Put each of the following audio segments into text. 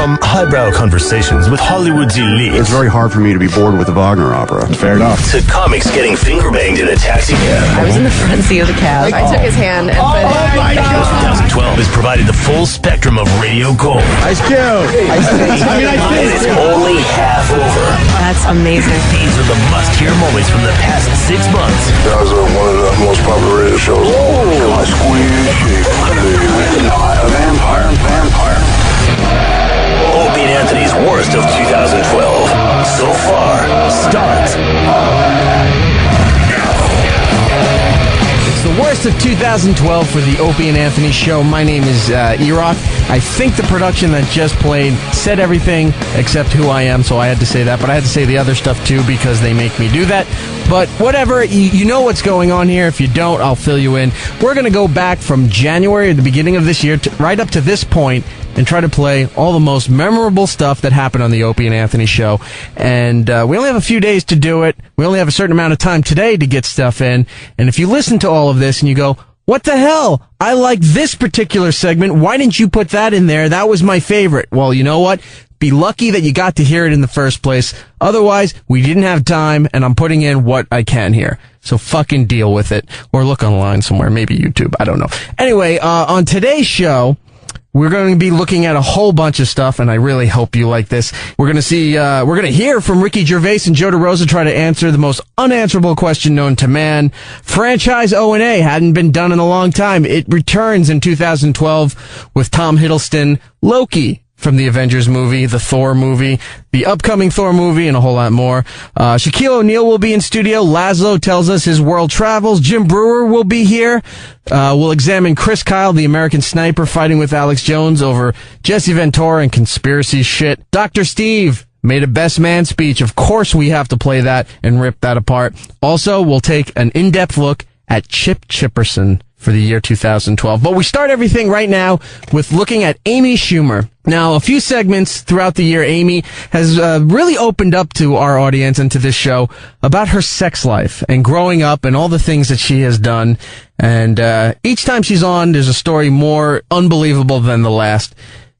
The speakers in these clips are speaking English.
From highbrow conversations with Hollywood's elite. It's very hard for me to be bored with a Wagner opera. Fair enough. To comics getting finger banged in a taxi cab. I was in the front seat of the cab. I took his hand and put it. Oh my God! 2012 has provided the full spectrum of radio gold. Ice Cube! And it's only half over. That's amazing. These are the must-hear moments from the past 6 months. That was one of the most popular radio shows. Oh, I squeeze, vampire. Opie and Anthony's worst of 2012 so far starts It's the worst of 2012 for the Opie and Anthony show. My name is E-Rock. I think the production that just played said everything except who I am, so I had to say that. But I had to say the other stuff too because they make me do that. But whatever, you know what's going on here. If you don't, I'll fill you in. We're going to go back from January, at the beginning of this year, right up to this point, and try to play all the most memorable stuff that happened on the Opie and Anthony show. And we only have a few days to do it. We only have a certain amount of time today to get stuff in. And if you listen to all of this and you go, what the hell? I like this particular segment. Why didn't you put that in there? That was my favorite. Well, you know what? Be lucky that you got to hear it in the first place. Otherwise, we didn't have time, and I'm putting in what I can here. So fucking deal with it. Or look online somewhere. Maybe YouTube. I don't know. Anyway, on today's show, we're going to be looking at a whole bunch of stuff, and I really hope you like this. We're going to hear from Ricky Gervais and Joe DeRosa try to answer the most unanswerable question known to man. Franchise O&A hadn't been done in a long time. It returns in 2012 with Tom Hiddleston, Loki from the Avengers movie, the Thor movie, the upcoming Thor movie, and a whole lot more. Shaquille O'Neal will be in studio. Lazlo tells us his world travels. Jim Breuer will be here. We'll examine Chris Kyle, the American sniper, fighting with Alex Jones over Jesse Ventura and conspiracy shit. Dr. Steve made a best man speech. Of course we have to play that and rip that apart. Also, we'll take an in-depth look at Chipperson for the year 2012. But we start everything right now with looking at Amy Schumer. Now, a few segments throughout the year, Amy has really opened up to our audience and to this show about her sex life and growing up and all the things that she has done. And each time she's on, there's a story more unbelievable than the last.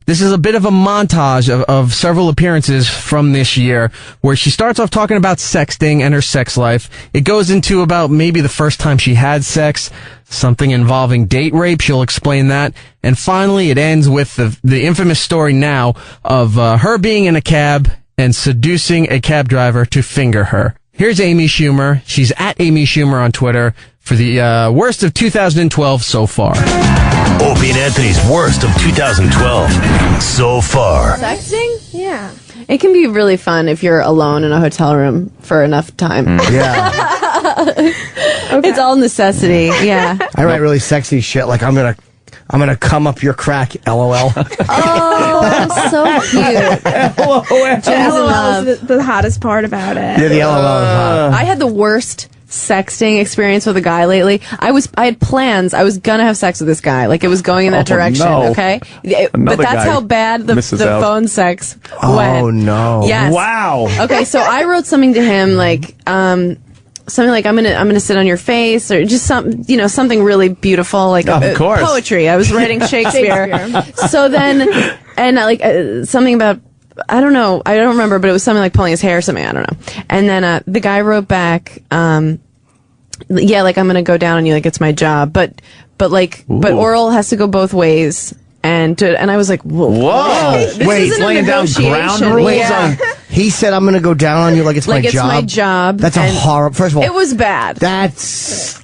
This is a bit of a montage of several appearances from this year where she starts off talking about sexting and her sex life. It goes into about maybe the first time she had sex, something involving date rape. She'll explain that. And finally, it ends with the infamous story now of her being in a cab and seducing a cab driver to finger her. Here's Amy Schumer. She's at Amy Schumer on Twitter for the worst of 2012 so far. Opie and Anthony's worst of 2012 so far. Sexting? Yeah. It can be really fun if you're alone in a hotel room for enough time. Yeah. Okay. It's all necessity. Yeah. I write really sexy shit like I'm gonna come up your crack, LOL. Oh, so cute. LOL is the hottest part about it. Yeah, the LOL is hot. I had the worst sexting experience with a guy lately. I had plans. I was gonna have sex with this guy. Like, it was going in that direction, no. okay? But that's how bad the phone sex went. Oh, no. Yes. Wow. Okay, so I wrote something to him like, something like, I'm gonna sit on your face, or just something really beautiful, like of course. Poetry. I was writing Shakespeare. So then, and something about, I don't know, I don't remember, but it was something like pulling his hair or something, I don't know. And then the guy wrote back, yeah, like, I'm gonna go down on you, like it's my job, but oral has to go both ways. And I was like, whoa. This Wait, isn't a laying down ground negotiation. rules Yeah. He said, I'm going to go down on you like it's my Like it's job. my job. That's a horrible. First of all, It was bad. that's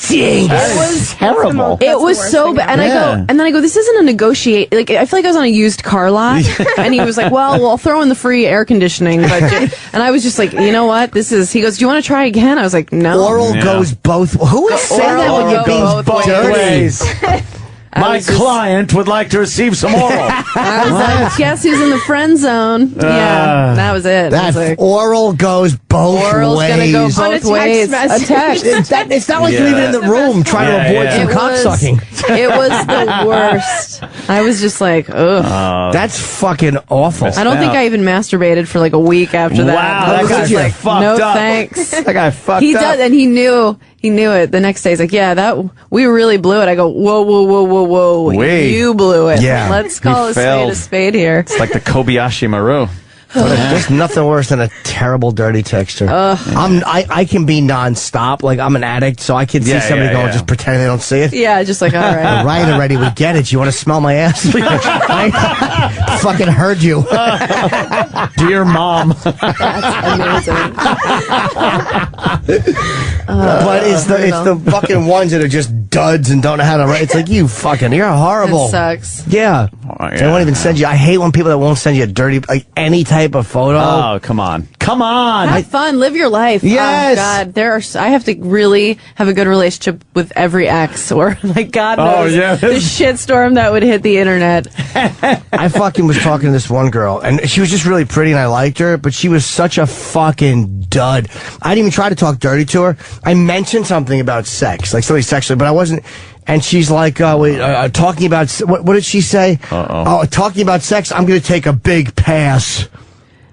dangerous. It was terrible. It was so bad. And then I go, this isn't a negotiate. Like, I feel like I was on a used car lot. And he was like, well, I'll throw in the free air conditioning budget. And I was just like, you know what? He goes, do you want to try again? I was like, no. Oral goes both. Who would say that when you're being both dirty? My client would like to receive some oral. I was like, guess who's in the friend zone? Yeah, that was it. That I was like, oral goes both oral's ways. gonna go On a both text ways. message. A text. It's not like you're even in the room trying to avoid some cocksucking. It was the worst. I was just like, ugh. That's fucking awful. I don't think I even masturbated for like a week after that. Wow, I that was guy's just like, fucked no up. thanks. That guy fucked He up. does, and he knew He knew it. The next day, he's like, yeah, we really blew it. I go, whoa. Wait. You blew it. Yeah. Let's call You a spade failed. a spade here. It's like the Kobayashi Maru. There's nothing worse than a terrible dirty texture. I can be nonstop. Like, I'm an addict, so I can see somebody going, just pretending they don't see it. Yeah, just like, all right. Right already, we get it. You want to smell my ass? I fucking heard you. Dear mom. That's amazing. But it's the fucking ones that are just duds and don't know how to write. It's like, you're horrible. It sucks. Yeah. They won't even send you. I hate when people that won't send you a dirty, like, any type of photo. Oh, come on. Have fun. Live your life. Yes. Oh, God. I have to really have a good relationship with every ex, or, like, God knows the shitstorm that would hit the internet. I fucking was talking to this one girl, and she was just really pretty, and I liked her, but she was such a fucking dud. I didn't even try to talk dirty to her. I mentioned something about sex, like something sexually, but I wasn't. And she's like, talking about, what did she say? Oh, talking about sex, I'm going to take a big pass.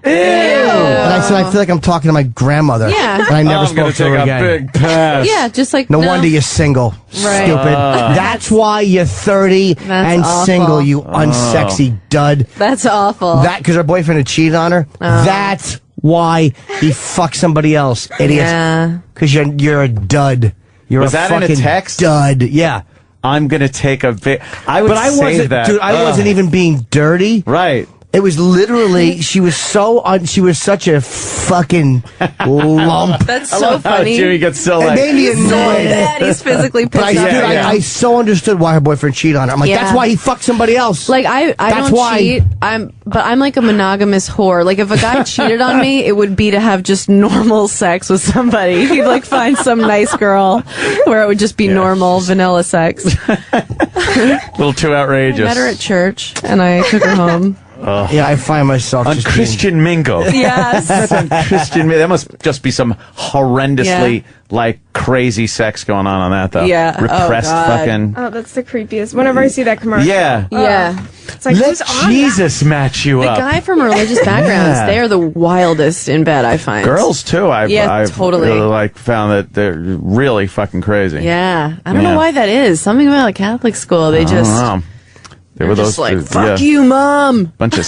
Ew. And I said, I feel like I'm talking to my grandmother. Yeah. And I never spoke to her again. Big pass. Yeah, just like, No wonder you're single, Right. stupid. That's why you're 30 and awful. single, you unsexy dud. That's awful. That, because her boyfriend had cheated on her. That's why he fucked somebody else, idiots. Yeah. Because you're a dud. You're Was a that in a fucking text? dud. Yeah. I'm going to take a bit. I would But I save wasn't, that. dude, I wasn't even being dirty. Right. It was literally, she was such a fucking lump. That's so Oh, funny. Jimmy gets so It like. made me He's so annoyed. bad. He's physically But pissed off. I so understood why her boyfriend cheated on her. I'm like, Yeah. that's why he fucked somebody else. Like, I That's don't why. cheat. I'm like a monogamous whore. Like, if a guy cheated on me, it would be to have just normal sex with somebody. He'd like find some nice girl where it would just be normal vanilla sex. A little too I outrageous. met her at church and I took her home. Yeah, I find myself On just Christian Mingo. Yes. On Christian Mingo. That must just be some horrendously, like, crazy sex going on that, though. Yeah. Repressed Oh, God. fucking. Oh, that's the creepiest. Whenever I see that commercial. Yeah. Yeah. It's like, who's Let on Jesus match you The up. guy from religious backgrounds, Yeah. they are the wildest in bed, I find. Girls, too. I've totally. really, like, found that they're really fucking crazy. Yeah. I don't Yeah. know why that is. Something about like Catholic school. They just, I don't know. They were they're those just like, two- fuck yeah. you, mom. Bunch of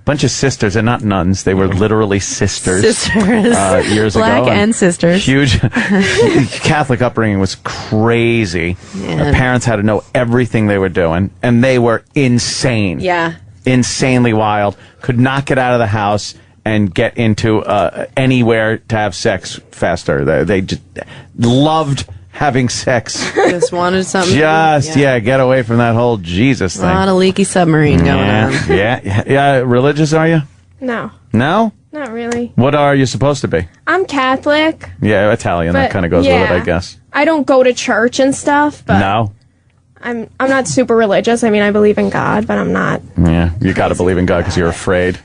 bunch of sisters. They're not nuns. They were literally sisters. Sisters. Years Black ago. and sisters. Huge Catholic upbringing was crazy. Yeah. Their parents had to know everything they were doing, and they were insane. Yeah. Insanely wild. Could not get out of the house and get into anywhere to have sex faster. They just loved having sex. Just wanted something. Get away from that whole Jesus A thing. lot of leaky submarine going on. Yeah. Religious, are you? No, No? not really. What are you supposed to be? I'm Catholic. Yeah, Italian. That But, kind of goes with it, I guess. I don't go to church and stuff, but No? I'm not super religious. I mean, I believe in God, but I'm not. Yeah, you got to believe in God because you're afraid.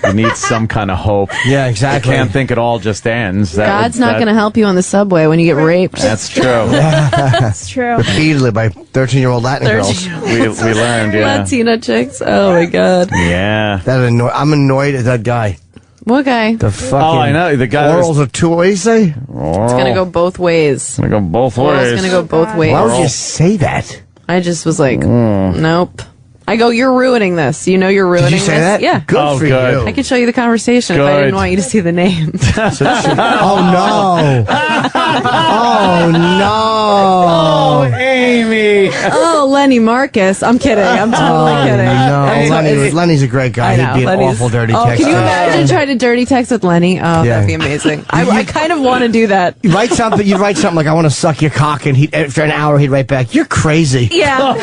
You need some kind of hope. Yeah, exactly. You can't think it all just ends. God's not going to help you on the subway when you get raped. That's true. That's true. repeatedly by 13-year-old Latin girls. we learned, yeah. Latina chicks. Oh my God. Yeah. I'm annoyed at that guy. What guy? The fucking Oh, I know. The guy orals are two. What do you say? It's going to go both ways. Gonna go both It's ways. going to go both ways. Why would you say that? I just was like, nope. I go, you're ruining this. You know you're ruining Did you say this? that? Yeah. Good Oh, for good. you. I could show you the conversation if I Good. didn't want you to see the name. Oh no! Oh no! Amy! Oh, Lenny Marcus. I'm kidding. I'm totally kidding. No, Lenny's a great guy. I know, He'd be an Lenny's- awful dirty Oh, texter. can you imagine trying to dirty text with Lenny? Oh, Yeah. that'd be amazing. I kind of want to do that. You write something like, "I want to suck your cock," and after an hour he'd write back, "You're crazy." Yeah.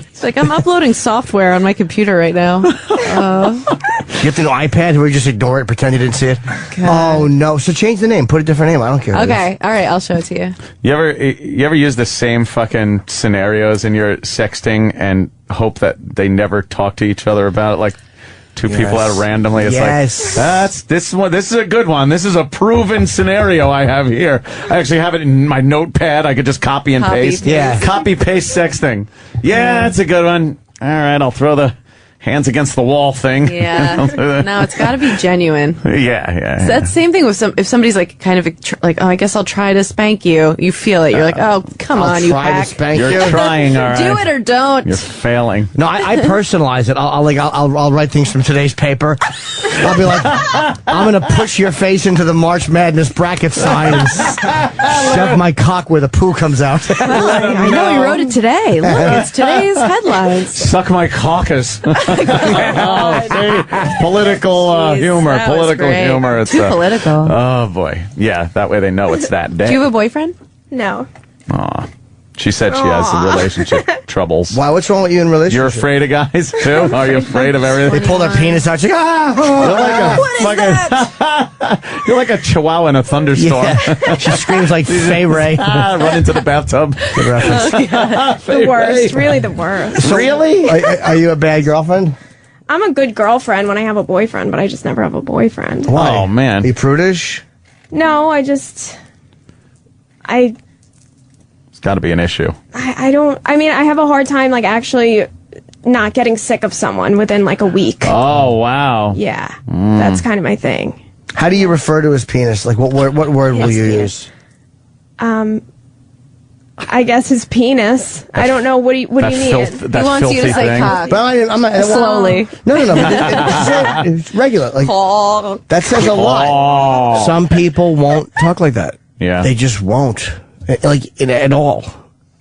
It's like, I'm uploading software on my computer right now. You have to know iPad where you just ignore it, pretend you didn't see it. Oh no! So change the name, put a different name. I don't care. what it Okay. All right. I'll show it to you. You ever use the same fucking scenarios in your sexting and hope that they never talk to each other about it? Like two people out randomly. It's Yes. like this is a good one. This is a proven scenario I have here. I actually have it in my notepad. I could just copy and Copy, paste. paste. Yeah. Copy paste sexting. Yeah, that's a good one. All right, I'll throw the hands against the wall thing. Yeah. No, it's got to be genuine. Yeah. So that's the same thing with if somebody's like kind of like, oh, I guess I'll try to spank you. You feel it. You're like, oh, come on, you try hack. to spank You're you. trying, all right. Do it or don't. You're failing. No, I personalize it. I'll write things from today's paper. I'll be like, I'm gonna push your face into the March Madness bracket sign and shove my cock where the poo comes out. I know he wrote it today. Look, it's today's headlines. Suck my caucus. Political Jeez, humor. that was Political great. humor. It's Too political. Oh boy. Yeah, that way they know it's that day. Do you have a boyfriend? No. Aw. She said she has some relationship troubles. Why? What's wrong with you in relationship? You're afraid of guys too? Are you afraid of everything? They pull their penis out. She's like, You're like a chihuahua in a thunderstorm. Yeah. She screams like Fay Ray. Run into the bathtub. Good reference. The worst. Really the worst. So, really? Are you a bad girlfriend? I'm a good girlfriend when I have a boyfriend, but I just never have a boyfriend. Why? Oh, man. Are you prudish? No, It's got to be an issue. I don't, I mean, I have a hard time, like, actually not getting sick of someone within, like, a week. Oh, wow. Yeah. That's kind of my thing. How do you refer to his penis? Like, what word will you use? I guess his penis. I don't know. What do you mean? That He wants you to filthy say thing. cock. But I'm not, Slowly. No. It's regular. Like, that says a lot. Oh. Some people won't talk like that. Yeah. They just won't. Like, at all.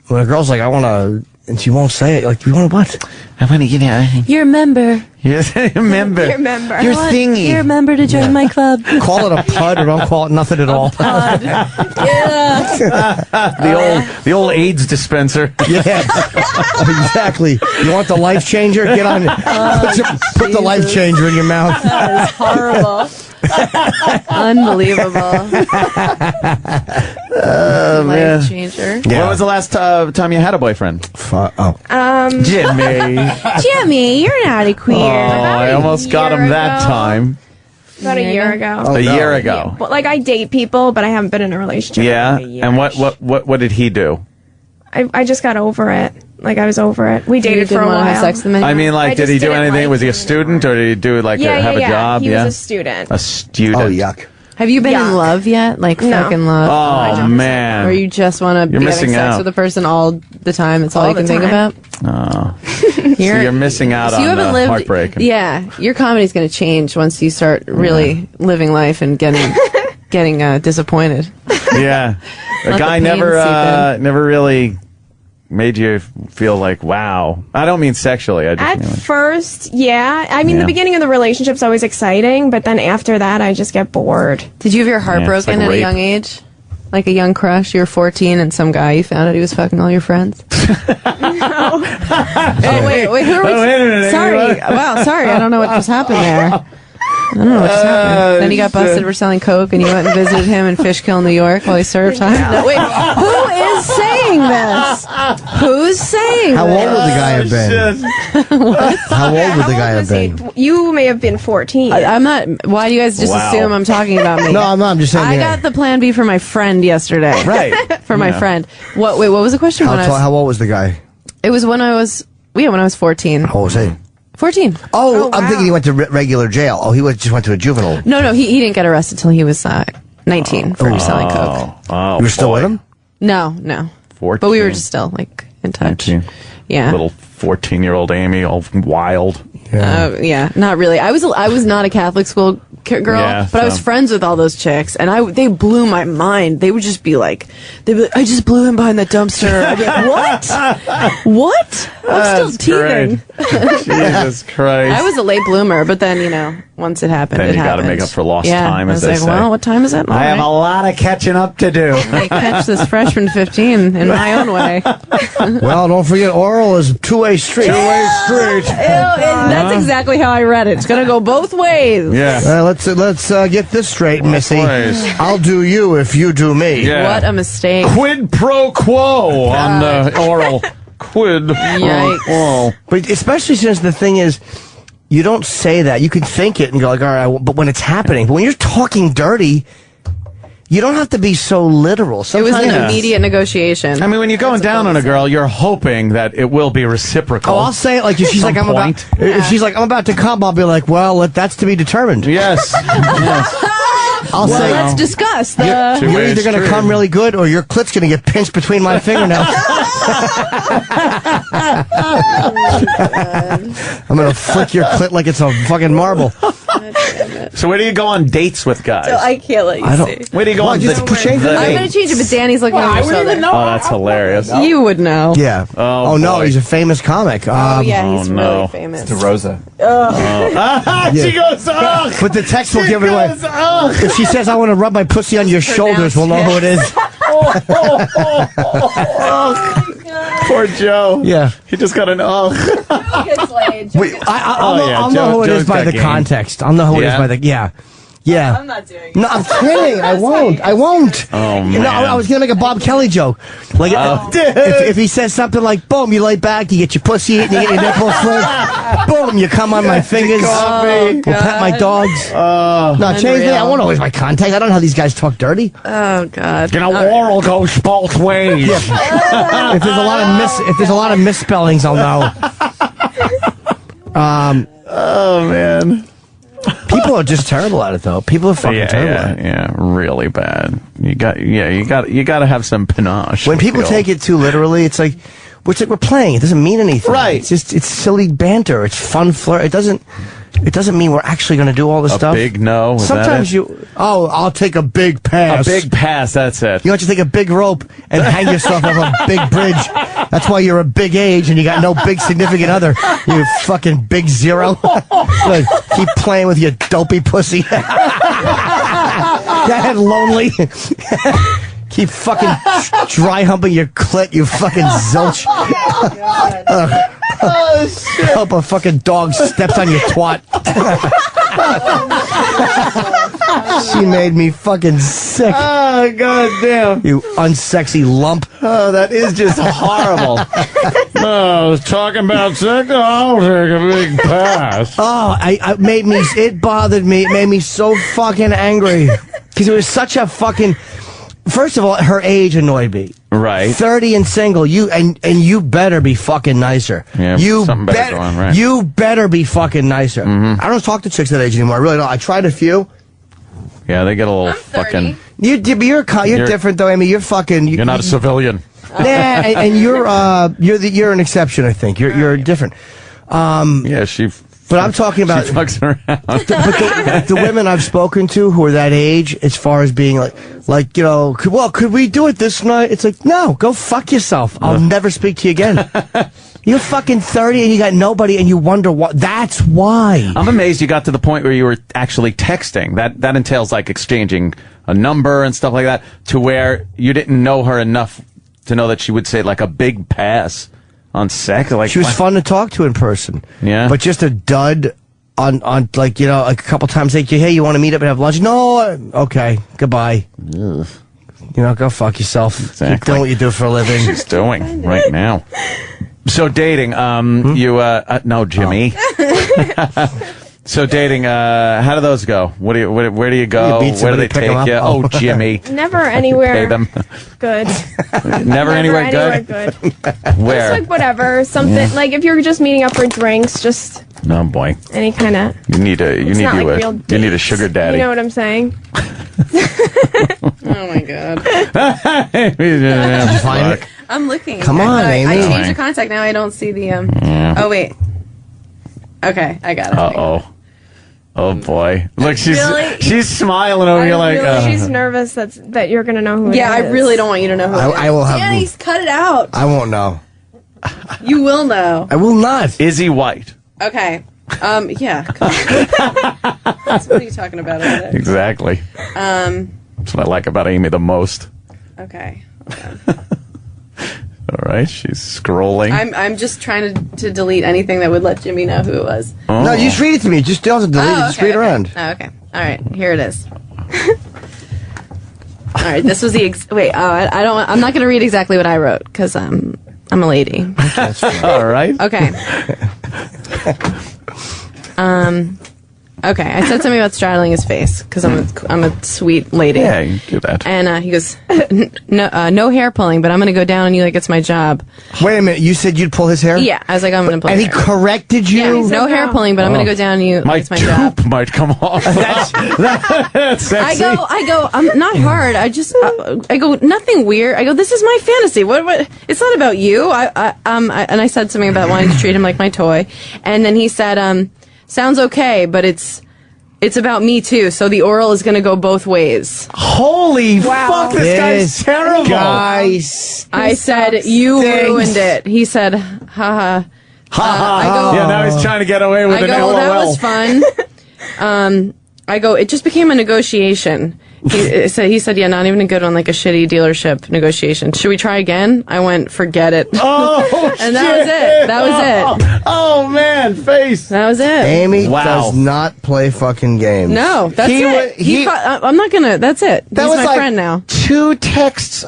When a girl's like, I want to, and she won't say it, like, you want to what? I want to get out. You're a member. Yes, remember. You remember. Your thingy. You're a member to join my club. Call it a pud or don't call it nothing at all. The old AIDS dispenser. Yeah, exactly. You want the life changer? Get on it. Put the life changer in your mouth. That is horrible. Unbelievable. man. Life changer. Yeah. When was the last time you had a boyfriend? Jimmy. Jimmy, you're not a queer. I almost got him year that ago. time. About a year ago. A year ago. But, like, I date people, but I haven't been in a relationship. Yeah. In like a year. And what did he do? I just got over it. Like, I was over it. We You dated for didn't a want while. to have sex with him I mean, like, I did just he do didn't anything? like Was he a him student, or did he do like have a job? He yeah. was a student. A student. Oh, yuck. Have you been in Yuck. love yet? Like No. fucking love? Oh man. Or you just want to be having missing sex out. with a person all the time? It's all All you can the think time. about? Oh. So you're missing out So you on haven't lived, heartbreak. Yeah, your comedy's going to change once you start really living life and getting disappointed. Yeah. A Let guy the pain never really made you feel like, wow. I don't mean sexually. I just At mean like, first, yeah. I mean, Yeah. the beginning of the relationship's always exciting, but then after that, I just get bored. Did you have your heart Yeah, it's broken like at a rape. young age? Like a young crush? You were 14 and some guy you found out he was fucking all your friends? Oh, wait, who are we? wait a minute, Sorry. Wow, sorry. I don't know what just happened there. I don't know what just happened. Then he got busted for selling coke, and you went and visited him in Fishkill, New York, while he served time. No, wait, who is saying this? Who's saying How this? old would the guy have been? How old would the guy have been? You may have been 14. I'm not. Why do you guys just Wow. assume I'm talking about me? No, I'm not. I'm just saying. I yeah. got the plan B for my friend yesterday. right. For my Yeah. friend. What? Wait, what was the question? How old was the guy? It was when I was 14. How old was he? 14. Oh, I'm thinking he went to regular jail. Oh, just went to a juvenile. No, he didn't get arrested till he was 19 for selling coke. Oh, You were still with him? No. 14. But we were just still like in touch. 19. Yeah. Little 14-year-old Amy, all wild. Yeah, not really. I was not a Catholic school girl, Yeah, but I was so- friends with all those chicks, and they blew my mind. They would just be like, I just blew him behind that dumpster. I'd be like, what? What? I'm still teething. Jesus Christ. I was a late bloomer, but then once it happened, Then it you gotta happened. make up for lost yeah, time, I as was they like, say. well, what time is it? I have a lot of catching up to do. I catch this freshman 15 in my own way. Well, don't forget, oral is a two-way street. That's exactly how I read it. It's gonna go both ways. Yeah. Let's get this straight, Missy. ways. I'll do you if you do me. Yeah. What a mistake. Quid pro quo on the oral. Quid pro Yikes. quo. But especially since the thing is, you don't say that. You can think it and go like, all right, but when it's happening, but when you're talking dirty, you don't have to be so literal. It Sometimes was an immediate negotiation. I mean, when you're going down on a girl, you're hoping that it will be reciprocal. Oh, I'll say it like if she's like I'm about. If she's like I'm about to come, I'll be like, well, that's to be determined. Yes. Yes. I'll say let's discuss the. you're either going to come really good or your clit's going to get pinched between my fingernails. I'm going to flick your clit like it's a fucking marble. So where do you go on dates with guys? So I can't let you see. Where do you go on just change the I'm going to change it, but Danny's looking at your shoulder. Oh, that's hilarious. You would know. Yeah. Oh, no, boy. he's a famous comic. Oh, yeah, he's no. really famous. DeRosa. She goes, ugh! But the text will give it away. Goes, ugh! If she says, I want to rub my pussy on your shoulders, we'll know who it is. Poor Joe. Yeah. He just got an ugh. Wait, I'll know who it is by the context. I'll know who it is by the... Yeah. Yeah. I'm not doing it. No, I'm kidding. I won't. Oh, man. No, I was going to make a Bob Kelly joke. Like, if he says something like, boom, you lay back, you get your pussy eaten, you get your nipples slit. Boom, you come on my fingers. We'll pet my dogs. No, change that. I won't always my contact. I don't know how these guys talk dirty. Oh, God. You know, oral goes both ways. If there's a lot of misspellings, I'll know. Oh, man. People are just terrible at it, though. People are fucking terrible at it. Yeah, really bad. You got to have some panache. When people take it too literally, it's like we're playing. It doesn't mean anything. Right. It's silly banter. It's fun flirt. It doesn't mean we're actually going to do all this stuff. Big no. Is Sometimes that it? I'll take a big pass. A big pass. That's it. You want to take a big rope and hang yourself off a big bridge. That's why you're a big age and you got no big significant other. You fucking big zero. Look, keep playing with your dopey pussy. That lonely. Keep fucking dry humping your clit, you fucking zilch. Oh, shit. Hope a fucking dog steps on your twat. She made me fucking sick. Oh, goddamn. You unsexy lump. Oh, that is just horrible. I was talking about sex. I'll take a big pass. Oh, it bothered me. It made me so fucking angry. Because it was such a fucking... First of all, her age annoyed me. Right. 30 and single. And you better be fucking nicer. Yeah, something better going, right. You better be fucking nicer. I don't talk to chicks that age anymore. I really don't. I tried a few. Yeah, they get a little fucking... You're different though, Amy. You're fucking... You're not a civilian. Nah, and you're an exception, I think. You're different. Yeah, But I'm talking about... She fucks around. the women I've spoken to who are that age, as far as being like you know, could we do it this night? It's like, no, go fuck yourself. I'll never speak to you again. You're fucking 30 and you got nobody and you wonder what. That's why. I'm amazed you got to the point where you were actually texting. That entails like exchanging a number and stuff like that, to where you didn't know her enough to know that she would say like a big pass on sex. Like, she was fun to talk to in person. Yeah. But just a dud on like, you know, like a couple times, like, hey, you want to meet up and have lunch? No, okay, goodbye. Ugh. You know, go fuck yourself. Exactly. Keep doing what you do for a living. She's doing right now. So dating, no, Jimmy. So dating, how do those go? Where do you go? Where do they take you? Oh, Jimmy. Never anywhere Pay them. good. Never anywhere good? Where? Just like whatever, something like if you're just meeting up for drinks, just No, boy. any kind of. You need a sugar daddy. You know what I'm saying? Oh my God. Did you find it? I'm looking. Come on, Amy. I changed the contact. Now I don't see the. Oh wait. Okay, I got it. Oh boy! Look, she's smiling over here like. She's nervous that you're gonna know who. Yeah, it is. I really don't want you to know who. I will have. Danny, cut it out. I won't know. You will know. I will not. Is he white? Okay. Yeah. What are you talking about over there? Exactly. That's what I like about Amy the most. Okay. All right, she's scrolling. I'm just trying to delete anything that would let Jimmy know who it was. Oh. No, you just read it to me. Just don't delete it. Just read it around. Oh, okay. All right. Here it is. All right. This was the wait. I don't. I'm not going to read exactly what I wrote because I'm a lady. All right. Okay. Okay, I said something about straddling his face because I'm a sweet lady. Yeah, you do that. And he goes, no hair pulling, but I'm going to go down on you like it's my job. Wait a minute. You said you'd pull his hair? Yeah, I was like, I'm going to pull And his he hair. corrected you? Yeah, no hair pulling, but I'm going to go down on you My like it's my job. tube might come off. That's sexy. I go, I'm not hard. I go, nothing weird. I go, this is my fantasy. What? It's not about you. And I said something about wanting to treat him like my toy. And then he said, sounds okay, but it's about me too. So the oral is going to go both ways. Holy fuck, this guy's terrible. Guys. I said, you ruined it. He said, haha. I go, Yeah, now he's trying to get away with I an go, LOL. that was fun. I go, it just became a negotiation. He said, yeah, not even a good one, like a shitty dealership negotiation. Should we try again? I went, forget it. Oh, And that was it. That was it. Oh, man, face. That was it. Amy Wow. does not play fucking games. No, that's He it. wa- he- I'm not gonna. That's it. That He's was my like friend now. two texts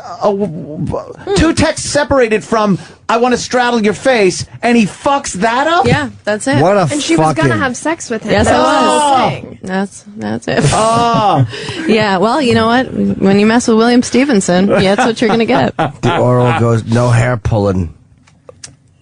separated from I want to straddle your face, and he fucks that up? Yeah, that's it. What a And she was fucking... gonna have sex with him. Yes, I That was. the thing. That's it. Oh, Yeah. Well, you know what? When you mess with William Stevenson, yeah, that's what you're gonna get. The oral goes, no hair pulling.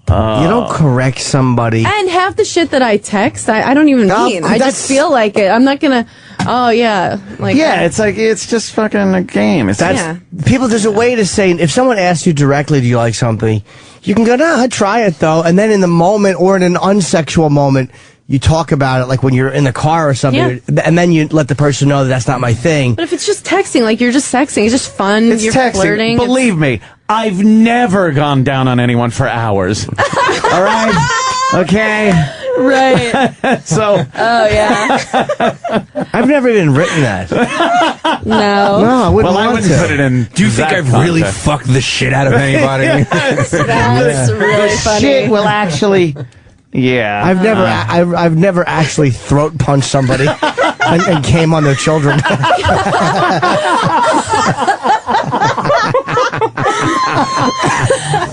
You don't correct somebody. And half the shit that I text, I don't even No, mean. I that's- just feel like it. I'm not gonna. Oh yeah. Like yeah, it's like, it's just fucking a game. It's That's Yeah. people. There's a way to say if someone asks you directly, "Do you like something?" You can go, "No, I'd try it though," and then in the moment or in an unsexual moment, you talk about it, like when you're in the car or something, and then you let the person know that that's not my thing. But if it's just texting, like you're just texting, it's just fun. It's you're texting. flirting. Believe me, I've never gone down on anyone for hours. All right? Okay? Right. So, Oh yeah. I've never even written that. No. No, I wouldn't well, I want wouldn't to. put it in. Do you think that I've really context. fucked the shit out of anybody? That's really funny. Shit will actually. Yeah. I've never actually throat punched somebody and came on their children.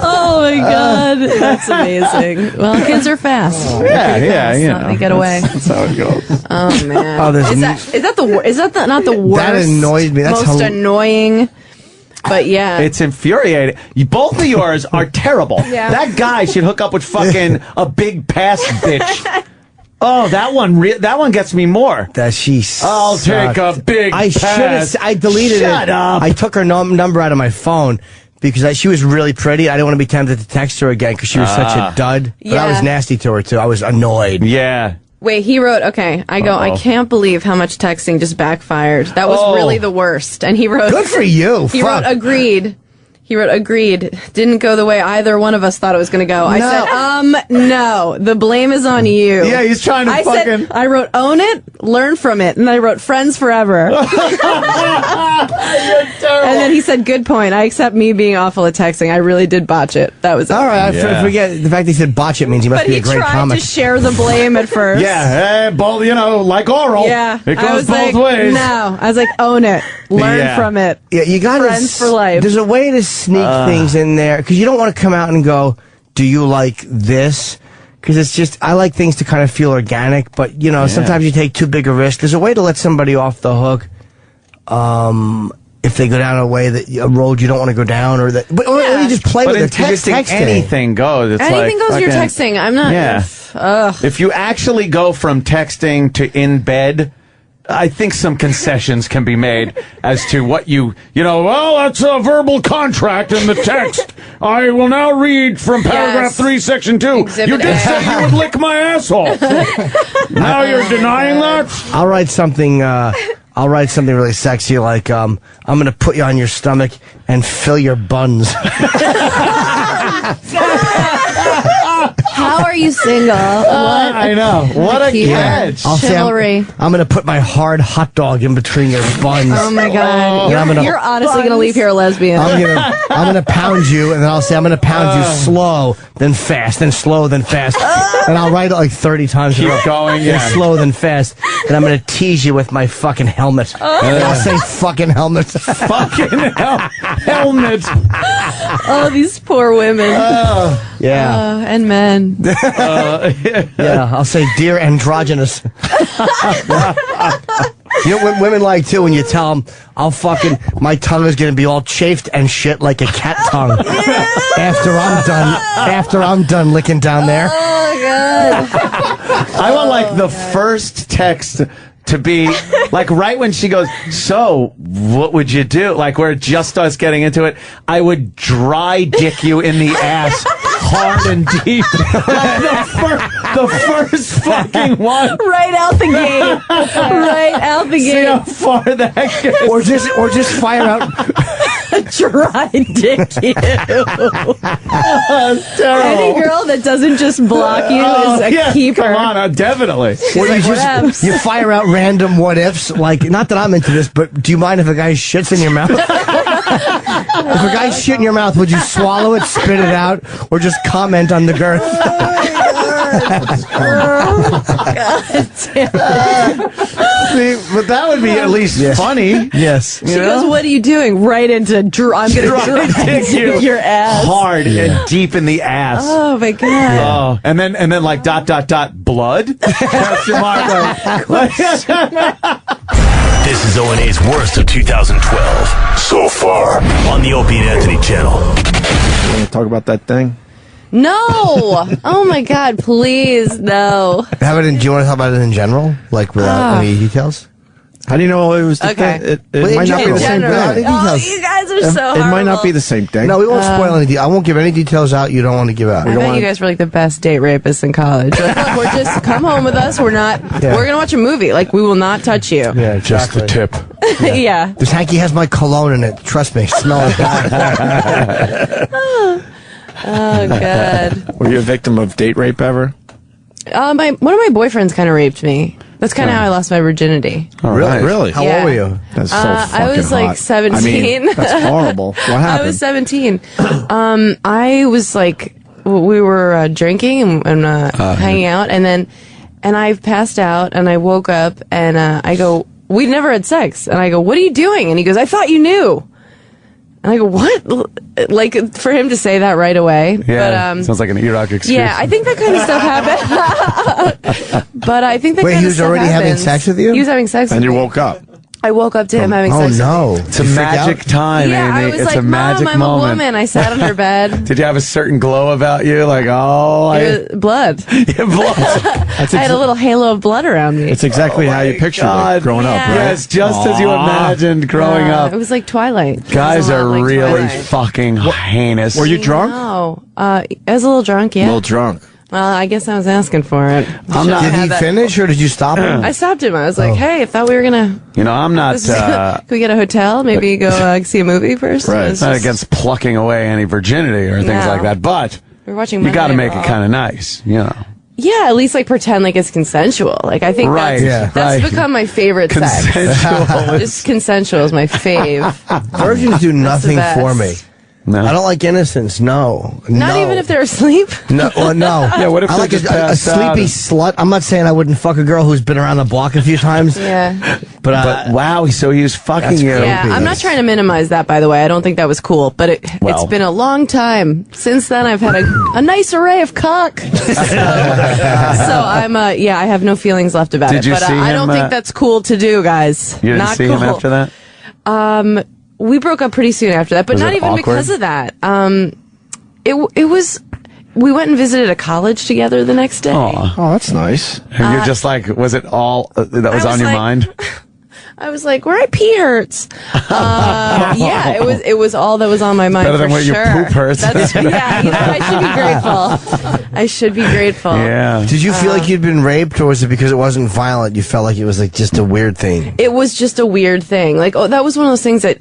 Oh my god, that's amazing. Well, kids are fast. Yeah, you know. They get away. That's how it goes. Oh man. Oh, there's is that not the worst? That annoys me. That's most annoying. But yeah. It's infuriating. Both of yours are terrible. Yeah. That guy should hook up with fucking a big pass bitch. Oh, that one gets me more. that she. I'll take sucked. a big I should have. pass. I deleted it. Shut up. I took her number out of my phone because she was really pretty. I didn't want to be tempted to text her again because she was such a dud. But I was Yeah. nasty to her too. I was annoyed. Yeah. Wait, he wrote, okay, I go, I can't believe how much texting just backfired. That was really the worst. And he wrote, Good for you. he Fuck. wrote, agreed. He wrote, agreed. Didn't go the way either one of us thought it was going to go. I said, no, the blame is on you. Yeah, he's trying to I wrote, own it, learn from it. And I wrote, friends forever. And then he said, good point. I accept me being awful at texting. I really did botch it. That was it. All right, Yeah. I forget the fact that he said botch it means he must But be he a great tried comic. to share the blame at first. Yeah, both, like oral. Yeah. It I goes was both like, ways. no. I was like, own it. Learn Yeah. from it. Yeah, you got Friends for life. There's a way to sneak things in there because you don't want to come out and go, "Do you like this?" Because it's just I like things to kind of feel organic, but sometimes you take too big a risk. There's a way to let somebody off the hook. If they go down a road you don't want to go down, or you just play But with in it. You're just texting, texting. anything goes. It's Anything like goes, you're fucking- texting. I'm not. Yeah. Ugh. If you actually go from texting to in bed, I think some concessions can be made as to what well, that's a verbal contract in the text. I will now read from paragraph 3, section 2. Exhibit You did A. say you would lick my asshole. Now you're denying that? I'll write something. I'll write something really sexy like, "I'm going to put you on your stomach and fill your buns." How are you single? What? I know. What a Keep catch. I'll say Chivalry. I'm going to put my hard hot dog in between your buns. Oh my god. Yeah, I'm gonna- You're honestly going to leave here a lesbian. I'm gonna pound you, and then I'll say I'm gonna pound you slow, then fast, then slow, then fast, and I'll write it like 30 times. in a row. Keep going, Then yeah. slow, then fast, and I'm gonna tease you with my fucking helmet. And I'll say fucking helmet. Fucking helmet. Oh, these poor women Yeah. and men. Yeah, I'll say dear androgynous. You know what women like too when you tell them, my tongue is gonna be all chafed and shit like a cat tongue after I'm done licking down there. Oh god. I want like the first text to be like right when she goes, so what would you do? Like where it just starts getting into it, I would dry dick you in the ass hard and deep. Like the first fucking one. Right out the gate. Right out the See gate. how far that gets. Or just fire out. Dry dick you. Any girl that doesn't just block you is a keeper. Come on, definitely. Or you fire out random what ifs, like, not that I'm into this, but do you mind if a guy shits in your mouth? If a guy shit in your mouth, would you swallow it, spit it out, or just comment on the girth? See, but that would be at least funny. Yes. She goes, what are you doing? Right into I'm going to dry dick your ass. Hard and deep in the ass. Oh my god. Oh, and then like ... blood? Question mark. This is O&A's worst of 2012. So far. On the Opie and Anthony channel. Want to talk about that thing? No. Oh my god, please, no. Do you want to talk about it in general? Like without any details? How do you know it was the Okay. thing? It might not be the same thing. Oh, you guys are so It might not horrible. be the same thing. No, we won't spoil any. I won't give any details out you don't want to give out. I bet you guys were like the best date rapists in college. Like, look, we're just come home with us. We're gonna watch a movie. Like we will not touch you. Yeah, exactly. Just the tip. Yeah. This hanky has my cologne in it. Trust me. Smell it. Oh god. Were you a victim of date rape ever? One of my boyfriends kind of raped me. That's kind of how I lost my virginity. Really? How Yeah. old were you? That's so fucking I was like hot. 17. I mean, that's horrible. What happened? I was 17. I was like, we were drinking and hanging out, and I passed out, and I woke up, and I go, we never had sex, and I go, what are you doing? And he goes, I thought you knew. And I go, what? Like, for him to say that right away. Yeah, But, sounds like an erotic excuse. yeah, I think that kind of stuff happened. But I think that Wait, kind he of was stuff already having happens. sex with you? He was having sex And with you me. woke up. I woke up to him having Oh sex with me. no! It's a magic time, Yeah, Amy. I was it's like, a magic Mom, I'm moment. a woman. I sat on her bed. Did you have a certain glow about you? Like, It was blood. blood. I had a little halo of blood around me. It's exactly how you pictured God. it growing up, Yeah. right? Yes, just as you imagined growing up. It was like Twilight. It Guys was a are lot like really Twilight. fucking heinous. Were you drunk? No. I was a little drunk, yeah. A little drunk. Well, I guess I was asking for it. Did he finish or did you stop him? I stopped him. I was like, hey, I thought we were going to... You know, I'm not Can we get a hotel? Maybe go see a movie first? Right. It was not just- against plucking away any virginity or things No. like that, but we were watching you got to Monday make Raw. it kind of nice, you know. Yeah, at least like pretend like it's consensual. Like I think Right, that's right. become my favorite sex. Consensual. Just consensual is my fave. Virgins do nothing best. for me. No. I don't like innocence. No. Not No. even if they're asleep. No, well, no. Yeah, what if I they like just a passed out sleepy and- slut? I'm not saying I wouldn't fuck a girl who's been around the block a few times. Yeah. But wow, so he was fucking That's you. creepy. Yeah, I'm not trying to minimize that, by the way. I don't think that was cool, but it's Well. been a long time. Since then, I've had a nice array of cock. So I'm, I have no feelings left about Did it. you But see I don't him, think that's cool to do, guys. You didn't not see cool. him after that? We broke up pretty soon after that, but Was not it even awkward? because of that. It was. We went and visited a college together the next day. Aw. Oh, that's nice. And you're just like, was it all that was was on your like- mind? I was like, where my pee hurts. Yeah, it was all that was on my mind. Better than for where your sure. poop hurts. Yeah, you know, I should be grateful. I should be grateful. Yeah. did you feel like you'd been raped, or was it because it wasn't violent? You felt like it was like just a weird thing. It was just a weird thing. Like, that was one of those things that,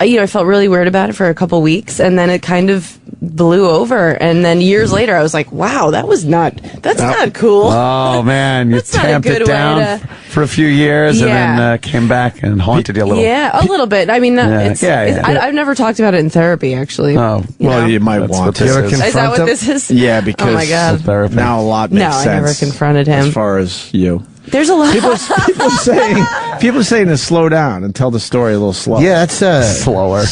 I felt really weird about it for a couple weeks, and then it kind of blew over. And then years later, I was like, wow, that's not cool. Oh man, you That's not a tamped good it way down to- for a few years, Yeah. and then came back and haunted you a little. Yeah, a little bit. I mean, Yeah. Yeah. I've never talked about it in therapy, actually. Oh, You know? You might That's want what to. this You ever is. confront Is that what him? this is? Yeah, because Oh my God. Therapy. now a lot No, makes I sense. never confronted him. As far as you. There's a lot. People saying to slow down and tell the story a little slower. Yeah, that's Slower.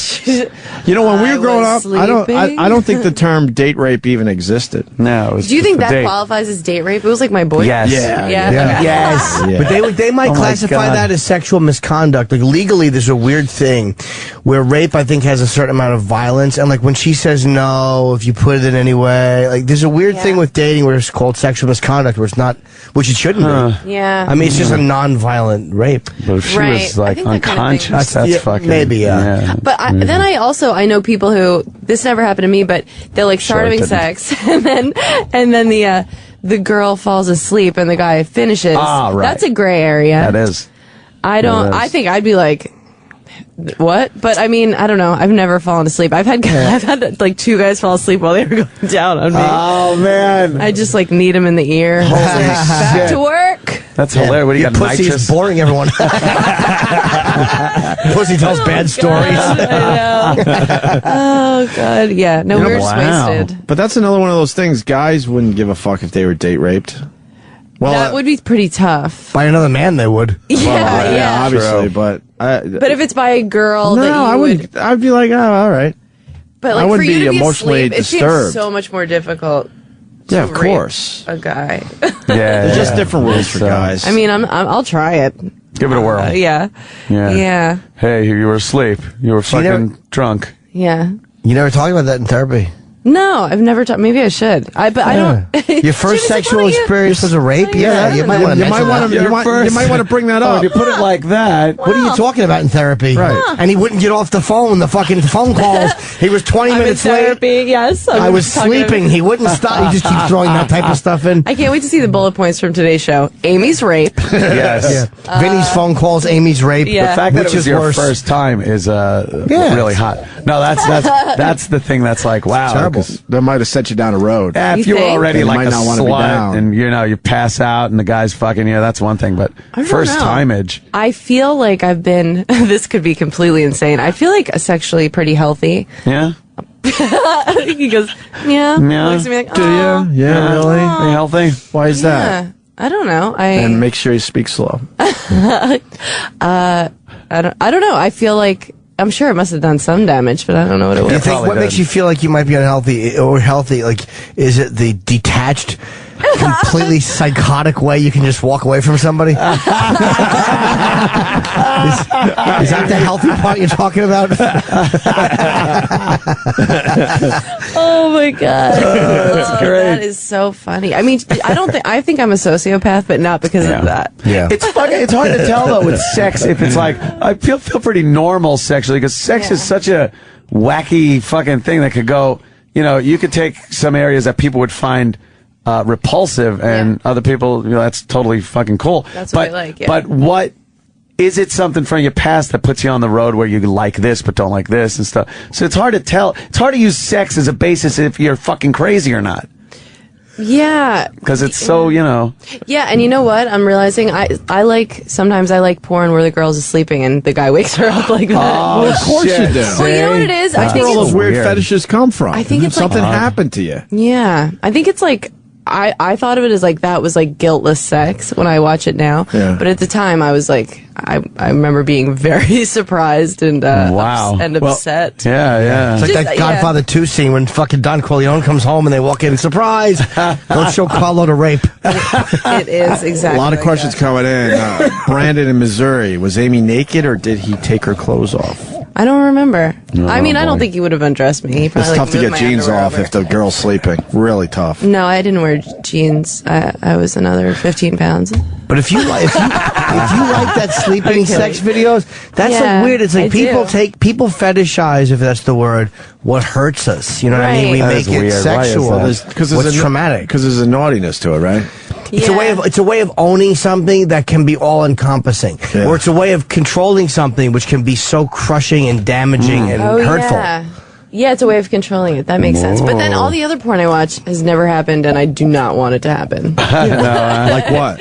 You know, when we were growing up, was I sleeping. don't think the term date rape even existed. No. It was Do you just think a that date. qualifies as date rape? It was like my boy. Yes. Yeah. Yes. Yeah. But they might Oh my classify God. that as sexual misconduct. Like legally, there's a weird thing where rape, I think, has a certain amount of violence. And like when she says no, if you put it in any way, like there's a weird thing with dating where it's called sexual misconduct, where it's not, which it shouldn't be. Yeah. I mean, it's just a non-violent rape. But if she Right. was like I think that kind of unconscious, thing- that's Yeah, fucking maybe, yeah. But then I know people who, this never happened to me, but they'll like start Sure it having didn't. sex and then the girl falls asleep and the guy finishes. Ah, right. That's a gray area. That is. I don't. That is. I think I'd be like, what? But I mean, I don't know. I've never fallen asleep. I've had like 2 guys fall asleep while they were going down on me. Oh man, I just like need them in the ear. Back to work. that's hilarious. What do you Your got? pussy Nitrous? is boring everyone. Pussy tells bad stories. I know. Oh god, yeah. No, we were just wow. wasted. But that's another one of those things. Guys wouldn't give a fuck if they were date raped. Well, That would be pretty tough. By another man, they would. Yeah. obviously, True. but But if it's by a girl no, that you I would, I'd be like, oh, all right. but I like for wouldn't you be to be emotionally asleep, it disturbed. seems so much more difficult. Yeah, to of rape course. a guy. Yeah, There's just different rules for So, guys. I mean, I'll try it. Give it a whirl. Yeah. Yeah. Yeah. Hey, you were asleep. You were fucking never- drunk. Yeah. You never talk about that in therapy. No, I've never talked. Maybe I should. I don't. Your first sexual experience was a rape? Yeah, you might want to mention that. you might want to bring that up. You put it like that. What are you talking about in therapy? Right. And he wouldn't get off the phone, the fucking phone calls. He was 20 I'm in minutes late. therapy. Yes. I was talking about- sleeping. He wouldn't stop. He just keeps throwing that type of stuff in. I can't wait to see the bullet points from today's show. Amy's rape. Yes. Vinny's phone calls, Amy's rape. Yeah. The fact that Which it was is your worse. first time is Yeah. really hot. No, that's the thing that's like wow. Terrible. 'cause, That might have set you down a road. You if you're think? already You like might a not wanna be slut down. and you pass out and the guy's fucking you, that's one thing. But I don't first know. timeage. I feel like I've been. This could be completely insane. I feel like sexually pretty healthy. Yeah. He goes, yeah. Yeah. Looks at me like, Do "Aw." you? Yeah, really? Are you healthy? Why is that? Yeah. I don't know. And make sure you speak slow. I don't know. I feel like I'm sure it must have done some damage, but I don't know what it Do you was. think probably what makes did. you feel like you might be unhealthy or healthy? Like, is it the detached, completely psychotic way you can just walk away from somebody? Is that the healthy part you're talking about? Oh my god, That's great. That is so funny. I mean, I think I'm a sociopath, but not because of that. Yeah. It's hard to tell though with sex if it's like I feel pretty normal sexually because sex is such a wacky fucking thing that could go. You could take some areas that people would find repulsive and other people, that's totally fucking cool. That's what I like, yeah. But what is it something from your past that puts you on the road where you like this but don't like this and stuff? So it's hard to tell. It's hard to use sex as a basis if you're fucking crazy or not. Yeah. Because it's so, Yeah, and you know what? I'm realizing sometimes I like porn where the girl's is sleeping and the guy wakes her up like that. Well, of course you do. Well, you know what it is? That's I think where all those it's, weird fetishes come from. I think it's like- something happened to you. yeah, I think it's like I thought of it as like that was like guiltless sex when I watch it now. Yeah. But at the time I was like I remember being very surprised and Wow. upset. Yeah. It's like Just, that Godfather 2 scene when fucking Don Corleone comes home and they walk in, surprise! Don't show Carlo to rape. It is exactly A lot of like questions that. coming in. Brandon in Missouri. Was Amy naked or did he take her clothes off? I don't remember. I mean, I don't think he would have undressed me. He It's probably, tough to moved get my jeans underwear off over. if the girl's sleeping. Really tough. No, I didn't wear jeans. I was another 15 pounds. But if you like that sleeping sex videos, that's Yeah, like weird. It's like I do. people fetishize, if that's the word, what hurts us. You know what I mean? We Right. make That is it weird. Why is sexual. that? What's traumatic? Because there's a naughtiness to it, right? It's a way of owning something that can be all encompassing, Yeah. or it's a way of controlling something which can be so crushing and damaging and hurtful. Yeah, it's a way of contring it. That makes sense. But then all the other porn I watch has never happened, and I do not want it to happen. Like what?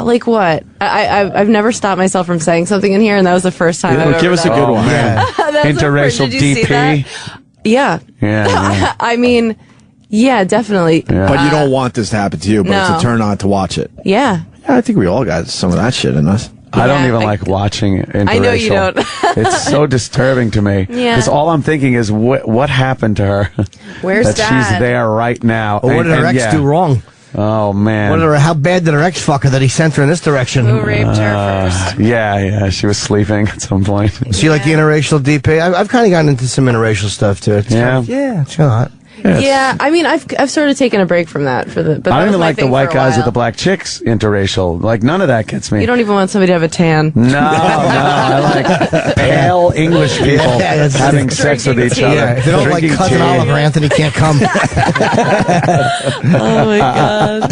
Like what? I've never stopped myself from saying something in here, and that was the first time. I've Give ever us a done good it. one. Yeah. That was the first- Interracial did you see DP. that? Yeah. Yeah. I mean, Yeah, definitely. But you don't want this to happen to you, but No. it's a turn on to watch it. Yeah. Yeah, I think we all got some of that shit in us. I don't even I- like watching interracial. I know you don't. It's so disturbing to me. Yeah. Because all I'm thinking is, what happened to her? Where's that Dad? she's there right now. Well, what did her ex do wrong? Oh, man. How bad did her ex fuck her that he sent her in this direction? Who raped her first? Yeah, she was sleeping at some point. She like the interracial DP? I've kind of gotten into some interracial stuff too. It's Yeah? yeah, it's kind of hot. Yeah, I mean, I've sort of taken a break from that but I that don't was even my like the thing white for a guys with while. the black chicks interracial. Like, none of that gets me. You don't even want somebody to have a tan. No, I like pale English people Yeah, that's- having sex with each tea. other. Yeah, if they don't like Drinking cousin tea. Oliver, Anthony can't come. Oh my god.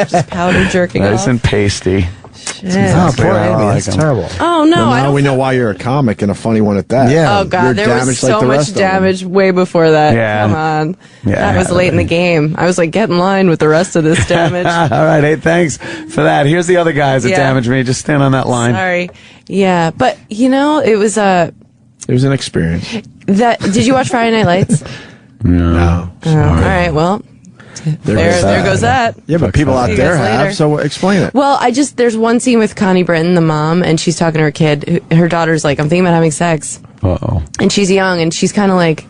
Just powder jerking Nice off. and pasty. Shit. Oh, poor I Amy, like that's him. terrible. Oh no, Well, I now don't. we know why you're a comic and a funny one at that. Yeah. Oh god, You're there was damaged so like the much rest of them. damage way before that. Yeah. Come on. Yeah. That was late in the game. I was like, get in line with the rest of this damage. All right, hey, thanks for that. Here's the other guys that Yeah. damaged me. Just stand on that line. Sorry. Yeah, but you know, it was It was an experience. that. Did you watch Friday Night Lights? No. Oh, all right. Well, there goes that. Yeah, but people out See you there guys later. have, so explain it. Well, there's one scene with Connie Britton, the mom, and she's talking to her kid. Her daughter's like, I'm thinking about having sex. Uh-oh. And she's young, and she's kind of like,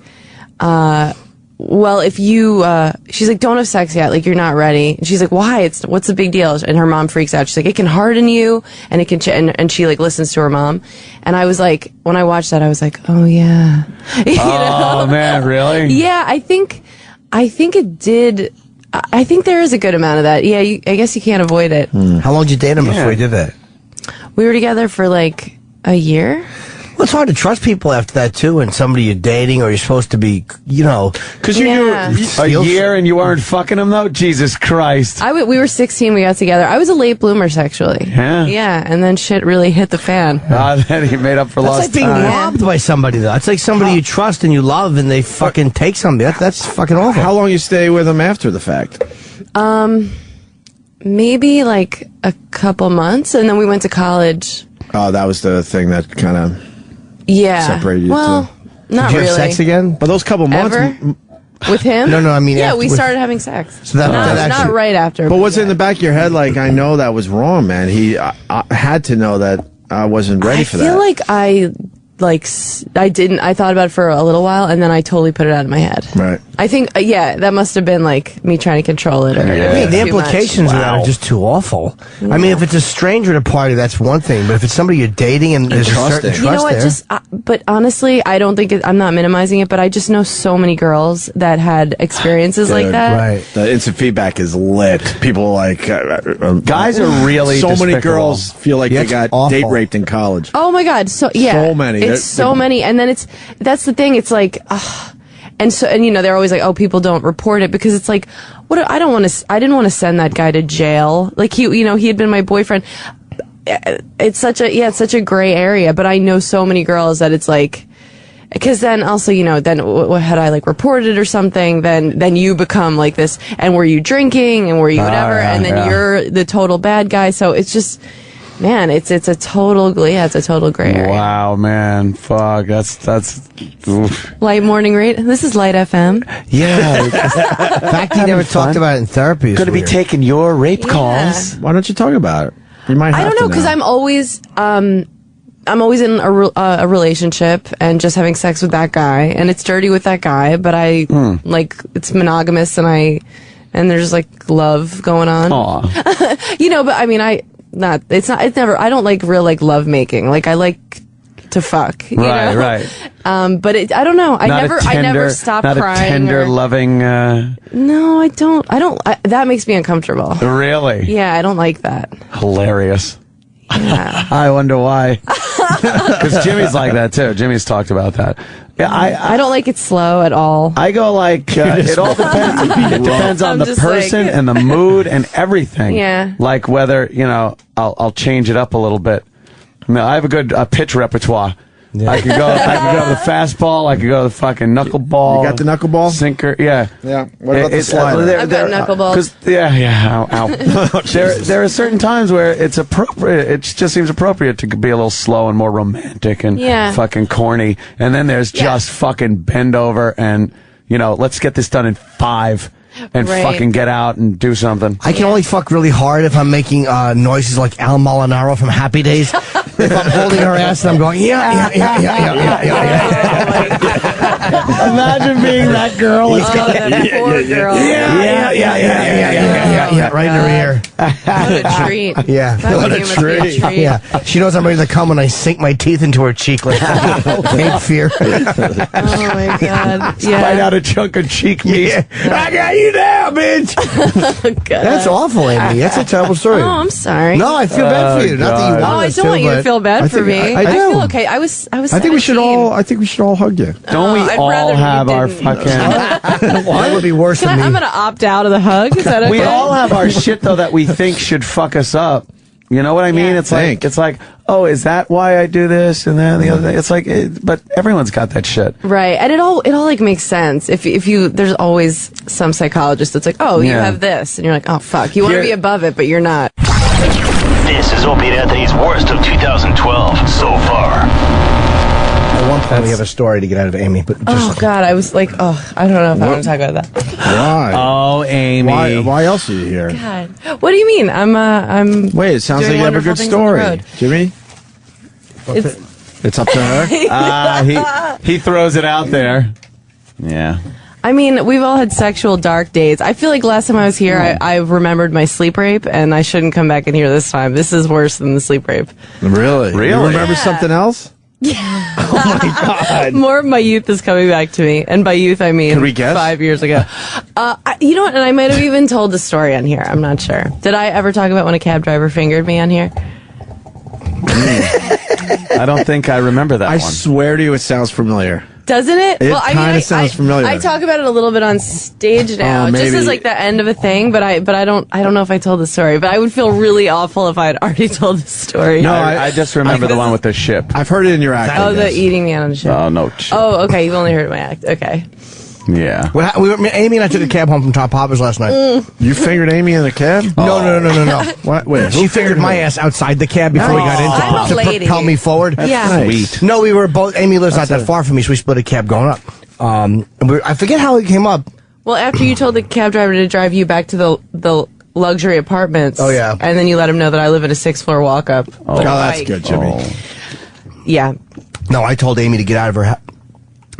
well, if you, she's like, don't have sex yet, like, you're not ready. And she's like, why? What's the big deal? And her mom freaks out. She's like, it can harden you, and it can, and she, like, listens to her mom. And I was like, when I watched that, I was like, oh, yeah. You Oh, know? man, really? Yeah, I think it did. I think there is a good amount of that. Yeah, I guess you can't avoid it. How long did you date him before you did that? We were together for like a year. Well, it's hard to trust people after that too, and somebody you're dating or you're supposed to be, you know, Because Yeah. A year and you weren't fucking him, though? Jesus Christ. We were 16. We got together. I was a late bloomer sexually. Yeah? Yeah, and then shit really hit the fan. Then he made up for That's lost like being time. robbed by somebody though. It's like somebody you trust and you love, and they fucking take something. That's fucking awful. how long you stay with him after the fact? Maybe like a couple months, and then we went to college. Oh, that was the thing that kind of. Yeah. Separated you well, not Did you really. have sex again? But those couple months. Ever? With him? No, I mean, yeah, after- we with- started having sex. So that not actually- right after. But was it in the yeah. back of your head like, I know that was wrong, man? I had to know that I wasn't ready for that. I feel like I didn't. I thought about it for a little while, and then I totally put it out of my head. Right. I think, yeah, that must have been like me trying to control it. Or I mean, the too much. implications of that are just too awful. I mean, if it's a stranger at a party, that's one thing. But if it's somebody you're dating and there's a certain trusting. trust You know what? there, Just, but honestly, I don't think I'm not minimizing it, but I just know so many girls that had experiences like Dude, that. right? The instant feedback is lit. People like Guys are really so many despicable. girls feel like Yeah, they it's got awful. date raped in college. Oh my God! So yeah, So many. It's They're- so many, and then that's the thing. It's like, and you know they're always like, oh, people don't report it because it's like, what? I didn't want to send that guy to jail. Like he had been my boyfriend. It's such a gray area. But I know so many girls that it's like. Because then also, then had I like reported or something, then you become like this, and were you drinking, and were you whatever, yeah, and then yeah. you're the total bad guy. So it's just, man, it's a total gray area. Wow, man. Fuck. That's. Oof. Light morning rate. This is Light FM. Yeah. The fact he never talked about it in therapy is Going to be weird. taking your rape Yeah. calls. Why don't you talk about it? You might have I don't know, because I'm always in a relationship and just having sex with that guy, and it's dirty with that guy, but I like it's monogamous, and there's like love going on. Aw. But I mean, I don't like real like love making. Like I like to fuck. You know? Right. But I don't know. I Not a tender, never stop not crying. a tender, or- loving. No, I don't. That makes me uncomfortable. Really? Yeah, I don't like that. Hilarious. Yeah. I wonder why. Because Jimmy's like that too. Jimmy's talked about that. Yeah, I don't like it slow at all. I go like it all depends. It depends on I'm the just person like- and the mood and everything. Yeah. Like whether I'll change it up a little bit. I have a good pitch repertoire. I could go to the fastball. I could go to the fucking knuckleball. You got the knuckleball? Sinker. Yeah. Yeah. What about the slider? I've got knuckleball. 'Cause- yeah. Ow. There are certain times where it's appropriate. It just seems appropriate to be a little slow and more romantic and fucking corny. And then there's just fucking bend over and let's get this done in 5. and Right. fucking get out and do something. I can only fuck really hard if I'm making noises like Al Molinaro from Happy Days. If I'm holding her ass and I'm going, yeah. Imagine being that girl. It's got that poor girl. yeah, right in her ear. What a treat. Yeah. That What a must be a treat. Yeah. She knows I'm ready to come when I sink my teeth into her cheek like Cape Fear. Oh my god. Bite Yeah. out a chunk of cheek meat. Yeah. I got you now, bitch. That's awful, Amy. That's a terrible story. Oh, I'm sorry. No, I feel bad for you. Not that you Oh, want I us don't to, want you to but feel bad for me. I do. feel okay. I was. I think we should 17. all. I think we should all hug you. Don't we I'd all rather you have our didn't. fucking? that would be worse Can than me. I'm gonna opt out of the hug. Is that okay? We all have our shit though that we think should fuck us up. You know what I mean? Yeah. It's like, oh, is that why I do this and then the other thing? It's like, but everyone's got that shit. Right, and it all like makes sense. If you there's always some psychologist that's like, oh, you Yeah. have this, and you're like, oh fuck, you want to Here- be above it, but you're not. This is Opie and Anthony's worst of 2012 so far. At one point, we have a story to get out of Amy, but just Oh god, I was like, oh, I don't know if I want to talk about that. Why? Oh, Amy. Why else are you here? God, what do you mean? I'm. Wait, it sounds doing like you have a wonderful good things on the story, road. Jimmy. It's, It's up to her. He throws it out there. Yeah. I mean, we've all had sexual dark days. I feel like last time I was here, I remembered my sleep rape, and I shouldn't come back in here this time. This is worse than the sleep rape. Really? You remember something else? Oh my god! More of my youth is coming back to me, and by youth I mean Can we guess? 5 years ago. You know what? And I might have even told the story on here. I'm not sure. Did I ever talk about when a cab driver fingered me on here? I don't think I remember that I one. swear to you, it sounds familiar. Doesn't it? It I kinda sounds familiar. I talk about it a little bit on stage now, just maybe. as like the end of a thing. But I don't know if I told the story. But I would feel really awful if I had already told the story. No, I just remember the one with the ship. I've heard it in your act. I Oh, the guess. eating me on the show. Oh, no. Oh, okay. You've only heard my act. Okay. Yeah. Amy and I took a cab home from Top Hoppers last night. You fingered Amy in the cab? No. What? Wait, She fingered my ass outside the cab before we got I'm a into it to lady. propel me forward. Yeah. Sweet. No, we were both. Amy lives not that far from me, so we split a cab going up. And I forget how it came up. Well, after you told the cab driver to drive you back to the luxury apartments. Oh, yeah. And then you let him know that I live at a 6th floor walk up. Oh, that's good, Jimmy. Yeah. No, I told Amy to get out of her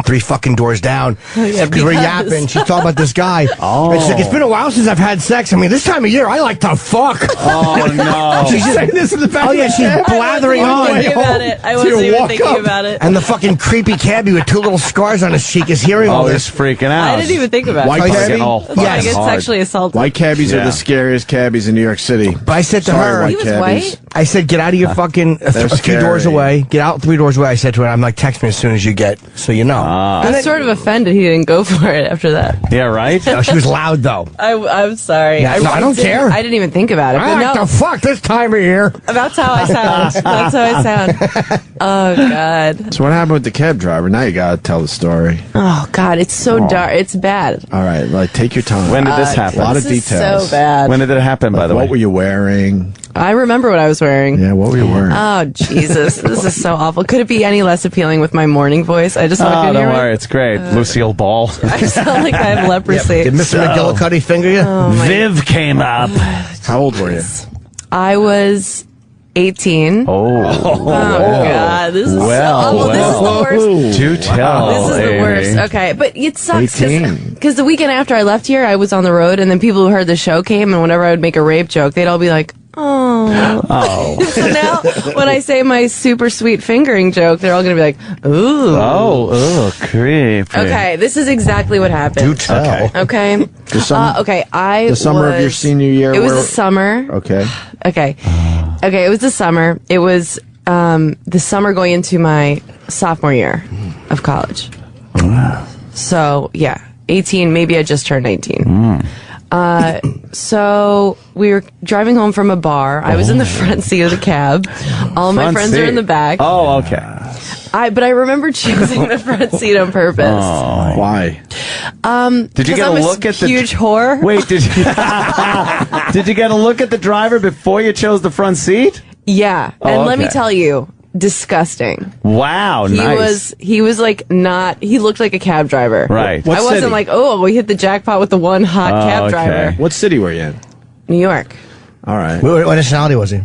3 fucking doors down Yeah, because we're because- yapping. She's talking about this guy. And she's like, it's been a while since I've had sex. I mean, this time of year, I like to fuck. Oh, no. She's saying this in the back. Oh, yeah, she's blathering I on. wasn't even thinking about it. I wasn't even thinking about it. And the fucking creepy cabbie with 2 little scars on his cheek is hearing all Oh, this. he's freaking out. I didn't even think about White it. cabbie? That's why I get hard. sexually assaulted. White cabbies are Yeah. the scariest cabbies in New York City. But I said to Sorry, her, white He was cabbies. white? I said, get out of your fucking a few scary. doors away. Get out 3 doors away. I said to her, I'm like, text me as soon as you get, so you know. I was sort of offended he didn't go for it after that. Yeah, right? No, she was loud though. I'm sorry. Yeah, no, I don't didn't- care. I didn't even think about it. I But like no, to fuck this time of year. that's how I sound. That's how I sound. Oh God. So what happened with the cab driver? Now you gotta tell the story. Oh God. It's so dark. It's bad. All right, like take your time. When did this happen? A lot of This is details. so bad. When did it happen, by the way? What were you wearing? I remember what I was wearing. Yeah, what were you wearing? Oh Jesus, this is so awful. Could it be any less appealing with my morning voice? I just walked Oh, in here. don't worry. It's great. Lucille Ball. I sound like I have leprosy. Did Mr. McGillicuddy finger you? Viv came up. How old were you? I was 18. Oh. Oh God, this is Well, so awful. This is the worst. Do tell. This is the Amy. worst. Okay, but it sucks 18. because the weekend after I left here, I was on the road, and then people who heard the show came, and whenever I would make a rape joke, they'd all be like, "Oh." So now, when I say my super sweet fingering joke, they're all gonna be like, "Ooh." Oh, creepy. Okay, this is exactly what happened. Do tell. Okay. Okay, the summer of your senior year, It was where- the summer. Okay. Okay. Okay, it was the summer. It was the summer going into my sophomore year of college. So, yeah, 18, maybe I just turned 19. So we were driving home from a bar. I was in the front seat of the cab. All my Front friends are seat. in the back. Oh, okay. But I remember choosing the front seat on purpose. Why? Did you get a I'm look at the huge whore? Wait, did you Did you get a look at the driver before you chose the front seat? Yeah, and let me okay. tell you, disgusting. Wow, nice. He was like not. He looked like a cab driver. Right. What I wasn't city? like, oh, we hit the jackpot with the one hot cab driver. What city were you in? New York. All right. What nationality was he?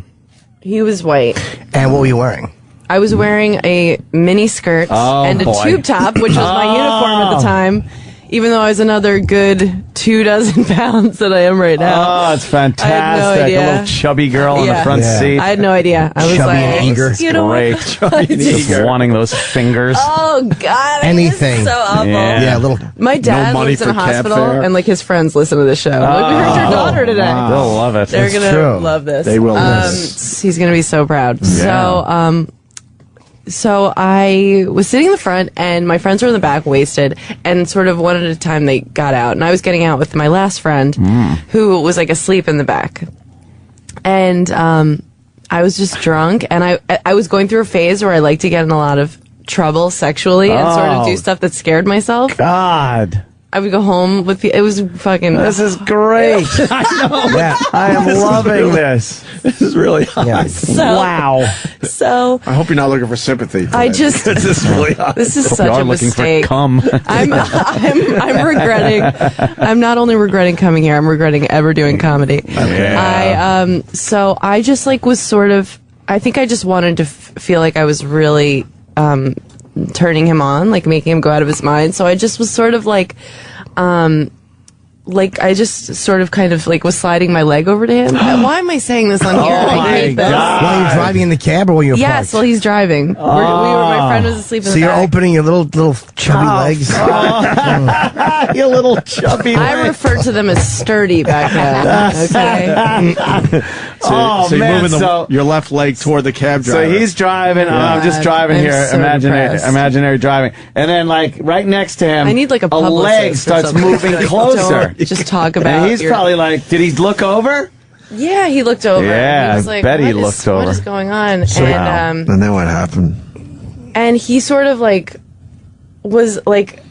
He was white. And what were you wearing? I was wearing a mini skirt and a tube top, which was my uniform at the time. Even though I was another good 24 pounds than I am right now. Oh, it's fantastic. I had no idea. A little chubby girl in the Yeah. front seat. I had no idea. I was Chubby like, and eager. you know Great. what? Chubby and eager. Wanting those fingers. Oh God! Anything. So awful. Yeah. Little. My dad money lives in a for cab hospital, fare? and like his friends listen to the show. Like, we heard your daughter today. They'll love it. They're That's gonna true. love this. They will. He's gonna be so proud. So I was sitting in the front, and my friends were in the back, wasted, and sort of one at a time they got out, and I was getting out with my last friend, who was like asleep in the back, and I was just drunk, and I was going through a phase where I like to get in a lot of trouble sexually and sort of do stuff that scared myself. God. I would go home with it was fucking. This is great. I know. Yeah. I am loving this. This is really hot. Yeah. Wow. So I hope you're not looking for sympathy. I today. just This is really hot. this is You such are a looking mistake. for cum. I'm regretting. I'm not only regretting coming here. I'm regretting ever doing comedy. Yeah. So I just like was sort of. I think I just wanted to feel like I was really turning him on, like making him go out of his mind. So I just was sort of like I just sort of kind of like was sliding my leg over to him. Why am I saying this on here? I hate this. While you're driving in the cab or when you're Yes, parked? well, he's driving. My friend was asleep in So the you're back. opening your little chubby legs. You little chubby. I referred to them as sturdy back then. Okay. Oh, so you're man, moving so- your left leg toward the cab driver. So he's driving. I'm just driving I'm here. so depressed. Imaginary driving. And then, like, right next to him, I need like a publicist leg or starts something. moving Like, closer. don't just talk about. And he's your- probably like, did he look over? Yeah, he looked over. Yeah, he was I like, bet he "What looked over." What is going on? Wow. And And then what happened? and he sort of like was like.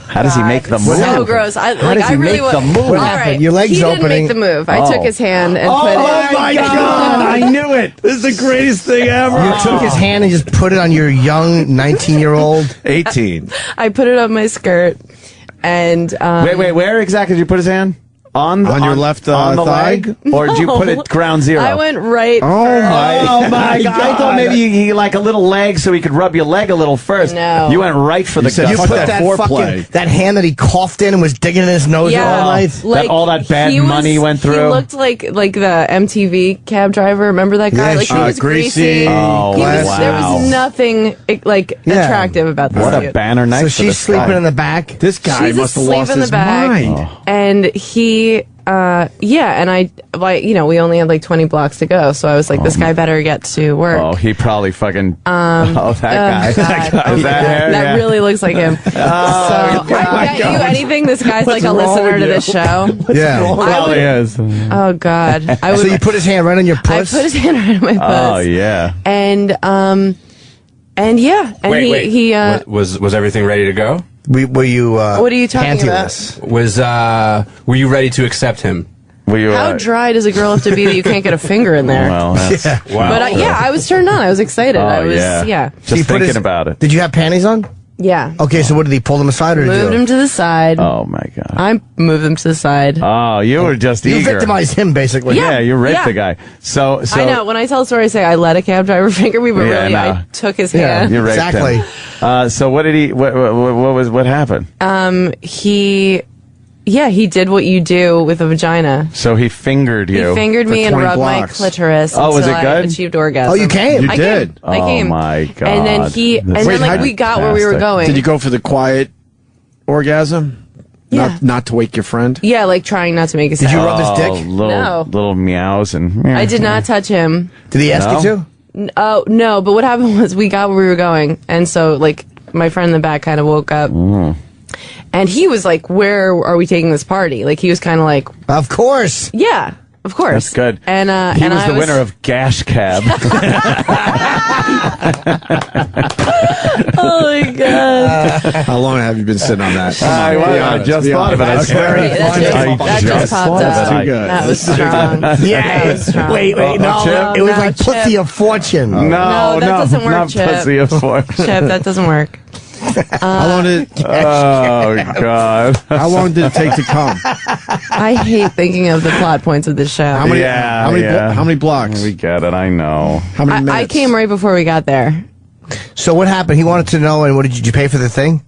How does he make the move? So gross. I does he really make the move? All What right. happened? Your leg's he didn't opening. make the move. I Oh. took his hand and put Oh it. my God! I knew it. This is the greatest thing ever. You took his hand and just put it on your young 19-year-old. 18. I put it on my skirt, and Wait. Where exactly did you put his hand? On your left on the thigh? leg, or did you put it ground zero? I went right. Oh my God! I thought maybe you like a little leg so he could rub your leg a little first. No. You went right for the said gut. You Fuck put that that foreplay. fucking that hand that he coughed in and was digging in his nose Yeah. all night. That all that bad he money went through? He looked like the MTV cab driver. Remember that guy? Yeah, Like he sure. was greasy. Oh, He was, wow. There was nothing like Yeah. attractive about this What a dude. banner night So for she's this sleeping guy. in the back. This guy She's must have asleep lost in the his back. mind. And he, and I, like, we only had like 20 blocks to go, so I was like, this guy better get to work. Oh, he probably fucking. Oh, that guy. God. That guy. Is that hair? That Yeah. really looks like him. So I bet you anything. This guy's like a listener to this show. Yeah. Probably is. Oh God, I would. So you put his hand right on your I puss? put his hand right on my puss. Oh yeah. And yeah, and Wait. he Was everything ready to go? Were you What are you talking about? pantyless? Were you ready to accept him? Were you? How dry does a girl have to be that you can't get a finger in there? Well, that's, Yeah. Wow. But I was turned on. I was excited. I Oh was yeah. So Just you put thinking his- about it. Did you have panties on? Yeah. Okay, so what did he pull them aside or did Moved you? him to the side. Oh my God. I moved him to the side. Oh, you were just You eager. victimized him basically. Yeah, you raped Yeah. the guy. So I know. When I tell the story, I say I let a cab driver finger me, but Yeah, really no. I took his Yeah. hand. you raped Exactly. him. So what did he? What happened? He did what you do with a vagina. So he fingered He you. fingered me and 20 rubbed blocks. my clitoris. Oh, was until it good? I achieved orgasm. Oh, you came? I did? Came. I Oh, came. my God. And then This and is then like we got where we were fantastic. going. Did you go for the quiet orgasm? Yeah. Not to wake your friend? Yeah, like trying not to make a sound. Did you rub his dick? Little meows and. I did not touch him. Did he ask No? you to? Oh no! But what happened was we got where we were going, and so like my friend in the back kind of woke up, and he was like, "Where are we taking this party?" Like he was kind of like, Of course. "Yeah." Of course. That's good. And he and was I the winner of Gash Cab. Oh my god. How long have you been sitting on that? I just thought of it. I swear. That just popped up. Too good. That was strong. Yeah. That was strong. Wait, no. No, it was no, like Chip. pussy of fortune. No, that doesn't work, not Chip. pussy of fortune. Chip, that doesn't work. How long did Oh God. How long did it take to come? I hate thinking of the plot points of this show. How many? Yeah, how many? yeah. How many blocks? We get it. I know. How many minutes? I came right before we got there. So what happened? He wanted to know, and what did you pay for the thing?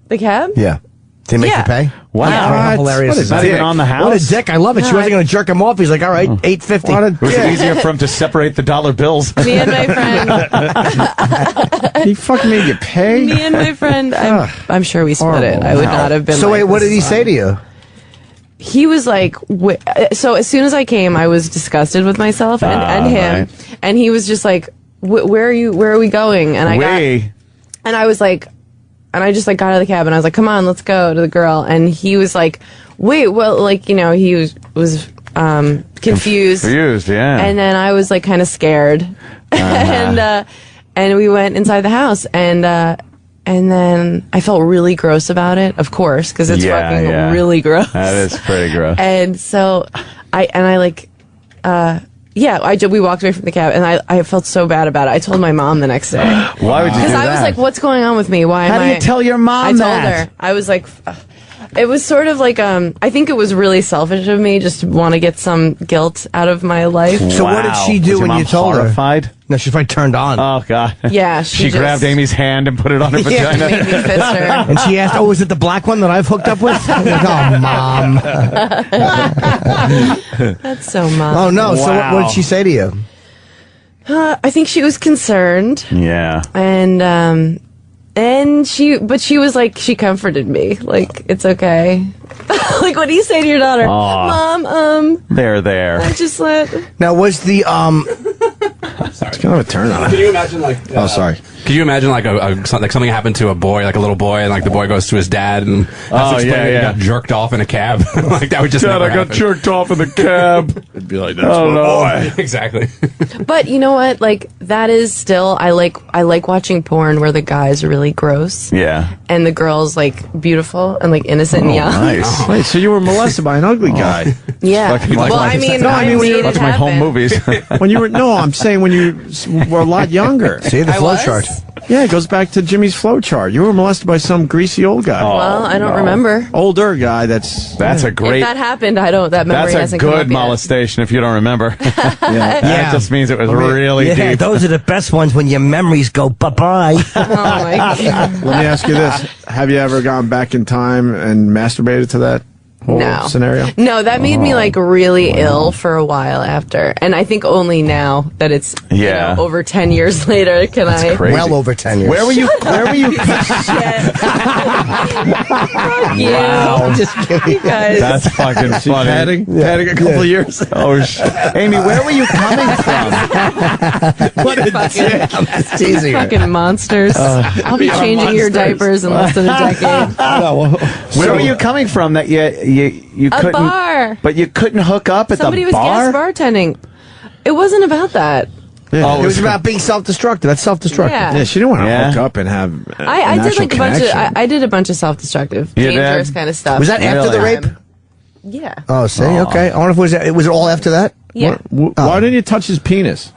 The cab? Yeah. Did he make Yeah. you pay? Wow. How hilarious What is a that? Not even on the house. What a dick! I love it. She wasn't going to jerk him off. He's like, all right, $8.50. What a Was it dick. easier for him to separate the dollar bills? Me and my friend. He fucking made you pay. Me and my friend. I'm sure we split it. I would not have been. So like, wait, what this did he is say to you? He was like, so as soon as I came, I was disgusted with myself and him, right. and he was just like, where are we going? And I was like, and I just like got out of the cab and I was like, come on, let's go to the girl. And he was like, wait, well, like, you know, he was confused. Confused, yeah. And then I was like kind of scared. And we went inside the house and then I felt really gross about it, of course, because it's fucking really gross. That is pretty gross. And so we walked away from the cab, and I felt so bad about it. I told my mom the next day. Why would you do Because that? I was like, what's going on with me? Why How am do you tell your mom I told that? her. I was like, it was sort of like, I think it was really selfish of me just to want to get some guilt out of my life. So what did she do Was your when mom you told horrified? her? No, she's probably turned on. Oh God. Yeah, She just grabbed Amy's hand and put it on her Yeah, vagina. made me fist her. And she asked, "Oh, is it the black one that I've hooked up with?" I'm like, oh, mom. That's so mom. Oh no. So Wow. what did she say to you? I think she was concerned. Yeah. And she was like, she comforted me. Like, it's okay. Like, what do you say to your daughter? Mom, There. I just let. Now was the It's kind of a turn on. Can you imagine like? Oh, sorry. Could you imagine like something happened to a boy, like a little boy, and like the boy goes to his dad and has to explain that he got jerked off in a cab? Like that would just never happen. jerked off in the cab. It'd be like, that's my boy. Exactly. But you know what? Like, that is still, I like watching porn where the guy's really gross. Yeah. And the girl's like beautiful and like innocent and young. Nice. Wait, so you were molested by an ugly guy? Yeah. Fucking like Well, my- I mean, No, I mean, when made you it Watch my home happen. movies. When you were I'm saying when you were a lot younger. see the I flow was? chart? Yeah, it goes back to Jimmy's flow chart. You were molested by some greasy old guy. Well, I don't remember. Older guy. That's That's a If great. that happened, that memory That's a hasn't come up good yet. molestation if you don't remember. yeah. That just means it was really Yeah, deep. those are the best ones when your memories go bye-bye. Oh my God. Let me ask you this: have you ever gone back in time and masturbated to that whole No. scenario? No, that made me like really ill for a while after. And I think only now that it's Yeah. over 10 years later can I. Crazy. Well over 10 years. Where were you? Shit. Fuck you. Wow. Just kidding. You guys. That's fucking funny. Padding a couple of years. Oh, Amy, where were you coming from? What a fucking, That's easy. fucking monsters. I'll be changing your diapers in less than a decade. Where were you coming from that you A couldn't? bar. But you couldn't hook up at Somebody the was bar? guest bartending. It wasn't about that. Oh, It was about being self-destructive. That's self-destructive. Yeah. Yeah, she didn't want to Yeah. hook up and have. I did like a bunch of I did a bunch of self-destructive, You did? dangerous kind of stuff. Was that after the Really? rape? Yeah. Oh, see, okay. I wonder if was it all after that? Yeah. Why didn't you touch his penis?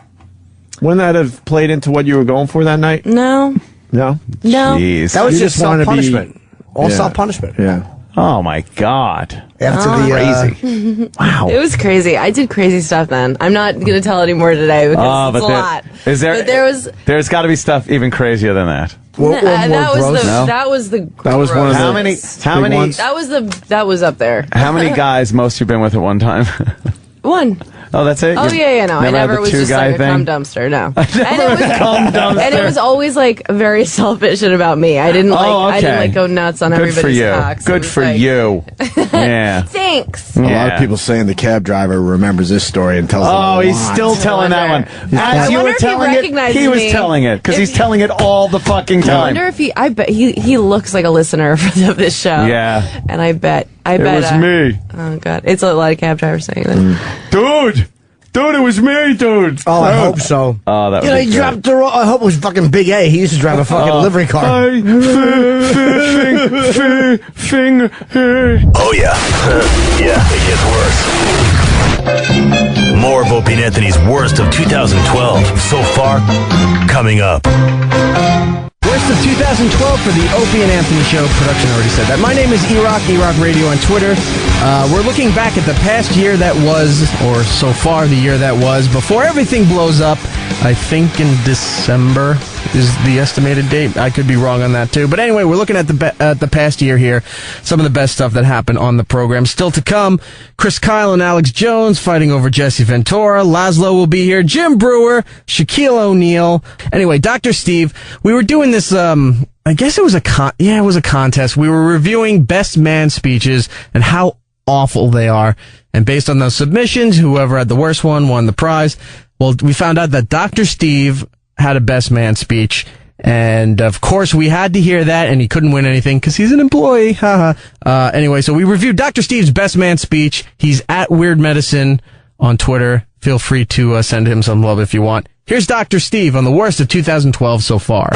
Wouldn't that have played into what you were going for that night? No. No. No. Jeez. That was You just just wanna be- self-punishment. All Yeah. self-punishment. Yeah. Oh my God. After the Crazy. Wow. It was crazy. I did crazy stuff then. I'm not going to tell any more today because it's a lot. Is there? But there was. There's got to be stuff even crazier than that. That was gross? the. No? That was the. That was one of How the many? How big many? ones? That was the. That was up there. How many guys most you've been with at one time? One. Oh, that's it. Oh You've yeah, no. I had never the was just two-guy like a cum thing? dumpster. No. Cum dumpster. And it was always like very selfish and about me. I didn't like. Oh, I didn't okay. like go nuts on Good everybody's for you. cocks. It Good was for like, you. Yeah. Thanks. A lot of people saying the cab driver remembers this story and tells them. Oh, a he's lot. still telling that one. I As you wonder were if he telling it, recognizes he was me. telling it because If he's he- telling it all the fucking I time. wonder if he. I bet he looks like a listener of this show. Yeah. And I bet I It bet. was me. Oh, God. It's a lot of cab drivers saying that. Dude, it was me, dude. Oh, I hope so. Oh, that You would know, be he great. dropped the I hope it was fucking Big A. He used to drive a fucking livery car. Oh, yeah. Yeah, it gets worse. More of Opie and Anthony's worst of 2012 so far coming up. Worst of 2012 for the Opie and Anthony Show. Production already said that. My name is E-Rock Radio on Twitter. We're looking back at the past year that was, or so far the year that was, before everything blows up. I think in December is the estimated date. I could be wrong on that too. But anyway, we're looking at the past year here. Some of the best stuff that happened on the program. Still to come, Chris Kyle and Alex Jones fighting over Jesse Ventura. Lazlo will be here. Jim Breuer, Shaquille O'Neal. Anyway, Dr. Steve, we were doing this, I guess it was a contest. We were reviewing best man speeches and how awful they are. And based on those submissions, whoever had the worst one won the prize. Well, we found out that Dr. Steve had a best man speech. And of course, we had to hear that, and he couldn't win anything because he's an employee. Anyway, so we reviewed Dr. Steve's best man speech. He's at Weird Medicine on Twitter. Feel free to send him some love if you want. Here's Dr. Steve on the worst of 2012 so far.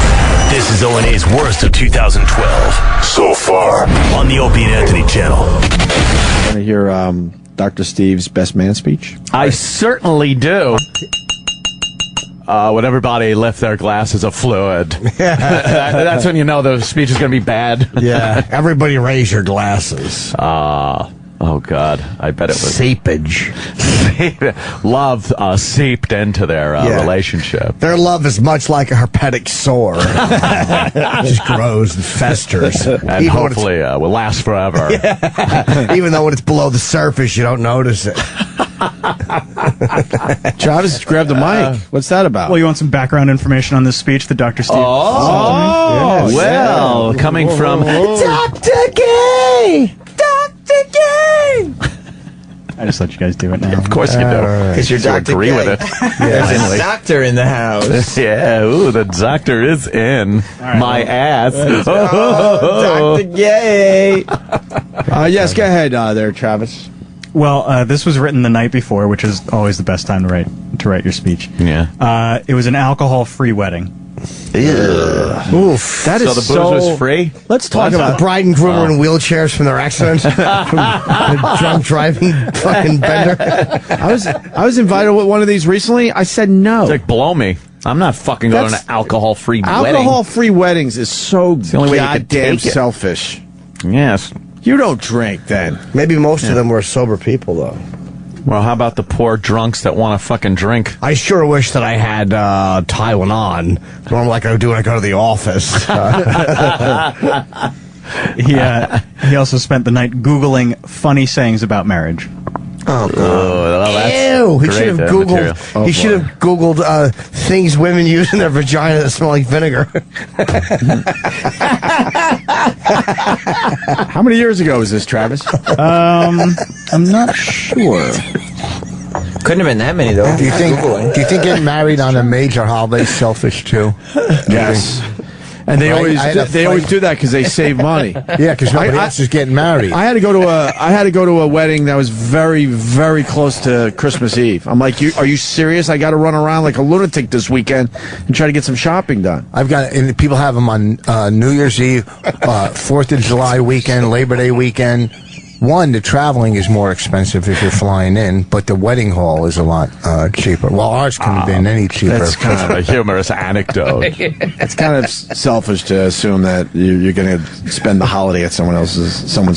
This is O&A's worst of 2012 so far on the Opie and Anthony channel. Want to hear Dr. Steve's best man speech? I certainly do. When everybody left their glasses of fluid. That's when you know the speech is going to be bad. Yeah, everybody raise your glasses. Oh, God. I bet it was. Seepage. Love seeped into their relationship. Their love is much like a herpetic sore. It just grows and festers. And hopefully will last forever. Even though when it's below the surface, you don't notice it. Travis, grab the mic. What's that about? Well, you want some background information on this speech that Dr. Steve? Well, coming from Dr. Gay! Dr. Gay! I just let you guys do it now. Of course you do. Because you're you Dr. agree Gay. with it. There's a doctor in the house. Yeah, ooh, the doctor is in my ass. Dr. Gay. Yes, go ahead there, Travis. Well, this was written the night before, which is always the best time to write your speech. Yeah. It was an alcohol-free wedding. Oof. That is So the booze was free? Let's talk About bride and groom are in wheelchairs from their accidents. From the drunk driving fucking bender. I was invited to one of these recently. I said no. It's like, blow me. I'm not fucking going to an alcohol-free wedding. Alcohol-free weddings is so the only way you could goddamn take it. selfish. Yes. You don't drink then. Maybe most of them were sober people, though. Well, how about the poor drunks that want to fucking drink? I sure wish that I had Taiwan on. Normal like I do when I go to the office. He also spent the night Googling funny sayings about marriage. Oh, God. Oh, that's Ew! He great, should have material. Googled. He should have Googled things women use in their vagina that smell like vinegar. How many years ago was this, Travis? I'm not sure. Couldn't have been that many, though. Do you think getting married on a major holiday is selfish too? Yes. And they always do that because they save money. Yeah, because nobody else is getting married. I had to go to a wedding that was very, very close to Christmas Eve. I'm like, are you serious? I got to run around like a lunatic this weekend and try to get some shopping done. And people have them on New Year's Eve, 4th of July weekend, Labor Day weekend. One, the traveling is more expensive if you're flying in, but the wedding hall is a lot cheaper. Well, ours couldn't have been any cheaper. That's kind of a humorous anecdote. It's kind of selfish to assume that you're going to spend the holiday at someone's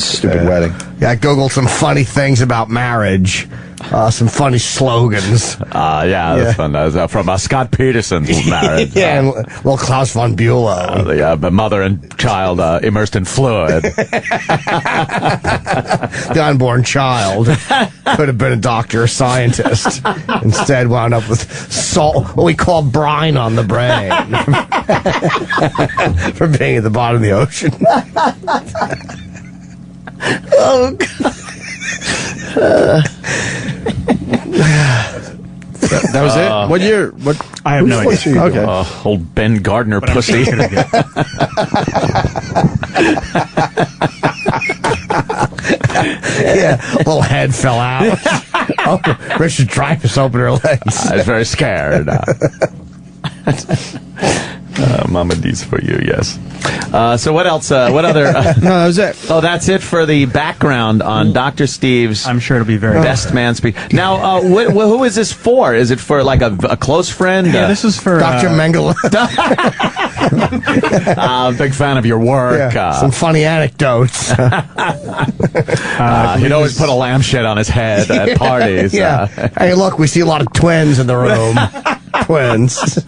stupid wedding. Yeah, I Googled some funny things about marriage. Some funny slogans. That's fun. That was from Scott Peterson's marriage. And little Klaus von Bülow. The mother and child immersed in fluid. The unborn child could have been a doctor or scientist. Instead, wound up with salt, what we call brine on the brain, for being at the bottom of the ocean. Oh, God. That was it? What year? What? I have no idea. Okay. Old Ben Gardner pussy. Yeah, little head fell out. Oh, Richard Dreyfuss opened her legs. I was very scared. Mama D's for you, yes. So what else? What other? No, that was it. Oh, that's it for the background on Dr. Steve's. I'm sure it'll be very best man speech. Now, who is this for? Is it for like a close friend? Yeah, this is for Dr. Mengele. Big fan of your work. Some funny anecdotes. He'd always put a lampshade on his head at parties. Yeah. Hey, look, we see a lot of twins in the room. Twins.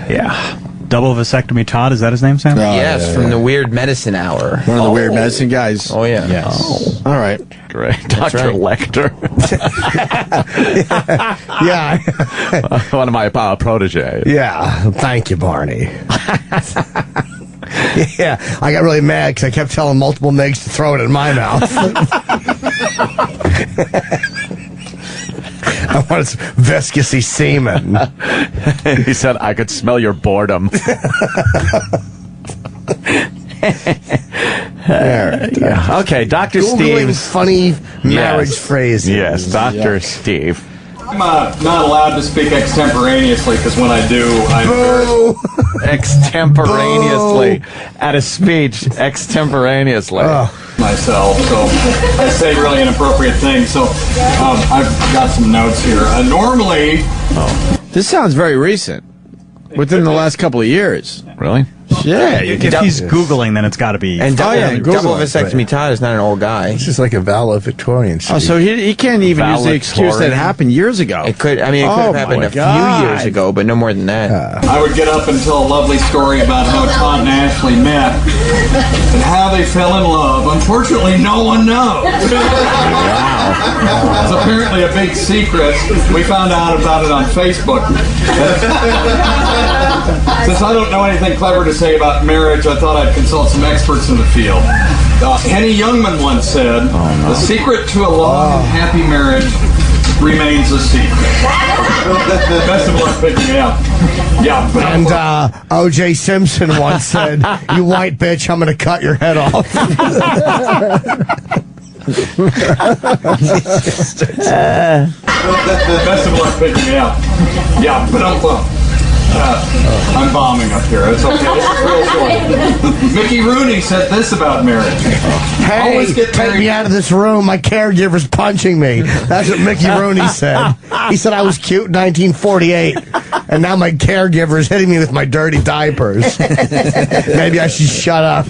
Yeah. Double vasectomy Todd, is that his name, Sam? Yes, from the Weird Medicine Hour. One of the Weird Medicine guys. Oh, yeah. Yes. All right. Great. Dr. Lecter. Yeah. One of my proteges. Yeah. Thank you, Barney. Yeah. I got really mad because I kept telling multiple Migs to throw it in my mouth. I wanted some viscousy semen. He said, I could smell your boredom. Yeah. Okay, Dr. Googling Steve's funny marriage phrases. Yes, Dr. Steve. I'm not allowed to speak extemporaneously because when I do, I'm Boo! Extemporaneously. At a speech, extemporaneously. myself, so I say really inappropriate things. So I've got some notes here. Normally, this sounds very recent. Within the last couple of years. Really? Yeah. If he's Googling, then it's got to be. And double Google it. vasectomy Todd is not an old guy. This is like a valedictorian speech. Oh, so he can't even use the excuse that happened years ago. It could have happened a few years ago, but no more than that. I would get up and tell a lovely story about how Todd and Ashley met and how they fell in love. Unfortunately, no one knows. It's apparently a big secret. We found out about it on Facebook. Since I don't know anything clever to say about marriage, I thought I'd consult some experts in the field. Henny Youngman once said, the secret to a long and happy marriage remains a secret. Best of luck picking it out. Yeah, but and O.J. Simpson once said, "You white bitch, I'm going to cut your head off." Best of luck picking it out. Yeah, but I'm bombing up here. It's okay. This is real short. Mickey Rooney said this about marriage. Hey, take me out of this room. My caregiver's punching me. That's what Mickey Rooney said. He said I was cute in 1948, and now my caregiver's hitting me with my dirty diapers. Maybe I should shut up.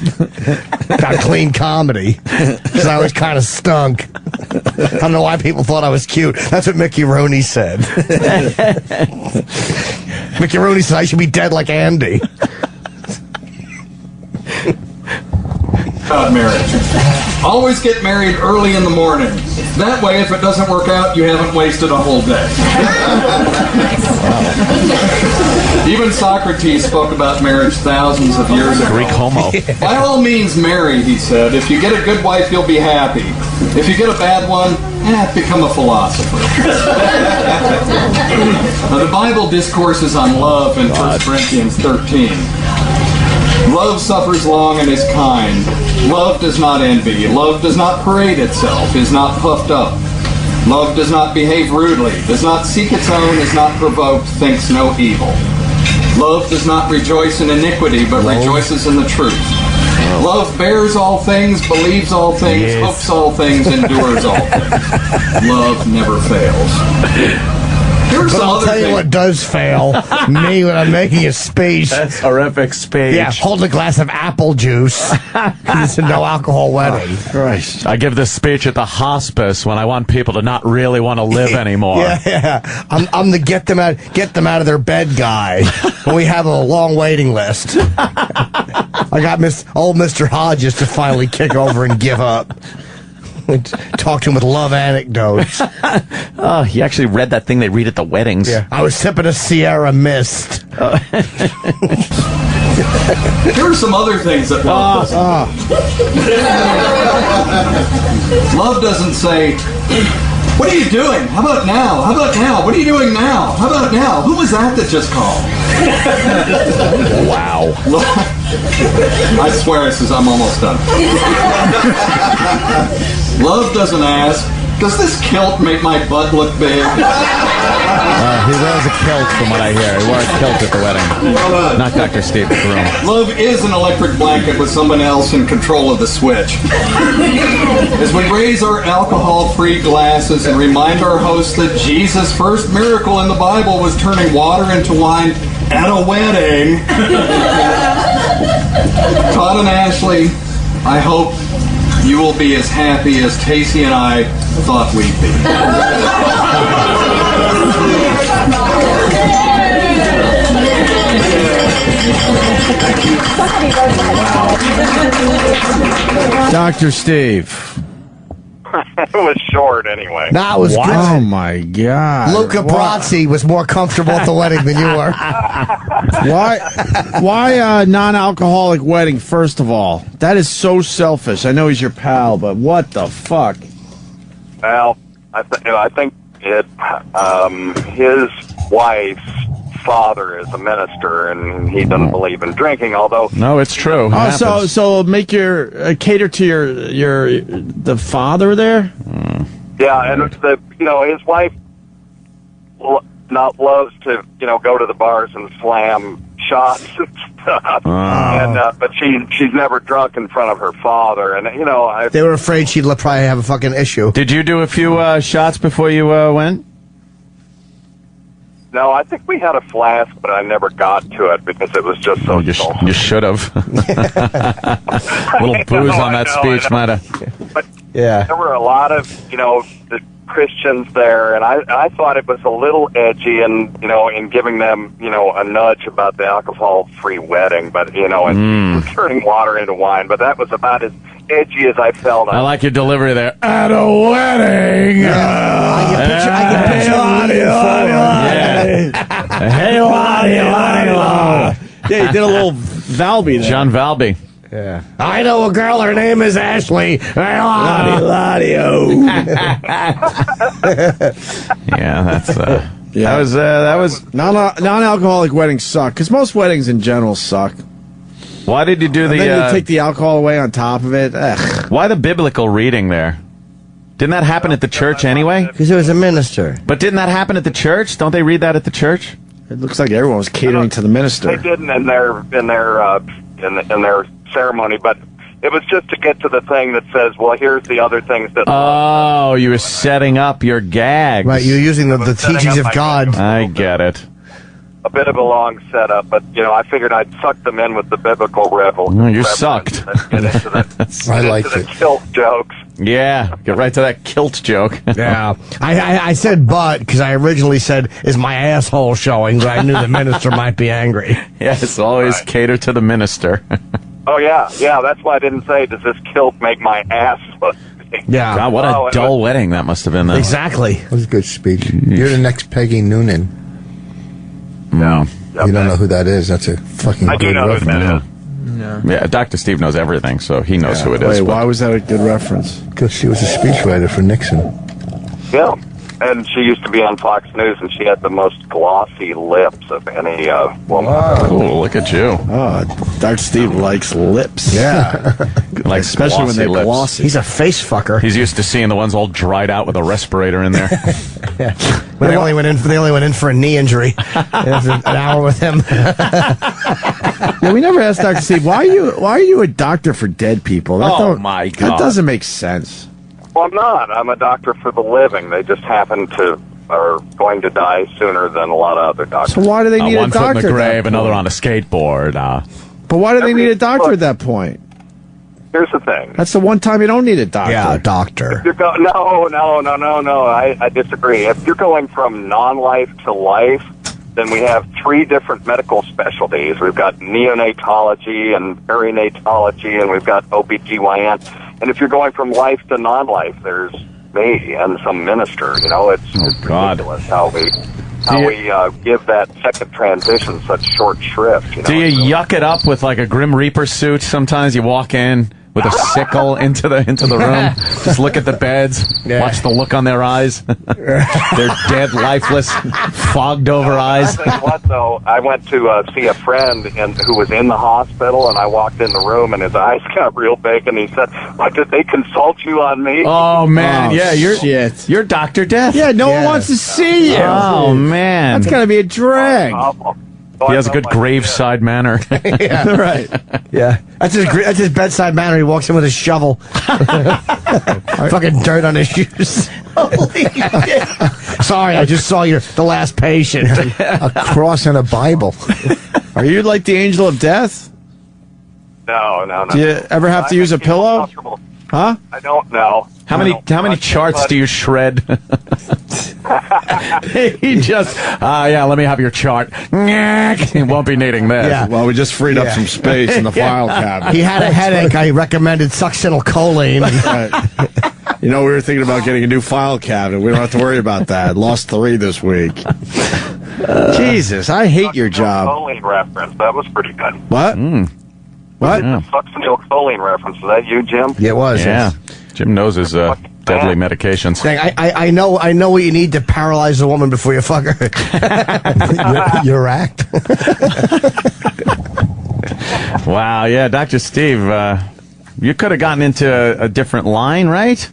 Got clean comedy, because I was kind of stunk. I don't know why people thought I was cute. That's what Mickey Rooney said. Mickey Rooney said I should be dead like Andy. About marriage. Always get married early in the morning. That way, if it doesn't work out, you haven't wasted a whole day. Even Socrates spoke about marriage thousands of years ago. Greek homo. By all means, marry, he said. If you get a good wife, you'll be happy. If you get a bad one, become a philosopher. The Bible discourses on love in 1 Corinthians 13. Love suffers long and is kind. Love does not envy. Love does not parade itself, is not puffed up. Love does not behave rudely, does not seek its own, is not provoked, thinks no evil. Love does not rejoice in iniquity, but rejoices in the truth. Love bears all things, believes all things, hopes all things, endures all things. Love never fails. But I'll tell you what does fail. Me when I'm making a speech. That's horrific speech. Yeah, hold a glass of apple juice. It's a no alcohol wedding. Christ. I give this speech at the hospice when I want people to not really want to live anymore. Yeah. I'm the get them out of their bed guy when we have a long waiting list. I got old Mr. Hodges to finally kick over and give up. Talk to him with love anecdotes. Oh, he actually read that thing they read at the weddings. Yeah, I was sipping a Sierra Mist. Here are some other things that love doesn't. Love doesn't say, what are you doing? How about now? How about now? What are you doing now? How about now? Who was that just called? Wow. I swear, I'm almost done. Love doesn't ask, does this kilt make my butt look big? He wears a kilt, from what I hear. He wore a kilt at the wedding. Not Dr. Steve, the groom. Love is an electric blanket with someone else in control of the switch. As we raise our alcohol-free glasses and remind our hosts that Jesus' first miracle in the Bible was turning water into wine at a wedding. Todd and Ashley, I hope you will be as happy as Casey and I thought we'd be. Dr. Steve. It was short anyway. That was good. Oh my God. Luca Brasi was more comfortable at the wedding than you were. Why a non-alcoholic wedding, first of all? That is so selfish. I know he's your pal, but what the fuck? Well, I think his wife's father is a minister, and he doesn't believe in drinking. Although no, it's true. So make your cater to the father there. Yeah, and his wife loves to go to the bars and slam shots and stuff, but she's never drunk in front of her father, and they were afraid she'd probably have a fucking issue. Did you do a few shots before you went? No, I think we had a flask, but I never got to it because it was just so dull. You should have. A little booze on that speech might have. But there were a lot of, the Christians there, and I thought it was a little edgy in giving them, a nudge about the alcohol-free wedding, but, and turning water into wine. But that was about as edgy as I felt. I like your delivery there. At a wedding. I can picture Hey, yeah, he did a little Valby there. John Valby. Yeah. I know a girl, her name is Ashley. Yeah, that was non-alcoholic weddings suck, because most weddings in general suck. Why did you do and then you take the alcohol away on top of it? Ugh. Why the biblical reading there? Didn't that happen at the church anyway? Because it was a minister. But didn't that happen at the church? Don't they read that at the church? It looks like everyone was catering to the minister. They didn't in their ceremony, but it was just to get to the thing that says, well, here's the other things that... Oh, you were setting up your gags. Right, you're using the teachings of God. I get it. A bit of a long setup, but, I figured I'd suck them in with the biblical revel. No, you sucked. I liked it. Kilt jokes. Yeah, get right to that kilt joke. Yeah. I said but, because I originally said, is my asshole showing, but I knew the minister might be angry. Yes, always cater to the minister. Oh, yeah, that's why I didn't say, does this kilt make my ass look big? Yeah. God, what a dull wedding that must have been. Then. Exactly. That was a good speech. You're the next Peggy Noonan. No. You don't know who that is. That's a fucking I do know who that is. Yeah, Dr. Steve knows everything, so he knows who it is. Wait, why was that a good reference? Because she was a speechwriter for Nixon. Yeah. And she used to be on Fox News, and she had the most glossy lips of any woman. Cool, look at you. Oh, Dr. Steve likes lips. Yeah. Like especially when they're lips. glossy. He's a face fucker. He's used to seeing the ones all dried out with a respirator in there. Yeah. But they only went in for a knee injury. After an hour with him. Yeah, we never asked Dr. Steve, why are you a doctor for dead people? My God. That doesn't make sense. Well, I'm not. I'm a doctor for the living. They just happen to are going to die sooner than a lot of other doctors. So why do they need a doctor? One foot in the grave, another on a skateboard. But why do they need a doctor at that point? Here's the thing. That's the one time you don't need a doctor. Yeah, a doctor. No. I disagree. If you're going from non-life to life, then we have 3 different medical specialties. We've got neonatology and perinatology, and we've got OBGYN. And if you're going from life to non-life, there's me and some minister. It's ridiculous how we give that second transition such short shrift. Do you yuck it up with like a Grim Reaper suit? Sometimes you walk in with a sickle into the room. Just look at the beds. Yeah. Watch the look on their eyes. They're dead, lifeless, fogged over eyes. You know what, though? I went to see a friend who was in the hospital, and I walked in the room, and his eyes got real big, and he said, "What, did they consult you on me?" Oh, man. Oh, yeah, shit. you're Dr. Death. Yeah, no one wants to see you. Oh, man. That's gotta be a drag. So He I has a felt good like- graveside manner. Yeah. Right. Yeah, that's his bedside manner. He walks in with a shovel, fucking dirt on his shoes. Holy shit! Sorry, I just saw the last patient. A cross and a Bible. Are you like the angel of death? No. Do you ever have to use a pillow? Huh? I don't know. How many charts do you shred? He just, let me have your chart. He won't be needing this. Yeah. Well, we just freed up some space in the file cabinet. He had a headache. I recommended succinylcholine. Right. You know, we were thinking about getting a new file cabinet. We don't have to worry about that. Lost 3 this week. Jesus, I hate your job. Choline reference. That was pretty good. What? What? Succinylcholine reference. Is that you, Jim? Yeah, it was. Yeah. Jim knows his deadly medications. Dang, I know what you need to paralyze a woman before you fuck her. Your act. Wow, yeah, Dr. Steve, you could have gotten into a different line, right?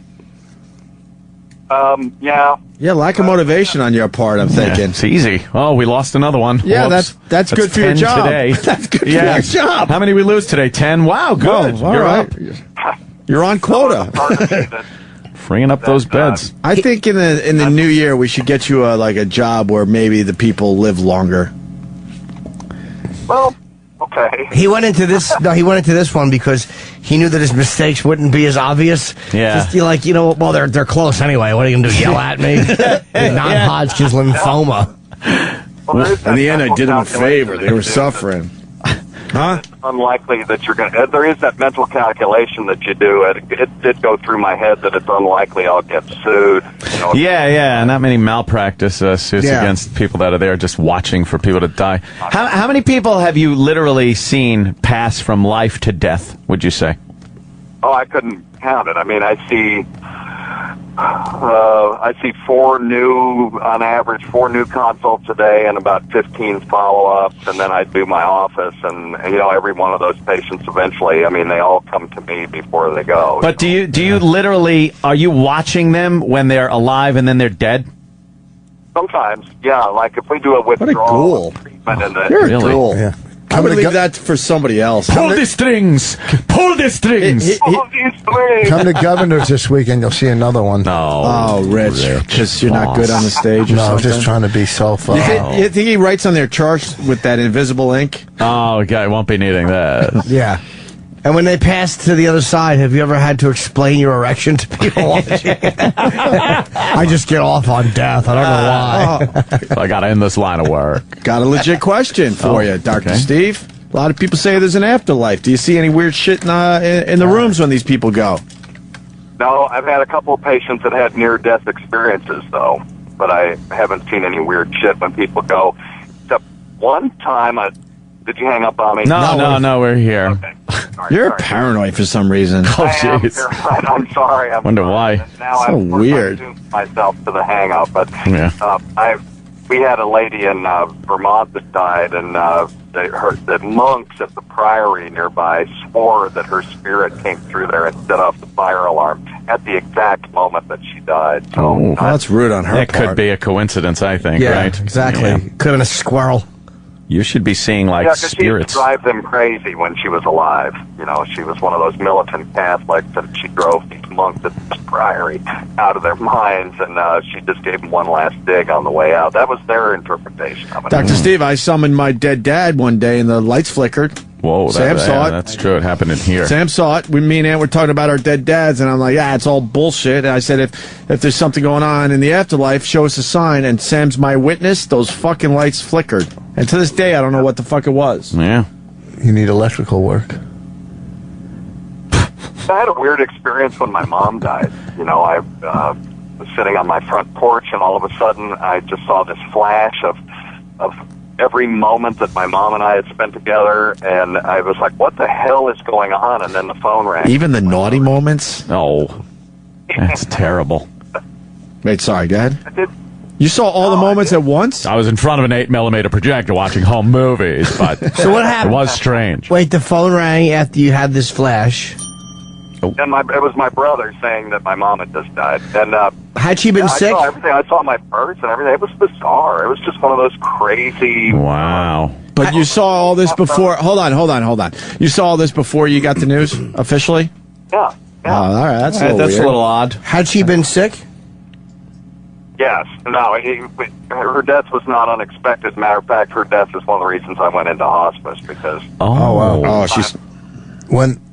Yeah. Yeah, lack of motivation on your part, I'm thinking. It's easy. Oh, we lost another one. Yeah, Whoops. that's good for your 10 job. today. That's good for your job. How many we lose today? 10? Wow, good. Oh, all You're right. up. You're on quota. Freeing up those beds. I think in the new year we should get you a job where maybe the people live longer. Well, okay. He went into this. No, he went into this one because he knew that his mistakes wouldn't be as obvious. Yeah. Just well, they're close anyway. What are you gonna do? Yell at me? Non-Hodgkin's lymphoma. In the end, I did them a favor. They were suffering. Huh? It's unlikely that you're going to... There is that mental calculation that you do. It did go through my head that it's unlikely I'll get sued. You know, Yeah, not many malpractice suits against people that are there just watching for people to die. How many people have you literally seen pass from life to death, would you say? Oh, I couldn't count it. I mean, I see 4 new consults a day and about 15 follow-ups, and then I do my office, and every one of those patients eventually, I mean, they all come to me before they go. But do you literally, are you watching them when they're alive and then they're dead? Sometimes, yeah, like if we do a withdrawal treatment in the... You're a ghoul. Yeah. I would leave that for somebody else. Pull the strings! Pull the strings! Come to Governors this weekend. You'll see another one. No. Oh, Rich, because you're not good on the stage or No, I was something? just trying to be self. You think he writes on their charts with that invisible ink? Oh, okay, won't be needing that. Yeah. And when they pass to the other side, have you ever had to explain your erection to people watching? I just get off on death. I don't know why. So I got to end this line of work. Got a legit question for you, Dr. Steve. A lot of people say there's an afterlife. Do you see any weird shit in the rooms when these people go? No, I've had a couple of patients that had near-death experiences, though, but I haven't seen any weird shit when people go. Except one time, did you hang up on me? No, we're here. Okay. You're paranoid for some reason. Oh, jeez. I'm sorry. Wonder why. Now So I've weird. myself to the hang-up, but Yeah. we had a lady in Vermont that died, and the monks at the priory nearby swore that her spirit came through there and set off the fire alarm at the exact moment that she died. So Oh, that's rude on her That part. could be a coincidence, I think, Yeah, right? exactly. Yeah. Could have been a squirrel. You should be seeing, like, yeah, because she used spirits. to drive them crazy when she was alive. You know, she was one of those militant Catholics, and she drove these monks at the priory out of their minds, and she just gave them one last dig on the way out. That was their interpretation of it. Dr. Steve, I summoned my dead dad one day, and the lights flickered. Whoa, Sam saw it. That's true. It happened in here. Sam saw it. Me and Aunt were talking about our dead dads, and I'm like, yeah, it's all bullshit. And I said, if there's something going on in the afterlife, show us a sign. And Sam's my witness. Those fucking lights flickered. And to this day, I don't know what the fuck it was. Yeah. You need electrical work. I had a weird experience when my mom died. You know, I was sitting on my front porch, and all of a sudden, I just saw this flash of every moment that my mom and I had spent together, and I was like, what the hell is going on? And then the phone rang. Even the naughty moments? Oh, that's terrible. Wait, sorry, go ahead. You saw all the moments at once? I was in front of an 8mm projector watching home movies, but So what happened? It was strange. Wait, the phone rang after you had this flash. And it was my brother saying that my mom had just died. And had she been sick? I saw everything. I saw my purse and everything. It was bizarre. It was just one of those crazy. Wow. But you saw all this before. Hold on. You saw all this before you got the news officially? Yeah. Oh, all right. That's a a little odd. Had she been sick? Yes. No, her death was not unexpected. Matter of fact, her death is one of the reasons I went into hospice because. Oh, she's.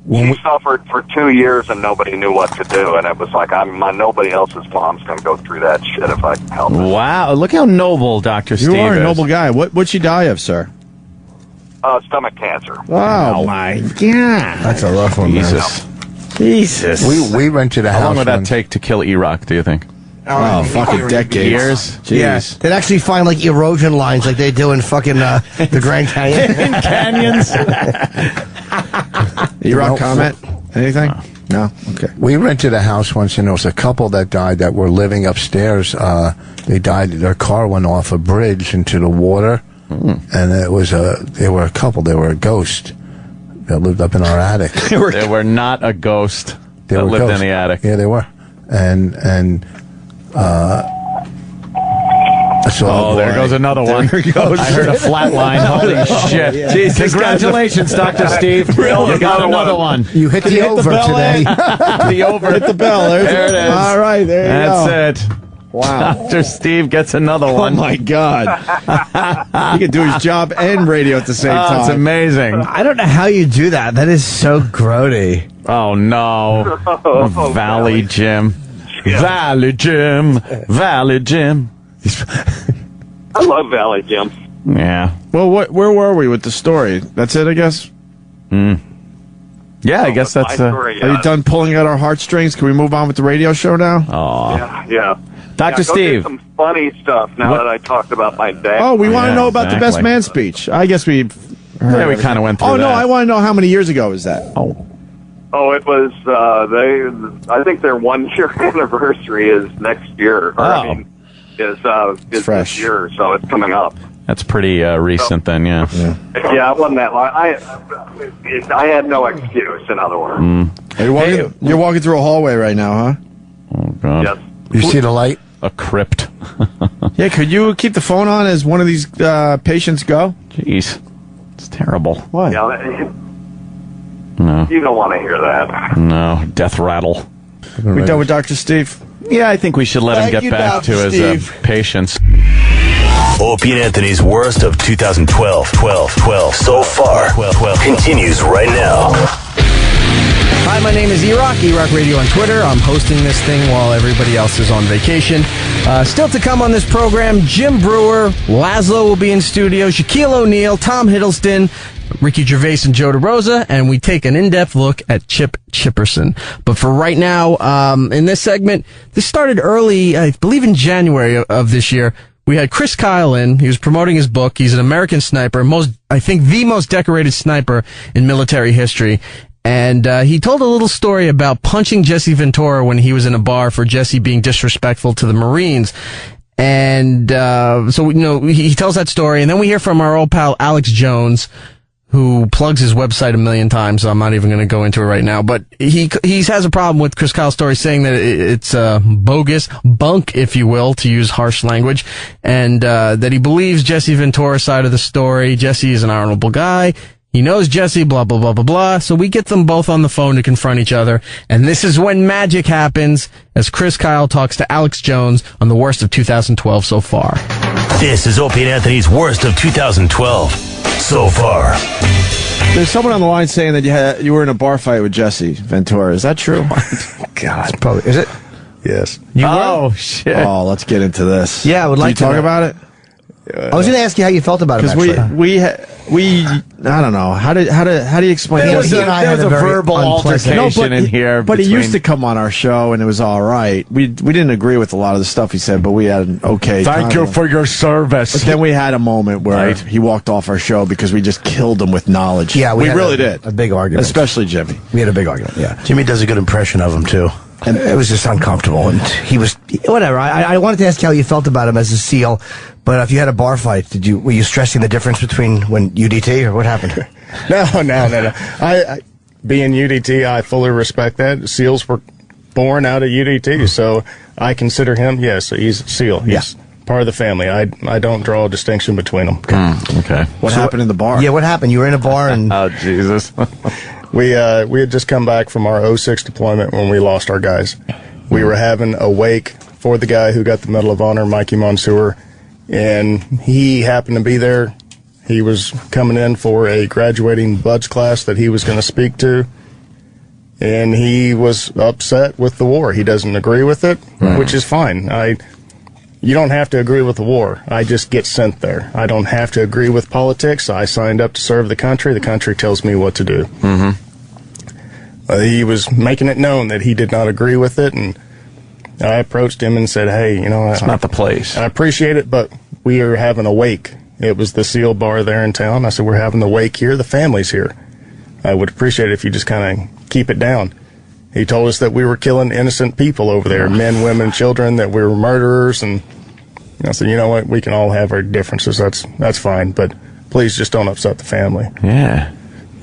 She suffered for 2 years and nobody knew what to do, and it was like nobody else's mom's going to go through that shit if I can help it. Wow, look how noble Dr. Steve is. You are a noble guy. What'd she die of, sir? Stomach cancer. Oh, my God. That's a rough one, Jesus. Jesus. We rented a house. How long would that once. take to kill E-Rock, do you think? Oh, fucking decades. Years? Jeez. Yeah. They'd actually find like erosion lines like they do in fucking the Grand Canyon. In canyons? E-Rock comment? Anything? No? Okay. We rented a house once, and there was a couple that died that were living upstairs. They died. Their car went off a bridge into the water, and they were a couple. They were a ghost that lived up in our attic. They were not a ghost that lived in the attic. Yeah, they were. And oh, there goes another one. I heard a flat line. Holy shit. Yeah. Jesus, congratulations, Dr. Steve. You got another one. You hit the over today. The over. Hit the bell. There it is. All right, there you go. That's it. Wow. Dr. Steve gets another one. Oh, my God. He can do his job and radio at the same time. It's amazing. I don't know how you do that. That is so grody. Oh, no. Valley Jim. Valley Jim. Valley Jim. I love Valley Jim. Yeah. Well, where were we with the story? That's it, I guess? Yeah, I guess that's... Story, Are you done pulling at our heartstrings? Can we move on with the radio show now? Oh. Yeah. Dr. Go Steve. get some funny stuff now that I talked about my dad. Oh, we want to know about the best exactly. man speech. I guess we... Yeah, we kind of went through Oh, that. no, I want to know how many years ago was that? Oh, it was, I think their 1 year anniversary is next year. Is fresh. this year, so it's coming up. That's pretty recent then, yeah. Yeah, it wasn't that long. I had no excuse, in other words. You're walking through a hallway right now, huh? Oh, God. Yes. You see the light? A crypt. Yeah, could you keep the phone on as one of these patients go? Jeez. It's terrible. What? Yeah, No. you don't want to hear that. No. Death rattle. We done with Dr. Steve? Yeah, I think we should let him Thank get you, back Dr. to his Steve. patients. Opie and Anthony's worst of 2012 so far continues right now. Hi, my name is E-Rock, E-Rock Radio on Twitter. I'm hosting this thing while everybody else is on vacation. Still to come on this program, Jim Breuer, Lazlo will be in studio, Shaquille O'Neal, Tom Hiddleston, Ricky Gervais and Joe DeRosa, and we take an in-depth look at Chipperson. But for right now, in this segment, this started early, I believe in January of this year. We had Chris Kyle in. He was promoting his book. He's an American sniper, I think the most decorated sniper in military history. And he told a little story about punching Jesse Ventura when he was in a bar for Jesse being disrespectful to the Marines. And so, he tells that story. And then we hear from our old pal Alex Jones, who plugs his website a million times, so I'm not even going to go into it right now. But he has a problem with Chris Kyle's story, saying that it's bogus, bunk, if you will, to use harsh language, and that he believes Jesse Ventura's side of the story. Jesse is an honorable guy. He knows Jesse, blah, blah, blah, blah, blah. So we get them both on the phone to confront each other. And this is when magic happens, as Chris Kyle talks to Alex Jones on the worst of 2012 so far. This is Opie and Anthony's worst of 2012 so far. There's someone on the line saying that you were in a bar fight with Jesse Ventura. Is that true? God, probably. Is it? Yes. Oh, shit. Oh, let's get into this. Yeah, I would like Can to you talk know. about it? I was going to ask you how you felt about it. Because we I don't know how do you explain there that? was a verbal altercation in here, but he used to come on our show and it was all right. We didn't agree with a lot of the stuff he said, but we had an okay. Thank you for your service. But then we had a moment where he walked off our show because we just killed him with knowledge. Yeah, we really did a big argument, especially Jimmy. We had a big argument. Yeah, Jimmy does a good impression of him too. And it was just uncomfortable, and he was whatever. I wanted to ask how you felt about him as a SEAL, but if you had a bar fight, were you stressing the difference between when UDT or what happened? No. I being UDT, I fully respect that. SEALs were born out of UDT, so I consider him. Yes, he's a SEAL. He's part of the family. I don't draw a distinction between them. Okay. What happened in the bar? Yeah, what happened? You were in a bar and oh Jesus. We had just come back from our 06 deployment when we lost our guys. We were having a wake for the guy who got the Medal of Honor, Mikey Monsoor, and he happened to be there. He was coming in for a graduating buds class that he was going to speak to, and he was upset with the war. He doesn't agree with it, which is fine. You don't have to agree with the war. I just get sent there. I don't have to agree with politics. I signed up to serve the country. The country tells me what to do. He was making it known that he did not agree with it, and I approached him and said, hey, it's not the place. I appreciate it, but we are having a wake. It was the SEAL bar there in town. I said, we're having the wake here. The family's here. I would appreciate it if you just kind of keep it down. He told us that we were killing innocent people over there, men, women, children, that we were murderers, and I said, you know what, we can all have our differences, that's fine, but please just don't upset the family. Yeah.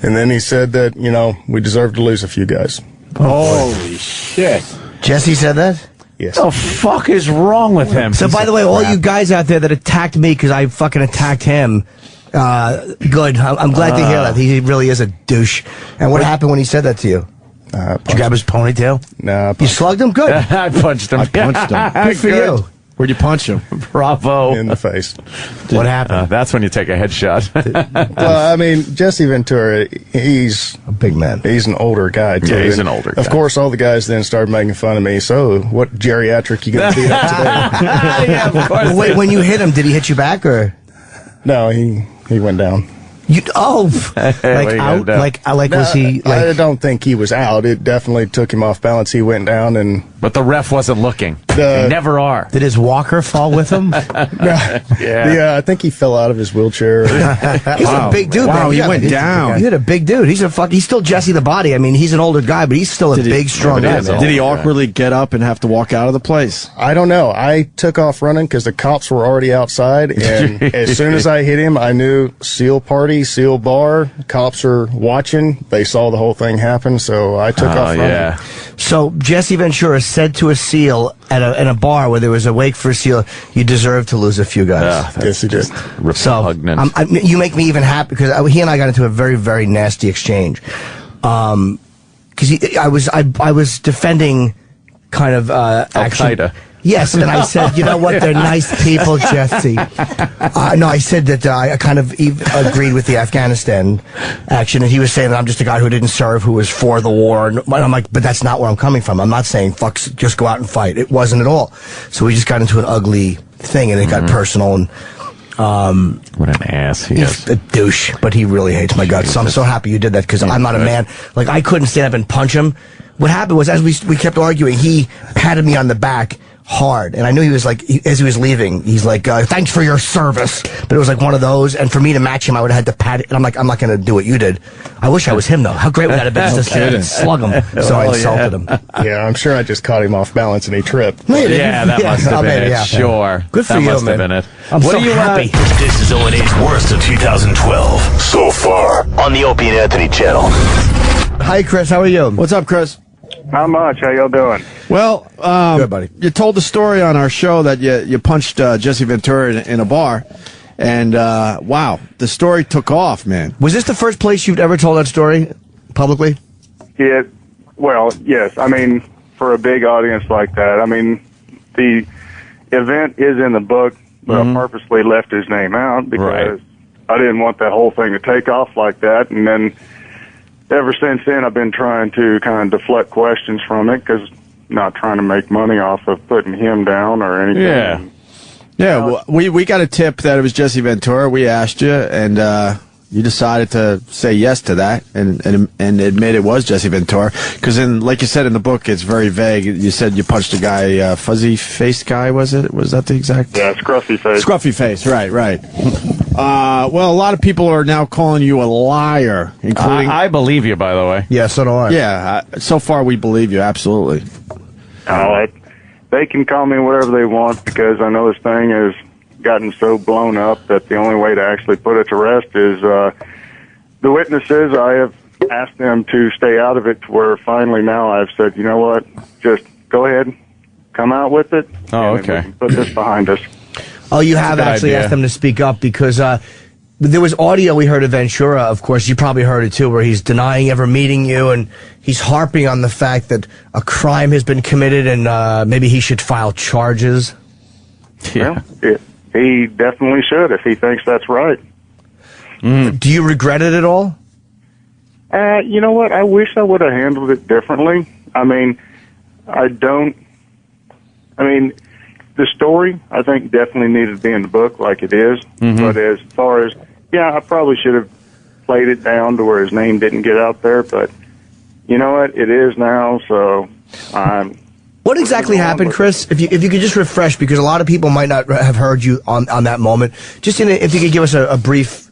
And then he said that, we deserve to lose a few guys. Holy shit. Jesse said that? Yes. What the fuck is wrong with him? So, by the way, all you guys out there that attacked me because I fucking attacked him, good. I'm glad to hear that. He really is a douche. And what happened when he said that to you? Did you grab his ponytail? No. You slugged him? Good. I punched him. Good for you. Where'd you punch him? Bravo. In the face. What happened? That's when you take a headshot. Well, I mean, Jesse Ventura, he's a big man. He's an older guy, too. Yeah, he's an older guy. Of course, all the guys then started making fun of me. So, what geriatric you going to beat up today? Yeah, of course. Wait, when you hit him, did he hit you back or? No, he went down. Was he? I don't think he was out. It definitely took him off balance. He went down, but the ref wasn't looking. They never are. Did his walker fall with him? Yeah, I think he fell out of his wheelchair. He's a big dude. Wow, man. he went down. You had a big dude. He's still Jesse the Body. I mean, he's an older guy, but he's still a big, strong guy. Did he awkwardly get up and have to walk out of the place? I don't know. I took off running because the cops were already outside, and as soon as I hit him, I knew SEAL party, SEAL bar. Cops are watching. They saw the whole thing happen, so I took off running. Yeah. So Jesse Ventura said to a SEAL at a bar where there was a wake for a SEAL, "You deserve to lose a few guys." Yes, he did. Repugnant. So you make me even happy because he and I got into a very, very nasty exchange. Because I was defending kind of Al-Qaeda. Yes, and I said, you know what, they're nice people, Jesse. No, I said that I kind of agreed with the Afghanistan action, and he was saying that I'm just a guy who didn't serve, who was for the war, and I'm like, but that's not where I'm coming from. I'm not saying, fuck, just go out and fight. It wasn't at all. So we just got into an ugly thing, and it got personal, and what an ass he is. He's a douche, but he really hates my guts. So I'm so happy you did that, because I'm not a man. Like, I couldn't stand up and punch him. What happened was, as we kept arguing, he patted me on the back hard, and I knew he was like, as he was leaving, he's like, thanks for your service, but it was like one of those, and for me to match him, I would have had to pat it, and I'm like, I'm not going to do what you did. I wish I was him, though. How great would that have been to slug him? So I insulted him. Yeah, I'm sure I just caught him off balance and he tripped. Yeah, that must have been it. Sure. Good for that you, must man. have been it. I'm so happy. This is O&A's worst of 2012 so far on the Opie and Anthony channel. Hi, Chris. How are you? What's up, Chris? Not much. How y'all doing? Well, good, buddy. You told the story on our show that you punched Jesse Ventura in a bar, and wow, the story took off, man. Was this the first place you've ever told that story publicly? Yeah. Well, yes. I mean, for a big audience like that, I mean, the event is in the book, but I purposely left his name out because I didn't want that whole thing to take off like that, and then ever since then, I've been trying to kind of deflect questions from it because not trying to make money off of putting him down or anything. Yeah. Yeah, well, we got a tip that it was Jesse Ventura. We asked you, and you decided to say yes to that and admit it was Jesse Ventura. Because, like you said in the book, it's very vague. You said you punched a guy, fuzzy-faced guy, was it? Was that the exact? Yeah, scruffy face. Scruffy face, right. Well, a lot of people are now calling you a liar, including... I believe you, by the way. Yeah, so do I. Yeah, so far we believe you, absolutely. They can call me whatever they want because I know this thing has gotten so blown up that the only way to actually put it to rest is the witnesses. I have asked them to stay out of it to where finally now I've said, you know what, just go ahead, come out with it. Oh, and okay. we can put this behind us. Oh, you have actually asked them to speak up because there was audio we heard of Ventura, of course, you probably heard it too, where he's denying ever meeting you and he's harping on the fact that a crime has been committed and maybe he should file charges. Yeah. Well, he definitely should if he thinks that's right. Do you regret it at all? You know what? I wish I would have handled it differently. I mean, the story, I think, definitely needed to be in the book like it is. Mm-hmm. But as far as, I probably should have played it down to where his name didn't get out there. But you know what? It is now, so I'm... What exactly happened, Chris? If you could just refresh, because a lot of people might not have heard you on that moment. Just if you could give us a brief,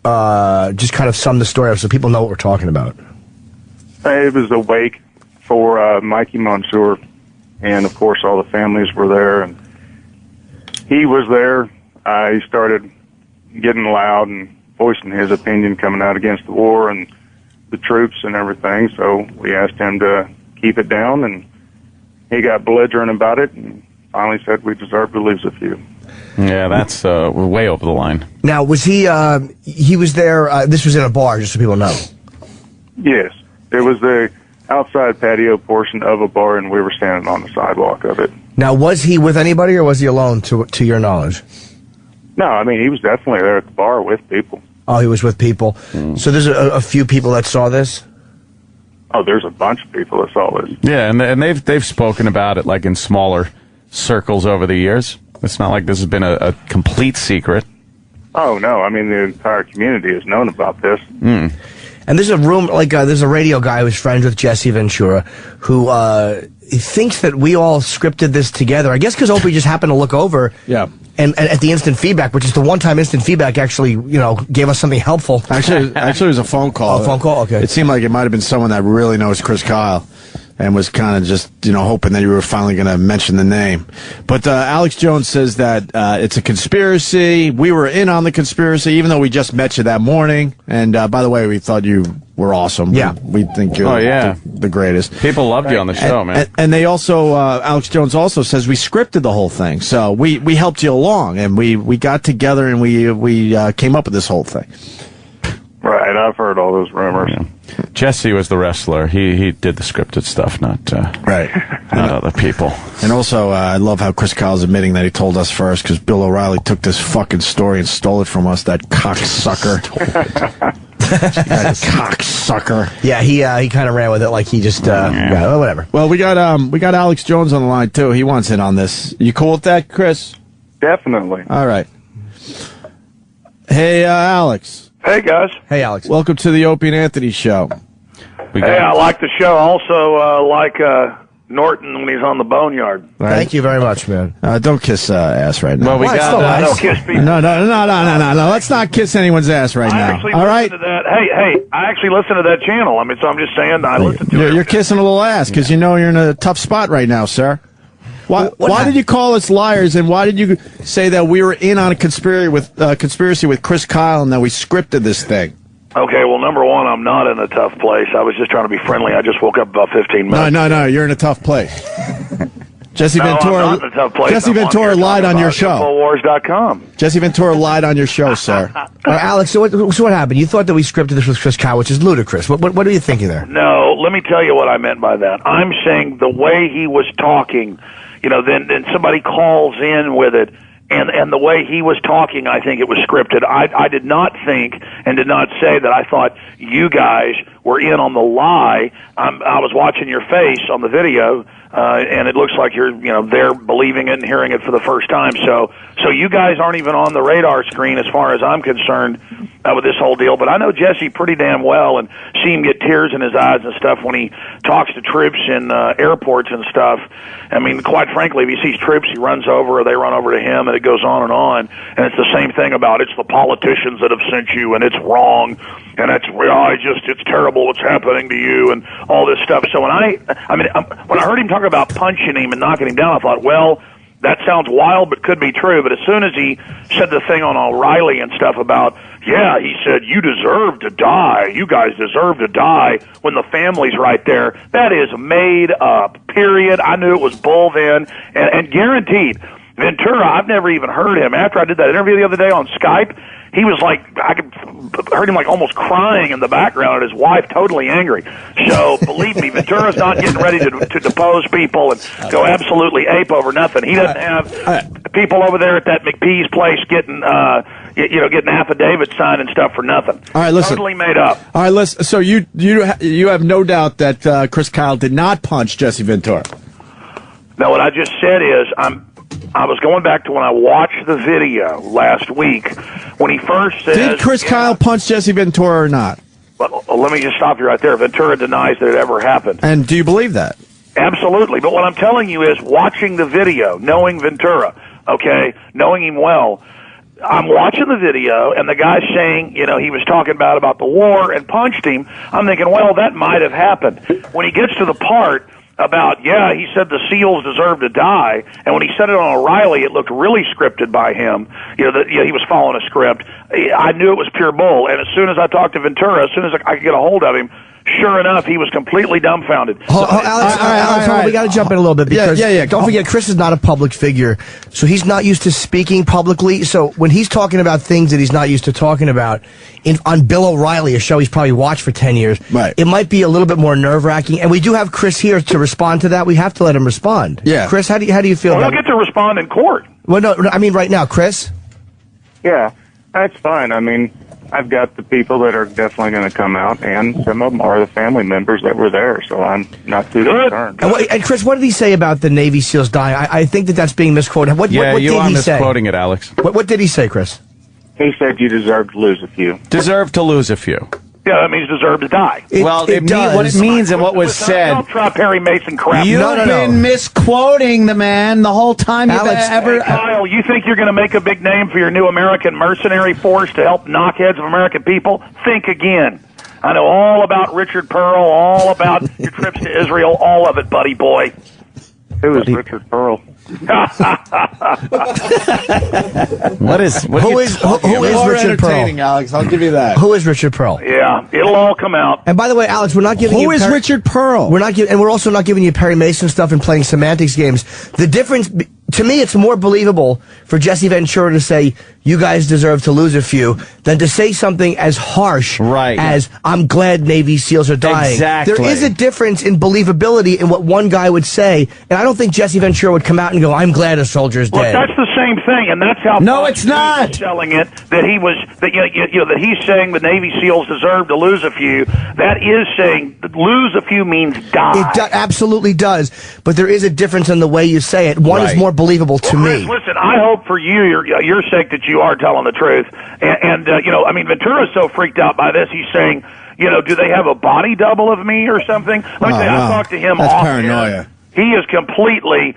just kind of sum the story up so people know what we're talking about. It was a wake for Mikey Monsoor, and of course all the families were there, and he was there. He started getting loud and voicing his opinion coming out against the war and the troops and everything, so we asked him to keep it down, and he got belligerent about it and finally said we deserve to lose a few. Yeah, that's we're way over the line. Now, was he was there, this was in a bar, just so people know? Yes. It was the outside patio portion of a bar, and we were standing on the sidewalk of it. Now, was he with anybody, or was he alone, to your knowledge? No, I mean, he was definitely there at the bar with people. Oh, he was with people. So there's a few people that saw this? Oh, there's a bunch of people that saw this. Yeah, and they've spoken about it like in smaller circles over the years. It's not like this has been a complete secret. Oh, no. I mean, the entire community has known about this. And there's a there's a radio guy who's friends with Jesse Ventura who thinks that we all scripted this together. I guess because Opie just happened to look over. Yeah. And at the instant feedback, which is the one time instant feedback actually, gave us something helpful. Actually, it was a phone call. Oh, a phone call? Okay. It seemed like it might have been someone that really knows Chris Kyle and was kind of just, hoping that you were finally going to mention the name. But Alex Jones says that it's a conspiracy. We were in on the conspiracy, even though we just met you that morning. And by the way, we thought you were awesome. Yeah. We think you're the greatest. People loved you on the show, man. And they also, Alex Jones also says we scripted the whole thing. So we helped you along, and we got together and we came up with this whole thing. Right, I've heard all those rumors. Yeah. Jesse was the wrestler. He did the scripted stuff, not other people. And also, I love how Chris Kyle's admitting that he told us first, because Bill O'Reilly took this fucking story and stole it from us, that cocksucker. That cocksucker. Yeah, he kind of ran with it like he just, whatever. Well, we got Alex Jones on the line, too. He wants in on this. You cool with that, Chris? Definitely. All right. Hey, Alex. Hey, guys. Hey, Alex. Welcome to the Opie and Anthony show. Hey, I like the show. I also like Norton when he's on the Boneyard. Right. Thank you very much, man. Don't kiss ass right now. Well, we got don't kiss people. No. Let's not kiss anyone's ass right now. All right? To that. Hey, I actually listen to that channel. I mean, so I'm just saying I listen to it. You're kissing a little ass because you're in a tough spot right now, sir. Why did you call us liars, and why did you say that we were in on a conspiracy with Chris Kyle and that we scripted this thing? Okay, well, number one, I'm not in a tough place. I was just trying to be friendly. I just woke up about 15 minutes. No, you're in a tough place. Jesse Ventura. I'm not in a tough place. Jesse Ventura lied on your show. Infowars.com. Jesse Ventura lied on your show, sir. Alex, so what happened? You thought that we scripted this with Chris Kyle, which is ludicrous. What are you thinking there? No, let me tell you what I meant by that. I'm saying the way he was talking, then somebody calls in with it, And the way he was talking, I think it was scripted. I did not think and did not say that I thought you guys were in on the lie. I was watching your face on the video, and it looks like you're, there believing it and hearing it for the first time. So you guys aren't even on the radar screen as far as I'm concerned with this whole deal. But I know Jesse pretty damn well and see him get tears in his eyes and stuff when he talks to troops in airports and stuff. I mean, quite frankly, if he sees troops, he runs over or they run over to him, and it goes on. And it's the same thing about it's the politicians that have sent you, and it's wrong, and it's terrible what's happening to you, and all this stuff. So when I heard him talk about punching him and knocking him down, I thought, well, that sounds wild, but could be true. But as soon as he said the thing on O'Reilly and stuff about, he said, you deserve to die. You guys deserve to die when the family's right there. That is made up, period. I knew it was bull then, and guaranteed. Ventura, I've never even heard him. After I did that interview the other day on Skype, he was like, heard him like almost crying in the background, and his wife totally angry. So believe me, Ventura's not getting ready to depose people and go absolutely ape over nothing. He doesn't have people over there at that McPee's place getting affidavits signed and stuff for nothing. All right, listen. Totally made up. All right, listen. So you have no doubt that Chris Kyle did not punch Jesse Ventura. No, what I just said is I was going back to when I watched the video last week when he first said, did Chris Kyle punch Jesse Ventura or not? Well, let me just stop you right there. Ventura denies that it ever happened. And do you believe that? Absolutely. But what I'm telling you is watching the video, knowing Ventura, knowing him well, I'm watching the video, and the guy's saying, he was talking about the war and punched him. I'm thinking, well, that might have happened. When he gets to the part about, he said the SEALs deserve to die, and when he said it on O'Reilly, it looked really scripted by him. He was following a script. I knew it was pure bull, and as soon as I talked to Ventura, as soon as I could get a hold of him, sure enough, he was completely dumbfounded. Alex, we got to jump in a little bit because don't forget, Chris is not a public figure, so he's not used to speaking publicly. So when he's talking about things that he's not used to talking about on Bill O'Reilly, a show he's probably watched for 10 years, it might be a little bit more nerve-wracking. And we do have Chris here to respond to that. We have to let him respond. Yeah, Chris, how do you feel? Well, he'll get to respond in court. Well, no, I mean right now, Chris. Yeah, that's fine. I mean, I've got the people that are definitely going to come out, and some of them are the family members that were there, so I'm not too concerned. And Chris, what did he say about the Navy SEALs dying? I think that's being misquoted. What you did are he say? misquoting it, Alex. What did he say, Chris? He said you deserve to lose a few. Deserve to lose a few. Yeah, that means deserve to die. What it means and what was said. Don't try Perry Mason crap. You've been misquoting the man the whole time. Alex, Kyle, you think you're going to make a big name for your new American mercenary force to help knock heads of American people? Think again. I know all about Richard Pearl, all about your trips to Israel, all of it, buddy boy. Who is Richard Pearl? What is Richard Pearl? Alex, I'll give you that. Who is Richard Pearl? Yeah, it'll all come out. And by the way, Alex, we're not giving Who is Richard Pearl? We're not and we're also not giving you Perry Mason stuff and playing semantics games. The difference, to me, it's more believable for Jesse Ventura to say, you guys deserve to lose a few, than to say something as harsh as, I'm glad Navy SEAls are dying. Exactly. There is a difference in believability in what one guy would say, and I don't think Jesse Ventura would come out and go, I'm glad a soldier's dead. Look, that's the same thing, and that's how it's not selling it. That he was that he's saying the Navy SEALs deserve to lose a few. That is saying that lose a few means die. It absolutely does, but there is a difference in the way you say it. One is more believable to me. Listen, I hope for your sake that you are telling the truth. And Ventura's so freaked out by this, he's saying, do they have a body double of me or something? Let me say, I talked to him. That's paranoia. He is completely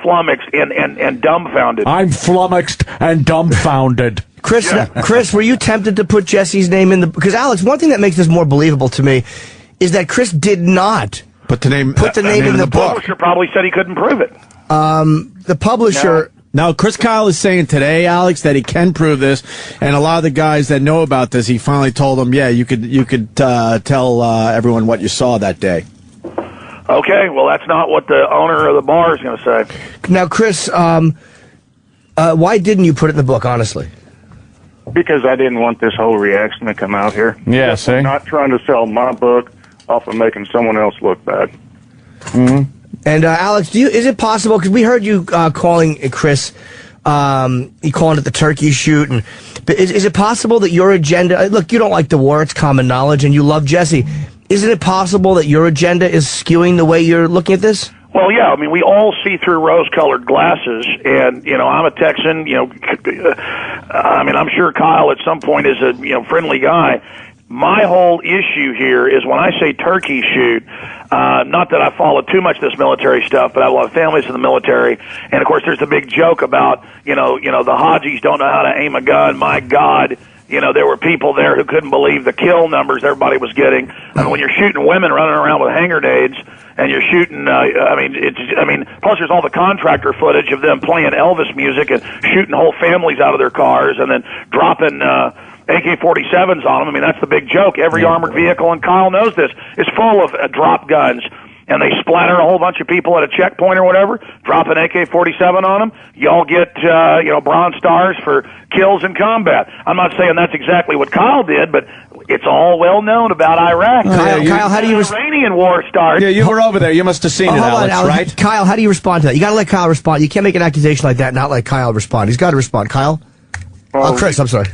flummoxed and dumbfounded. I'm flummoxed and dumbfounded. Chris, were you tempted to put Jesse's name in because Alex, one thing that makes this more believable to me is that Chris did not put the name in the book. The publisher probably said he couldn't prove it. The publisher. Now, Chris Kyle is saying today, Alex, that he can prove this, and a lot of the guys that know about this, he finally told them, you could tell everyone what you saw that day. Okay, well, that's not what the owner of the bar is going to say. Now, Chris, why didn't you put it in the book, honestly? Because I didn't want this whole reaction to come out here. Yeah, see? I'm not trying to sell my book off of making someone else look bad. Mm-hmm. And Alex, is it possible? Because we heard you calling Chris You calling it the turkey shoot. But is it possible that your agenda, look, you don't like the war, it's common knowledge, and you love Jesse. Isn't it possible that your agenda is skewing the way you're looking at this? Well, yeah, I mean, we all see through rose-colored glasses, and, you know, I'm a Texan, you know, I mean, I'm sure Kyle at some point is a, you know, friendly guy. My whole issue here is when I say turkey shoot, not that I follow too much this military stuff, but I have a lot of families in the military, and of course there's the big joke about, you know, the Hajis don't know how to aim a gun. My God, you know, there were people there who couldn't believe the kill numbers everybody was getting. I mean, when you're shooting women running around with hand grenades, and you're shooting, plus there's all the contractor footage of them playing Elvis music and shooting whole families out of their cars and then dropping AK-47s on them. I mean, that's the big joke. Every armored vehicle, and Kyle knows this, is full of drop guns. And they splatter a whole bunch of people at a checkpoint or whatever, drop an AK-47 on them. Y'all get, Bronze Stars for kills in combat. I'm not saying that's exactly what Kyle did, but it's all well known about Iraq. Kyle, how do you Iranian war starts? Yeah, you were over there. You must have seen it, Alex, right? Kyle, how do you respond to that? You got to let Kyle respond. You can't make an accusation like that and not let Kyle respond. He's got to respond. Kyle? Chris, I'm sorry.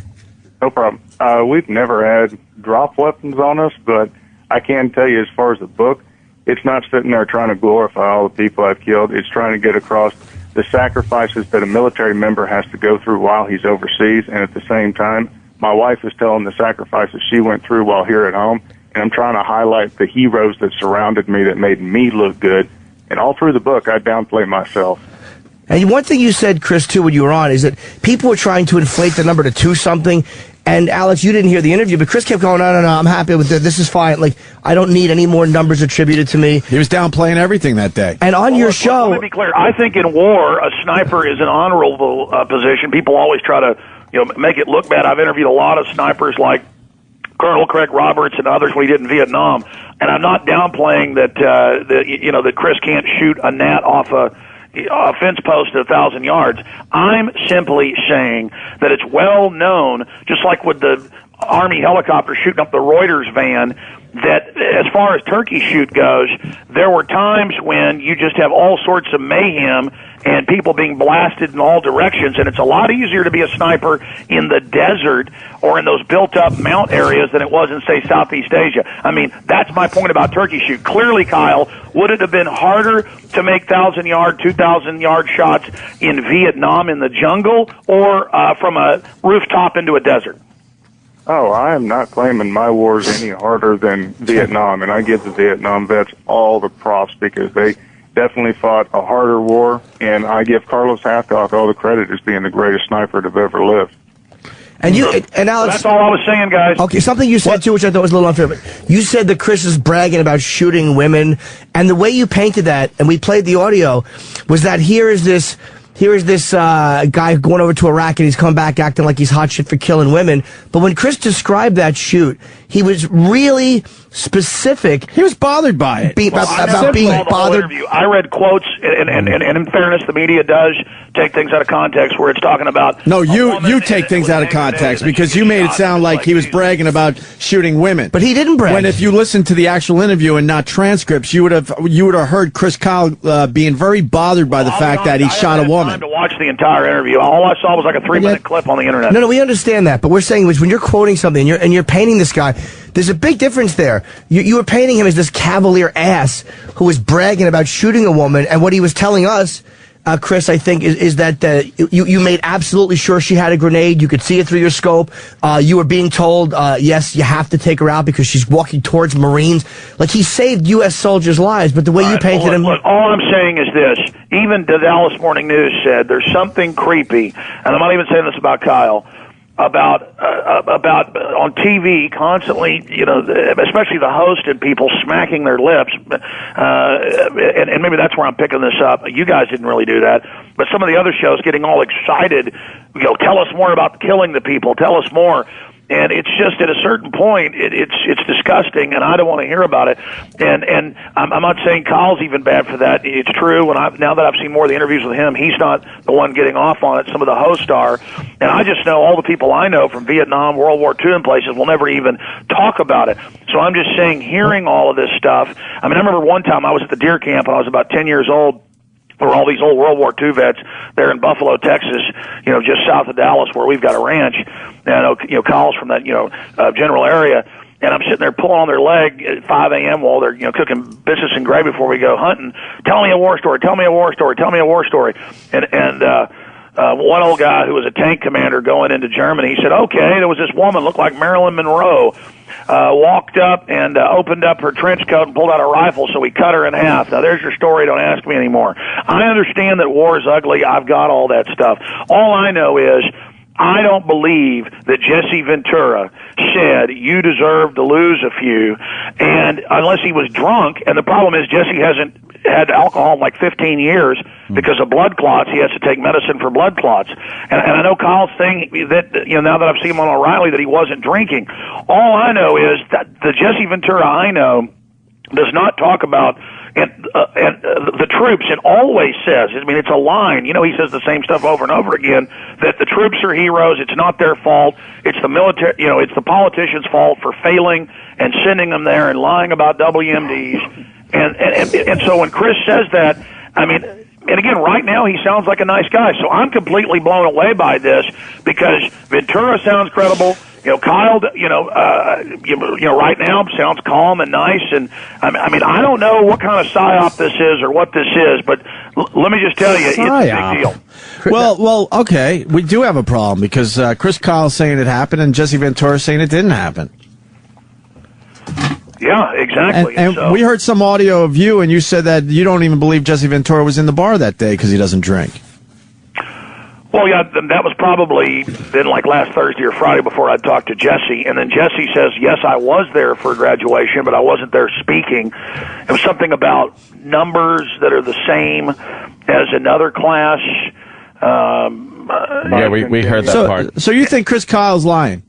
No problem. We've never had drop weapons on us, but I can tell you as far as the book, it's not sitting there trying to glorify all the people I've killed. It's trying to get across the sacrifices that a military member has to go through while he's overseas, and at the same time, my wife is telling the sacrifices she went through while here at home, and I'm trying to highlight the heroes that surrounded me that made me look good. And all through the book, I downplay myself. And one thing you said, Chris, too, when you were on, is that people were trying to inflate the number to 2-something. And Alex, you didn't hear the interview, but Chris kept going, no, I'm happy with it. This is fine. Like, I don't need any more numbers attributed to me. He was downplaying everything that day. And on your show... Let me be clear. I think in war, a sniper is an honorable position. People always try to, make it look bad. I've interviewed a lot of snipers like Colonel Craig Roberts and others when he did in Vietnam. And I'm not downplaying that Chris can't shoot a gnat off a fence post at 1,000 yards. I'm simply saying that it's well known, just like with the Army helicopter shooting up the Reuters van, that as far as turkey shoot goes, there were times when you just have all sorts of mayhem and people being blasted in all directions, and it's a lot easier to be a sniper in the desert or in those built-up mount areas than it was in, say, Southeast Asia. I mean, that's my point about turkey shoot. Clearly, Kyle, would it have been harder to make 1,000-yard, 2,000-yard shots in Vietnam in the jungle or from a rooftop into a desert? Oh, I am not claiming my war is any harder than Vietnam, and I give the Vietnam vets all the props because they definitely fought a harder war, and I give Carlos Hathcock all the credit as being the greatest sniper to have ever lived. And Alex, that's all I was saying, guys. Okay, something you said too, which I thought was a little unfair, but you said that Chris is bragging about shooting women, and the way you painted that, and we played the audio, was that here is this guy going over to Iraq and he's coming back acting like he's hot shit for killing women. But when Chris described that shoot, he was really specific. He was bothered by it. About being bothered. I read quotes, and in fairness, the media does take things out of context where it's talking about... No, you take things out of context because you made it sound like he was bragging about shooting women. But he didn't brag. When if you listened to the actual interview and not transcripts, you would have heard Chris Kyle being very bothered by the fact that he shot a woman. To watch the entire interview. All I saw was like a 3-minute clip on the internet. No, we understand that, but we're saying when you're quoting something and you're painting this guy, there's a big difference there. You were painting him as this cavalier ass who was bragging about shooting a woman, and what he was telling us, Chris, I think, is that you made absolutely sure she had a grenade. You could see it through your scope. You were being told, yes, you have to take her out because she's walking towards Marines. Like, he saved U.S. soldiers' lives, but the way you painted him... Look, all I'm saying is this. Even the Dallas Morning News said there's something creepy, and I'm not even saying this about Kyle, about on TV constantly, especially the host and people smacking their lips, and maybe that's where I'm picking this up. You guys didn't really do that, but some of the other shows getting all excited, tell us more about killing the people, tell us more. And it's just at a certain point, it's disgusting, and I don't want to hear about it. And I'm not saying Kyle's even bad for that. It's true. Now that I've seen more of the interviews with him, he's not the one getting off on it. Some of the hosts are. And I just know all the people I know from Vietnam, World War II, and places will never even talk about it. So I'm just saying, hearing all of this stuff. I mean, I remember one time I was at the deer camp, and I was about 10 years old. where all these old World War II vets there in Buffalo, Texas, just south of Dallas, where we've got a ranch, and Kyle's from that general area. And I'm sitting there pulling on their leg at 5 a.m. while they're, cooking biscuits and gravy before we go hunting. Tell me a war story. Tell me a war story. Tell me a war story. And one old guy who was a tank commander going into Germany, he said, okay, there was this woman, looked like Marilyn Monroe, walked up and opened up her trench coat and pulled out a rifle, so we cut her in half. Now, there's your story. Don't ask me anymore. I understand that war is ugly. I've got all that stuff. All I know is I don't believe that Jesse Ventura said you deserve to lose a few, and unless he was drunk, and the problem is Jesse hasn't had alcohol in like 15 years because of blood clots. He has to take medicine for blood clots. And I know Kyle's saying that, now that I've seen him on O'Reilly, that he wasn't drinking. All I know is that the Jesse Ventura I know does not talk about the troops, and always says, it's a line, he says the same stuff over and over again, that the troops are heroes, it's not their fault, it's the military, it's the politicians' fault for failing and sending them there and lying about WMDs. And so when Chris says that, and again, right now he sounds like a nice guy, so I'm completely blown away by this, because Ventura sounds credible. Kyle, right now sounds calm and nice, and I don't know what kind of psyop this is or what this is, but let me just tell you, it's a big deal. Well, okay, we do have a problem because Chris Kyle's saying it happened and Jesse Ventura saying it didn't happen. Yeah, exactly. And so, we heard some audio of you, and you said that you don't even believe Jesse Ventura was in the bar that day because he doesn't drink. Well, yeah, that was probably then like last Thursday or Friday before I talked to Jesse. And then Jesse says, yes, I was there for graduation, but I wasn't there speaking. It was something about numbers that are the same as another class. Yeah, we heard that part. So you think Chris Kyle's lying?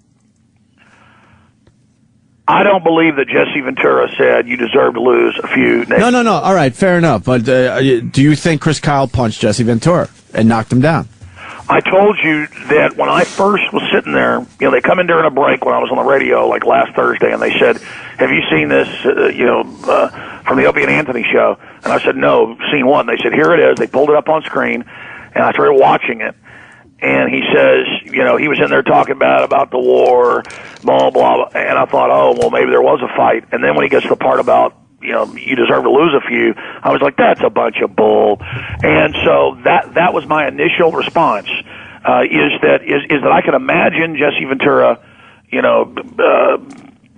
I don't believe that Jesse Ventura said you deserve to lose a few. No. All right, fair enough. But do you think Chris Kyle punched Jesse Ventura and knocked him down? I told you that when I first was sitting there, they come in during a break when I was on the radio, like last Thursday, and they said, have you seen this, from the Opie and Anthony show? And I said, no, seen what? And they said, here it is. They pulled it up on screen, and I started watching it. And he says, he was in there talking bad about the war, blah, blah, blah. And I thought, oh, well, maybe there was a fight. And then when he gets to the part about, you deserve to lose a few, I was like, that's a bunch of bull. And so that was my initial response, is that I can imagine Jesse Ventura,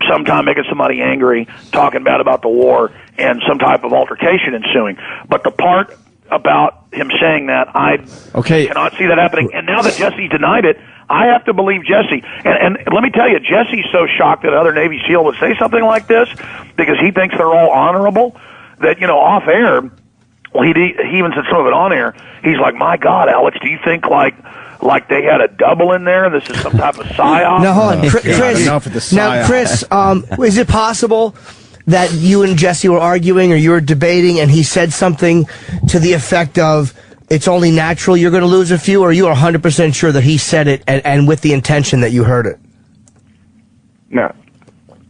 sometime making somebody angry, talking bad about the war, and some type of altercation ensuing. But the part about him saying that, I cannot see that happening. And now that Jesse denied it, I have to believe Jesse. And let me tell you, Jesse's so shocked that another Navy SEAL would say something like this because he thinks they're all honorable that, off air, well, he even said some of it on air. He's like, my God, Alex, do you think like they had a double in there? This is some type of psyop? Now, hold on. Chris, is it possible that you and Jesse were arguing or you were debating and he said something to the effect of, it's only natural you're going to lose a few, or you are 100% sure that he said it and with the intention that you heard it? No.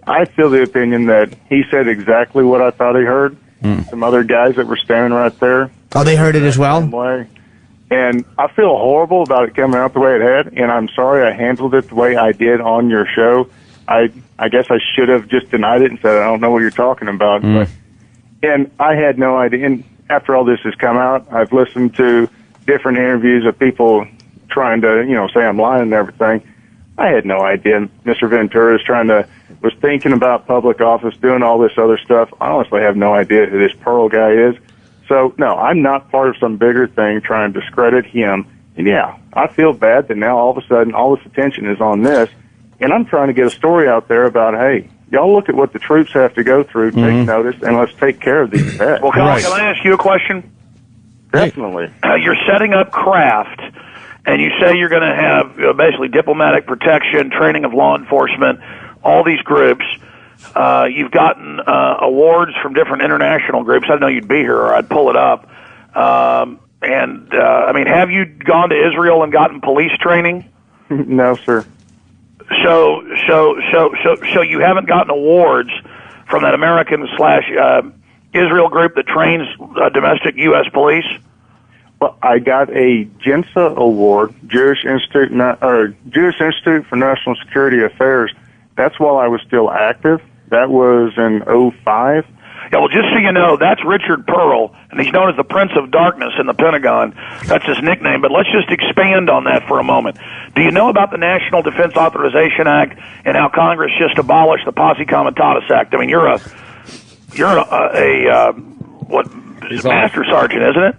I feel the opinion that he said exactly what I thought he heard. Some other guys that were standing right there. Oh, they heard it as well? Way. And I feel horrible about it coming out the way it had, and I'm sorry I handled it the way I did on your show. I guess I should have just denied it and said, I don't know what you're talking about. And I had no idea. And after all this has come out, I've listened to different interviews of people trying to, say I'm lying and everything. I had no idea Mr. Ventura was thinking about public office, doing all this other stuff. I honestly have no idea who this Pearl guy is. So, no, I'm not part of some bigger thing trying to discredit him. And, yeah, I feel bad that now all of a sudden all this attention is on this. And I'm trying to get a story out there about, hey, y'all look at what the troops have to go through, take notice, and let's take care of these vets. Well, can I ask you a question? Definitely. You're setting up craft, and you say you're going to have basically diplomatic protection, training of law enforcement, all these groups. You've gotten awards from different international groups. I didn't know you'd be here, or I'd pull it up. Have you gone to Israel and gotten police training? No, sir. So you haven't gotten awards from that American / Israel group that trains domestic U.S. police? I got a JINSA award, Jewish Institute for National Security Affairs. That's while I was still active. That was in 2005. Yeah, well, just so you know, that's Richard Pearl, and he's known as the Prince of Darkness in the Pentagon. That's his nickname, but let's just expand on that for a moment. Do you know about the National Defense Authorization Act and how Congress just abolished the Posse Comitatus Act? I mean, you're a master sergeant, isn't it?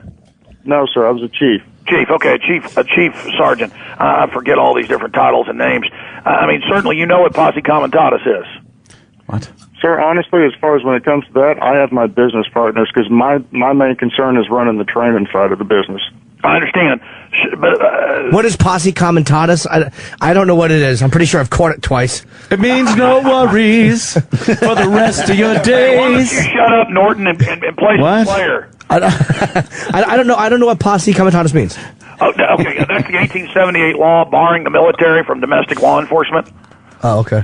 No, sir, I was a chief. Chief, okay, a chief sergeant. I forget all these different titles and names. I mean, certainly you know what Posse Comitatus is. What? Sir, honestly, as far as when it comes to that, I have my business partners because my main concern is running the training side of the business. I understand. But what is posse comitatus? I don't know what it is. I'm pretty sure I've caught it twice. It means no worries for the rest of your days. Why don't you shut up, Norton, and play some player? I don't know. I don't know what posse comitatus means. Oh, okay. That's the 1878 law barring the military from domestic law enforcement. Oh, okay.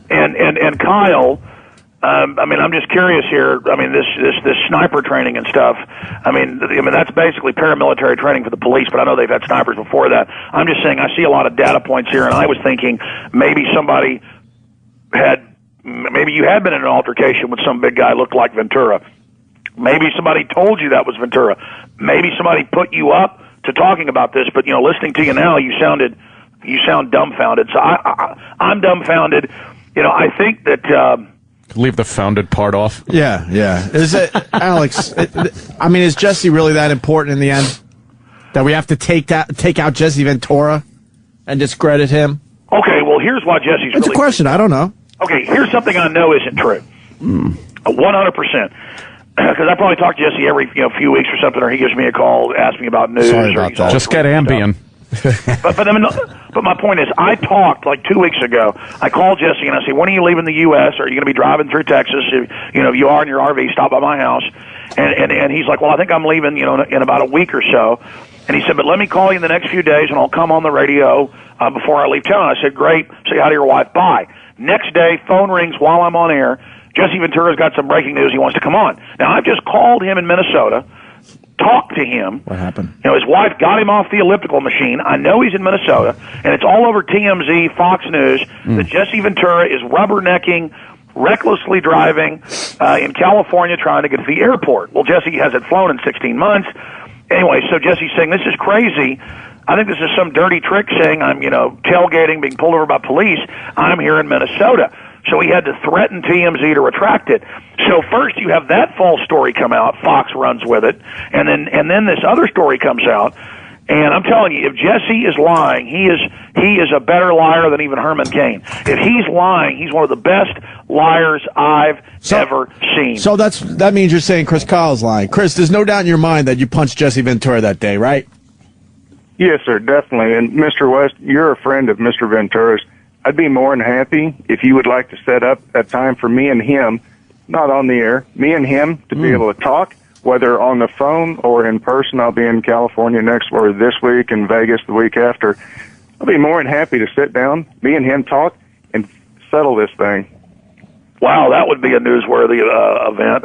And Kyle, I mean, I'm just curious here. I mean, this sniper training and stuff. I mean, that's basically paramilitary training for the police. But I know they've had snipers before that. I'm just saying, I see a lot of data points here, and I was thinking maybe maybe you had been in an altercation with some big guy who looked like Ventura. Maybe somebody told you that was Ventura. Maybe somebody put you up to talking about this. But listening to you now, you sound dumbfounded. So I'm dumbfounded. I think that. Leave the founded part off. Yeah. Is it, Alex? Is Jesse really that important in the end? That we have to take out Jesse Ventura and discredit him? Okay, well, here's why Jesse's. It's a question. I don't know. Okay, here's something I know isn't true. 100%. Because I probably talk to Jesse every few weeks or something, or he gives me a call, asks me about news. Sorry about that. Just get Ambien. But my point is, I talked like 2 weeks ago. I called Jesse and I said, "When are you leaving the U.S.? Are you going to be driving through Texas? If you are in your RV, stop by my house." And he's like, "Well, I think I'm leaving, in about a week or so." And he said, "But let me call you in the next few days, and I'll come on the radio before I leave town." I said, "Great. Say hi to your wife. Bye." Next day, phone rings while I'm on air. Jesse Ventura's got some breaking news. He wants to come on. Now, I've just called him in Minnesota. Talked to him. What happened? His wife got him off the elliptical machine. I know he's in Minnesota, and it's all over TMZ, Fox News, that Jesse Ventura is rubbernecking, recklessly driving in California trying to get to the airport. Well, Jesse hasn't flown in 16 months. Anyway, so Jesse's saying, "This is crazy. I think this is some dirty trick saying I'm, tailgating, being pulled over by police. I'm here in Minnesota." So he had to threaten TMZ to retract it. So first you have that false story come out. Fox runs with it. And then this other story comes out. And I'm telling you, if Jesse is lying, he is a better liar than even Herman Cain. If he's lying, he's one of the best liars I've ever seen. So that means you're saying Chris Kyle's lying. Chris, there's no doubt in your mind that you punched Jesse Ventura that day, right? Yes, sir, definitely. And Mr. West, you're a friend of Mr. Ventura's. I'd be more than happy if you would like to set up a time for me and him, not on the air, me and him to be able to talk, whether on the phone or in person. I'll be in California this week and Vegas the week after. I'll be more than happy to sit down, me and him talk, and settle this thing. Wow, that would be a newsworthy event.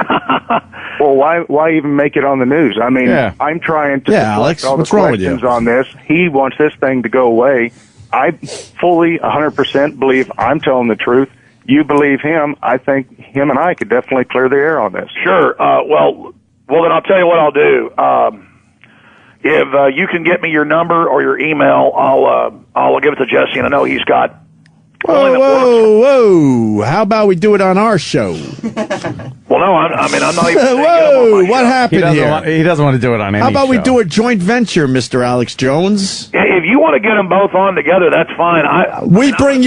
Well, why even make it on the news? I mean, I'm trying to Alex, all the what's wrong with questions you? on this. He wants this thing to go away. I fully 100% believe I'm telling the truth. You believe him. I think him and I could definitely clear the air on this. Sure. Well, then I'll tell you what I'll do. If you can get me your number or your email, I'll give it to Jesse, and I know he's got. Whoa! How about we do it on our show? Well, no, I'm not even. Whoa! What happened here? He doesn't want to do it on any How about we show. do a joint venture, Mr. Alex Jones? If you want to get them both on together, that's fine. We bring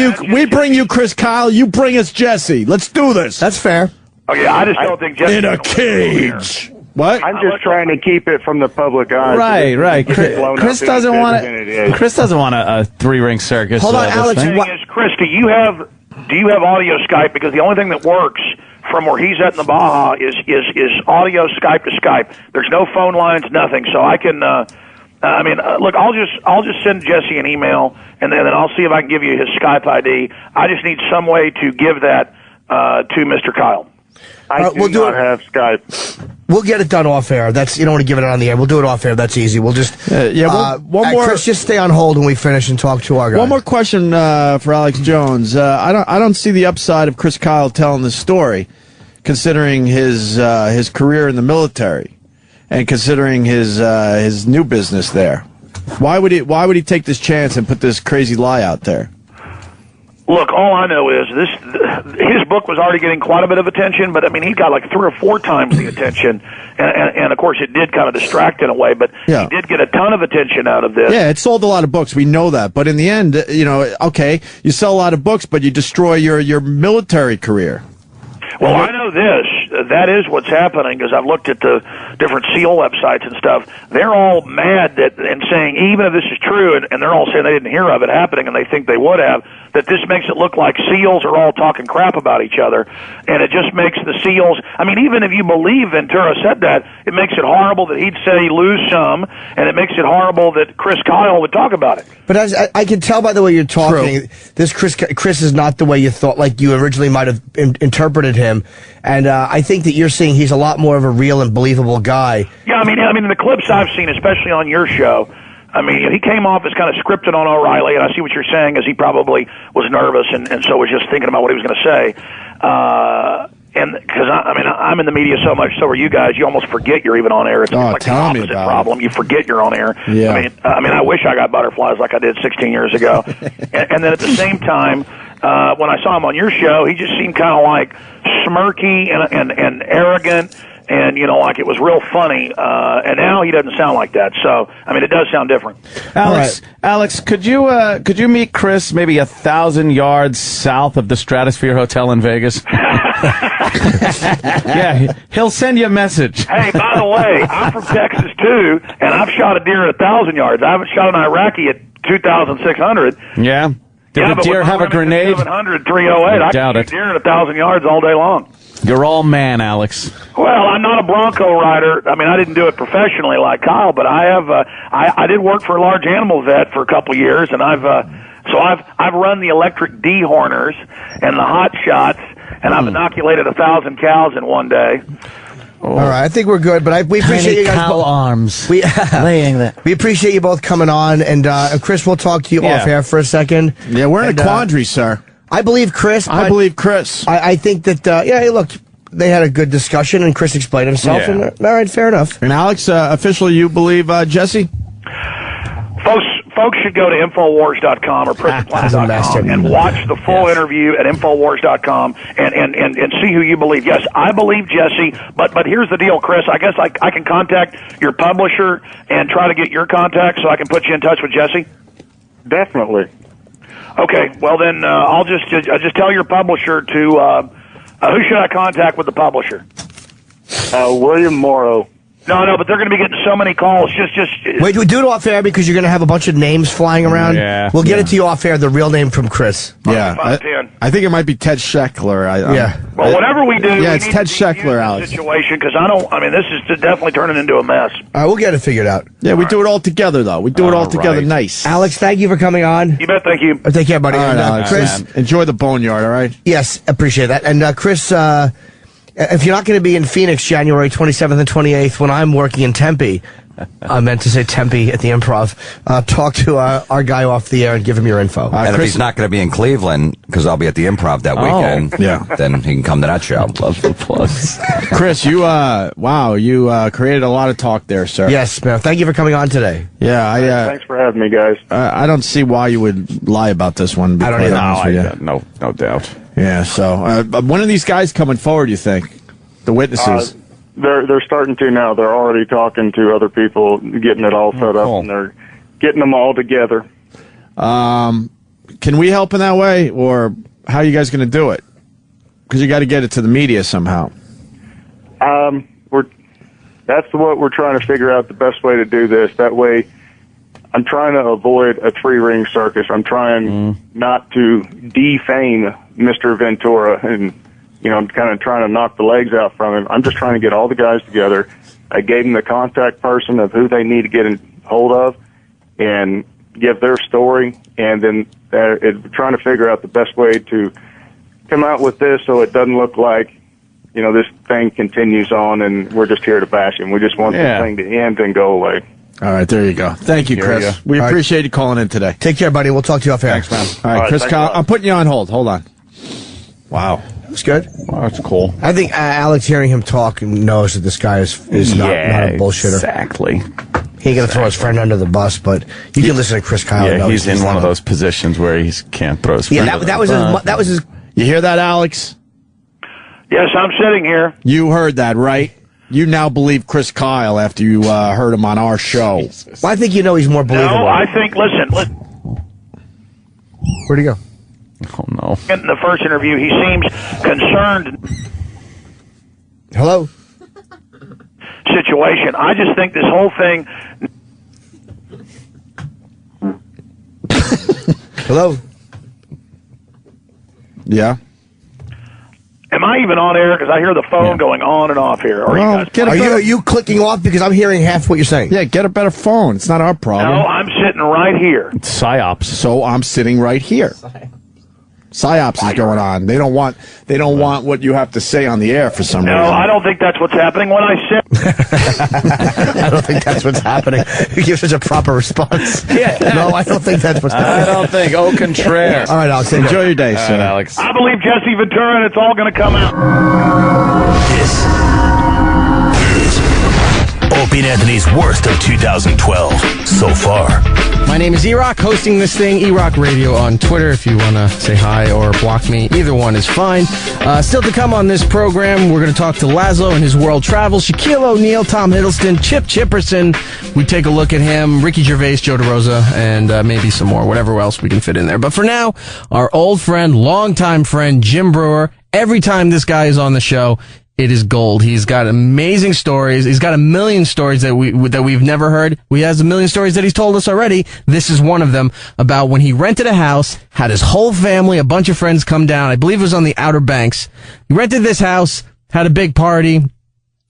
you Chris Kyle. You bring us Jesse. Let's do this. That's fair. Okay, I just don't think Jesse in a cage. What? I'm just trying to keep it from the public eye. Right. Chris doesn't want it. Chris doesn't want a 3-ring circus. Hold on, Alex. Chris, do you have audio Skype? Because the only thing that works from where he's at in the Baja is audio Skype to Skype. There's no phone lines, nothing. So I can. Look, I'll just send Jesse an email, and then I'll see if I can give you his Skype ID. I just need some way to give that to Mr. Kyle. I do not have Skype. We'll get it done off air. You don't want to give it out on the air. We'll do it off air. That's easy. We'll just one more. Chris, just stay on hold when we finish and talk to our guy. One more question for Alex Jones. I don't see the upside of Chris Kyle telling this story, considering his career in the military, and considering his new business there. Why would he take this chance and put this crazy lie out there? Look, all I know is his book was already getting quite a bit of attention, but I mean, he got like 3 or 4 times the attention, and of course it did kind of distract in a way, but he did get a ton of attention out of this. Yeah, it sold a lot of books. We know that, but in the end, okay, you sell a lot of books, but you destroy your military career. Well, I know this. That is what's happening, because I've looked at the different SEAL websites and stuff. They're all mad and saying, even if this is true, and they're all saying they didn't hear of it happening and they think they would have, that this makes it look like SEALs are all talking crap about each other. And it just makes the SEALs, I mean, even if you believe Ventura said that, it makes it horrible that he'd say lose some, and it makes it horrible that Chris Kyle would talk about it. But as I can tell by the way you're talking, this Chris is not the way you thought, like you originally might have interpreted him. And I think that you're seeing he's a lot more of a real and believable guy. Yeah, I mean, in the clips I've seen, especially on your show, I mean, he came off as kind of scripted on O'Reilly, and I see what you're saying, as he probably was nervous and so was just thinking about what he was going to say. And because I'm in the media so much, so are you guys. You almost forget you're even on air. It's like the opposite problem. You forget you're on air. Yeah. I mean, I wish I got butterflies like I did 16 years ago. and then at the same time, when I saw him on your show, he just seemed kind of like smirky and arrogant. And, like it was real funny, and now he doesn't sound like that. So, I mean, it does sound different. Alex, could you meet Chris maybe 1,000 yards south of the Stratosphere Hotel in Vegas? Yeah, he'll send you a message. Hey, by the way, I'm from Texas too, and I've shot a deer at 1,000 yards. I haven't shot an Iraqi at 2,600. Yeah. Did the deer have a grenade? 700, 308. I doubt can it. shoot deer at 1,000 yards all day long. You're all man, Alex. Well, I'm not a Bronco rider. I mean, I didn't do it professionally like Kyle, but I have. I did work for a large animal vet for a couple of years, and I've run the electric dehorners and the hot shots, and I've inoculated 1,000 cows in one day. All right, I think we're good, but we appreciate you guys. Cow arms. Laying that. We appreciate you both coming on, and Chris, we'll talk to you off air for a second. Yeah, we're in a quandary, sir. I believe Chris. I believe Chris. I think that, hey, look, they had a good discussion, and Chris explained himself, and all right, fair enough. And Alex, officially, you believe Jesse? Folks should go to Infowars.com or PrisonPlanet.com and watch the full interview at Infowars.com and see who you believe. Yes, I believe Jesse, but here's the deal, Chris. I guess I can contact your publisher and try to get your contact so I can put you in touch with Jesse? Definitely. Okay, well then I'll just tell your publisher to who should I contact with the publisher? William Morrow. No, but they're going to be getting so many calls. Just wait, we do it off air because you're going to have a bunch of names flying around. Yeah, we'll get it to you off air. The real name from Chris. Yeah, I think it might be Ted Scheckler. Well, whatever we do, it's Ted Scheckler, Alex. Situation, because this is definitely turning into a mess. All right, we'll get it figured out. Yeah, we do it all together though. We do it all together, nice. Alex, thank you for coming on. You bet. Thank you. Take care, buddy. All right, and, Alex, Chris, enjoy the boneyard. All right. Yes, appreciate that. And Chris, if you're not going to be in Phoenix January 27th and 28th when I'm working in Tempe, I meant to say Tempe at the Improv, talk to our guy off the air and give him your info. And if he's not going to be in Cleveland, because I'll be at the Improv that weekend, then he can come to that show. Love the plugs. Chris, you created a lot of talk there, sir. Yes, man. Thank you for coming on today. Yeah, thanks for having me, guys. I don't see why you would lie about this one. I don't either. No doubt. Yeah, so when are these guys coming forward, you think? The witnesses? They're starting to now. They're already talking to other people, getting it all set up, and they're getting them all together. Can we help in that way, or how are you guys going to do it? Because you got to get it to the media somehow. That's what we're trying to figure out the best way to do this. That way, I'm trying to avoid a three-ring circus. I'm trying not to defame Mr. Ventura and, kind of trying to knock the legs out from him. I'm just trying to get all the guys together. I gave them the contact person of who they need to get in hold of and give their story, and then trying to figure out the best way to come out with this so it doesn't look like, this thing continues on, and we're just here to bash him. We just want this thing to end and go away. All right, there you go. Thank you, Chris. We appreciate you calling in today. Take care, buddy. We'll talk to you off air. Thanks, man. All right, Chris, I'm putting you on hold. Hold on. Wow. That's good. Wow, that's cool. I think Alex, hearing him talk, knows that this guy is not a bullshitter. Exactly. He ain't gonna throw his friend under the bus, but you can listen to Chris Kyle. Yeah, he's in one of those positions where he can't throw his friend. Yeah, that was his. You hear that, Alex? Yes, I'm sitting here. You heard that, right? You now believe Chris Kyle after you heard him on our show. Well, I think he's more believable. No, I think, listen. Where'd he go? Oh, no. In the first interview, he seems concerned. Hello? Situation. I just think this whole thing. Hello? Yeah? Am I even on air? Because I hear the phone going on and off here. Are you clicking off? Because I'm hearing half what you're saying. Yeah, get a better phone. It's not our problem. No, I'm sitting right here. It's PsyOps. So I'm sitting right here. PsyOps is going on. They don't want what you have to say on the air for some reason. No, I don't think that's what's happening when I sit. I don't think that's what's happening. You give such a proper response. Yeah. No, I don't think that's what's happening. I don't think. Au contraire. All right, Alex. Enjoy your day, sir. Alex. I believe Jesse Ventura, and it's all going to come out. This is Opie and Anthony's worst of 2012 so far. My name is E-Rock, hosting this thing, E-Rock Radio on Twitter. If you want to say hi or block me, either one is fine. Still to come on this program, we're going to talk to Lazlo and his world travel, Shaquille O'Neal, Tom Hiddleston, Chipperson. We take a look at him, Ricky Gervais, Joe DeRosa, and maybe some more, whatever else we can fit in there. But for now, our old friend, longtime friend, Jim Breuer. Every time this guy is on the show, it is gold. He's got amazing stories. He's got a million stories that we've never heard. He has a million stories that he's told us already. This is one of them about when he rented a house, had his whole family, a bunch of friends come down. I believe it was on the Outer Banks. He rented this house, had a big party,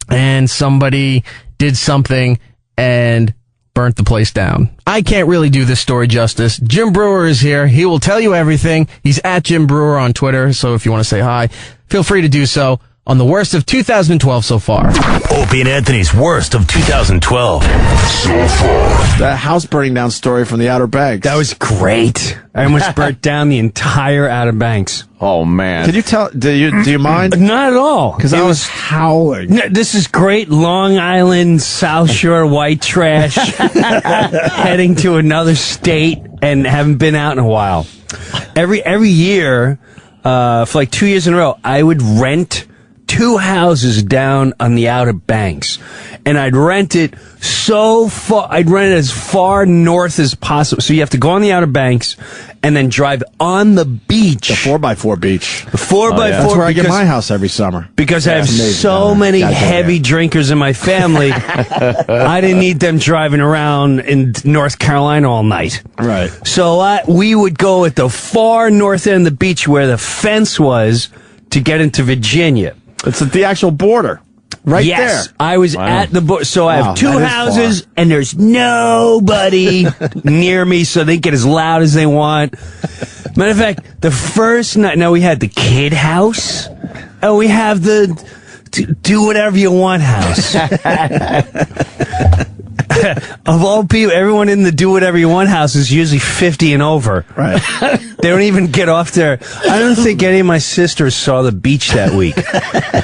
and somebody did something and burnt the place down. I can't really do this story justice. Jim Breuer is here. He will tell you everything. He's at Jim Breuer on Twitter, so if you want to say hi, feel free to do so. On the worst of 2012 so far. Opie and Anthony's worst of 2012 so far. That house burning down story from the Outer Banks. That was great. I almost burnt down the entire Outer Banks. Oh, man. Could you tell? Do you mind? Not at all. Because I was howling. No, this is great Long Island, South Shore white trash heading to another state and haven't been out in a while. Every year, for like 2 years in a row, I would rent 2 houses down on the Outer Banks, and I'd rent it so far. I'd rent it as far north as possible. So you have to go on the Outer Banks and then drive on the beach. The 4x4 beach. The 4x4. That's where I get my house every summer. Because I have so many heavy drinkers in my family, I didn't need them driving around in North Carolina all night. Right. So we would go at the far north end of the beach where the fence was to get into Virginia. It's at the actual border. Right yes, there. I was at the border. So I have 2 houses, and there's nobody near me, so they get as loud as they want. Matter of fact, the first night, now we had the kid house, and we have the do whatever you want house. Of all people, everyone in the do whatever you want house is usually 50 and over. Right. They don't even get off there. I don't think any of my sisters saw the beach that week.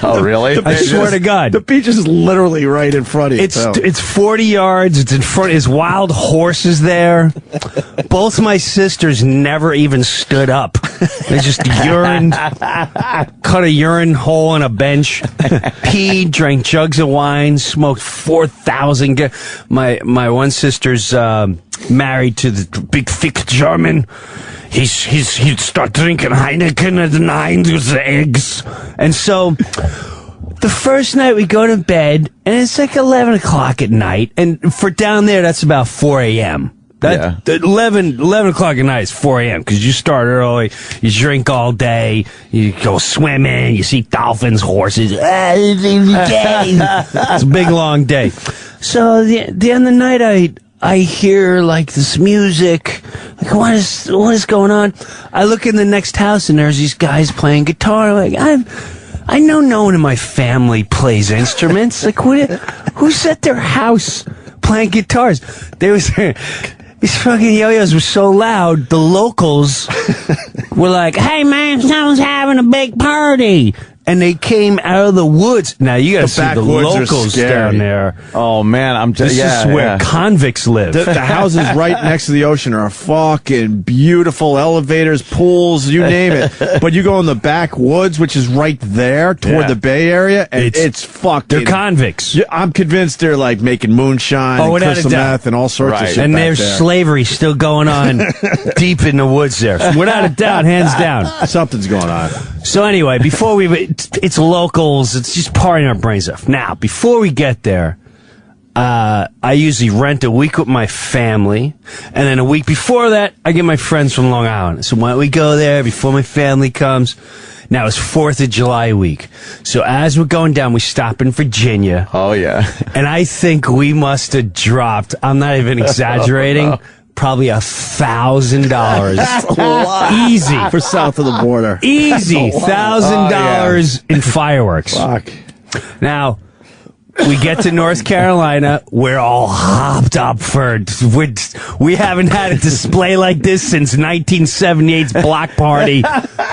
Oh, really? I swear to God. The beach is literally right in front of you. It's 40 yards. It's in front. There's wild horses there. Both my sisters never even stood up. They just urined, cut a urine hole in a bench, peed, drank jugs of wine, smoked 4,000. My one sister's married to the big thick German. He'd start drinking Heineken at 9 with the eggs. And so the first night we go to bed, and it's like 11 o'clock at night. And for down there, that's about 4 a.m. 11 o'clock at night is 4 a.m. because you start early, you drink all day, you go swimming, you see dolphins, horses. It's a big, long day. So the end of the night, I hear like this music. Like, what is going on? I look in the next house and there's these guys playing guitar. Like, I know no one in my family plays instruments. Like, who's at their house playing guitars? These fucking yo-yos were so loud, the locals were like, hey man, someone's having a big party. And they came out of the woods. Now you gotta see the locals down there. Oh man, This is where convicts live. The houses right next to the ocean are fucking beautiful. Elevators, pools, you name it. But you go in the backwoods, which is right there toward the Bay Area, and it's fucking. They're convicts. I'm convinced they're like making moonshine and crystal meth and all sorts of shit. And back there's there. slavery still going on deep in the woods there. Without a doubt, hands down. Something's going on. So anyway, before it's locals, it's just partying our brains off. Now, before we get there, I usually rent a week with my family, and then a week before that, I get my friends from Long Island. So why don't we go there before my family comes? Now it's 4th of July week. So as we're going down, we stop in Virginia. Oh, yeah. And I think we must have dropped, I'm not even exaggerating, probably $1,000. Easy. For south of the border. Easy. $1,000 in fireworks. Fuck. Now, we get to North Carolina. We're all hopped up for we haven't had a display like this since 1978's block party.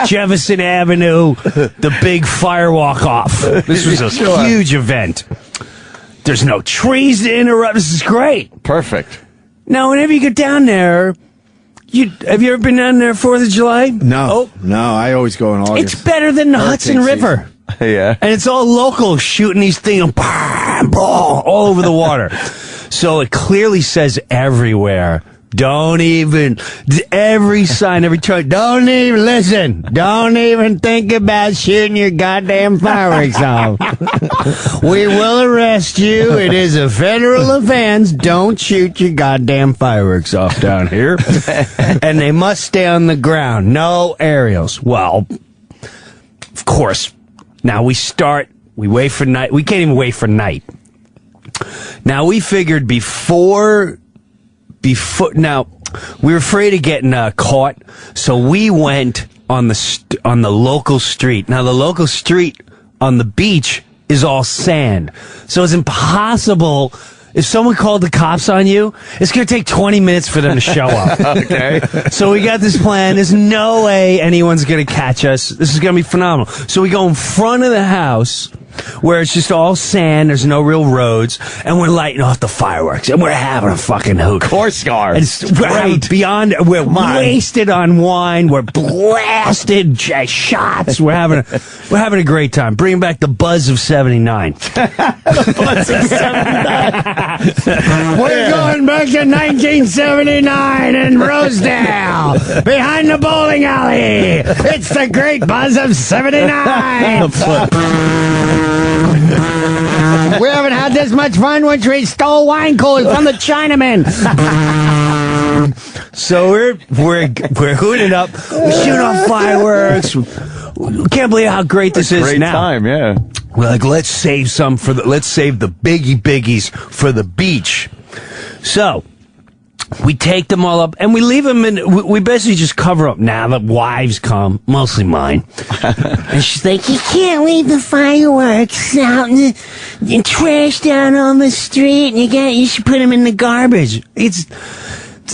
Jefferson Avenue, the big fire walk off. This was a huge event. There's no trees to interrupt. This is great. Perfect. Now, whenever you get down there, have you ever been down there 4th of July? No. No, I always go in August. It's better than the Hudson River. Yeah. And it's all local shooting these things all over the water. So it clearly says everywhere. Don't even, every sign, every turn, don't even listen. Don't even think about shooting your goddamn fireworks off. We will arrest you. It is a federal offense. Don't shoot your goddamn fireworks off down here. And they must stay on the ground. No aerials. Well, of course. Now we wait for night. We can't even wait for night. Now we figured before, now we were afraid of getting caught, so we went on the local street. Now the local street on the beach is all sand, so it's impossible. If someone called the cops on you, it's going to take 20 minutes for them to show up. Okay. So we got this plan. There's no way anyone's going to catch us. This is going to be phenomenal. So we go in front of the house where it's just all sand. There's no real roads. And we're lighting off the fireworks. And we're having a fucking hoot. Of course you are. We're wasted on wine. We're blasted shots. We're having a great time. Bringing back the buzz of 79. The buzz of 79. We're going back to 1979 in Rosedale, behind the bowling alley. It's the great buzz of 79. We haven't had this much fun since we stole wine coolers from the Chinamen. So we're hooting up. We shoot off fireworks. We can't believe how great this is great now. Time, yeah. We're like, let's save the biggies for the beach. So we take them all up and we leave them we basically just cover up. Now the wives come, mostly mine. And she's like, you can't leave the fireworks out in the trash down on the street. You should put them in the garbage.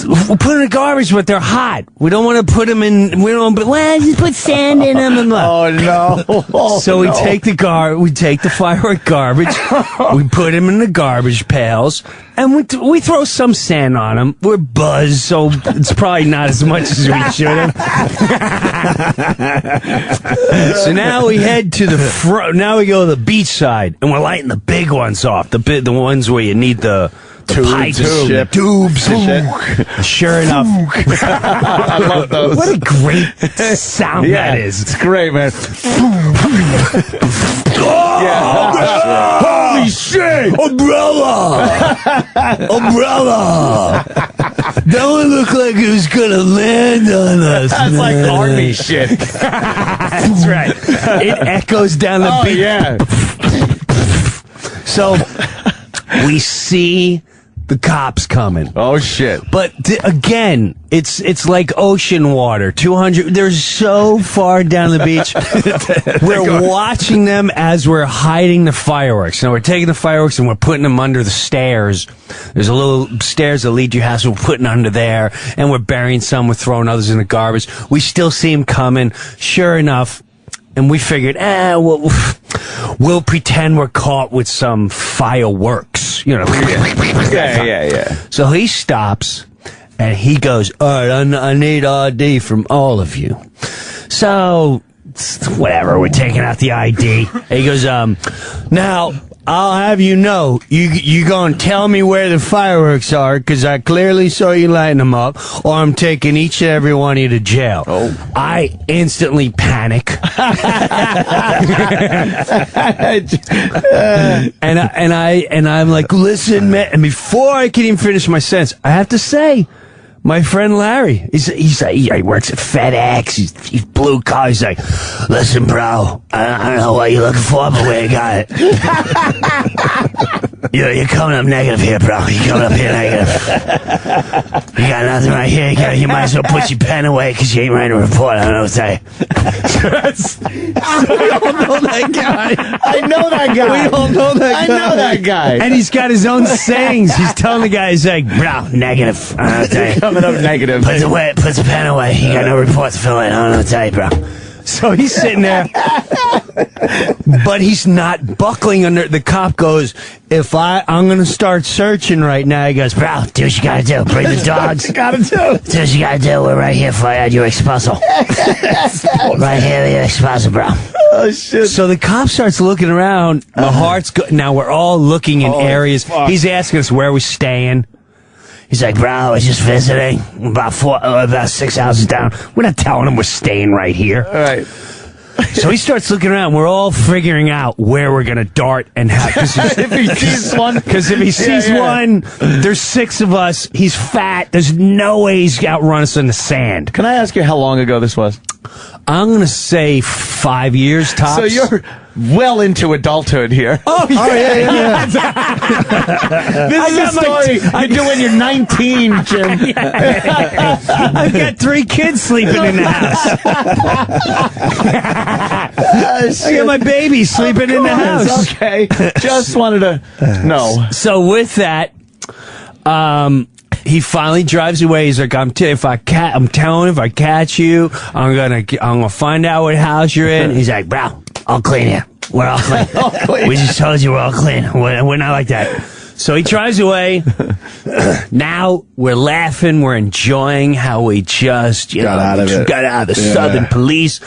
We'll put them in the garbage, but they're hot. We don't want to put them in. Just put sand in them. Oh no! So we take the firework garbage, we put them in the garbage pails, and we throw some sand on them. We're buzzed, so it's probably not as much as we should have. So now we head to the front. Now we go to the beach side, and we're lighting the big ones off. The ones where you need the pipes, tubes. Sure enough. I love those. What a great sound that is. It's great, man. Holy shit! Umbrella! That one looked like it was gonna land on us. That's like army shit. That's right. It echoes down the beach. Yeah. So we see the cops coming. Oh shit! But again, it's like ocean water. 200. They're so far down the beach. We're watching them as we're hiding the fireworks. Now we're taking the fireworks and we're putting them under the stairs. There's a little stairs that lead to your house. We're putting under there, and we're burying some. We're throwing others in the garbage. We still see them coming. Sure enough. And we figured, we'll pretend we're caught with some fireworks, you know. Yeah. So he stops, and he goes, all right, I need ID from all of you. So, whatever, we're taking out the ID. And he goes, now, I'll have you know, you gonna tell me where the fireworks are, because I clearly saw you lighting them up, or I'm taking each and every one of you to jail. Oh. I instantly panic. and I'm like, listen, man, and before I can even finish my sentence, I have to say, my friend Larry, he's like, he works at FedEx. He's blue collar. He's like, listen, bro, I don't know what you're looking for, but we got it. You're coming up negative here, bro. You're coming up here negative. You got nothing right here. You might as well put your pen away because you ain't writing a report. I don't know what to say. We all know that guy. I know that guy. We all know that guy. I know that guy. And he's got his own sayings. He's telling the guy, he's like, bro, negative. I don't know what to tell you. Coming up negative. Put the pen away. You got no report to fill in. I don't know what to tell you, bro. So he's sitting there, but he's not buckling under. The cop goes, I'm going to start searching right now. He goes, bro, do what you got to do. Bring the dogs. Got to do. Do what you got to do. We're right here for you at your exposal. Right here at your exposal, bro. Oh, shit. So the cop starts looking around. My heart's now we're all looking in areas. Fuck. He's asking us where we're staying. He's like, bro, I was just visiting about 6 houses down. We're not telling him we're staying right here. All right. So he starts looking around. We're all figuring out where we're going to dart and how. If he sees one. Because if he sees one, there's 6 of us. He's fat. There's no way he's outrun us in the sand. Can I ask you how long ago this was? I'm going to say 5 years tops. So you're well into adulthood here. Oh, yeah. This is a story you do when you're 19, Jim. I've got 3 kids sleeping in the house. I got my baby sleeping in the house. Okay. Just wanted to know. So with that, he finally drives away. He's like, I'm telling you, if I catch you, I'm gonna find out what house you're in. He's like, bro, I'll clean you. We're all clean. We just told you we're all clean. We're not like that. So he drives away. Now we're laughing. We're enjoying how we just got out of the Southern Police.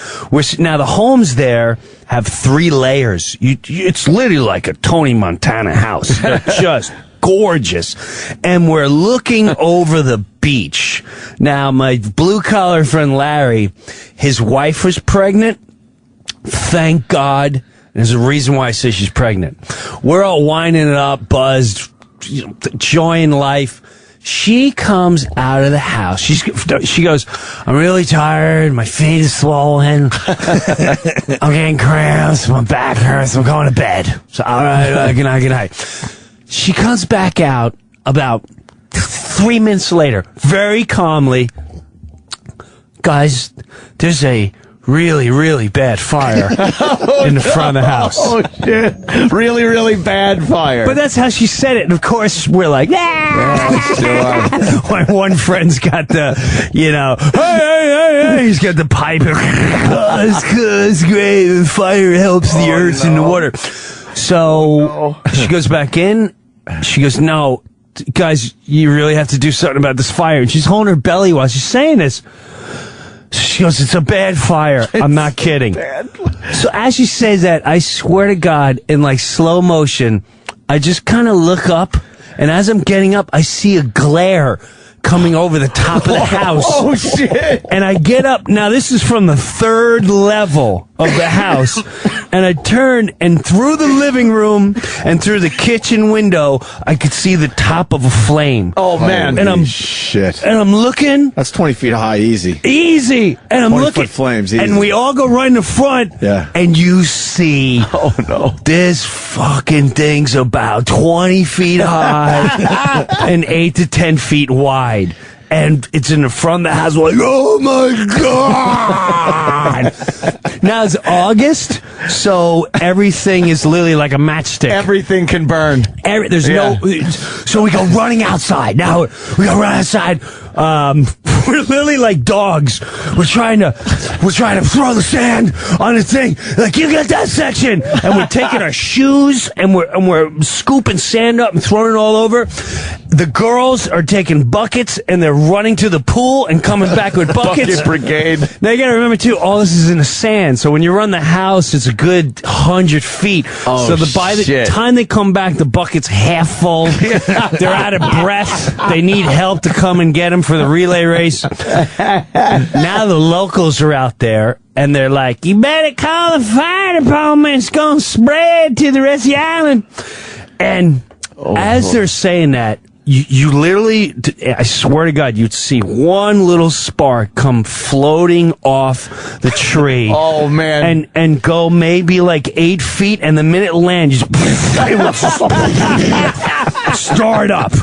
Now the homes there have 3 layers. It's literally like a Tony Montana house. They're just gorgeous. And we're looking over the beach. Now, my blue-collar friend Larry, his wife was pregnant. Thank God. There's a reason why I say she's pregnant. We're all winding it up, buzzed, enjoying life. She comes out of the house. She goes, I'm really tired. My feet are swollen. I'm getting cramps. My back hurts. I'm going to bed. So, all right, good night. She comes back out about 3 minutes later, very calmly. Guys, there's a really, really bad fire in the front of the house. Oh, shit. Really, really bad fire. But that's how she said it. And of course, we're like, yeah. One friend's got the, hey, he's got the pipe. Oh, it's good. It's great. The fire helps the earth and the water. So she goes back in. She goes, no, guys, you really have to do something about this fire. And she's holding her belly while she's saying this. She goes, it's a bad fire. I'm not kidding. So as she says that, I swear to God, in like slow motion, I just kind of look up, and as I'm getting up, I see a glare coming over the top of the house. Oh, shit. And I get up. Now, this is from the 3rd level of the house. And I turned, and through the living room and through the kitchen window, I could see the top of a flame. Oh, man. And I'm shit. And I'm looking. That's 20 feet high, easy. Easy. And I'm looking. 20-foot flames, easy. And we all go right in the front. Yeah. And you see. Oh, no. This fucking thing's about 20 feet high and 8 to 10 feet wide. And it's in the front of the house. We're like, oh my God. Now it's August, so everything is literally like a matchstick. Everything can burn. There's no. So we go running outside. Now we go run outside. We're literally like dogs. We're trying to throw the sand on the thing. Like, you get that section. And we're taking our shoes and we're scooping sand up and throwing it all over. The girls are taking buckets and they're running to the pool and coming back with buckets. Bucket brigade. Now you gotta remember too, all this is in the sand. So when you run the house, it's a good 100 feet. Oh, so by the time they come back, the bucket's half full. They're out of breath. They need help to come and get them for the relay race. Now the locals are out there and they're like, you better call the fire department. It's gonna spread to the rest of the island. And as they're saying that, you literally, I swear to God, you'd see one little spark come floating off the tree. Oh, man. And go maybe like 8 feet, and the minute it lands, start up.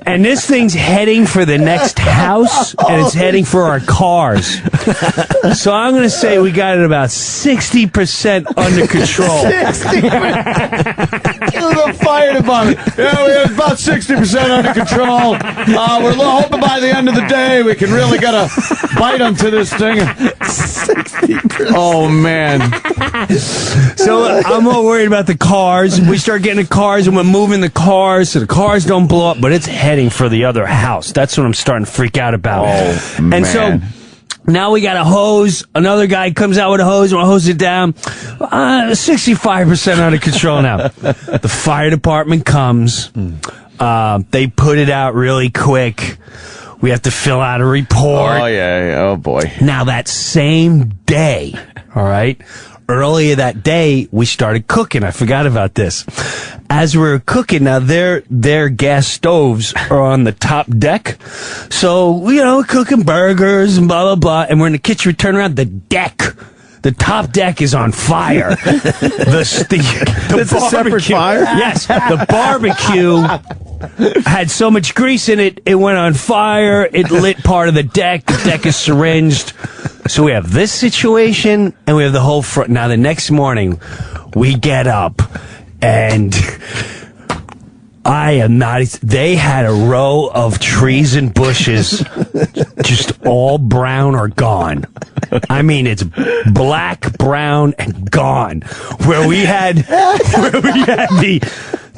And this thing's heading for the next house, and it's heading for our cars. So I'm going to say we got it about 60% under control. 60%. The fire department. Yeah, we have about 60% under control. We're hoping by the end of the day we can really get a bite onto this thing. 60%. Oh, man. So I'm more worried about the cars. We start getting the cars and we're moving the cars so the cars don't blow up, but it's heading for the other house. That's what I'm starting to freak out about. Oh, man. And so now we got a hose. Another guy comes out with a hose and we'll hose it down. 65% under control now. The fire department comes. They put it out really quick. We have to fill out a report. Oh, yeah. Oh, boy. Now, that same day, all right, earlier that day, we started cooking. I forgot about this. As we were cooking, now their gas stoves are on the top deck. So, we're cooking burgers and blah, blah, blah. And we're in the kitchen. We turn around, the top deck is on fire. That's a separate fire? Yes. The barbecue had so much grease in it, it went on fire. It lit part of the deck. The deck is syringed. So we have this situation, and we have the whole front. Now, the next morning, we get up, and I am not. They had a row of trees and bushes, just all brown or gone. I mean, it's black, brown, and gone. Where we had the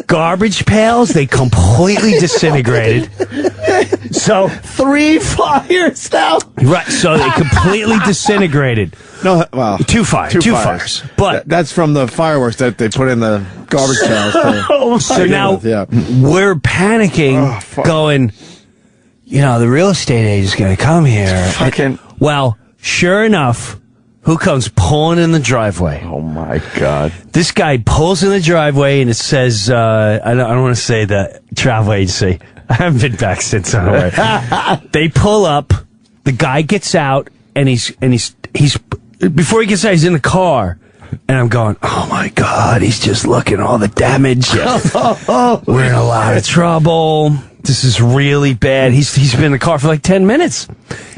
garbage pails, they completely disintegrated. So 3 fires now. Right, so they completely disintegrated. No, well, two fires. But that's from the fireworks that they put in the garbage pails. So now we're panicking, going, the real estate agent's going to come here. Well, sure enough, who comes pulling in the driveway? Oh, my God. This guy pulls in the driveway, and it says, I don't want to say the travel agency. I haven't been back since. I don't know. They pull up, the guy gets out, and he's before he gets out, he's in the car. And I'm going, oh, my God, he's just looking at all the damage. We're in a lot of trouble. This is really bad. He's been in the car for like 10 minutes.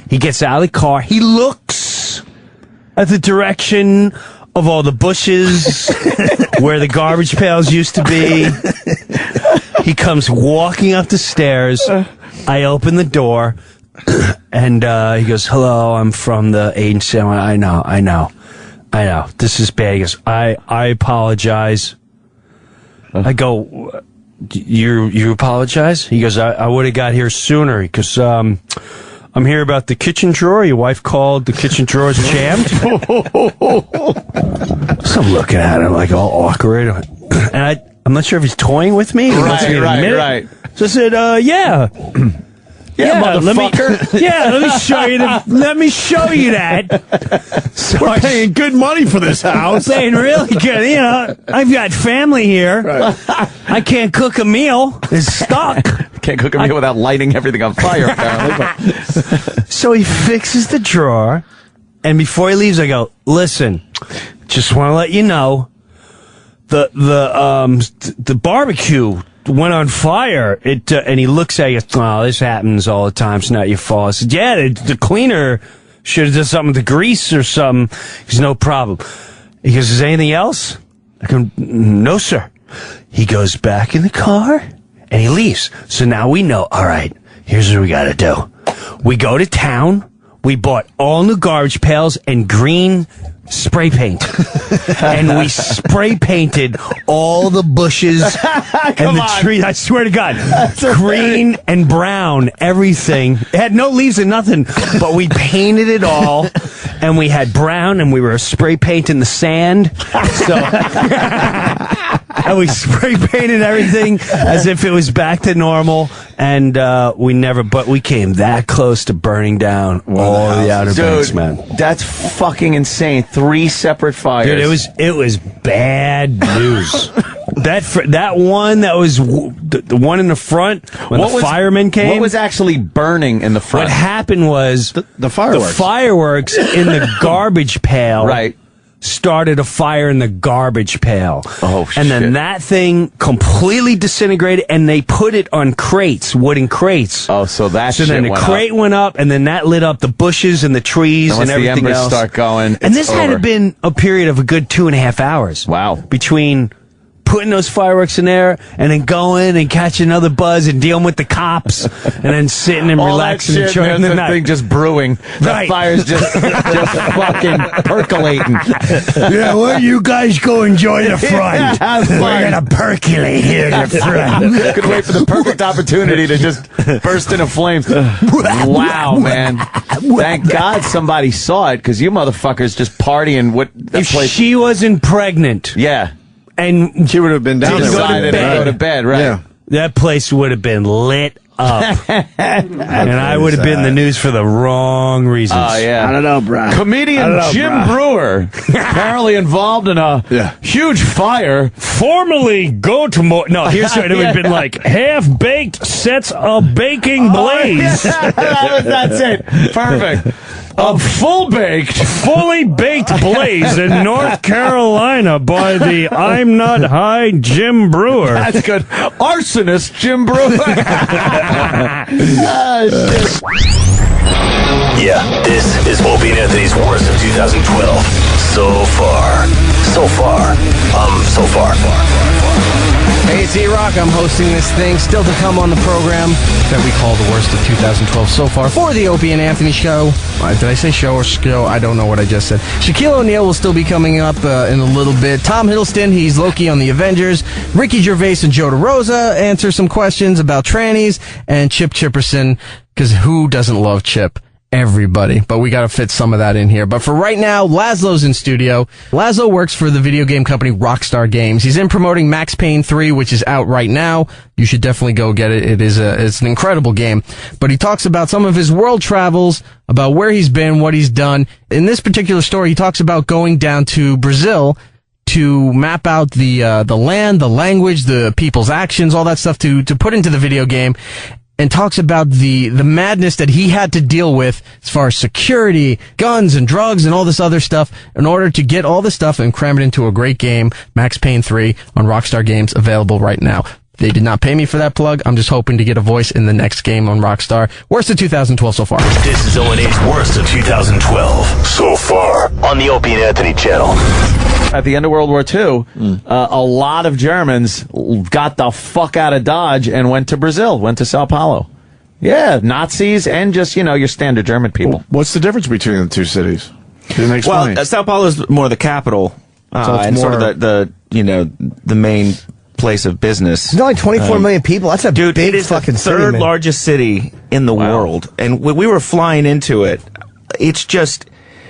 He gets out of the car. He looks at the direction of all the bushes where the garbage pails used to be. He comes walking up the stairs. I open the door, and he goes, hello, I'm from the agency. I went, I know. This is bad. He goes, I apologize. I go, you apologize? He goes, I would have got here sooner because I'm here about the kitchen drawer. Your wife called the kitchen drawer's jammed. So I'm looking at him like all awkward. And I'm not sure if he's toying with me. Right. So I said, yeah. motherfucker. Let me show you. Let me show you that. So We're paying good money for this house. Paying really good. You know, I've got family here. Right. I can't cook a meal. It's stuck. Can't cook a meal without lighting everything on fire, apparently. So he fixes the drawer, and before he leaves, I go, listen, just want to let you know, the barbecue went on fire. And he looks at you, oh, this happens all the time. It's not your fault. I said, yeah, the cleaner should have done something with the grease or something. He goes, no problem. He goes, is there anything else? I go, no, sir. He goes back in the car, and he leaves. So now we know, all right, here's what we got to do. We go to town. We bought all new garbage pails and green spray paint. And we spray painted all the bushes and the trees. I swear to God. Green and brown, everything. It had no leaves and nothing, but we painted it all. And we had brown, and we were spray painting the sand. So, and we spray painted everything as if it was back to normal. And we came that close to burning down all the Outer Banks, man. That's fucking insane. 3 separate fires. Dude, it was bad news. That one that was the one in the front when the firemen came. What was actually burning in the front? What happened was the fireworks. The fireworks in the garbage pail. Right. Started a fire in the garbage pail. Oh, shit. And then that thing completely disintegrated, and they put it on crates, wooden crates. Oh, so that So shit then the went crate up. went up, and then that lit up the bushes and the trees And and once the everything embers else. start going, And it's this had over. been a period of a good 2.5 hours. Wow. Between putting those fireworks in there and then going and catching another buzz and dealing with the cops and then sitting and All relaxing that and shit, enjoying man, the that night. thing just brewing. The Right. fire's just fucking percolating. Yeah, where you guys go enjoy the front. Yeah, We're gonna percolate here in the front. Could wait for the perfect opportunity to just burst into flames. Wow, man. Thank God somebody saw it, because you motherfuckers just partying with that If place. she wasn't pregnant, Yeah. and She would have been down there. Decided to go to bed, right? Yeah. that place would have been lit up, and I would have been in the news for the wrong reasons. Oh, yeah. I don't know, bro. Comedian Jim Breuer, apparently involved in a huge fire. Formerly go to no. Here's what it would have been like: half-baked sets a baking blaze. That's it. Perfect. A fully baked blaze in North Carolina by the I'm Not High Jim Breuer. That's good. Arsonist Jim Breuer. Shit. Yeah, this is Opie and Anthony's worst of 2012. So far. Hey, it's E-Rock. I'm hosting this thing. Still to come on the program that we call the worst of 2012 so far for the Opie and Anthony show. Did I say show or show? I don't know what I just said. Shaquille O'Neal will still be coming up in a little bit. Tom Hiddleston, he's Loki on the Avengers. Ricky Gervais and Joe DeRosa answer some questions about trannies. And Chipperson, because who doesn't love Chip? Everybody, but we got to fit some of that in here. But for right now, Lazlo's in studio. Lazlo works for the video game company Rockstar Games. He's in promoting Max Payne 3, which is out right now. You should definitely go get it. It's an incredible game. But he talks about some of his world travels, about where he's been, what he's done. In this particular story, he talks about going down to Brazil to map out the land, the language, the people's actions, all that stuff to put into the video game. And talks about the madness that he had to deal with as far as security, guns and drugs and all this other stuff in order to get all this stuff and cram it into a great game, Max Payne 3 on Rockstar Games, available right now. They did not pay me for that plug. I'm just hoping to get a voice in the next game on Rockstar. Worst of 2012 so far. This is O&A's worst of 2012 so far on the Opie and Anthony channel. At the end of World War II, a lot of Germans got the fuck out of Dodge and went to Brazil, went to Sao Paulo. Yeah, Nazis and just, your standard German people. What's the difference between the two cities? Didn't explain. Well, Sao Paulo is more the capital, So it's and more- sort of the main place of business. There's only 24 million people. That's a Dude, big it is fucking the city, third man. largest city in the world. And when we were flying into it, it's just,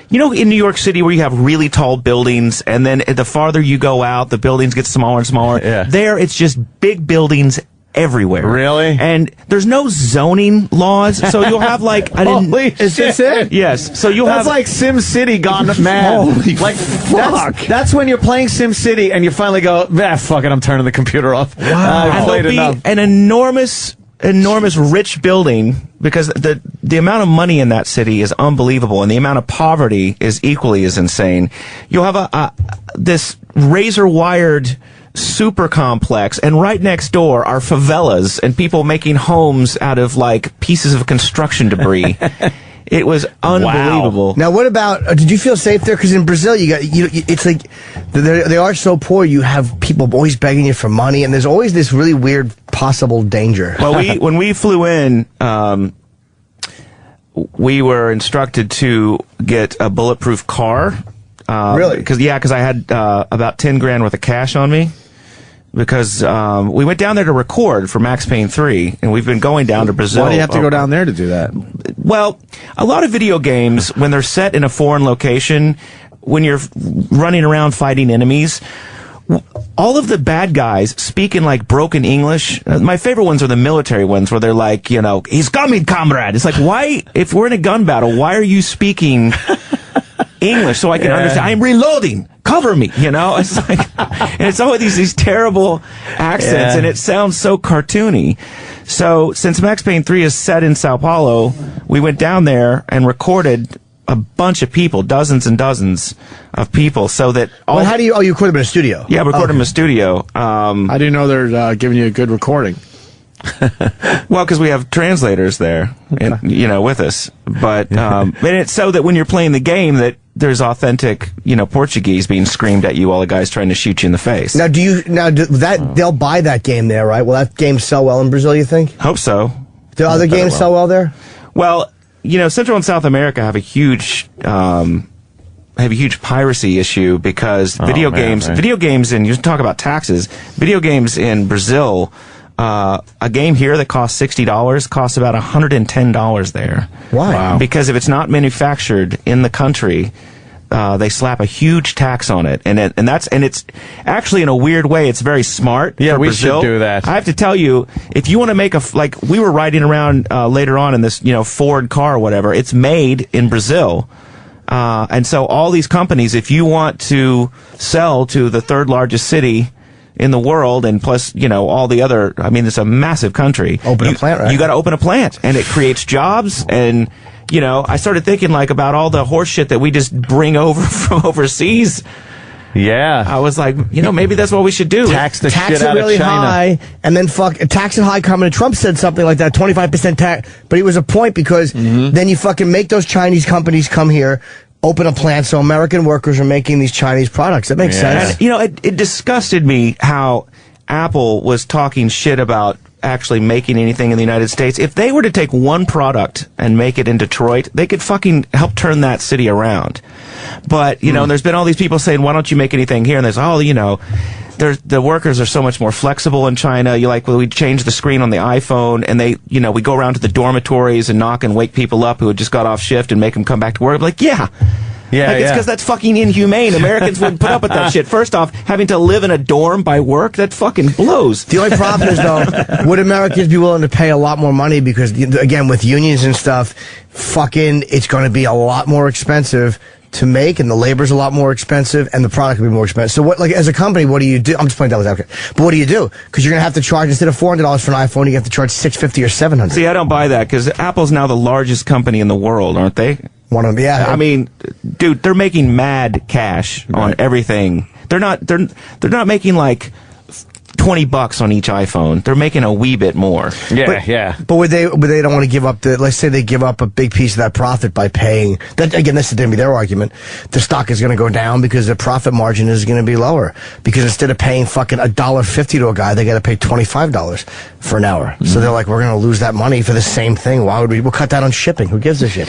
in New York City where you have really tall buildings, and then the farther you go out, the buildings get smaller and smaller. Yeah. There, it's just big buildings everywhere. Really? And there's no zoning laws, so you'll have like Is this it? Yes. So you'll That's have like Sim City gone mad. Holy like fuck. That's when you're playing Sim City and you finally go, fuck it, I'm turning the computer off. I've and played there'll enough. be an enormous rich building, because the amount of money in that city is unbelievable, and the amount of poverty is equally as insane. You'll have this razor wired super complex, and right next door are favelas and people making homes out of like pieces of construction debris. It was unbelievable. Now, what about? Did you feel safe there? Because in Brazil, it's like they are so poor. You have people always begging you for money, and there's always this really weird possible danger. Well, when we flew in, we were instructed to get a bulletproof car. Really? Because I had about 10 grand worth of cash on me. Because we went down there to record for Max Payne 3, and we've been going down to Brazil. Why do you have to go down there to do that? Well, a lot of video games, when they're set in a foreign location, when you're running around fighting enemies, all of the bad guys speak in like broken English. My favorite ones are the military ones where they're like, he's coming, comrade. It's like, why, if we're in a gun battle, why are you speaking English so I can understand? I'm reloading. Cover me, It's like, and it's always these terrible accents, and it sounds so cartoony. So, since Max Payne 3 is set in Sao Paulo, we went down there and recorded a bunch of people, dozens and dozens of people, so that how do you record them in a studio? Yeah, record them in a studio. How do you know they're giving you a good recording? Well, because we have translators there, with us. But and it's so that when you're playing the game, that there's authentic, Portuguese being screamed at you while the guy's trying to shoot you in the face. Now, they'll buy that game there, right? Will that game sell well in Brazil, you think? Hope so. Do other games sell well there? Well, Central and South America have a huge piracy issue because video games, and you talk about taxes, video games in Brazil. A game here that costs $60 costs about $110 there. Why? Wow. Because if it's not manufactured in the country, they slap a huge tax on it, and it's actually, in a weird way, it's very smart. Yeah, for we Brazil. should do that. I have to tell you, if you want to make we were riding around later on in this Ford car or whatever, it's made in Brazil. And so all these companies, if you want to sell to the third largest city in the world, and plus, all the other, it's a massive country. Open a plant, right? You got to open a plant, and it creates jobs, and, I started thinking, about all the horse shit that we just bring over from overseas. Yeah. I was like, maybe that's what we should do. Tax the Tax shit it out really of China. high, and then tax it high coming. Trump said something like that, 25% tax. But he was a point, because then you fucking make those Chinese companies come here, open a plant, so American workers are making these Chinese products. That makes sense. And, it disgusted me how Apple was talking shit about actually making anything in the United States. If they were to take one product and make it in Detroit, they could fucking help turn that city around. But, there's been all these people saying, why don't you make anything here? And there's, the workers are so much more flexible in China. We change the screen on the iPhone, and they, we go around to the dormitories and knock and wake people up who had just got off shift and make them come back to work. I'm like, yeah. It's because that's fucking inhumane. Americans wouldn't put up with that shit. First off, having to live in a dorm by work, that fucking blows. The only problem is, though, would Americans be willing to pay a lot more money? Because, again, with unions and stuff, it's going to be a lot more expensive to make, and the labor's a lot more expensive, and the product will be more expensive. So, as a company, what do you do? I'm just playing devil's advocate. But what do you do? Because you're going to have to charge, instead of $400 for an iPhone, you have to charge $650 or $700. See, I don't buy that, because Apple's now the largest company in the world, aren't they? One of them, yeah. Dude, they're making mad cash on everything. They're not making like $20 on each iPhone. They're making a wee bit more. But would they don't want to give up let's say they give up a big piece of that profit by paying that, again, this is going to be their argument. The stock is going to go down because the profit margin is going to be lower, because instead of paying fucking $1.50 to a guy, they got to pay $25 for an hour. So they're like, we're going to lose that money for the same thing. Why would we'll cut that on shipping? Who gives a shit?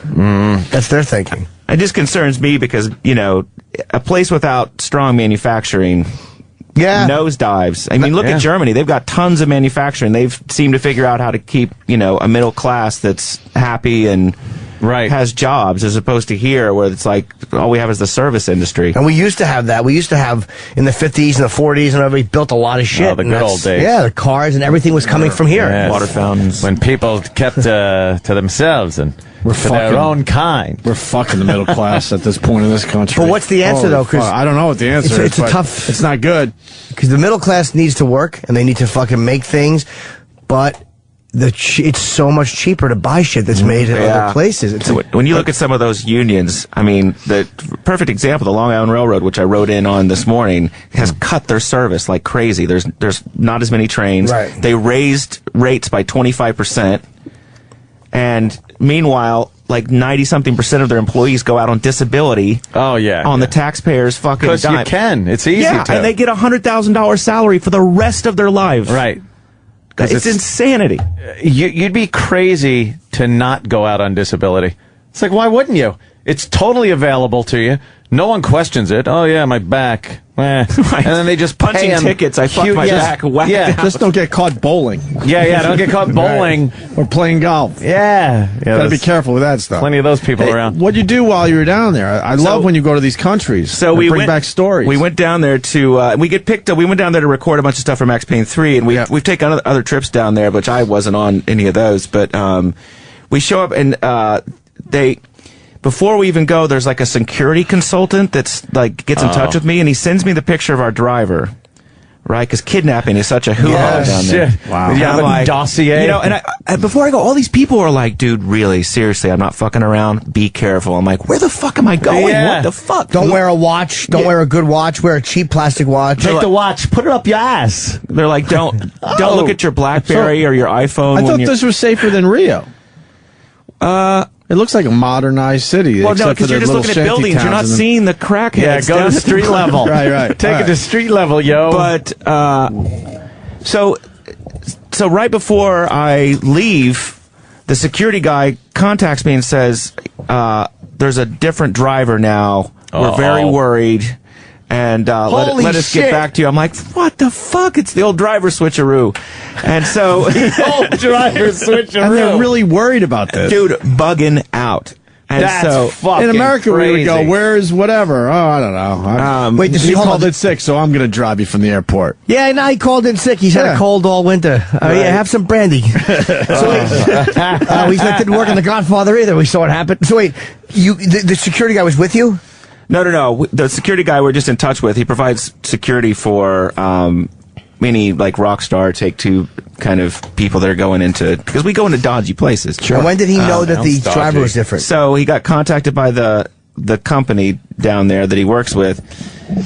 That's their thinking. It just concerns me because, a place without strong manufacturing nosedives. Look at Germany. They've got tons of manufacturing. They've seemed to figure out how to keep, a middle class that's happy and, has jobs, as opposed to here where it's like all we have is the service industry. And we used to have that. We used to have in the 50s and the 40s, and everybody built a lot of shit. Oh, the good old days. Yeah, the cars and everything was coming from here. Yes. Water fountains. When people kept to themselves and We're to their fucking- own kind. We're fucking the middle class at this point in this country. But what's the answer, Holy though? 'Cause fuck. I don't know what the answer is. it's a but tough- It's not good. Because the middle class needs to work, and they need to fucking make things, but it's so much cheaper to buy shit that's made in other places. It's When you look at some of those unions, I mean, the perfect example, the Long Island Railroad, which I wrote in on this morning, has cut their service like crazy. There's not as many trains. Right. They raised rates by 25%, and meanwhile, like 90-something% of their employees go out on disability. Oh yeah, on the taxpayers' fucking because you dime. can. It's easy. Yeah, to. and they get $100,000 salary for the rest of their lives. Right. It's insanity. You'd be crazy to not go out on disability. It's like, why wouldn't you? It's totally available to you. No one questions it. Oh yeah, my back. And then they just Punching pay 'em tickets. I fucked my back. Whacked out. Just don't get caught bowling. Yeah, don't get caught bowling. Or playing golf. Yeah. Gotta be there's careful with that stuff. Plenty of those people around. What'd you do while you were down there? I love when you go to these countries. So and we bring went back stories. We went down there to we get picked up. We went down there to record a bunch of stuff for Max Payne 3, and we've taken other trips down there, which I wasn't on any of those. But we show up and before we even go, there's like a security consultant that's like gets in touch with me, and he sends me the picture of our driver. Right, because kidnapping is such a hoo-ha down there. Shit. Wow. You have a dossier. You know, and before I go, all these people are like, dude, really, seriously, I'm not fucking around. Be careful. I'm like, where the fuck am I going? Yeah. What the fuck? Don't wear a watch. Don't wear a good watch. Wear a cheap plastic watch. Take the watch, put it up your ass. They're like, don't look at your BlackBerry or your iPhone. I thought when this was safer than Rio. It looks like a modernized city. Well, no, except for because you're the just little looking at shanty buildings. You're not towns and- seeing the crackheads. Yeah, go down to at street the level. Right. Take it to street level, yo. But so right before I leave, the security guy contacts me and says, "There's a different driver now. We're very worried." And let us get back to you. I'm like, what the fuck? It's the old driver switcheroo. And so old driver switcheroo. And they're really worried about this. Dude, bugging out. And That's so fucking in America, we would go, crazy. where's whatever? Oh, I don't know. Wait, he hold called on. it sick, so I'm going to drive you from the airport. Yeah, no, he called in sick. He's had a cold all winter. Yeah, have some brandy. He's like, didn't work on The Godfather either. We saw what happened. So wait, the security guy was with you? No. The security guy we're just in touch with, he provides security for many like rock star, Take-Two kind of people that are going into, because we go into dodgy places. Sure. And when did he know that the driver was different? So he got contacted by the company down there that he works with,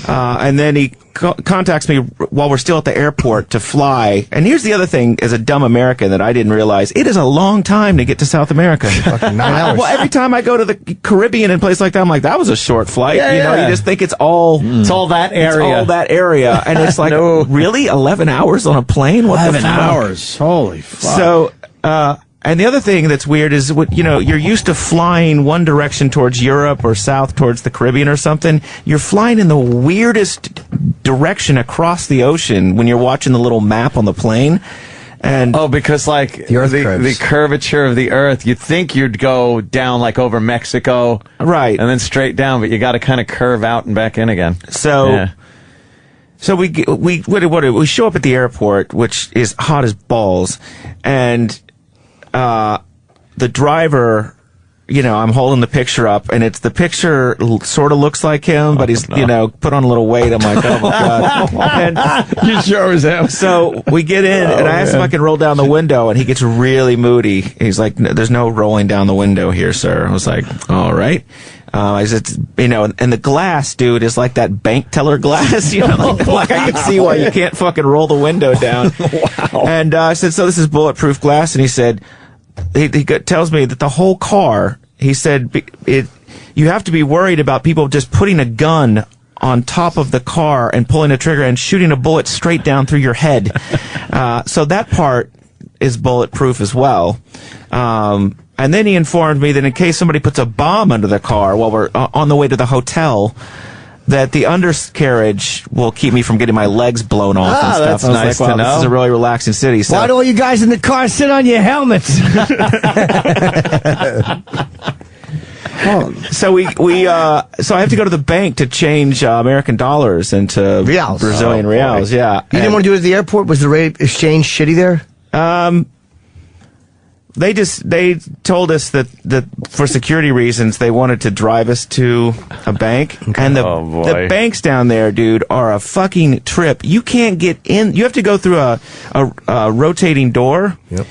and then he contacts me while we're still at the airport to fly. And here's the other thing, as a dumb American, that I didn't realize, it is a long time to get to South America. Fucking 9 hours. Well, every time I go to the Caribbean and place like that, I'm like, that was a short flight. Yeah, you know, yeah. you just think it's all that area. It's all that area, and it's like, really, 11 hours on a plane? What 11 the fuck? hours. Holy fuck. So, and the other thing that's weird is, you're used to flying one direction towards Europe or south towards the Caribbean or something. You're flying in the weirdest direction across the ocean when you're watching the little map on the plane. And because like the curvature of the earth, you'd think you'd go down like over Mexico, right, and then straight down, but you got to kind of curve out and back in again. So we show up at the airport, which is hot as balls, and the driver, I'm holding the picture up, and the picture sort of looks like him, but he's, put on a little weight. I'm like, oh my God. And you sure as hell. So we get in, and I asked him if I can roll down the window, and he gets really moody. He's like, there's no rolling down the window here, sir. I was like, all right. I said, and the glass, dude, is like that bank teller glass, like I can see why you can't fucking roll the window down. Wow. And I said, so this is bulletproof glass? And he said, he tells me that the whole car, he said, you have to be worried about people just putting a gun on top of the car and pulling a trigger and shooting a bullet straight down through your head. So that part is bulletproof as well. And then he informed me that in case somebody puts a bomb under the car while we're on the way to the hotel, that the undercarriage will keep me from getting my legs blown off and stuff. That's I was nice like, wow, to know. This is a really relaxing city. So. Why do all you guys in the car sit on your helmets? So so I have to go to the bank to change American dollars into Brazilian reals. Yeah. You didn't want to do it at the airport? Was the rate exchange shitty there? They told us that for security reasons they wanted to drive us to a bank, and the banks down there, dude, are a fucking trip. You can't get in. You have to go through a rotating door. Yep.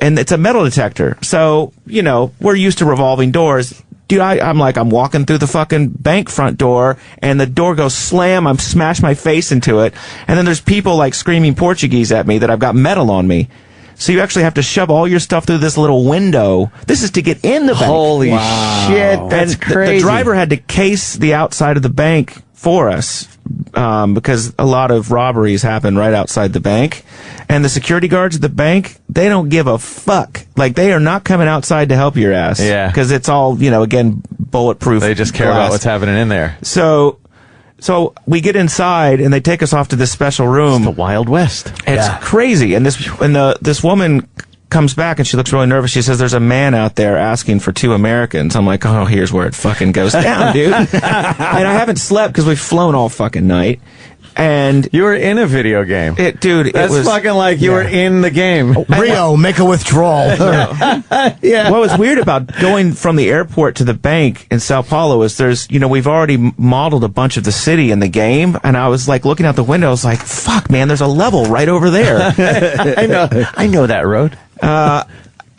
And it's a metal detector. So, we're used to revolving doors. Dude, I'm walking through the fucking bank front door, and the door goes slam. I'm smash my face into it, and then there's people like screaming Portuguese at me that I've got metal on me. So you actually have to shove all your stuff through this little window. This is to get in the bank. Holy shit, that's crazy. The driver had to case the outside of the bank for us because a lot of robberies happen right outside the bank. And the security guards at the bank, they don't give a fuck. Like, they are not coming outside to help your ass. Yeah. Because it's all, again, bulletproof. They just care about what's happening in there. So we get inside, and they take us off to this special room. It's the Wild West. It's crazy. And this woman comes back, and she looks really nervous. She says, "There's a man out there asking for 2 Americans." I'm like, "Oh, here's where it fucking goes down, dude." And I haven't slept because we've flown all fucking night. And you were in a video game, That's it was fucking like you were in the game. Rio, make a withdrawal. Yeah. What was weird about going from the airport to the bank in Sao Paulo is we've already modeled a bunch of the city in the game, and I was like looking out the window, I was like, "Fuck, man, there's a level right over there." I know that road.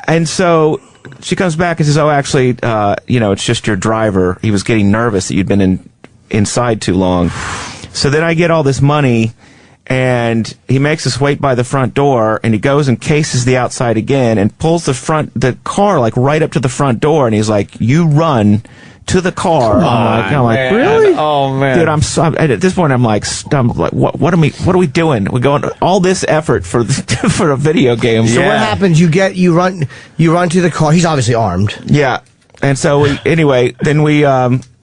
And so she comes back and says, "Oh, actually, it's just your driver. He was getting nervous that you'd been inside too long." So then I get all this money, and he makes us wait by the front door, and he goes and cases the outside again and pulls the car like right up to the front door, and he's like, "You run to the car." I'm like, "Really?" Oh man, dude, at this point I'm like, what are we doing? We're going all this effort for for a video game. So what happens? You run to the car. He's obviously armed. Yeah. And so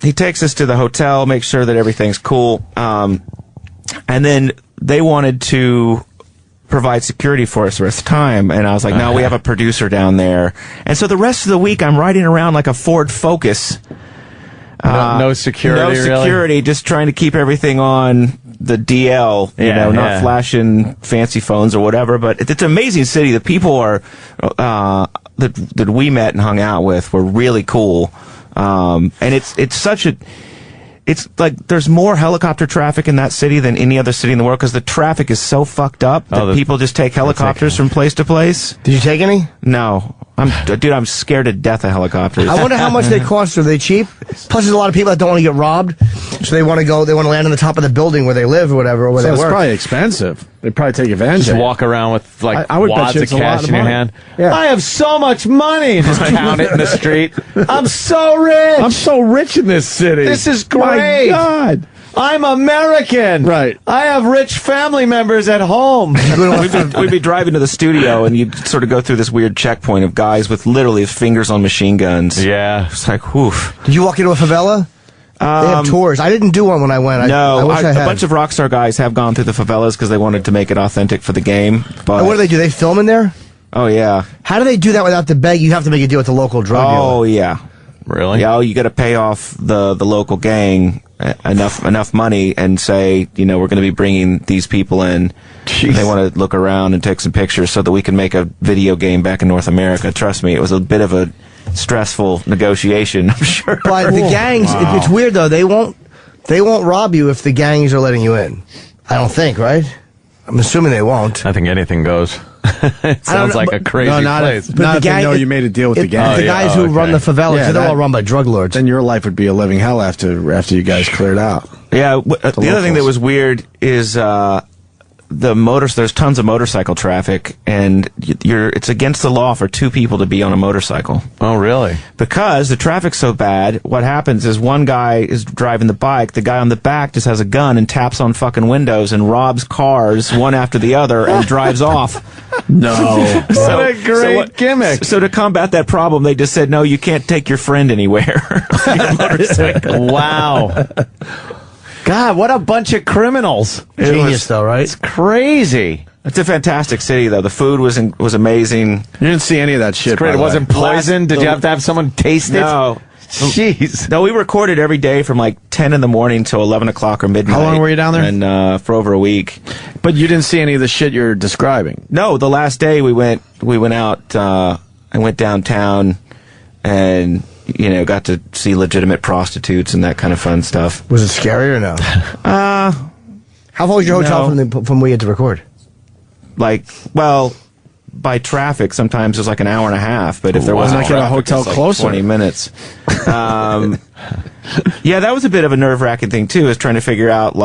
he takes us to the hotel, makes sure that everything's cool. And then they wanted to provide security for us the rest of the time. And I was like, "No, we have a producer down there." And so the rest of the week I'm riding around like a Ford Focus. No security, no security, really? Just trying to keep everything on the DL, not flashing fancy phones or whatever. But it's an amazing city. The people are, that we met and hung out with were really cool. And it's like there's more helicopter traffic in that city than any other city in the world because the traffic is so fucked up that people just take helicopters from place to place. Did you take any? No. I'm scared to death of helicopters. I wonder how much they cost. Are they cheap? Plus, there's a lot of people that don't want to get robbed, so they want to land on the top of the building where they live or whatever. Or where So they it's work. probably expensive. They probably take advantage. Just walk around with like I would bet wads you of it's a lot cash of in your money. hand. Yeah. I have so much money. Just count it in the street. I'm so rich. I'm so rich in this city. This is My great. God. I'm American. Right. I have rich family members at home. We'd be driving to the studio, and you'd sort of go through this weird checkpoint of guys with literally fingers on machine guns. Yeah. It's like, whoof. Did you walk into a favela? They have tours. I didn't do one when I went. I wish I had. A bunch of Rockstar guys have gone through the favelas because they wanted to make it authentic for the game. But And what do they do? They film in there? Oh, yeah. How do they do that without the bag? You have to make a deal with the local drug dealer. Oh, yeah. Really? Yeah, you got to pay off the local gang enough money and say, we're going to be bringing these people in. Jeez. They want to look around and take some pictures so that we can make a video game back in North America. Trust me, it was a bit of a stressful negotiation, I'm sure. But the gangs, it's weird though. They won't rob you if the gangs are letting you in. I don't think, right? I'm assuming they won't. I think anything goes. It sounds like a crazy place. Not if they know you made a deal with the gang. The guys who run the favelas, they're all run by drug lords. Then your life would be a living hell after you guys cleared out. Yeah, the other thing that was weird is there's tons of motorcycle traffic, and it's against the law for 2 people to be on a motorcycle. Oh, really? Because the traffic's so bad, what happens is one guy is driving the bike, the guy on the back just has a gun and taps on fucking windows and robs cars one after the other and drives off. No. What a great gimmick. So to combat that problem, they just said, no, you can't take your friend anywhere. on a motorcycle. Wow. God, what a bunch of criminals. Genius, though, right? It's crazy. It's a fantastic city, though. The food was amazing. You didn't see any of that shit. It's great. It wasn't poison. Did you have to have someone taste it? No. Jeez. No, we recorded every day from like 10 in the morning till 11 o'clock or midnight. How long were you down there? And for over a week. But you didn't see any of the shit you're describing. No, the last day we went out. I went downtown and got to see legitimate prostitutes and that kind of fun stuff. Was it scary or no? How far was your hotel from where you had to record? By traffic, sometimes it's like an hour and a half. But if there wasn't like at a hotel it's like closer, 20 minutes. Yeah, that was a bit of a nerve-wracking thing too. Is trying to figure out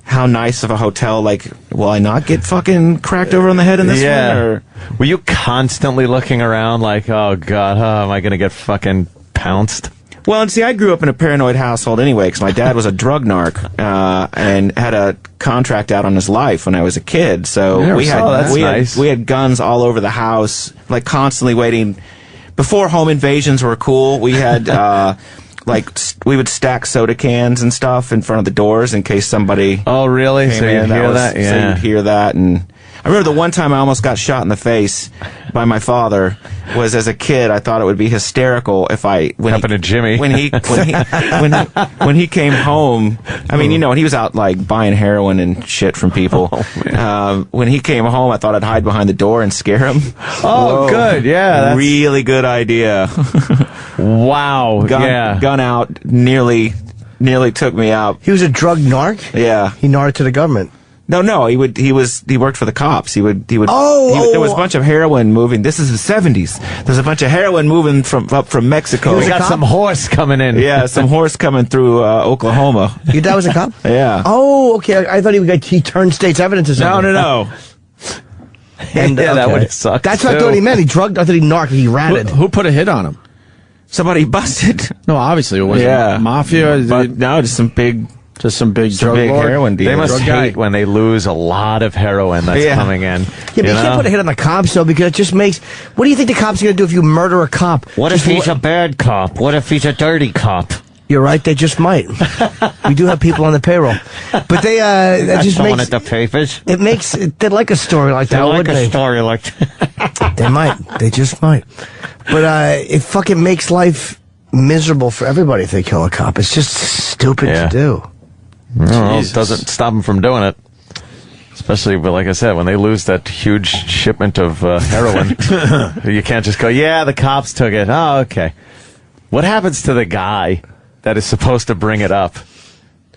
how nice of a hotel. Will I not get fucking cracked over on the head in this one? Or? Were you constantly looking around oh God, am I gonna get fucking pounced? Well, and see, I grew up in a paranoid household anyway, because my dad was a drug narc and had a contract out on his life when I was a kid. So we had guns all over the house, constantly waiting. Before home invasions were cool, we had we would stack soda cans and stuff in front of the doors in case somebody. Oh, really? Came so in. you'd hear that? Yeah. So you'd hear that, and I remember the one time I almost got shot in the face by my father. Was as a kid, I thought it would be hysterical if happened to Jimmy when he came home. I mean, when he was out buying heroin and shit from people. When he came home, I thought I'd hide behind the door and scare him. Oh, good, yeah, that's really good idea. Wow, gun out, nearly took me out. He was a drug narc? Yeah, he narked to the government. No, he worked for the cops. There was a bunch of heroin moving. This is the 70s. There's a bunch of heroin moving up from Mexico. We got some horse coming in. Yeah, some horse coming through Oklahoma. Your dad was a cop? Yeah. Oh, okay. I thought he turned state's evidence or something. No. And, that would have sucked. That's what I thought he meant. I thought he narked. He ratted. Who put a hit on him? Somebody busted. No, obviously it wasn't mafia. But no, just some big drug heroin dealer. They must hate when they lose a lot of heroin that's coming in. Yeah, but you can't put a hit on the cops, though, because it just makes... What do you think the cops are going to do if you murder a cop? What if he's a bad cop? What if he's a dirty cop? You're right, they just might. We do have people on the payroll. But they, that just makes... at the papers? It makes... They'd like a story like that, They like wouldn't a they? story like that. They might. They just might. But it fucking makes life miserable for everybody if they kill a cop. It's just stupid to do. No, it doesn't stop them from doing it. Especially, like I said, when they lose that huge shipment of heroin, you can't just go, the cops took it. Oh, okay. What happens to the guy that is supposed to bring it up?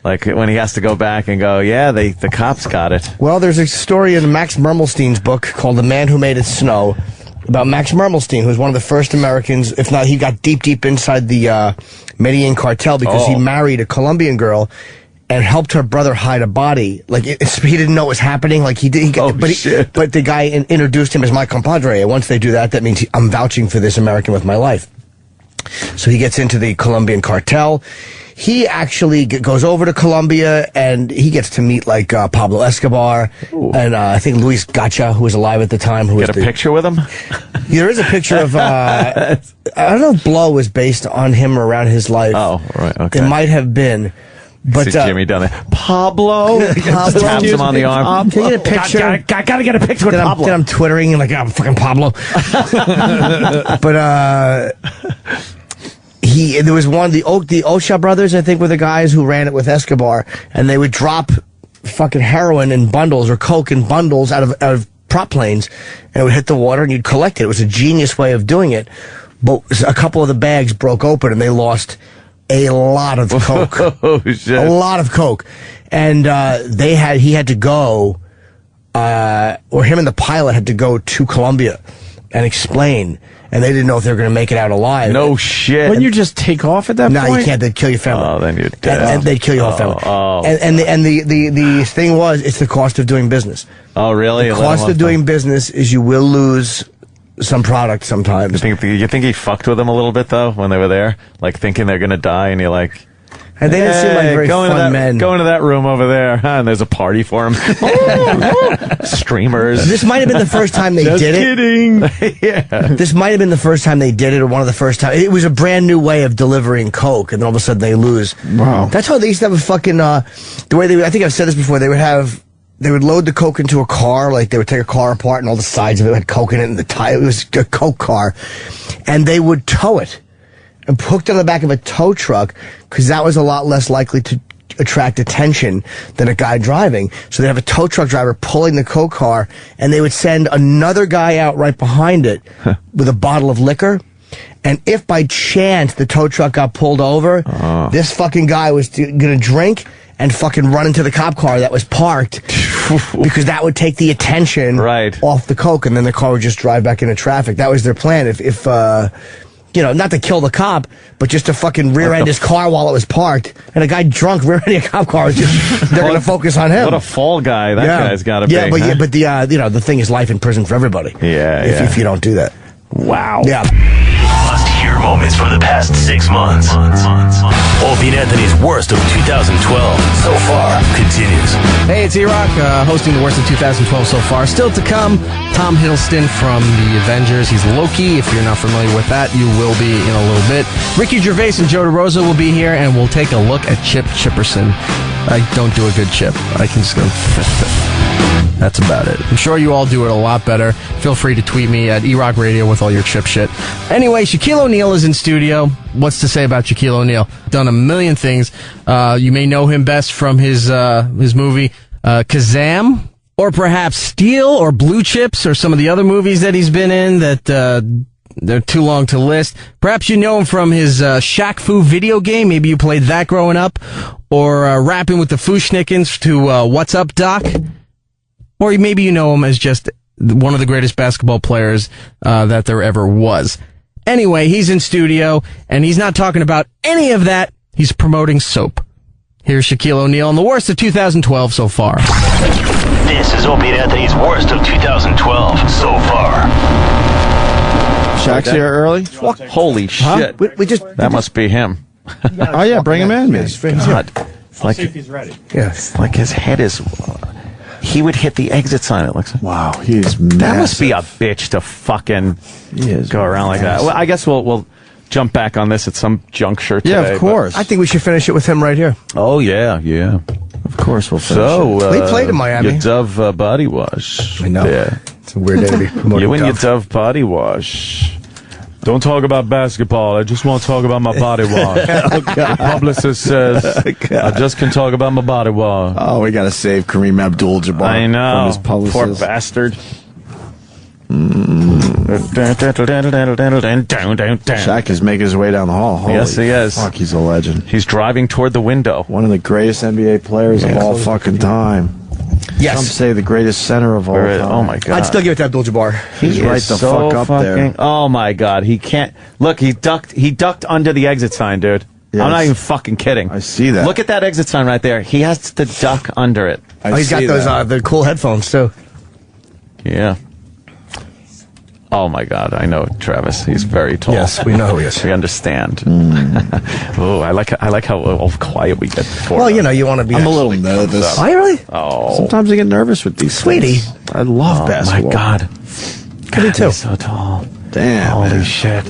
When he has to go back and go, the cops got it. Well, there's a story in Max Mermelstein's book called The Man Who Made It Snow about Max Mermelstein, who was one of the first Americans, if not, he got deep inside the Medellin cartel because he married a Colombian girl and helped her brother hide a body. He didn't know what was happening. But the guy introduced him as my compadre. And once they do that, that means I'm vouching for this American with my life. So he gets into the Colombian cartel. He actually goes over to Colombia and he gets to meet Pablo Escobar. Ooh. And I think Luis Gacha, who was alive at the time. Get a picture with him? There is a picture of, I don't know if Blow was based on him or around his life. Oh, right, okay. It might have been. But see Jimmy down there. Pablo taps him on the arm. Can you get a picture? I gotta get a picture with Pablo. Then I'm twittering and I'm fucking Pablo. But there was one, the Ocha brothers, I think, were the guys who ran it with Escobar, and they would drop fucking heroin in bundles or coke in bundles out of prop planes, and it would hit the water, and you'd collect it. It was a genius way of doing it. But a couple of the bags broke open, and they lost a lot of coke. Oh, shit. A lot of coke. And he had to go, or him and the pilot had to go to Colombia and explain. And they didn't know if they were going to make it out alive. No shit. Wouldn't you just take off at that point? No, you can't. They'd kill your family. Oh, then you're dead. And they'd kill your whole family. Oh. And the thing was, it's the cost of doing business. Oh, really? The cost of doing business is you will lose some product sometimes. You think he fucked with them a little bit, though, when they were there? Thinking they're going to die, and you're like... And they didn't seem like very fun men. Go into that room over there, and there's a party for him. Streamers. This might have been the first time they did it. Just kidding. Yeah. This might have been the first time they did it, or one of the first times. It was a brand new way of delivering coke, and all of a sudden they lose. Wow. That's how they used to have a fucking, the way I think I've said this before, they would have they would load the coke into a car, like they would take a car apart and all the sides of it had coke in it and the tire. It was a coke car. And they would tow it and hooked on the back of a tow truck because that was a lot less likely to attract attention than a guy driving. So they'd have a tow truck driver pulling the coke car and they would send another guy out right behind it with a bottle of liquor. And if by chance the tow truck got pulled over, this fucking guy was gonna drink and fucking run into the cop car that was parked because that would take the attention off the coke and then the car would just drive back into traffic. That was their plan. If not to kill the cop, but just to fucking rear-end his car while it was parked. And a guy drunk rear-ending a cop car, they're going to focus on him. What a fall guy that guy's got to be. But the thing is life in prison for everybody. If you don't do that. Wow. Yeah. Must-hear moments from the past 6 months. Opie and Anthony's worst of 2012 so far continues. Hey, it's E-Rock, hosting the worst of 2012 so far. Still to come, Tom Hiddleston from the Avengers. He's Loki. If you're not familiar with that, you will be in a little bit. Gervais and Joe DeRosa will be here, and we'll take a look at Chipperson. I don't do a good chip. I can just go... That's about it. I'm sure you all do it a lot better. Feel free to tweet me at E-Rock Radio with all your chip shit. Anyway, Shaquille O'Neal is in studio. What's to say about Shaquille O'Neal? Done a million things. You may know him best from his movie Kazam, or perhaps Steel or Blue Chips, or some of the other movies that he's been in that they're too long to list. Perhaps you know him from his Shaq Fu video game. Maybe you played that growing up. Or rapping with the Fushnikins to What's Up, Doc? Or maybe you know him as just one of the greatest basketball players that there ever was. Anyway, he's in studio, and he's not talking about any of that. He's promoting soap. Here's Shaquille O'Neal on the worst of 2012 so far. This is Opie and Anthony's worst of 2012 so far. Shaq's here early? Holy shit. That must be him. Oh, yeah, bring him in, man. God. Let's see if he's ready. Yes. Like his head is... He would hit the exit sign, it looks like. Wow, he's massive. That must be a bitch to fucking go around like that. Well, I guess we'll jump back on this at some juncture today. Yeah, of course. I think we should finish it with him right here. Oh, yeah. Of course we'll finish it. We played in Miami. Your Dove body wash. I know. Yeah. It's a weird day to be promoting You and your Dove. Dove body wash. Don't talk about basketball. I just want to talk about my body wash. The publicist says I just can talk about my body wash. Oh, we got to save Kareem Abdul-Jabbar. I know. From his publicist. Poor bastard. Shaq is making his way down the hall. Holy Yes, he is. Fuck, he's a legend. He's driving toward the window. One of the greatest NBA players of all fucking time. Yes. Some say the greatest center of all time. Oh, my God. I'd still give it to Abdul-Jabbar. He's right the fuck up there. Oh, my God. He can't. Look, he ducked under the exit sign, dude. Yes. I'm not even fucking kidding. I see that. Look at that exit sign right there. He has to duck under it. He's got those the cool headphones, too. Yeah. Oh, my God. I know Travis. He's very tall. Yes, we know who he is. We understand. Oh, I like how all quiet we get before. Well, you want to be... I'm a little nervous. Are you really? Oh. Sometimes I get nervous with these Sweetie. things. I love basketball. My God. Me too. He's so tall. Damn. Holy man. shit.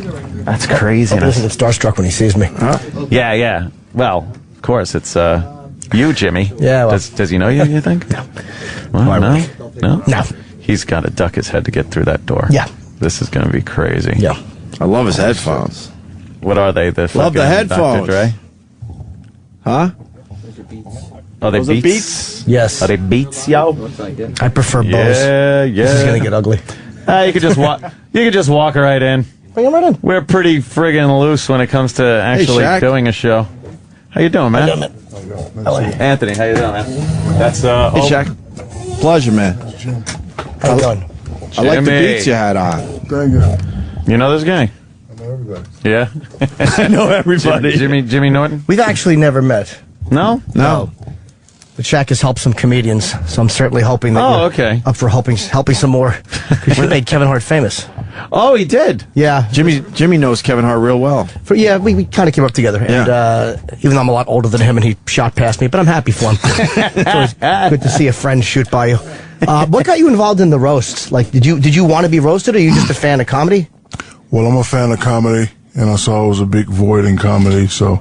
That's craziness. He's starstruck when he sees me. Yeah. Well, of course, it's you, Jimmy. Yeah, well. Does he know you think? No. Well, no? No. He's got to duck his head to get through that door. Yeah. This is going to be crazy. Yeah. I love his headphones. What are they? Love the headphones. Dr. Dre? Huh? Are they Those are Beats? Yes. Are they Beats, yo? I prefer Bose. Yeah. This is going to get ugly. You could just walk. You could just walk right in. Bring him right in. We're pretty friggin' loose when it comes to actually doing a show. How you doing, man? Anthony, how you doing, man? That's Hey, Shaq. Pleasure, man. How you doing? I like the Jimmy. beats you had on. Thank you. You know this guy? I know everybody. Yeah. I know everybody. Jimmy Norton? We've actually never met. No? No. But Shaq has helped some comedians, so I'm certainly hoping that you're okay. up for helping some more. Because you made Kevin Hart famous. Oh, he did? Yeah. Jimmy knows Kevin Hart real well. We kind of came up together. And even though I'm a lot older than him and he shot past me, but I'm happy for him. It's always good to see a friend shoot by you. What got you involved in the roasts? Like, did you want to be roasted, or are you just a fan of comedy? Well, I'm a fan of comedy, and I saw it was a big void in comedy, so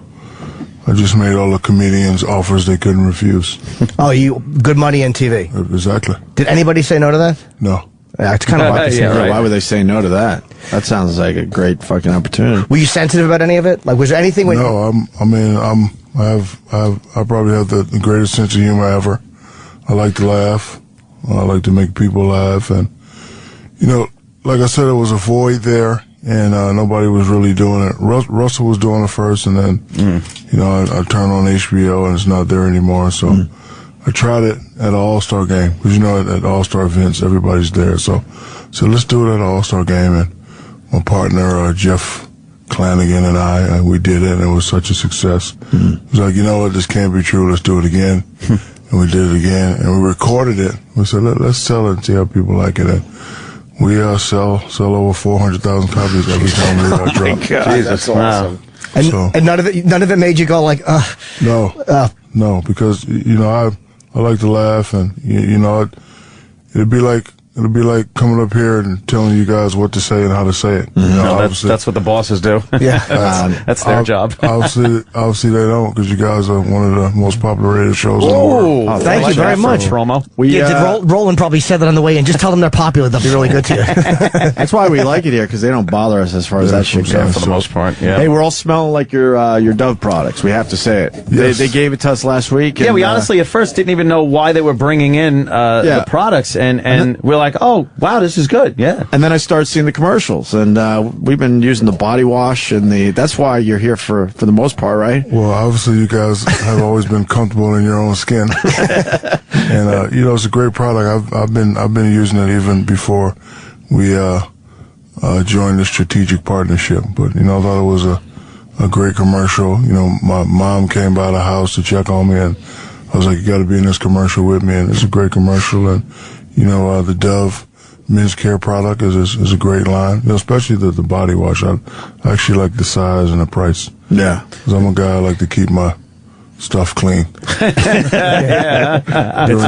I just made all the comedians offers they couldn't refuse. Oh, you good money in TV. Exactly. Did anybody say no to that? No. Yeah, it's kind of like Why would they say no to that? That sounds like a great fucking opportunity. Were you sensitive about any of it? Like, was there anything? No, I probably have the greatest sense of humor ever. I like to laugh. I like to make people laugh, and like I said, there was a void there, and nobody was really doing it. Russell was doing it first, and then I turned on HBO, and it's not there anymore. So I tried it at an All-Star game because at All-Star events everybody's there. So let's do it at an All-Star game, and my partner Jeff Clanagan and I we did it, and it was such a success. It was like, what, this can't be true. Let's do it again. And we did it again, and we recorded it. We said, let's sell it and see how people like it. And we sell over 400,000 copies every time we drop. Oh my God, Jesus, that's awesome. And none of it made you go like, No, because I like to laugh, and it'd be like coming up here and telling you guys what to say and how to say it. That's what the bosses do. Yeah, that's their job. Obviously they don't, because you guys are one of the most popular radio shows in the world. Oh, thank you very much. Promo. Roland probably said that on the way in. Just tell them they're popular; they'll be really good to you. That's why we like it here, because they don't bother us as far as that shit goes. For the most part, yeah. Hey, we're all smelling like your Dove products. We have to say it. Yes. They gave it to us last week. Yeah, and, we honestly at first didn't even know why they were bringing in the products, and we're like, oh wow, this is good. Yeah. And then I started seeing the commercials, and we've been using the body wash, and that's why you're here for the most part, right? Well, obviously you guys have always been comfortable in your own skin, and it's a great product. I've been using it even before we joined the strategic partnership. But I thought it was a great commercial. My mom came by the house to check on me, and I was like, you got to be in this commercial with me, and it's a great commercial. And the Dove men's care product is a great line, especially the body wash. I actually like the size and the price. Yeah, because I'm a guy, I like to keep my stuff clean during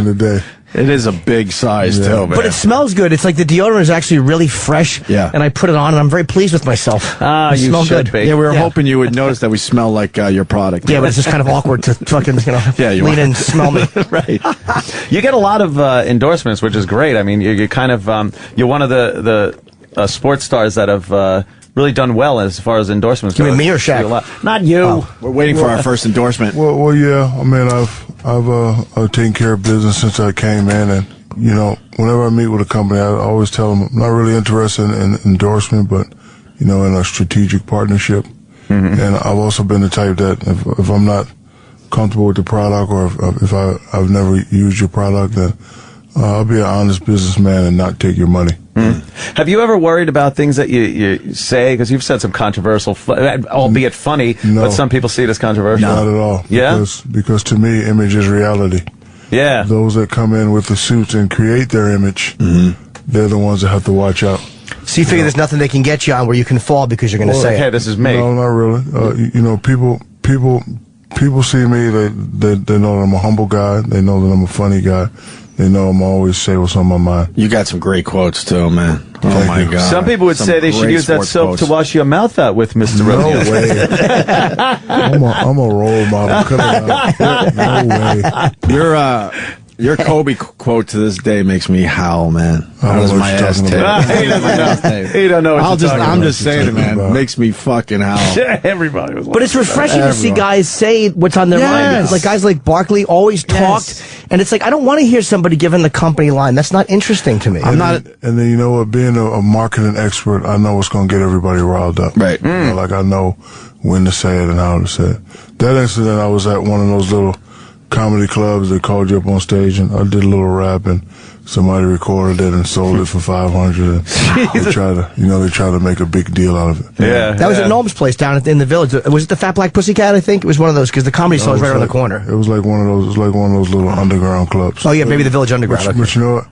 the day. It is a big size too, man. But it smells good. It's like the deodorant is actually really fresh. Yeah. And I put it on, and I'm very pleased with myself. You smell should good. be. Yeah, we were hoping you would notice that we smell like your product. Yeah, but it's just kind of awkward to fucking lean in and smell me. Right. You get a lot of endorsements, which is great. I mean, you're kind of you're one of the sports stars that have really done well as far as endorsements go. You mean me or Shaq? Not you. Oh, we're waiting for our first endorsement. Well, yeah. I mean, I've taken care of business since I came in, and whenever I meet with a company, I always tell them I'm not really interested in endorsement, but in a strategic partnership. Mm-hmm. And I've also been the type that if I'm not comfortable with the product, or if I've never used your product, then I'll be an honest businessman and not take your money. Mm. Have you ever worried about things that you say? Because you've said some controversial, albeit funny, but some people see it as controversial. Not at all. Yeah? Because to me, image is reality. Yeah. Those that come in with the suits and create their image, they're the ones that have to watch out. So you figure there's nothing they can get you on where you can fall because you're going to say, "Hey, this is me." No, not really. People see me. They know that I'm a humble guy. They know that I'm a funny guy. They know I'm always say what's on my mind. You got some great quotes too, man. Oh my God! Some people would say they should use that soap to wash your mouth out with, Mr. No way. I'm a role model. No way. Your Kobe quote to this day makes me howl, man. How does my ass taste? He doesn't know. He don't know. I'm just saying it, man. It makes me fucking howl. Everybody was. But it's refreshing to see guys say what's on their mind. Like guys like Barkley always talked, and it's like I don't want to hear somebody giving the company line. That's not interesting to me. And then you know what? Being a marketing expert, I know what's going to get everybody riled up. Right. Like I know when to say it and how to say it. That incident, I was at one of those little comedy clubs. They called you up on stage, and I did a little rap, and somebody recorded it and sold it for $500. And they try to make a big deal out of it. Yeah, that was at Noam's place down in the village. Was it the Fat Black Pussycat? I think it was one of those because the comedy store was right around the corner. It was like one of those. It was like one of those little underground clubs. Oh yeah, maybe the Village Underground. But you know what?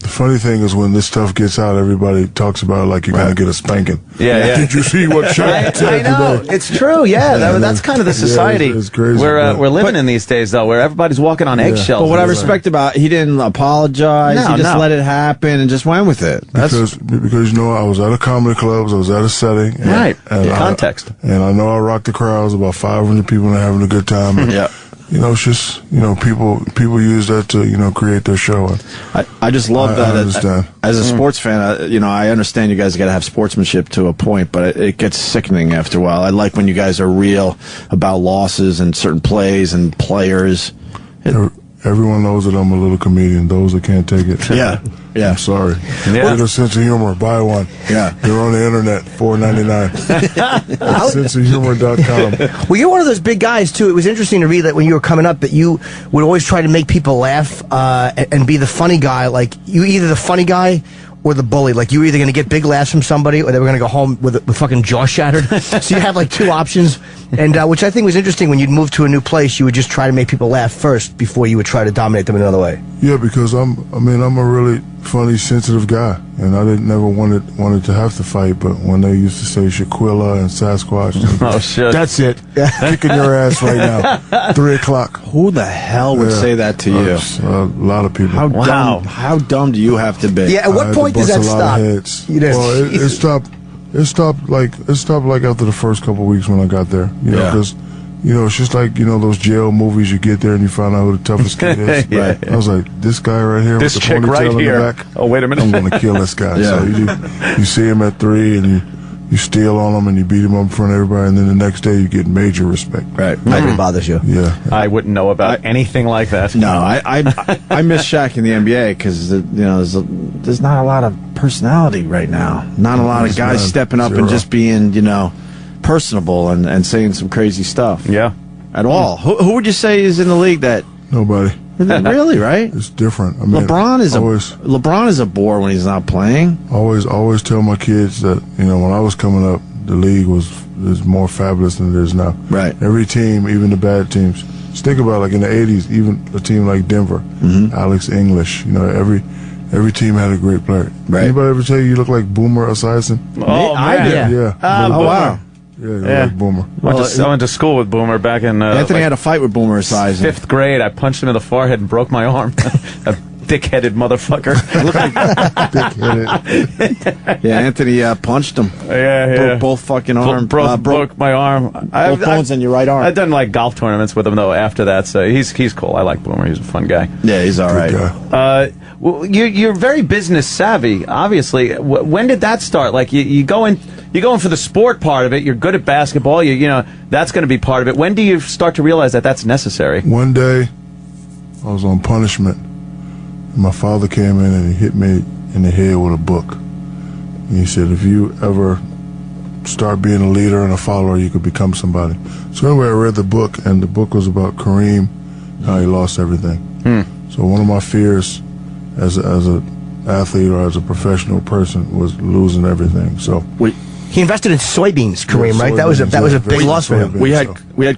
The funny thing is when this stuff gets out, everybody talks about it like you're going to get a spanking. Yeah. Did you see what Shaq said I know. today? It's true. Yeah, that's kind of the society it's crazy, we're living in these days, though, where everybody's walking on eggshells. But what I respect about he didn't apologize. No, he just no. let it happen and just went with it. Because you know, I was at a comedy club, I was at a setting. And, Context. And I know I rocked the crowds, about 500 people and having a good time. And, you know, it's just, you know, people use that to, you know, create their show. And I just love that. I understand. As a sports fan, you know, I understand you guys got to have sportsmanship to a point, but it gets sickening after a while. I like when you guys are real about losses and certain plays and players. Everyone knows that I'm a little comedian. Those that can't take it. Yeah. I'm sorry. Yeah. Get a sense of humor. Buy one. Yeah. They're on the internet, $4.99. senseofhumor.com. Well, you're one of those big guys, too. It was interesting to read that when you were coming up that you would always try to make people laugh and be the funny guy. Like, you either the funny guy or the bully. Like, you were either going to get big laughs from somebody or they were going to go home with fucking jaw shattered. So you had, like, two options. And which I think was interesting. When you'd move to a new place, you would just try to make people laugh first before you would try to dominate them another way. Yeah, because I'm a really funny, sensitive guy, and I never wanted to have to fight. But when they used to say Shaquilla and Sasquatch, oh shit, that's it, kicking your ass right now, 3:00. Who the hell would say that to you? A lot of people. How dumb do you have to be? Yeah, at what point does that stop? Well, it stopped. It stopped like after the first couple of weeks when I got there. You know, because you know it's just like those jail movies. You get there and you find out who the toughest kid is. Yeah. I was like, this guy right here, This with the chick ponytail right in here. the back. Oh, wait a minute. I'm going to kill this guy. So you see him at 3 and you steal on him and you beat him up in front of everybody, and then the next day you get major respect. Right. Nothing bothers you. Yeah. I wouldn't know about anything like that. No, I miss Shaq in the NBA because there's not a lot of personality right now. Not a lot of guys stepping up and just being personable and saying some crazy stuff. Yeah, at all. Who would you say is in the league that? Nobody. Really, right? It's different. I mean, LeBron is a bore when he's not playing. Always tell my kids that when I was coming up, the league is more fabulous than it is now. Right. Every team, even the bad teams. Just think about like in the '80s, even a team like Denver, Alex English. Every team had a great player. Right. Anybody ever tell you look like Boomer Esiason? Oh, I man. did. Yeah. Oh, wow. Yeah, like Boomer. I went to school with Boomer back in Anthony had a fight with Boomer Esiason. 5th grade. I punched him in the forehead and broke my arm. A dick-headed motherfucker. Yeah, Anthony punched him. Yeah. Broke both fucking arms. Broke my arm. Both bones in your right arm. I've done like golf tournaments with him though. After that, so he's cool. I like Boomer. He's a fun guy. Yeah, he's all right. Well, you're very business savvy. Obviously, when did that start? Like you go in for the sport part of it. You're good at basketball. You know that's going to be part of it. When do you start to realize that that's necessary? One day, I was on punishment. My father came in and he hit me in the head with a book. And he said, if you ever start being a leader and a follower, you could become somebody. So anyway, I read the book, and the book was about Kareem, how he lost everything. So one of my fears as an athlete or as a professional person was losing everything. So he invested in soybeans, Kareem, right? That was a big loss for him. We had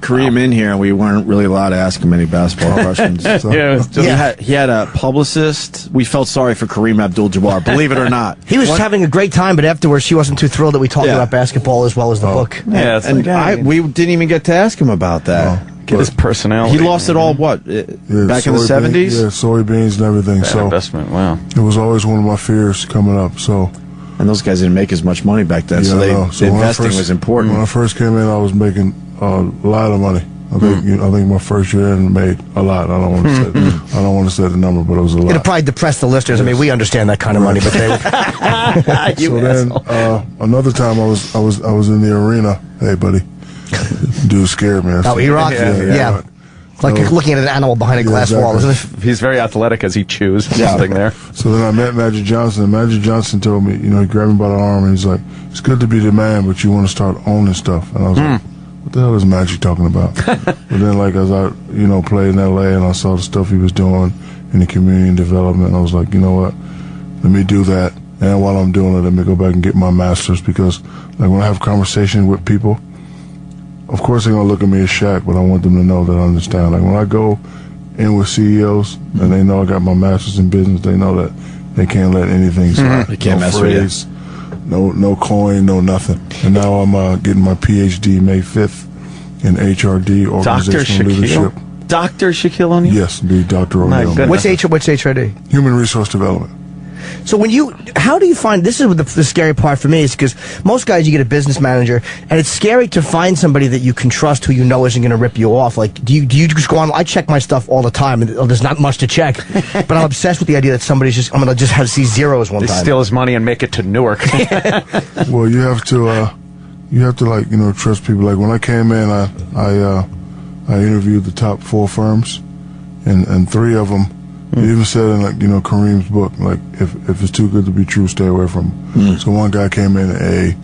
Kareem in here, and we weren't really allowed to ask him any basketball questions. He had a publicist. We felt sorry for Kareem Abdul-Jabbar, believe it or not. He was having a great time, but afterwards she wasn't too thrilled that we talked about basketball as well as the book. Yeah, we didn't even get to ask him about that. Get his personality. He lost it all, back in the 70s? Yeah, soybeans and everything. Bad investment, wow. It was always one of my fears coming up, so... And those guys didn't make as much money back then, so the investing was important. When I first came in, I was making a lot of money. I think my first year in made a lot. I don't want to say the number, but it was a lot. It'll probably depress the listeners. I mean, we understand that kind of money, but they. So then another time I was in the arena. Hey, buddy, dude scared me. Iraq. Yeah. Like looking at an animal behind a glass wall, isn't it? He's very athletic as he chews something there. So then I met Magic Johnson, and Magic Johnson told me, he grabbed me by the arm, and he's like, it's good to be the man, but you want to start owning stuff. And I was like, what the hell is Magic talking about? But then, like, as I, played in L.A. and I saw the stuff he was doing in the community development, I was like, you know what? Let me do that. And while I'm doing it, let me go back and get my master's, because, like, when I have conversation with people, of course they're going to look at me as Shaq, but I want them to know that I understand. Like, when I go in with CEOs and they know I got my master's in business, they know that They can't let anything slide. They can't no mess phrase, with you. No coin, no nothing. And now I'm getting my PhD May 5th in HRD, organizational leadership. Dr. Shaquille O'Neal? Yes, be Dr. O'Neal. What's HRD? Human Resource Development. So how do you find, this is the scary part for me, is because most guys, you get a business manager, and it's scary to find somebody that you can trust who you know isn't going to rip you off. Like, do you just go on, I check my stuff all the time, and there's not much to check, but I'm obsessed with the idea that I'm going to just have to see zeros one They time. steal his money and make it to Newark. Well, you have to like, trust people. Like when I came in, I interviewed the top 4 firms, and 3 of them, it even said in Kareem's book, like if it's too good to be true, stay away from it. So one guy came in at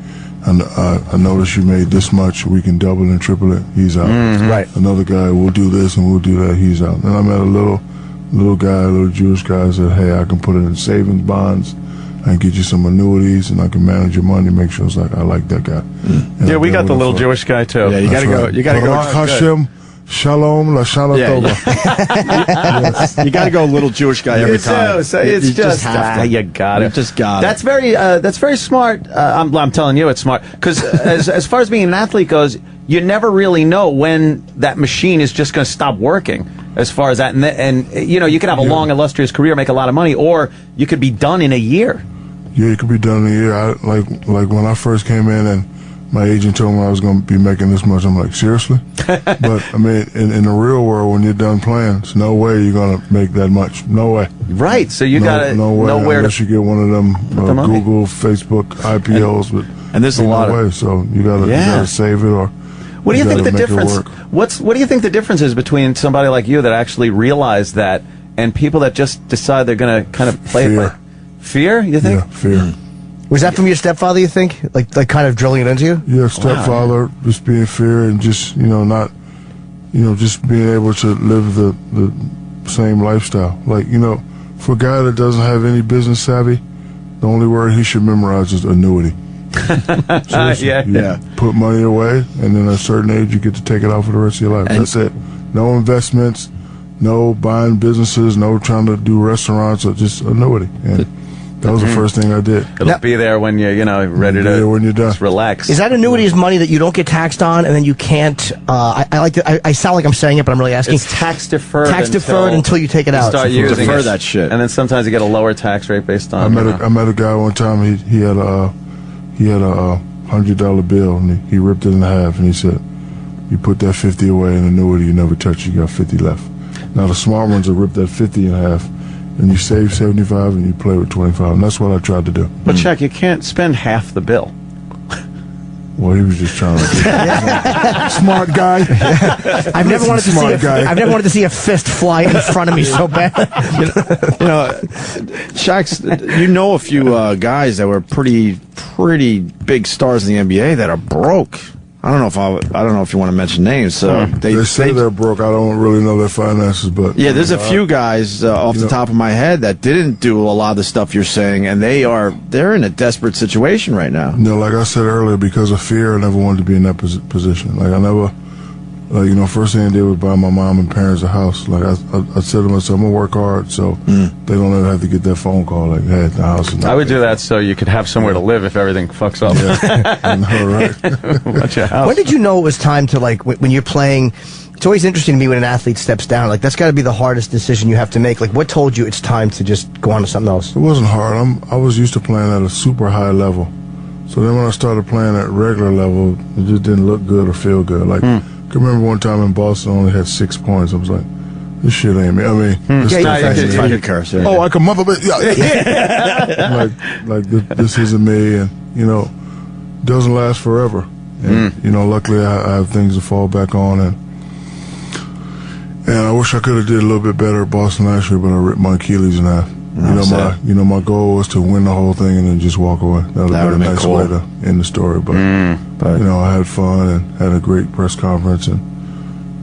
I noticed you made this much, we can double and triple it, he's out. Right. Another guy, we'll do this and we'll do that, he's out. Then I met a little Jewish guy, said, hey, I can put it in savings bonds, I can get you some annuities, and I can manage your money, make sure it's like, I like that guy. Yeah, we got the little Jewish guy too. Yeah, you gotta go. You gotta go. Baruch Hashem, Shalom, Lashana Tova. Yes. You got to go little Jewish guy every time. So it's you just have to. you got it. You just got That's very smart. I'm telling you, it's smart because as far as being an athlete goes, you never really know when that machine is just going to stop working. As far as that, and you could have a long, illustrious career, make a lot of money, or you could be done in a year. Yeah, you could be done in a year. Like when I first came in and my agent told me I was going to be making this much. I'm like, seriously? But, I mean, in the real world, when you're done playing, there's no way you're going to make that much. No way. Right, so you got to know where unless you get one of them Google, Facebook, IPOs. And there's a lot of... So you got to save it or... What do you think the difference... What do you think the difference is between somebody like you that actually realized that and people that just decide they're going to kind of play it by... Fear, you think? Yeah, fear. Was that from your stepfather, you think? Like kind of drilling it into you? Yeah, stepfather, just being fear and just, not, just being able to live the same lifestyle. Like, for a guy that doesn't have any business savvy, the only word he should memorize is annuity. Yeah. Put money away, and then at a certain age, you get to take it out for the rest of your life. That's it. No investments, no buying businesses, no trying to do restaurants, or just annuity. And that was the first thing I did. It'll be there when you're, ready to when you're done. Just relax. Is that annuity is money that you don't get taxed on, and then you can't? I sound like I'm saying it, but I'm really asking. It's tax deferred. Tax deferred until you take it out. Start using defer that shit, and then sometimes you get a lower tax rate based on. I met a guy one time. He had a $100 bill, and he ripped it in half, and he said, "You put that 50 away in annuity, you never touch it. You got 50 left." Now the smart ones will rip that 50 in half. And you save 75 and you play with 25. And that's what I tried to do. But, Chuck, you can't spend half the bill. Well, he was just trying to smart guy. I've never wanted to see a fist fly in front of me so bad. Shaq's, a few guys that were pretty big stars in the NBA that are broke. I don't know if you want to mention names. So they say they're broke. I don't really know their finances, but yeah, there's a few guys off the top of my head that didn't do a lot of the stuff you're saying, and they're in a desperate situation right now. Like I said earlier, because of fear, I never wanted to be in that position. Like I never, first thing I did was buy my mom and parents a house. Like I said to myself, I'm gonna work hard, so they don't ever have to get that phone call like, "Hey, the house." I would do that so you could have somewhere to live if everything fucks up. Yeah. I know, right? When did you know it was time to when you're playing? It's always interesting to me when an athlete steps down. Like that's got to be the hardest decision you have to make. Like what told you it's time to just go on to something else? It wasn't hard. I was used to playing at a super high level, so then when I started playing at regular level, it just didn't look good or feel good. Like. I can remember one time in Boston, I only had 6 points. I was like, this shit ain't me. I mean, this I can mother this isn't me, and it doesn't last forever. And luckily I have things to fall back on, and I wish I could have did a little bit better at Boston last year, but I ripped my Achilles in half. My goal was to win the whole thing and then just walk away. That would have been a nice way to end the story. But I had fun and had a great press conference, and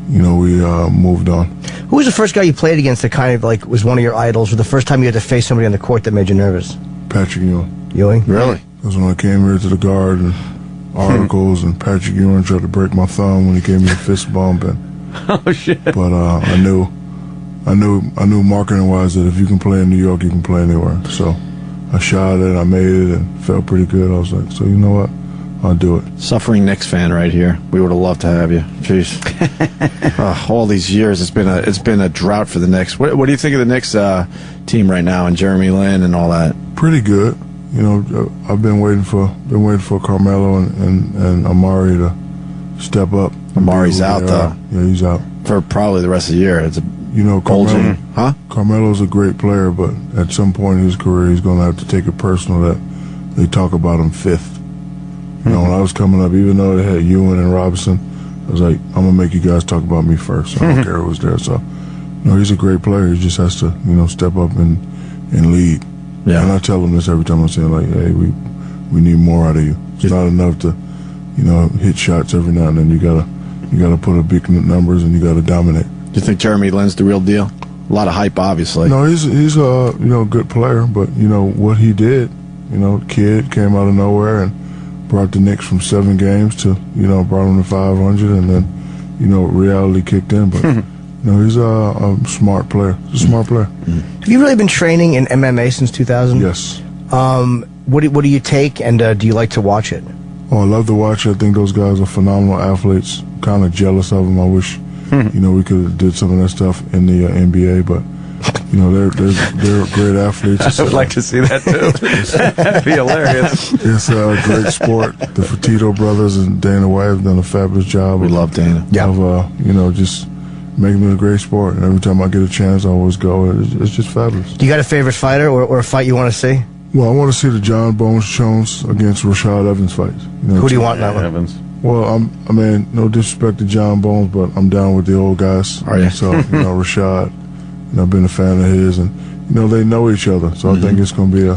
we moved on. Who was the first guy you played against that kind of was one of your idols, or the first time you had to face somebody on the court that made you nervous? Patrick Ewing. Really? That was when I came here to the Guard and articles, and Patrick Ewing tried to break my thumb when he gave me a fist bump. And, oh shit! But I knew I knew marketing wise that if you can play in New York, you can play anywhere. So I shot it, I made it, and felt pretty good. I was like, so you know what? I'll do it. Suffering Knicks fan right here. We would have loved to have you. Jeez. All these years, it's been a drought for the Knicks. What do you think of the Knicks team right now, and Jeremy Lin and all that? Pretty good. You know, I've been waiting for Carmelo and Amari to step up. Amari's out though. Yeah, he's out for probably the rest of the year. It's a Carmelo, huh? Carmelo's a great player, but at some point in his career, he's going to have to take it personal that they talk about him fifth. You know, when I was coming up, even though they had Ewan and Robinson, I was like, I'm gonna make you guys talk about me first. I don't care who was there. So, you know, he's a great player. He just has to, you know, step up and lead. Yeah. And I tell him this every time I say, like, hey, we need more out of you. It's not enough to, you know, hit shots every now and then. You gotta put up big numbers and you gotta dominate. Do you think Jeremy Lin's the real deal? A lot of hype, obviously. No, he's a you know, good player, but you know what he did. You know, kid came out of nowhere and brought the Knicks from 7 games to, you know, brought them to 500, and then, you know, reality kicked in. But you know, he's a smart player. He's a smart player. Have you really been training in MMA since 2000? Yes. What do you take, and do you like to watch it? Oh, I love to watch it. I think those guys are phenomenal athletes. Kind of jealous of them. I wish, you know, we could have did some of that stuff in the NBA, but you know, they're great athletes. I would like to see that too. That'd be hilarious. It's a great sport. The Fertitta brothers and Dana White have done a fabulous job. We love Dana. Of you know, just making it a great sport. And every time I get a chance, I always go. It's just fabulous. Do you got a favorite fighter or a fight you want to see? Well, I want to see the John Bones Jones against Rashad Evans fight. You know, who do you want in that one? Evans. Well, I mean, no disrespect to John Bones, but I'm down with the old guys. Are you? So, you know, Rashad, you know, I've been a fan of his, and you know, they know each other. So I think it's going to be a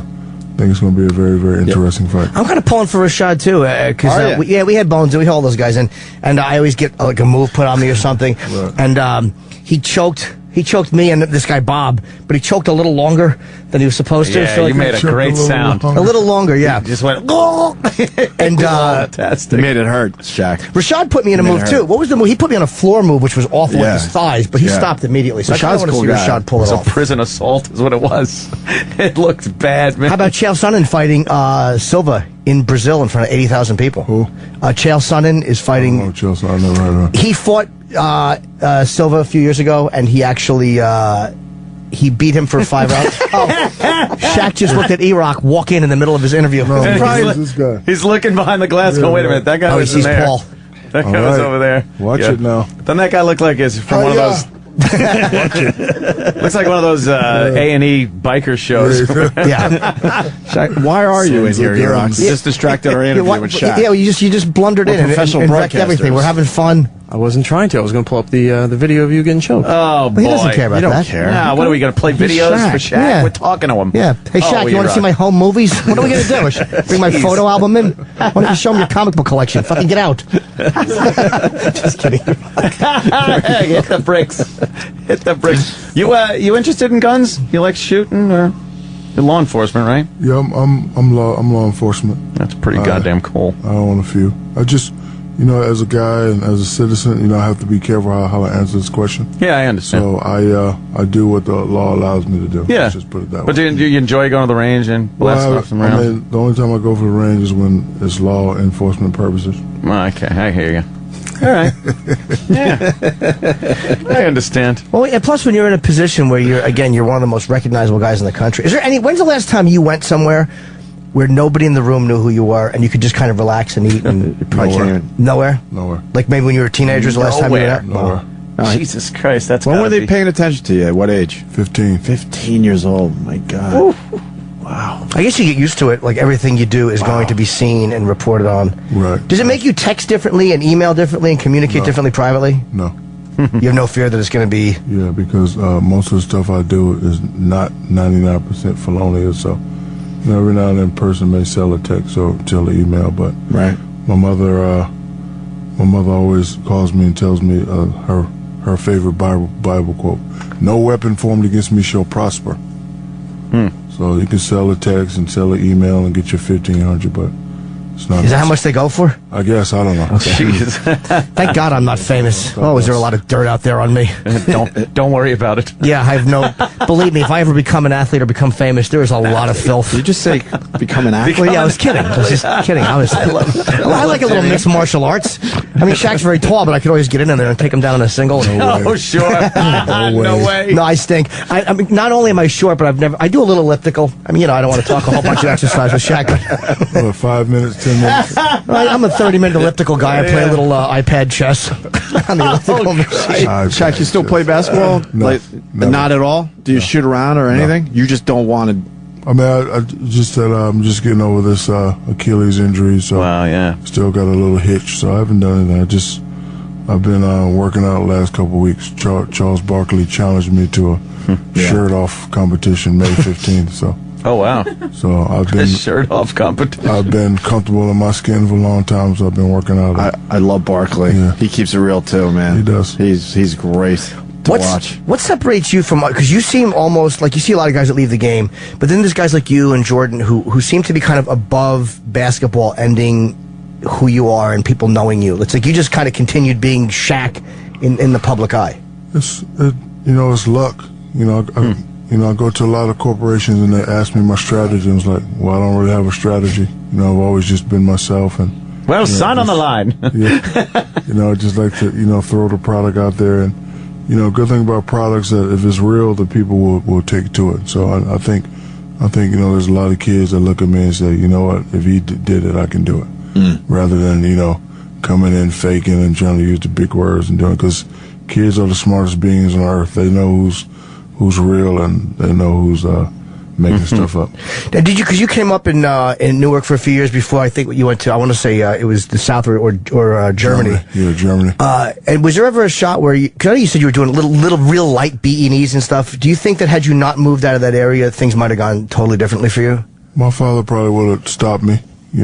very, very interesting fight. I'm kind of pulling for Rashad too, because we had Bones and we had all those guys, and I always get like a move put on me or something, Right. and he choked me and this guy Bob, but he choked a little longer than he was supposed to. Yeah, so you made a great sound. A little longer, yeah. You just went, and fantastic. Made it hurt, Shaq. Rashad put me in a move too. What was the move? He put me on a floor move, which was awful with his thighs, but he stopped immediately. So I kind of want to see Rashad pull it off. A prison assault is what it was. It looked bad, man. How about Chael Sonnen fighting Silva in Brazil in front of 80,000 people? Who? Chael Sonnen is fighting. Oh, Chelsea, I never heard of him. He fought Silva a few years ago, and he actually he beat him for 5 rounds. Shaq just looked at E-Rock walk in the middle of his interview. No, who's this guy? He's looking behind the glass going, wait a minute, that guy was in there. Paul. That guy was over there. Watch it now. Doesn't that guy look like it's from one of those... Looks like one of those A&E biker shows. Yeah. Shaq, why are you in here, E-Rock? You just distracted our interview with Shaq. Yeah, you just blundered in and wrecked everything. We're having fun. I wasn't trying to. I was going to pull up the video of you getting choked. Oh, boy. He doesn't care about you don't that. care. Nah, what are we going to play videos for Shaq? Yeah. We're talking to him. Yeah. Hey, Shaq, you want to see my home movies? What are we going to do? Bring my photo album in? Why don't you show me your comic book collection? Fucking get out. Just kidding. Hit the bricks. Hit the bricks. You interested in guns? You like shooting or you're law enforcement, right? Yeah, I'm law enforcement. That's pretty goddamn cool. I own a few. I just, you know, as a guy and as a citizen, you know, I have to be careful how I answer this question. Yeah, I understand. So I do what the law allows me to do. Yeah. Let's just put it that way. But do you enjoy going to the range and blasting off some rounds? I mean, the only time I go for the range is when it's law enforcement purposes. Okay, I hear you. All right. Yeah. I understand. Well, and plus when you're in a position where you're one of the most recognizable guys in the country. When's the last time you went somewhere where nobody in the room knew who you were and you could just kind of relax and eat and Nowhere? Nowhere. Like maybe when you were teenagers the last time you were there? Nowhere. Jesus Christ, that's when were they paying attention to you? At what age? 15. 15 years old. My God. Wow. I guess you get used to it. Like everything you do is going to be seen and reported on. Right. Does it make you text differently and email differently and communicate differently privately? No. You have no fear that it's going to be... Yeah, because most of the stuff I do is not 99% felonious. So, you know, every now and then a person may sell a text or tell an email, but right. My mother always calls me and tells me her favorite Bible quote: "No weapon formed against me shall prosper." So you can sell a text and sell an email and get your $1,500, but it's not. Is that how much they go for? I guess, I don't know. Thank God I'm not famous. Oh, is there a lot of dirt out there on me? Don't worry about it. Yeah, I have no. Believe me, if I ever become an athlete or become famous, there is a lot of filth. Did you just say become an athlete? Well, yeah, I was kidding. I was just kidding. I like a little mixed martial arts. I mean, Shaq's very tall, but I could always get in there and take him down in a single. Oh, sure. No way. No, I stink. I mean, not only am I short, but I do a little elliptical. I mean, I don't want to talk a whole bunch of exercise with Shaq. What, 5 minutes, 10 minutes? I'm a 30-minute elliptical guy. I play a little iPad chess on the elliptical machine. Shaq, you still play basketball? No, not at all? Do you shoot around or anything? You just don't want to... I mean, I just said I'm just getting over this Achilles injury, so still got a little hitch, so I haven't done anything. I've been working out the last couple of weeks. Charles Barkley challenged me to a shirt-off competition May 15th, so... Oh, wow. So I've been... shirt-off competition. I've been comfortable in my skin for a long time, so I've been working out. I love Barkley. Yeah. He keeps it real, too, man. He does. He's great to watch. What separates you from... Because you seem almost... Like, you see a lot of guys that leave the game, but then there's guys like you and Jordan who seem to be kind of above basketball ending who you are and people knowing you. It's like you just kind of continued being Shaq in the public eye. It's luck. I go to a lot of corporations and they ask me my strategy, and it's like, well, I don't really have a strategy. I've always just been myself. And well, sign on the line. Just like to, throw the product out there. And, good thing about products that if it's real, the people will take to it. So I think, there's a lot of kids that look at me and say, you know what, if he did it, I can do it. Rather than, coming in faking and trying to use the big words and doing it. Because kids are the smartest beings on earth. They know who's real and they know who's making stuff up. Now, because you came up in Newark for a few years before I think you went to, I want to say it was the South or Germany. Yeah, Germany. And was there ever a shot where because I know you said you were doing little real light B&Es and stuff. Do you think that had you not moved out of that area, things might have gone totally differently for you? My father probably would have stopped me. He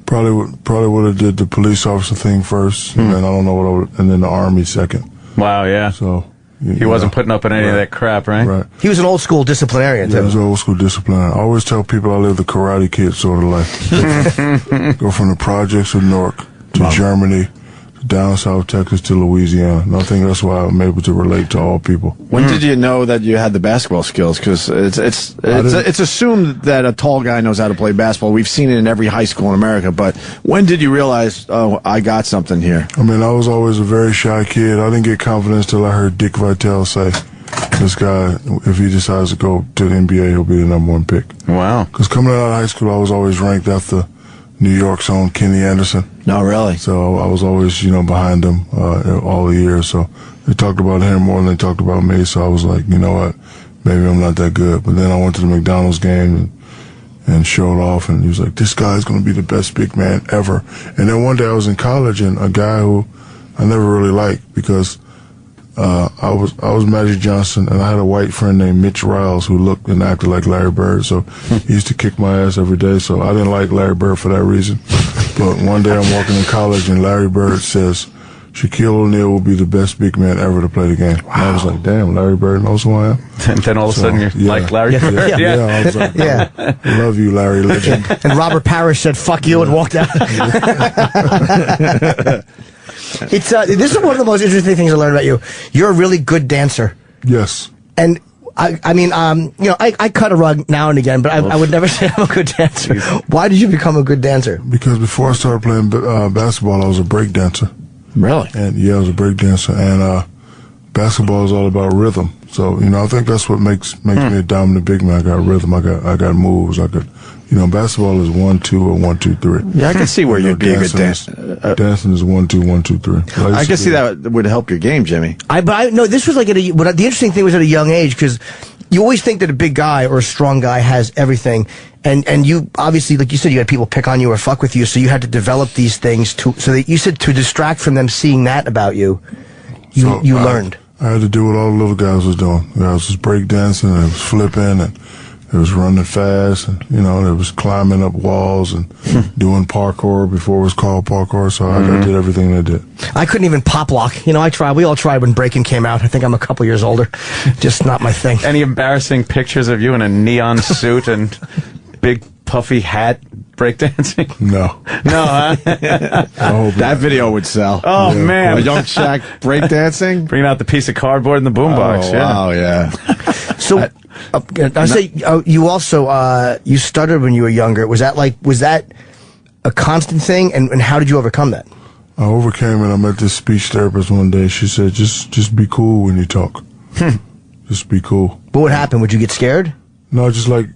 probably would have did the police officer thing first, and then I don't know what I would, and then the army second. Wow, yeah. So he wasn't putting up with any of that crap, right? Right. He was an old school disciplinarian, too. Yeah, he was an old school disciplinarian. I always tell people I live the Karate Kid sort of life. Go from the projects of Newark to Germany, to down South Texas to Louisiana. And I think that's why I'm able to relate to all people. When did you know that you had the basketball skills? Because it's assumed that a tall guy knows how to play basketball. We've seen it in every high school in America. But when did you realize, oh, I got something here? I mean, I was always a very shy kid. I didn't get confidence till I heard Dick Vitale say, this guy, if he decides to go to the NBA, he'll be the #1 pick. Wow. Because coming out of high school, I was always ranked after New York's own Kenny Anderson. No, really? So I was always, behind him all the years. So they talked about him more than they talked about me. So I was like, you know what, maybe I'm not that good. But then I went to the McDonald's game and showed off, and he was like, this guy's going to be the best big man ever. And then one day I was in college, and a guy who I never really liked because I was Magic Johnson, and I had a white friend named Mitch Riles who looked and acted like Larry Bird. So he used to kick my ass every day. So I didn't like Larry Bird for that reason. But one day I'm walking in college, and Larry Bird says, Shaquille O'Neal will be the best big man ever to play the game. Wow. And I was like, damn, Larry Bird knows who I am. And then all of a sudden you're like Larry Bird. Yeah, I was like, I love you, Larry Legend. And Robert Parrish said, fuck you, and walked out. It's this is one of the most interesting things I learned about you. You're a really good dancer. Yes. And I cut a rug now and again, but I would never say I'm a good dancer. Why did you become a good dancer? Because before I started playing basketball, I was a break dancer. Really? And I was a break dancer, and basketball is all about rhythm. So I think that's what makes me a dominant big man. I got rhythm. I got moves. I could. Basketball is 1-2 or 1-2-3. Yeah, I can see where you'd be a good dancer. Dancing is 1-2, 1-2-3. I can see that would help your game, Jimmy. No, this was like the interesting thing was at a young age, because you always think that a big guy or a strong guy has everything, and you obviously, like you said, you had people pick on you or fuck with you, so you had to develop these things so that you said to distract from them seeing that about you. You learned. I had to do what all the little guys was doing. I was just break dancing, and it was flipping, and it was running fast, and it was climbing up walls and doing parkour before it was called parkour. So I did everything they did. I couldn't even pop lock. I tried. We all tried when breaking came out. I think I'm a couple years older. Just not my thing. Any embarrassing pictures of you in a neon suit and big puffy hat breakdancing? No. No, huh? That video would sell. Oh, man. A young Shaq breakdancing? Bringing out the piece of cardboard in the boombox. Oh, wow, yeah. So, I say you also you stuttered when you were younger. Was that a constant thing? And how did you overcome that? I overcame it. I met this speech therapist one day. She said, just be cool when you talk. Just be cool. What would happen? Would you get scared? No, just like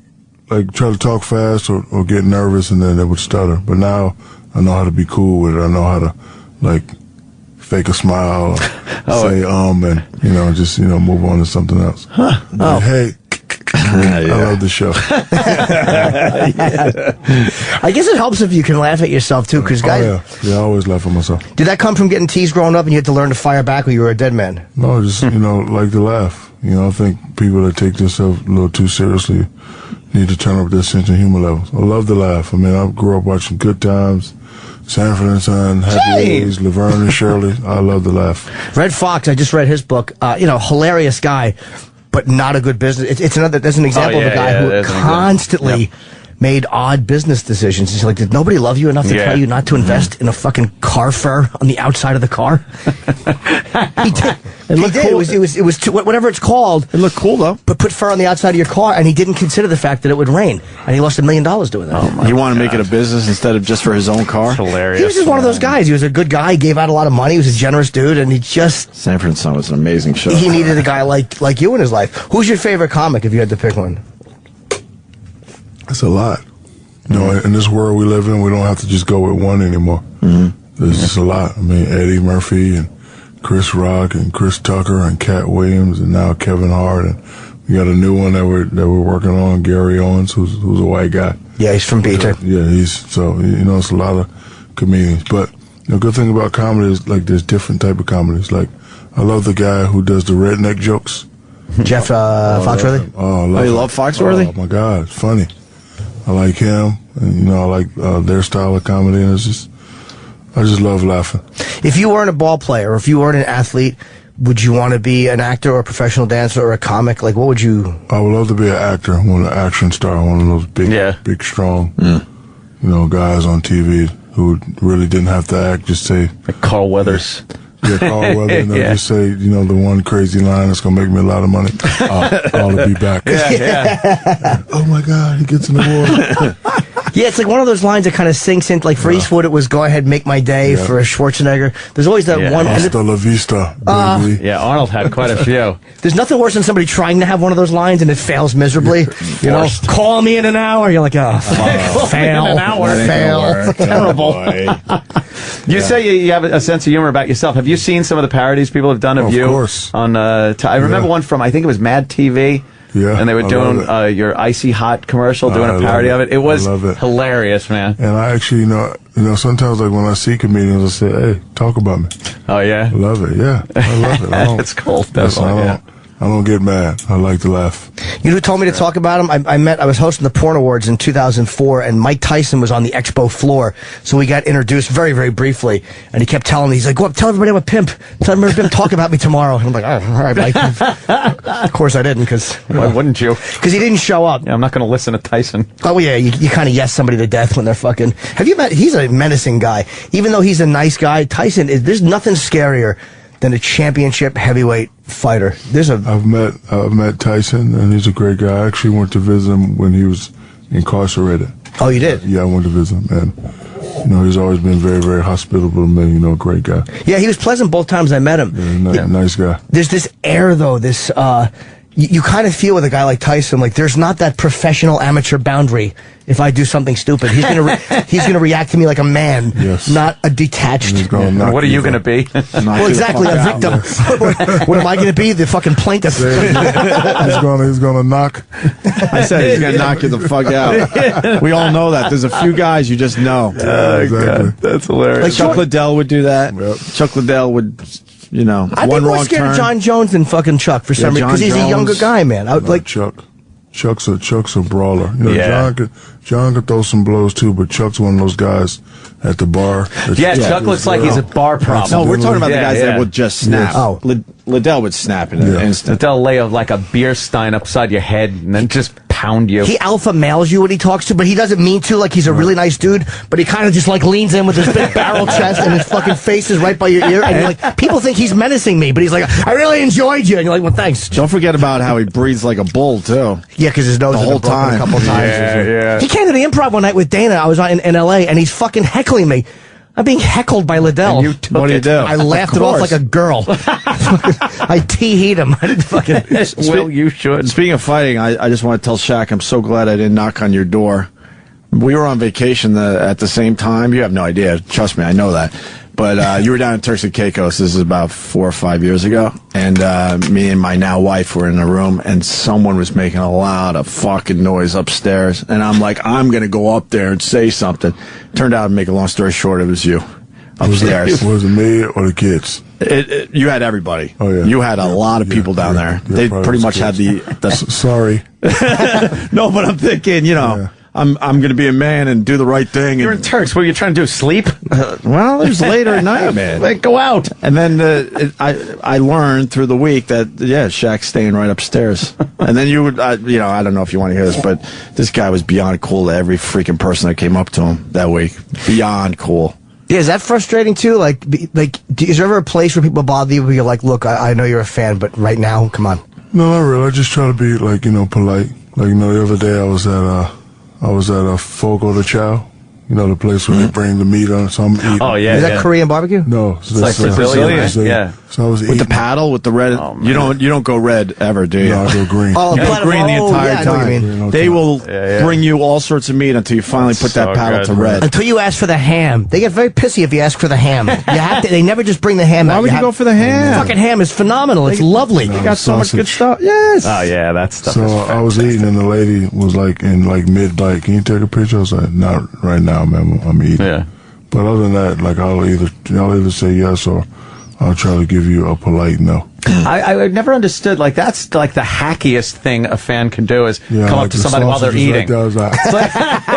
try to talk fast or get nervous, and then it would stutter. But now I know how to be cool with it. I know how to fake a smile, or say and just move on to something else. Like, hey. I love the show. I guess it helps if you can laugh at yourself too, because guys. I always laugh at myself. Did that come from getting teased growing up, and you had to learn to fire back when you were a dead man? No, just like to laugh. I think people that take themselves a little too seriously need to turn up their sense of humor levels. I love to laugh. I mean, I grew up watching Good Times, Sanford and Son, Happy Days, Laverne and Shirley. I love to laugh. Red Fox, I just read his book. Hilarious guy, but not a good business. There's an example of a guy who constantly made odd business decisions. It's like, did nobody love you enough to tell you not to invest in a fucking car fur on the outside of the car? He did. Cool. It was whatever it's called. It looked cool though. But put fur on the outside of your car, and he didn't consider the fact that it would rain, and he lost $1 million doing that. He wanted to make it a business instead of just for his own car. Hilarious. He was just one of those guys. He was a good guy. He gave out a lot of money. He was a generous dude, and he just Sanford and Son was an amazing show. He needed a guy like you in his life. Who's your favorite comic if you had to pick one? It's a lot. In this world we live in, we don't have to just go with one anymore. There's just a lot. I mean, Eddie Murphy and Chris Rock and Chris Tucker and Cat Williams and now Kevin Hart, and we got a new one that we're working on, Gary Owens, who's a white guy. Yeah, he's from Peter. Yeah, it's a lot of comedians. But the good thing about comedy is there's different type of comedies. Like I love the guy who does the redneck jokes. Jeff Foxworthy. You love Foxworthy? Oh my God, it's funny. I like him, and I like their style of comedy, and I just love laughing. If you weren't a ball player, or if you weren't an athlete, would you want to be an actor or a professional dancer or a comic? What would you? I would love to be an actor, one of the action star, one of those big, strong, guys on TV who really didn't have to act, just say like Carl Weathers. Yeah, Carl Weathers, and they'll just say, the one crazy line that's going to make me a lot of money. I'll be back. Oh, my God, he gets in the water. Yeah, it's like one of those lines that kind of sinks in. Like for Eastwood, it was "Go ahead, make my day." Yeah. For Schwarzenegger, there's always that one. Hasta la vista, baby. Yeah, Arnold had quite a few. There's nothing worse than somebody trying to have one of those lines and it fails miserably. Call me in an hour. You're like, fail. In an hour. Fail. Terrible. You say you have a sense of humor about yourself. Have you seen some of the parodies people have done of you? Of course. On I remember one from, I think it was Mad TV. Yeah, and they were doing your Icy Hot commercial, doing a parody of it. It was hilarious, man. And I actually, sometimes when I see comedians, I say, "Hey, talk about me." Oh yeah, I love it. Yeah, I love it. It's cool. I don't get mad. I like to laugh. You know who told me to talk about him? I was hosting the Porn Awards in 2004, and Mike Tyson was on the expo floor. So we got introduced very, very briefly, and he kept telling me, he's like, "Go up, tell everybody I'm a pimp. Tell everybody I'm a pimp, talk about me tomorrow." And I'm like, all right, Mike. Of course I didn't, because... Why wouldn't you? Because he didn't show up. Yeah, I'm not going to listen to Tyson. Oh, yeah, you kind of yes somebody to death when they're fucking... Have you met... He's a menacing guy. Even though he's a nice guy, Tyson, there's nothing scarier than a championship heavyweight fighter. I've met Tyson, and he's a great guy. I actually went to visit him when he was incarcerated. Oh, you did? Yeah, I went to visit him, and he's always been very, very hospitable to me. Great guy. Yeah, he was pleasant both times I met him. Yeah, nice guy. There's this air, though, you kind of feel with a guy like Tyson, like there's not that professional amateur boundary. If I do something stupid, he's gonna react to me like a man, not a detached. What are you gonna be? Well, exactly, a victim. What am I gonna be? The fucking plaintiff. He's gonna knock. I said he's gonna knock you the fuck out. We all know that. There's a few guys you just know. Exactly. God, that's hilarious. Like Chuck Liddell would do that. Yep. Chuck Liddell would. I'd be more scared of John Jones than fucking Chuck for some reason, because he's a younger guy, man. Chuck's a brawler. John could throw some blows too, but Chuck's one of those guys at the bar. Chuck looks like he's a bar prop. No, we're talking about the guys that would just snap. Liddell would snap in an instant. Liddell lay like a beer stein upside your head and then just pound you. He alpha males you when he talks to, but he doesn't mean to. Like, he's a really nice dude, but he kind of just like leans in with his big barrel chest and his fucking face is right by your ear. And you're like, people think he's menacing me, but he's like, I really enjoyed you. And you're like, well, thanks. Don't forget about how he breathes like a bull, too. Yeah, because his nose the has whole been broken time. a couple times. Yeah. He came to the Improv one night with Dana. I was in L.A. and he's fucking heckling me. I'm being heckled by Liddell. And you took What do you do? I laughed it off like a girl. I tee-heed him. I didn't fucking... Well, you should. Speaking of fighting, I just want to tell Shaq, I'm so glad I didn't knock on your door. We were on vacation at the same time. You have no idea. Trust me, I know that. But you were down in Turks and Caicos. This is about 4 or 5 years ago. And me and my now wife were in a room, and someone was making a lot of fucking noise upstairs. And I'm like, I'm going to go up there and say something. Turned out, to make a long story short, it was you upstairs. Was it me or the kids? You had everybody. Oh, yeah. You had a lot of people down there. Yeah, They probably pretty was much had kids. Sorry. No, but I'm thinking, I'm going to be a man and do the right thing. You're in Turks. What are you trying to do? Sleep? Well, it was later at night, man. Like, go out. And then I learned through the week that, Shaq's staying right upstairs. And then you would, I don't know if you want to hear this, but this guy was beyond cool to every freaking person that came up to him that week. Beyond cool. Yeah, is that frustrating too? Like, is there ever a place where people bother you where you're like, look, I know you're a fan, but right now, come on. No, not really. I just try to be polite. Like, the other day I was at Fogo de Chao. The place where they bring the meat on, so I'm eating. Oh, yeah. Is that Korean barbecue? No. It's like Brazilian. Yeah. So I was With eating. the paddle, with the red. You don't go red ever, do you? No, I go green. Oh, You go green the entire I know what you mean. time. They will bring you all sorts of meat until you finally put that paddle to red. Until you ask for the ham. They get very pissy if you ask for the ham. You have to. They never just bring the ham out. Why would you go for the ham? Fucking ham is phenomenal. It's lovely. You got so much good stuff. Yes. Oh, yeah, that stuff So is I was eating, and the lady was like in mid-bite. Can you take a picture? I was like, not right now, man. I'm eating. Yeah. But other than that, like I'll either say yes or I'll try to give you a polite no. I never understood, like, that's like the hackiest thing a fan can do is come like up to the somebody while they're sausage is eating. right there.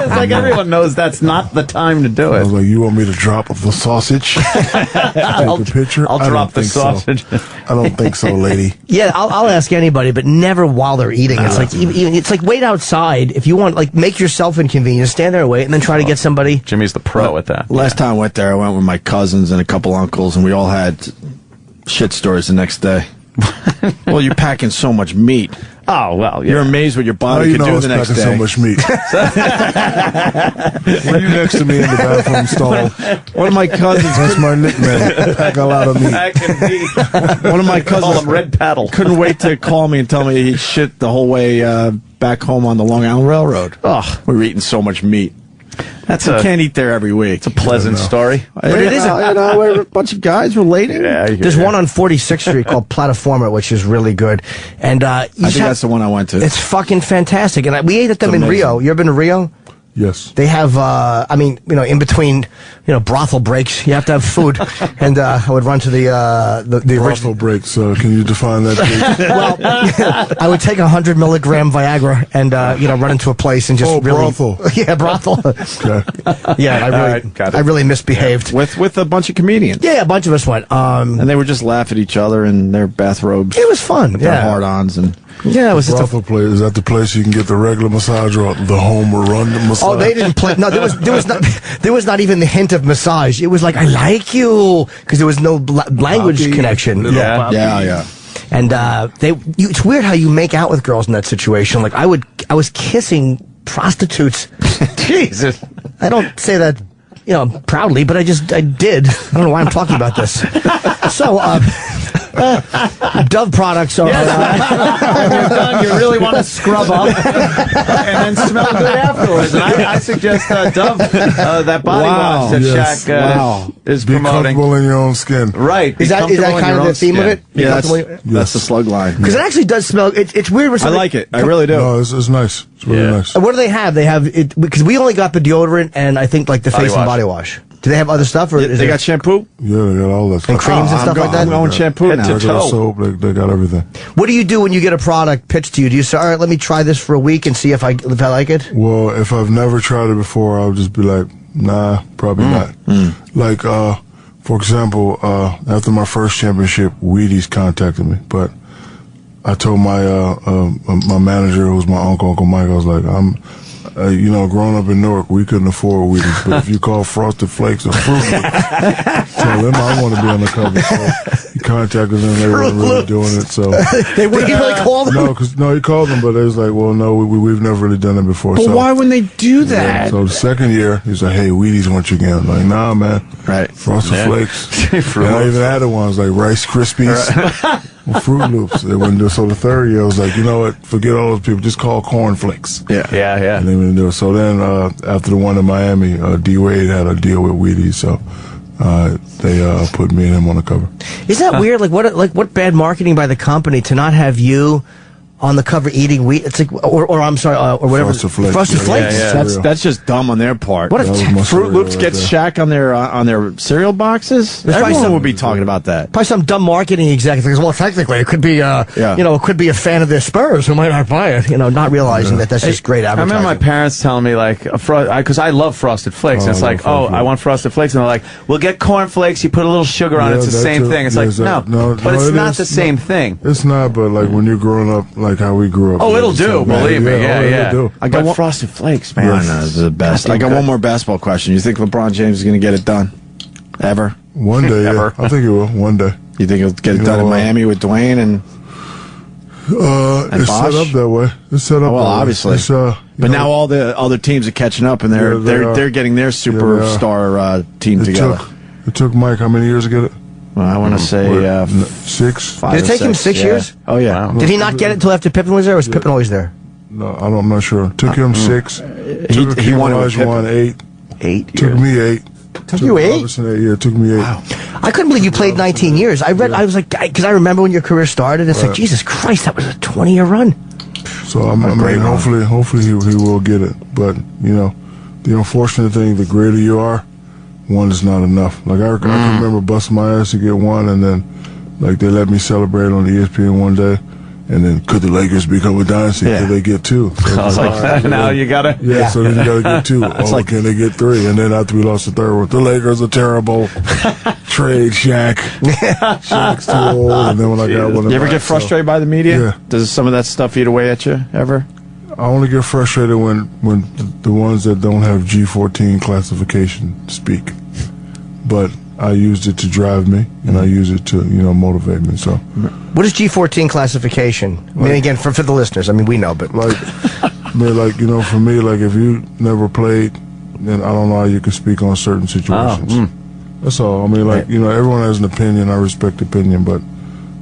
It's like everyone knows that's not the time to do I it. was like, you want me to drop the sausage? Take a picture? I'll I don't drop the think so. sausage. I don't think so, lady. Yeah, I'll ask anybody, but never while they're eating. It's like even it's like wait outside if you want. Like make yourself inconvenient, stand there and wait, and then try to get somebody. Jimmy's the pro at that. Last time I went there, I went with my cousins and a couple uncles, and we all had shit stories the next day. Well, you're packing so much meat. Oh, well, yeah. You're amazed what your body can do the next day. So much meat. Were you next to me in the bathroom stall? One of my cousins. That's my nickname. Pack a lot of meat. One of my cousins. Call him Red Paddle. Couldn't wait to call me and tell me he shit the whole way back home on the Long Island Railroad. Oh, we were eating so much meat. You can't eat there every week. It's a pleasant story. But it is we're a bunch of guys relating. Yeah, There's one on 46th Street called Plataforma, which is really good. And I think that's the one I went to. It's fucking fantastic. And we ate at them in Rio. You ever been to Rio? Yes. They have, in between, brothel breaks, you have to have food. And I would run to the Brothel original breaks. Can you define that? Well, I would take 100 milligram Viagra and run into a place and just really brothel. Yeah, brothel. Okay. Yeah, I really misbehaved with a bunch of comedians. Yeah, a bunch of us went. And they would just laugh at each other in their bathrobes. It was fun. With their hard-ons and. Yeah, it was just brothel place. Is that the place you can get the regular massage or the home run massage? Oh, they didn't play. No, there was not even the hint of massage. It was like I like you because there was no language connection. Yeah. And it's weird how you make out with girls in that situation. Like I was kissing prostitutes. Jesus, I don't say that proudly, but I did. I don't know why I'm talking about this. So. Dove products are. When you're done, you really want to scrub up and then smell good afterwards. And I suggest Dove, that body wash that Shaq is Be promoting. comfortable in your own skin. Right. Is that kind of the theme of it? Yeah, that's the slug line. Because it actually does smell. It's weird. I like it. I really do. No, it's nice. It's really nice. What do they have? They have it because we only got the deodorant and I think like the face and body wash. Do they have other stuff? Or they got shampoo? Yeah, they got all that stuff. And creams and stuff like that? I'm going shampoo now. They got soap. They got everything. What do you do when you get a product pitched to you? Do you say, all right, let me try this for a week and see if I like it? Well, if I've never tried it before, I'll just be like, nah, probably not. Like, for example, after my first championship, Wheaties contacted me, but I told my my manager, who was my Uncle Mike, I was like, growing up in Newark, we couldn't afford Wheaties, but if you call Frosted Flakes or Fruit Loops, tell them I want to be on the cover. So he contacted them, they weren't really doing it. So they wouldn't really call them. No, he called them, but they was like, well, no, we've never really done it before. But so, why wouldn't they do that? Yeah, so the second year, he's like, hey, Wheaties once again. I'm like, nah, man. Right. Frosted Yeah. Flakes. And I even added ones like Rice Krispies. Well, Fruit Loops. They wouldn't do it. So the third year, I was like, you know what? Forget all those people. Just call Corn Flakes. Yeah. And they wouldn't do it. So then, after the one in Miami, D Wade had a deal with Wheaties, so they put me and him on the cover. Isn't that weird? What bad marketing by the company to not have you on the cover eating wheat? It's like, or I'm sorry, or whatever. Frosted Flakes. That's just dumb on their part. What a Fruit Loops gets Shaq on their cereal boxes. Everyone would be talking about that. Probably some dumb marketing executive thinks, well, technically, it could be, it could be a fan of the Spurs who might not buy it. Not realizing that that's just great I advertising. remember my parents telling me, like, because I love Frosted Flakes. And it's like, I want Frosted Flakes. And they're like, we'll get Corn Flakes. You put a little sugar on it. It's the same thing. It's like, no, but it's not the same thing. It's not, but like when you're growing up, like how we grew up. Oh, it'll do. Believe me. Yeah. It'll do. I got Frosted Flakes, man. I know, this is the best. I got one more basketball question. You think LeBron James is going to get it done? Ever? One day, yeah. I think he will. One day. You think he'll get it done in Miami with Dwayne and it's Bosh? set up that way. It's set up. Well, that way. obviously. It's, but now all the other teams are catching up, and they're getting their superstar team together. It took Mike how many years to get it? Well, I want to say 6. Did it take him 6 years? Oh yeah. Did he not get it until after Pippen was there? Or was Pippen always there? No, I'm not sure. It took him 6. He won it with Pippen. Won 8. 8 Took me 8. Took you 8? Yeah, it took me 8. Wow. I couldn't believe you played 19 years. I was like, because I remember when your career started. It's like, Jesus Christ, that was a 20-year run. So I mean, hopefully he will get it. But the unfortunate thing, the greater you are, one is not enough. Like I can remember busting my ass to get one, and then like they let me celebrate on ESPN one day, and then could the Lakers become a dynasty? Could they get 2? So I was like, now you gotta. Yeah, so then you gotta get 2. like, can they get 3? And then after we lost the third one, the Lakers are terrible. Trade Shaq. Shaq's too old. And then when I got one, you ever get frustrated by the media? Yeah. Does some of that stuff eat away at you ever? I only get frustrated when the ones that don't have G14 classification speak. But I used it to drive me, and I use it to motivate me. So, what is G14 classification? I mean, again, for the listeners, I mean, we know, but like, for me, like if you never played, then I don't know how you can speak on certain situations. That's all. I mean, like everyone has an opinion. I respect opinion, but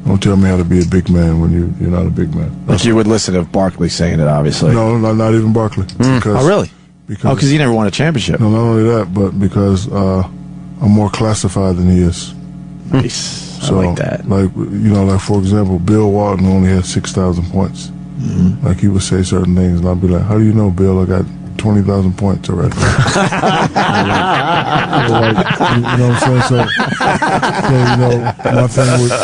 don't tell me how to be a big man when you're not a big man. Like you would listen to Barkley saying it, obviously. No, not even Barkley. Oh, really? Because he never won a championship. No, not only that, but because I'm more classified than he is. Nice. So, I like that. Like for example, Bill Walton only had 6,000 points. Like he would say certain things, and I'd be like, "How do you know, Bill? I got 20,000 points already." You know what I'm saying?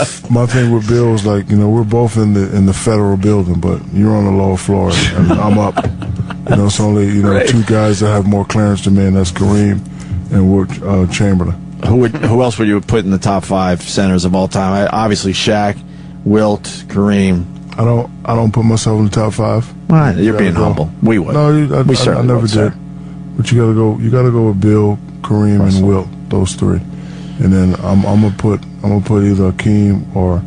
So my thing with Bill is like, we're both in the federal building, but you're on the lower floor and I'm up. It's only 2 guys that have more clearance than me, and that's Kareem and Wilt Chamberlain. Who else would you put in the top 5 centers of all time? Obviously Shaq, Wilt, Kareem. I don't put myself in the top 5. Why? You're being humble. We would. No, I never would, did. sir. But you gotta go with Bill, Kareem, and Wilt. Those 3, and then I'm gonna put either Akeem or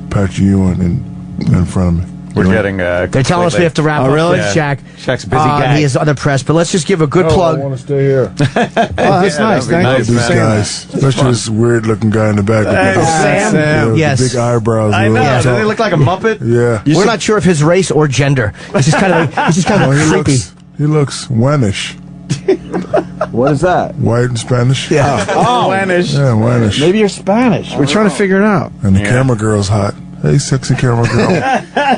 Patrick Ewing in front of me. We're getting. They're telling us we have to wrap up with Shaq. Shaq's busy guy. He is under press, but let's just give a good plug. I want to stay here. That's nice. Thank you. These guys, especially this weird-looking guy in the back. Sam. Yes. The big eyebrows. I know. Doesn't he look like a Muppet? Yeah. We're not sure of his race or gender. He's just kind of creepy. He looks Wanish. What is that? White and Spanish. Yeah. Spanish. Yeah, Wanish. Maybe you're Spanish. We're trying to figure it out. And the camera girl's hot. Hey, sexy camera girl.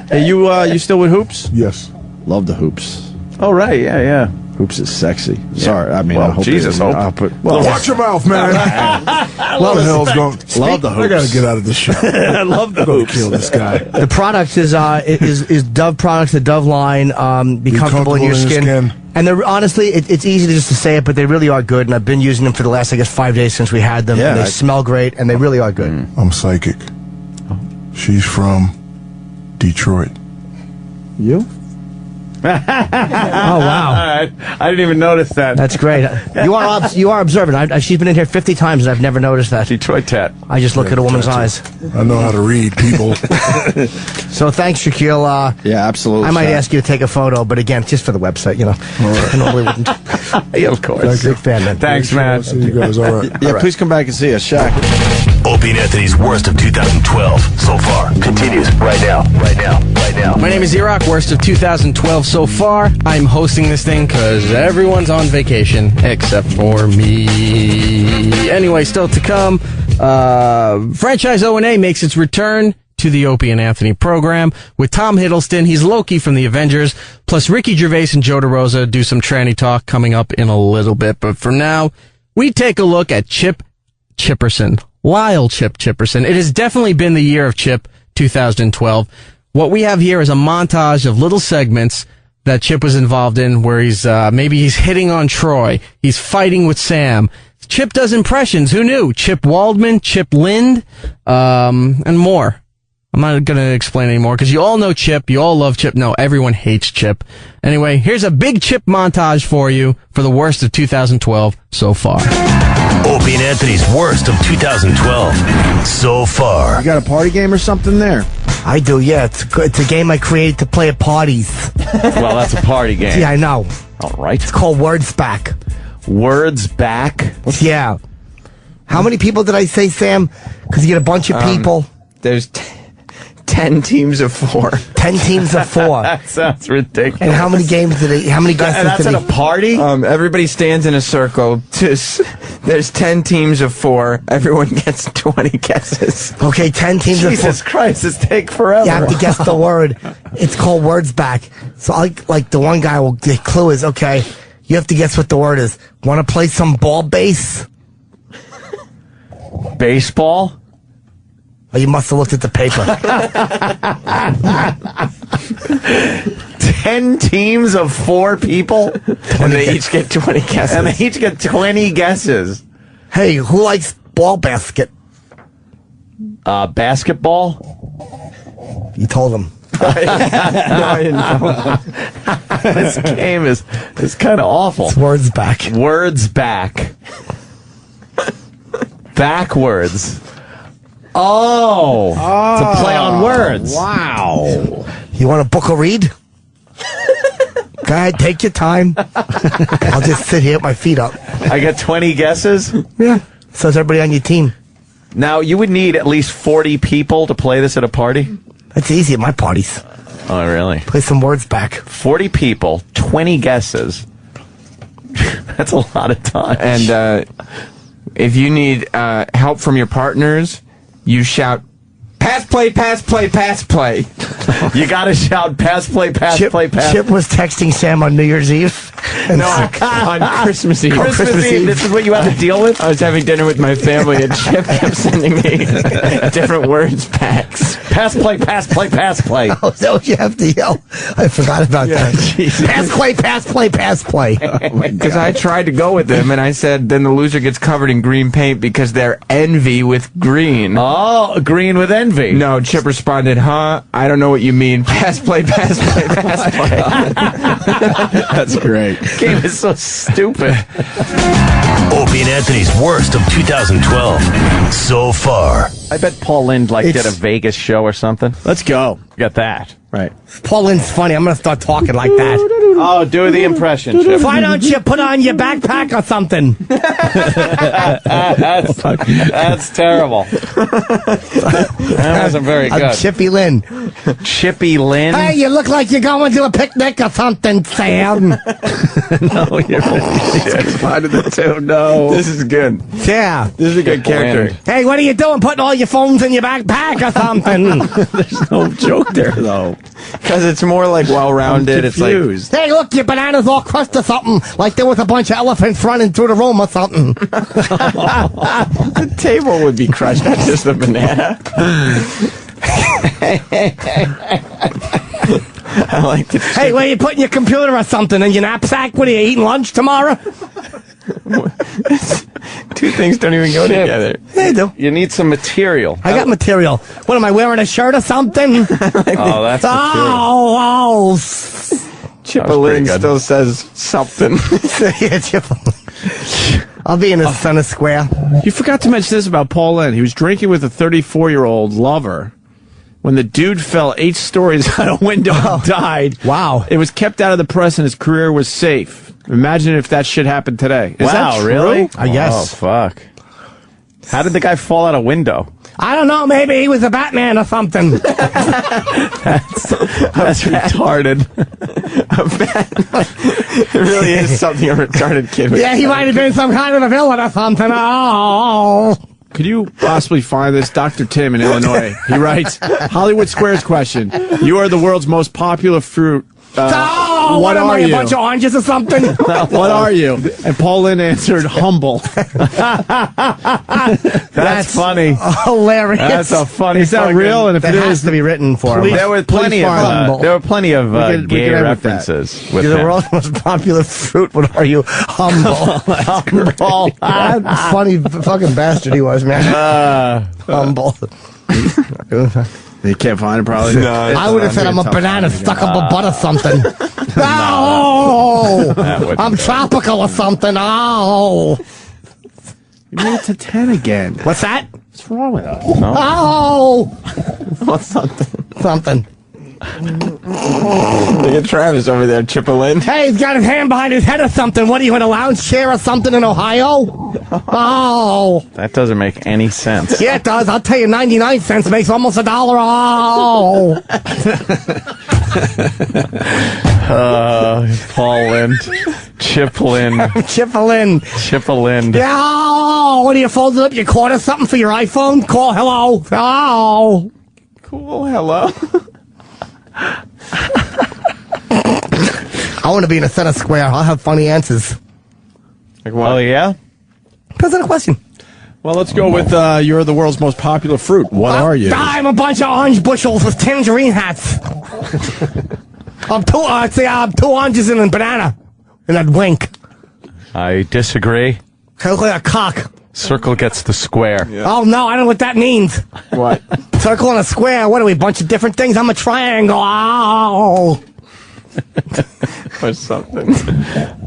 Hey, you still with hoops? Yes. Love the hoops. Oh, right. Yeah. Hoops is sexy. Sorry, I mean, Well, I hope Jesus, I'll Hope. put. Watch your mouth, man. What the hell's going? Love the hoops. I gotta get out of this show. I love the hoops. Kill this guy. The product is Dove products, the Dove line. Be comfortable in your skin. And they're honestly, it's easy just to say it, but they really are good. And I've been using them for the last, 5 days since we had them. Yeah, and they smell great, and they really are good. I'm psychic. She's from Detroit. You? Oh wow! I didn't even notice that. That's great. You are observant. She's been in here 50 times and I've never noticed that. Detroit tat. I just look at a woman's eyes. I know how to read people. So thanks, Shaquille. Yeah, absolutely. I might ask you to take a photo, but again, just for the website, you know. I normally wouldn't. Yeah, of course. Big fan, man. Thanks, man. See you guys. All right. Yeah, please come back and see us, Shaq. Opie and Anthony's worst of 2012 so far continues right now. My name is E-Rock, worst of 2012 so far. I'm hosting this thing because everyone's on vacation except for me. Anyway, still to come, franchise O&A makes its return to the Opie and Anthony program with Tom Hiddleston. He's Loki from the Avengers, plus Ricky Gervais and Joe DeRosa do some tranny talk coming up in a little bit. But for now, we take a look at Chipperson. Lyle Chipperson. It has definitely been the year of Chip 2012. What we have here is a montage of little segments that Chip was involved in where maybe he's hitting on Troy. He's fighting with Sam. Chip does impressions. Who knew? Chip Waldman, Chip Lynde, and more. I'm not going to explain anymore because you all know Chip. You all love Chip. No, everyone hates Chip. Anyway, here's a big Chip montage for you for the worst of 2012 so far. Opie and Anthony's worst of 2012 so far. You got a party game or something there? I do, yeah. It's a game I created to play at parties. Well, that's a party game. Yeah, I know. All right. It's called Words Back. Words Back? Yeah. How many people did I say, Sam? Because you get a bunch of people. There's 10 teams of 4. 10 teams of 4. That sounds ridiculous. And how many games how many guesses and that's did at a party? Everybody stands in a circle. There's 10 teams of 4. Everyone gets 20 guesses. Okay, 10 teams of 4. Jesus Christ, this take forever. You have to guess the word. It's called Words Back. So like the one guy the clue is, okay, you have to guess what the word is. Want to play some ball base? Baseball? Oh, you must have looked at the paper. 10 teams of 4 people? And they each get 20 guesses. And they each get 20 guesses. Hey, who likes ball basket? Basketball? You told him. No, I didn't know. This game is kind of awful. It's Words Back. Words Back. Backwards. Oh, it's a play on words. Wow. You want to book a read? Go ahead, take your time. I'll just sit here with my feet up. I get 20 guesses? Yeah. So is everybody on your team. Now, you would need at least 40 people to play this at a party? That's easy at my parties. Oh, really? Play some Words Back. 40 people, 20 guesses. That's a lot of time. And if you need help from your partners, you shout, pass, play, pass, play, pass, play. You got to shout, pass, play, pass, play, pass. Chip was texting Sam on New Year's Eve. No, on Christmas Eve. Christmas Eve. This is what you had to deal with? I was having dinner with my family, and Chip kept sending me different words packs. Pass, play, pass, play, pass, play. Oh, is that what you have to yell? I forgot about that. Jesus. Pass, play, pass, play, pass, play. Because I tried to go with them, and I said, then the loser gets covered in green paint because they're envy with green. Oh, green with envy. No, Chip responded, I don't know what you mean. Pass, play, pass, play, pass, play. That's great. Game is so stupid. Opie and Anthony's worst of 2012 so far. I bet Paul Lynde did a Vegas show or something. Let's go. Got that. Right. Paul Lynde's funny. I'm going to start talking like that. Oh, do the impression, Chip. Why don't you put on your backpack or something? That's terrible. That wasn't very good. Chippy Lynde. Chippy Lynde? Hey, you look like you're going to a picnic or something, Sam. No, you're Spotted the two. No. This is good. Yeah. This is a good character. Hey, what are you doing? Putting all your phones in your backpack or something? There's no joke there, though. Because it's more like well-rounded. It's like, hey, look, your banana's all crushed or something. Like there was a bunch of elephants running through the room or something. the table would be crushed, not just the banana. I like it. Hey, where you putting your computer or something? In your knapsack? What are you eating lunch tomorrow? Two things don't even go together. Yeah, you do. You need some material. I got material. What am I wearing? A shirt or something? Oh, that's oh. Chipperson still says something. Yeah, Chipperson. I'll be in the center square. You forgot to mention this about Paul Lynde. He was drinking with a 34-year-old lover when the dude fell 8 stories out a window and died. Wow. It was kept out of the press and his career was safe. Imagine if that shit happened today. Is that true? Really? I guess. Oh, fuck. How did the guy fall out a window? I don't know. Maybe he was a Batman or something. That's retarded. It really is something a retarded kid would Yeah, he might have been some kind of a villain or something. Oh. Could you possibly find this? Dr. Tim in Illinois. He writes, Hollywood Squares question. You are the world's most popular fruit. What am I, a bunch of oranges or something? What are you? And Paul Lynde answered, humble. That's funny. Hilarious. That's a funny. Is that real? And if that it has is, to be written for him. There were plenty of gay references with You're the him. world's most popular fruit. What are you? Humble. Humble. Funny fucking bastard he was, man. Humble. You can't find it, probably. No, I would have said I'm a banana stuck up a butt or something. Oh, I'm tropical or something. Oh, you made it to 10 again. What's that? What's wrong with us? No. Oh, What's something? something. Look at Travis over there, Chipperson. Hey, he's got his hand behind his head or something. What are you in a lounge chair or something in Ohio? Oh, That doesn't make any sense. yeah, it does. I'll tell you, 99 cents makes almost $1. Oh. Paul Lynde, Chip Lynde, Chipperson. Yeah, oh, what do you fold it up? You quarter something for your iPhone? Call hello. Oh. Cool, hello. I want to be in the center square. I'll have funny answers. Like what? Oh, yeah? Depends on the question. Well, let's go with you're the world's most popular fruit. What are you? I'm a bunch of orange bushels with tangerine hats. I'm two oranges and a banana. And I'd wink. I disagree. I look like a cock. Circle gets the square. Oh, no, I don't know what that means. What? Circle and a square. What are we, a bunch of different things? I'm a triangle. Oh. Or something.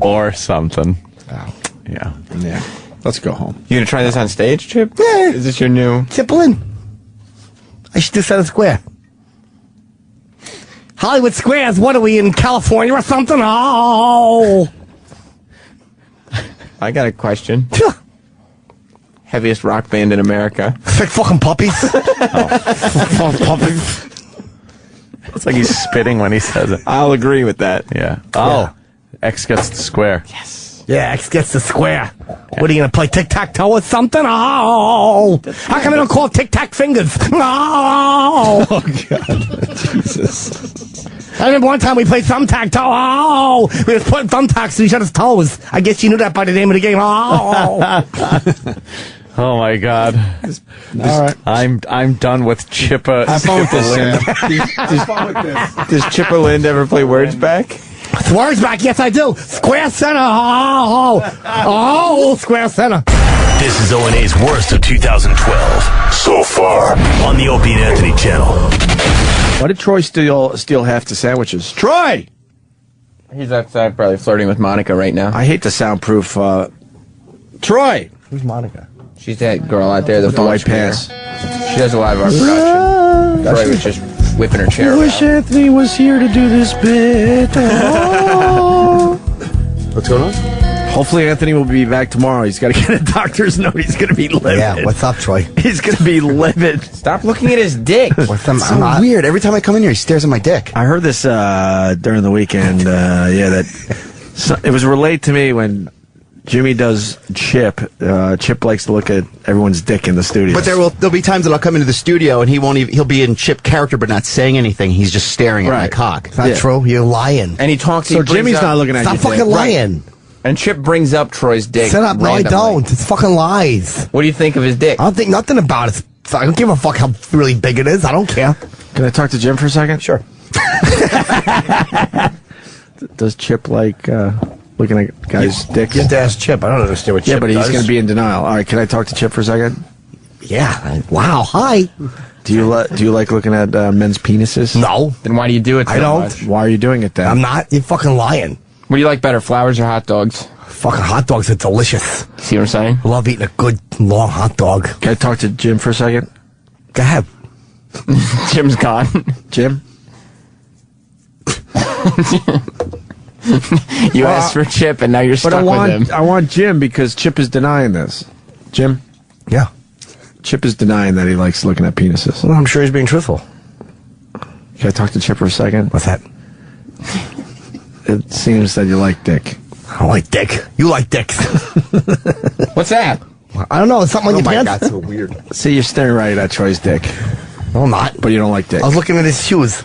Or something. Oh. Yeah. Yeah. Let's go home. You gonna try this on stage, Chip? Yeah. Is this your new... Chipperson. I should do center square. Hollywood Squares. What are we, in California or something? Oh. I got a question. Sure. Heaviest rock band in America. Like fucking puppies. Puppies. It's like he's spitting when he says it. I'll agree with that. Yeah. Oh. X gets the square. Yes. Yeah, X gets the square. What are you gonna play, tic-tac-toe or something? Oh, how come they don't call it tic-tac-fingers? Oh, God, Jesus. I remember one time we played thumbtack-toe. Oh, we was putting thumbtacks to each other's toes. I guess you knew that by the name of the game. Oh, Oh my God! All right. I'm done with Chippa. Have fun with this, Lynde. Sam. Does Chipper Lynde ever play Words Back? words back. Yes, I do. Square center. Oh, square center. This is O&A's worst of 2012 so far on the Opie and Anthony channel. Why did Troy steal half the sandwiches? Troy! He's outside probably flirting with Monica right now. I hate the soundproof. Troy! Who's Monica? She's that girl out there, the With the white pants. She does a lot of our production. Troy was just whipping her chair around. Anthony was here to do this bit. What's going on? Hopefully Anthony will be back tomorrow. He's got to get a doctor's note. He's going to be livid. Yeah, what's up, Troy? He's going to be livid. Stop looking at his dick. What's up? So weird. Every time I come in here, he stares at my dick. I heard this during the weekend. It was relayed to me when Jimmy does Chip. Chip likes to look at everyone's dick in the studio. But there'll be times that I'll come into the studio and he'll be in Chip character but not saying anything. He's just staring at my cock. It's not true. You're lying. And he talks. So Jimmy's not looking at you. Stop fucking lying. And Chip brings up Troy's dick. Shut up. No, I randomly. don't. It's fucking lies. What do you think of his dick? I don't think nothing about it. I don't give a fuck how really big it is. I don't care. Can I talk to Jim for a second? Sure. Does Chip like Looking at guys' dicks. You have to ask Chip. I don't understand what Chip Yeah, but does. he's going to be in denial. All right, can I talk to Chip for a second? Yeah. Wow. Hi. Do you like looking at men's penises? No. Then why do you do it so I don't. much? Why are you doing it then? I'm not. You're fucking lying. What do you like better, flowers or hot dogs? Fucking hot dogs are delicious. See what I'm saying? I love eating a good, long hot dog. Can I talk to Jim for a second? Go ahead. Jim's gone. Jim? You asked for Chip, and now you're stuck with him. I want Jim because Chip is denying this. Jim? Yeah. Chip is denying that he likes looking at penises. Well, I'm sure he's being truthful. Can I talk to Chip for a second? What's that? It seems that you like dick. I don't like dick. You like dicks. What's that? I don't know. It's something on your pants. God, so weird. See, you're staring right at Troy's dick. No, I'm not. But you don't like dick. I was looking at his shoes.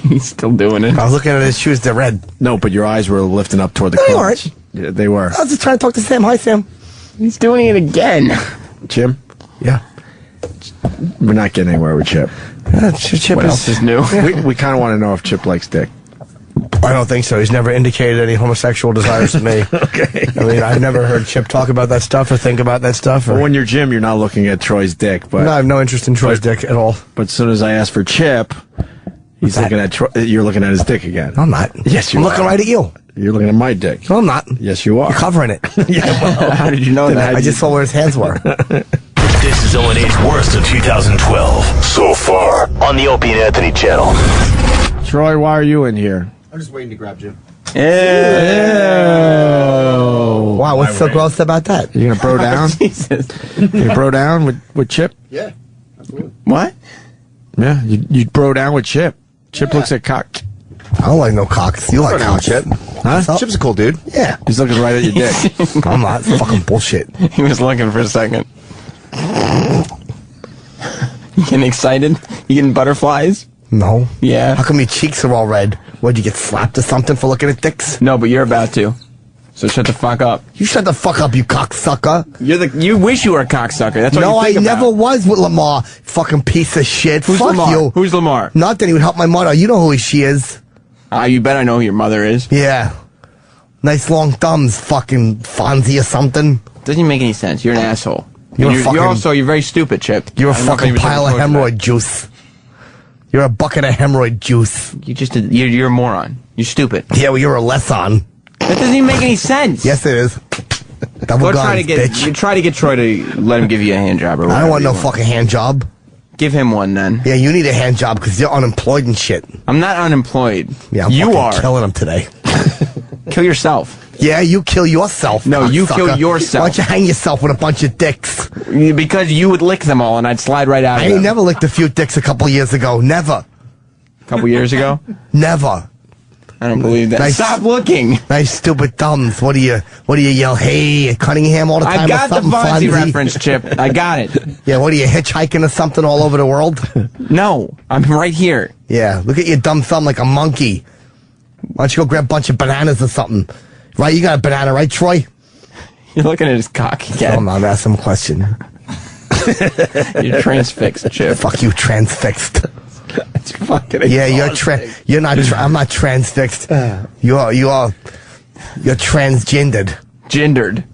He's still doing it. I was looking at his shoes. They're red. No, but your eyes were lifting up toward the They crotch. weren't. Yeah, they were. I was just trying to talk to Sam. Hi, Sam. He's doing it again. Jim? Yeah. We're not getting anywhere with Chip. Chip What else is new? We kind of want to know if Chip likes dick. I don't think so. He's never indicated any homosexual desires to me. Okay. I mean, I've never heard Chip talk about that stuff or think about that stuff. But when you're Jim, you're not looking at Troy's dick. But No, I have no interest in Troy's dick at all. But as soon as I ask for Chip, he's looking at you're looking at his dick again. No, I'm not. Yes, you I'm are. looking right at you. You're looking at my dick. No, I'm not. Yes, you are. You're covering it. Yeah, well, How did you know that? I just saw where his hands were. This is O&A's worst of 2012 so far on the Opie and Anthony channel. Troy, why are you in here? I'm just waiting to grab Jim. Wow, what's so gross about that? You gonna bro down? Jesus. You gonna bro down with Chip? Yeah, absolutely. What? Yeah, you bro down with Chip. Chip looks at cock. I don't like no cocks. You like Bro down with cocks. Chip. Huh? Chip's a cool dude. Yeah. He's looking right at your dick. I'm not. It's fucking bullshit. He was looking for a second. You getting excited? You getting butterflies? No. Yeah. How come your cheeks are all red? What'd you get slapped or something for looking at dicks? No, but you're about to. So shut the fuck up. You shut the fuck up, you cocksucker. You wish you were a cocksucker. That's what No, you I think never about. was with Lamar. Fucking piece of shit. Who's Fuck Lamar? you. Who's Lamar? Not that he would help my mother. You know who she is. You bet I know who your mother is. Yeah. Nice long thumbs, fucking Fonzie or something. Doesn't even make any sense. You're an asshole. You're And a fucking- you're very stupid, Chip. You're a I don't know if fucking anybody's pile ever of told you hemorrhoid juice. You're a bucket of hemorrhoid juice. You're a moron. You're stupid. Yeah, well, you're a lesson. That doesn't even make any sense. Yes, it is. Double Go try guns, to get bitch. try to get Troy to let him give you a hand job or I whatever. don't want no you fucking hand job. Give him one then. Yeah, you need a hand job because you're unemployed and shit. I'm not unemployed. Yeah, I'm you fucking are. killing him today. Kill yourself. Yeah, you kill yourself. No, you cocksucker. kill yourself. Why don't you hang yourself with a bunch of dicks? Because you would lick them all and I'd slide right out I of them. ain't never licked a few dicks a couple years ago. Never. A couple years ago? Never. I don't believe that. Nice- Stop looking. Nice stupid thumbs. What do you yell? Hey, Cunningham all the time. I got or the something, Fonzie reference, Chip. I got it. Yeah, what are you hitchhiking or something all over the world? No, I'm right here. Yeah, look at your dumb thumb like a monkey. Why don't you go grab a bunch of bananas or something? Right, you got a banana, right, Troy? You're looking at his cock again. I'm asking him a question. You're transfixed, Chip. Fuck you, transfixed. It's fucking Yeah, you're not. I'm not transfixed. You're transgendered. Gendered.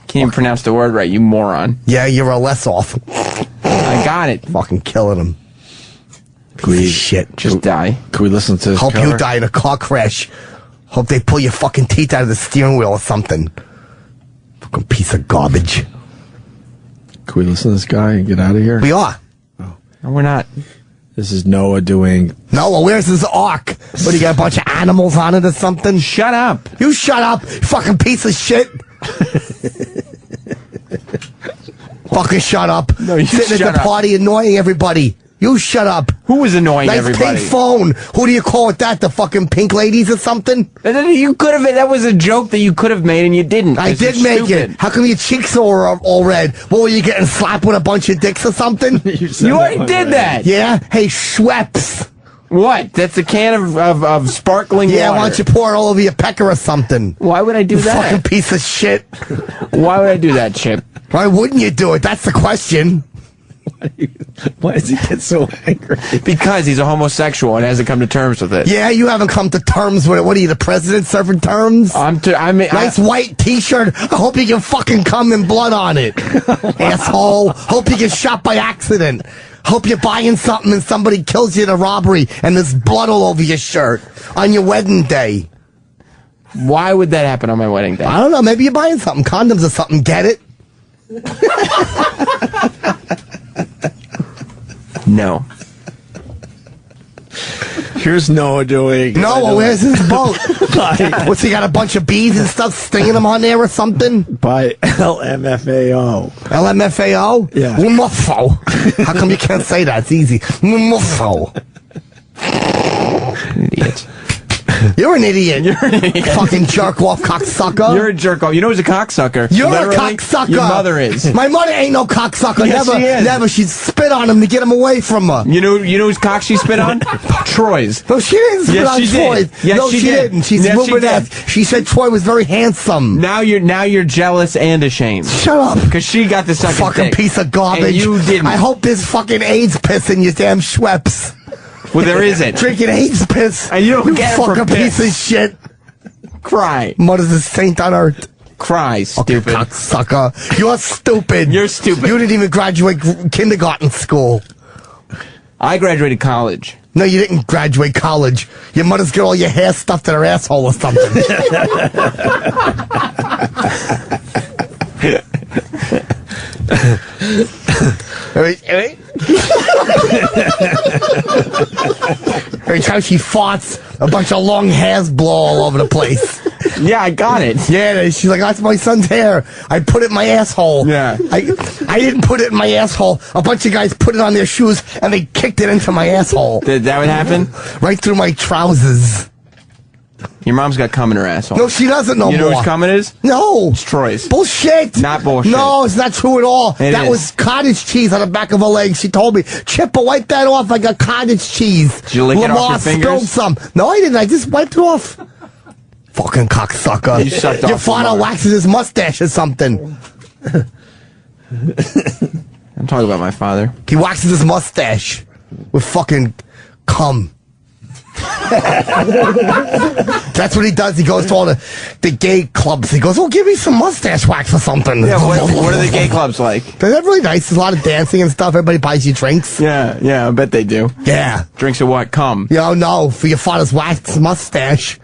Can't even pronounce the word right, you moron. Yeah, you're a less off. I got it. Fucking killing him. Piece of shit. Just die. Can we listen to this Hope cover? you die in a car crash. Hope they pull your fucking teeth out of the steering wheel or something. Fucking piece of garbage. Can we listen to this guy and get out of here? We are. No, we're not. This is Noah doing... Noah, where's his ark? What, do you got a bunch of animals on it or something? Shut up. You shut up, fucking piece of shit. Fucking shut up. No, you Sitting shut at the up. party annoying everybody. You shut up. Who was annoying Nice everybody? pink phone. Who do you call it that? The fucking pink ladies or something? You could have. That was a joke that you could have made and you didn't. I 'cause did you're make stupid. it. How come your cheeks are all red? What, were you getting slapped with a bunch of dicks or something? You already did that. Yeah? Hey, Schweppes. What? That's a can of sparkling Yeah, water. why don't you pour it all over your pecker or something? Why would I do You that? fucking piece of shit. Why would I do that, Chip? Why wouldn't you do it? That's the question. Why does he get so angry? Because he's a homosexual and hasn't come to terms with it. Yeah, you haven't come to terms with it. What are you, the president serving terms? Nice white T-shirt. I hope you can fucking cum and blood on it, asshole. Hope you get shot by accident. Hope you're buying something and somebody kills you in a robbery and there's blood all over your shirt on your wedding day. Why would that happen on my wedding day? I don't know. Maybe you're buying something. Condoms or something. Get it? No. Here's Noah doing. Noah, where's his boat? What's he got? A bunch of bees and stuff stinging him on there or something? By LMFAO. LMFAO? Yeah. Muffo. How come you can't say that? It's easy. Muffo. Idiot. You're an idiot. You're an idiot. Fucking jerk off cocksucker. You're a jerk off. You know who's a cocksucker? You're Literally, a cocksucker. Your mother is. My mother ain't no cocksucker. Yes, never, she is. never. She'd spit on him to get him away from her. You know whose cock she spit on? Troy's. No, she didn't spit on she Troy. did. Yes, no, she didn't. She's yes, moving that. She said Troy was very handsome. Now you're jealous and ashamed. Shut up. Because she got the second fucking dick. piece of garbage. And you didn't. I hope there's fucking AIDS piss in your damn Schweppes. Well, there isn't. Drinking AIDS piss. And you don't get it for fucking piss. piece of shit. Cry. Mother's a saint on earth. Cry, stupid. Cocksucker. You're stupid. You're stupid. You didn't even graduate kindergarten school. I graduated college. No, you didn't graduate college. Your mother's got all your hair stuffed in her asshole or something. Every time she farts, a bunch of long hairs blow all over the place. Yeah, I got it. Yeah, she's like, that's my son's hair. I put it in my asshole. Yeah. I didn't put it in my asshole. A bunch of guys put it on their shoes and they kicked it into my asshole. Did that would happen? Right through my trousers. Your mom's got cum in her asshole. No, she doesn't no more. You know whose cum it is? No. It's Troy's. Bullshit. Not bullshit. No, it's not true at all. That is. was cottage cheese on the back of her leg. She told me, Chipper, wipe that off. I got cottage cheese. Did you lick it off your fingers? Spilled some. No, I didn't. I just wiped it off. Fucking cocksucker. You sucked Your off father Lamar. waxes his mustache or something. I'm talking about my father. He waxes his mustache with fucking cum. That's what he does. He goes to all the gay clubs. He goes, oh, give me some mustache wax or something. Yeah, what are the gay clubs like? They're really nice. There's a lot of dancing and stuff. Everybody buys you drinks. Yeah, I bet they do. Yeah. Drinks of what? Cum. Yo, no, for your father's waxed mustache.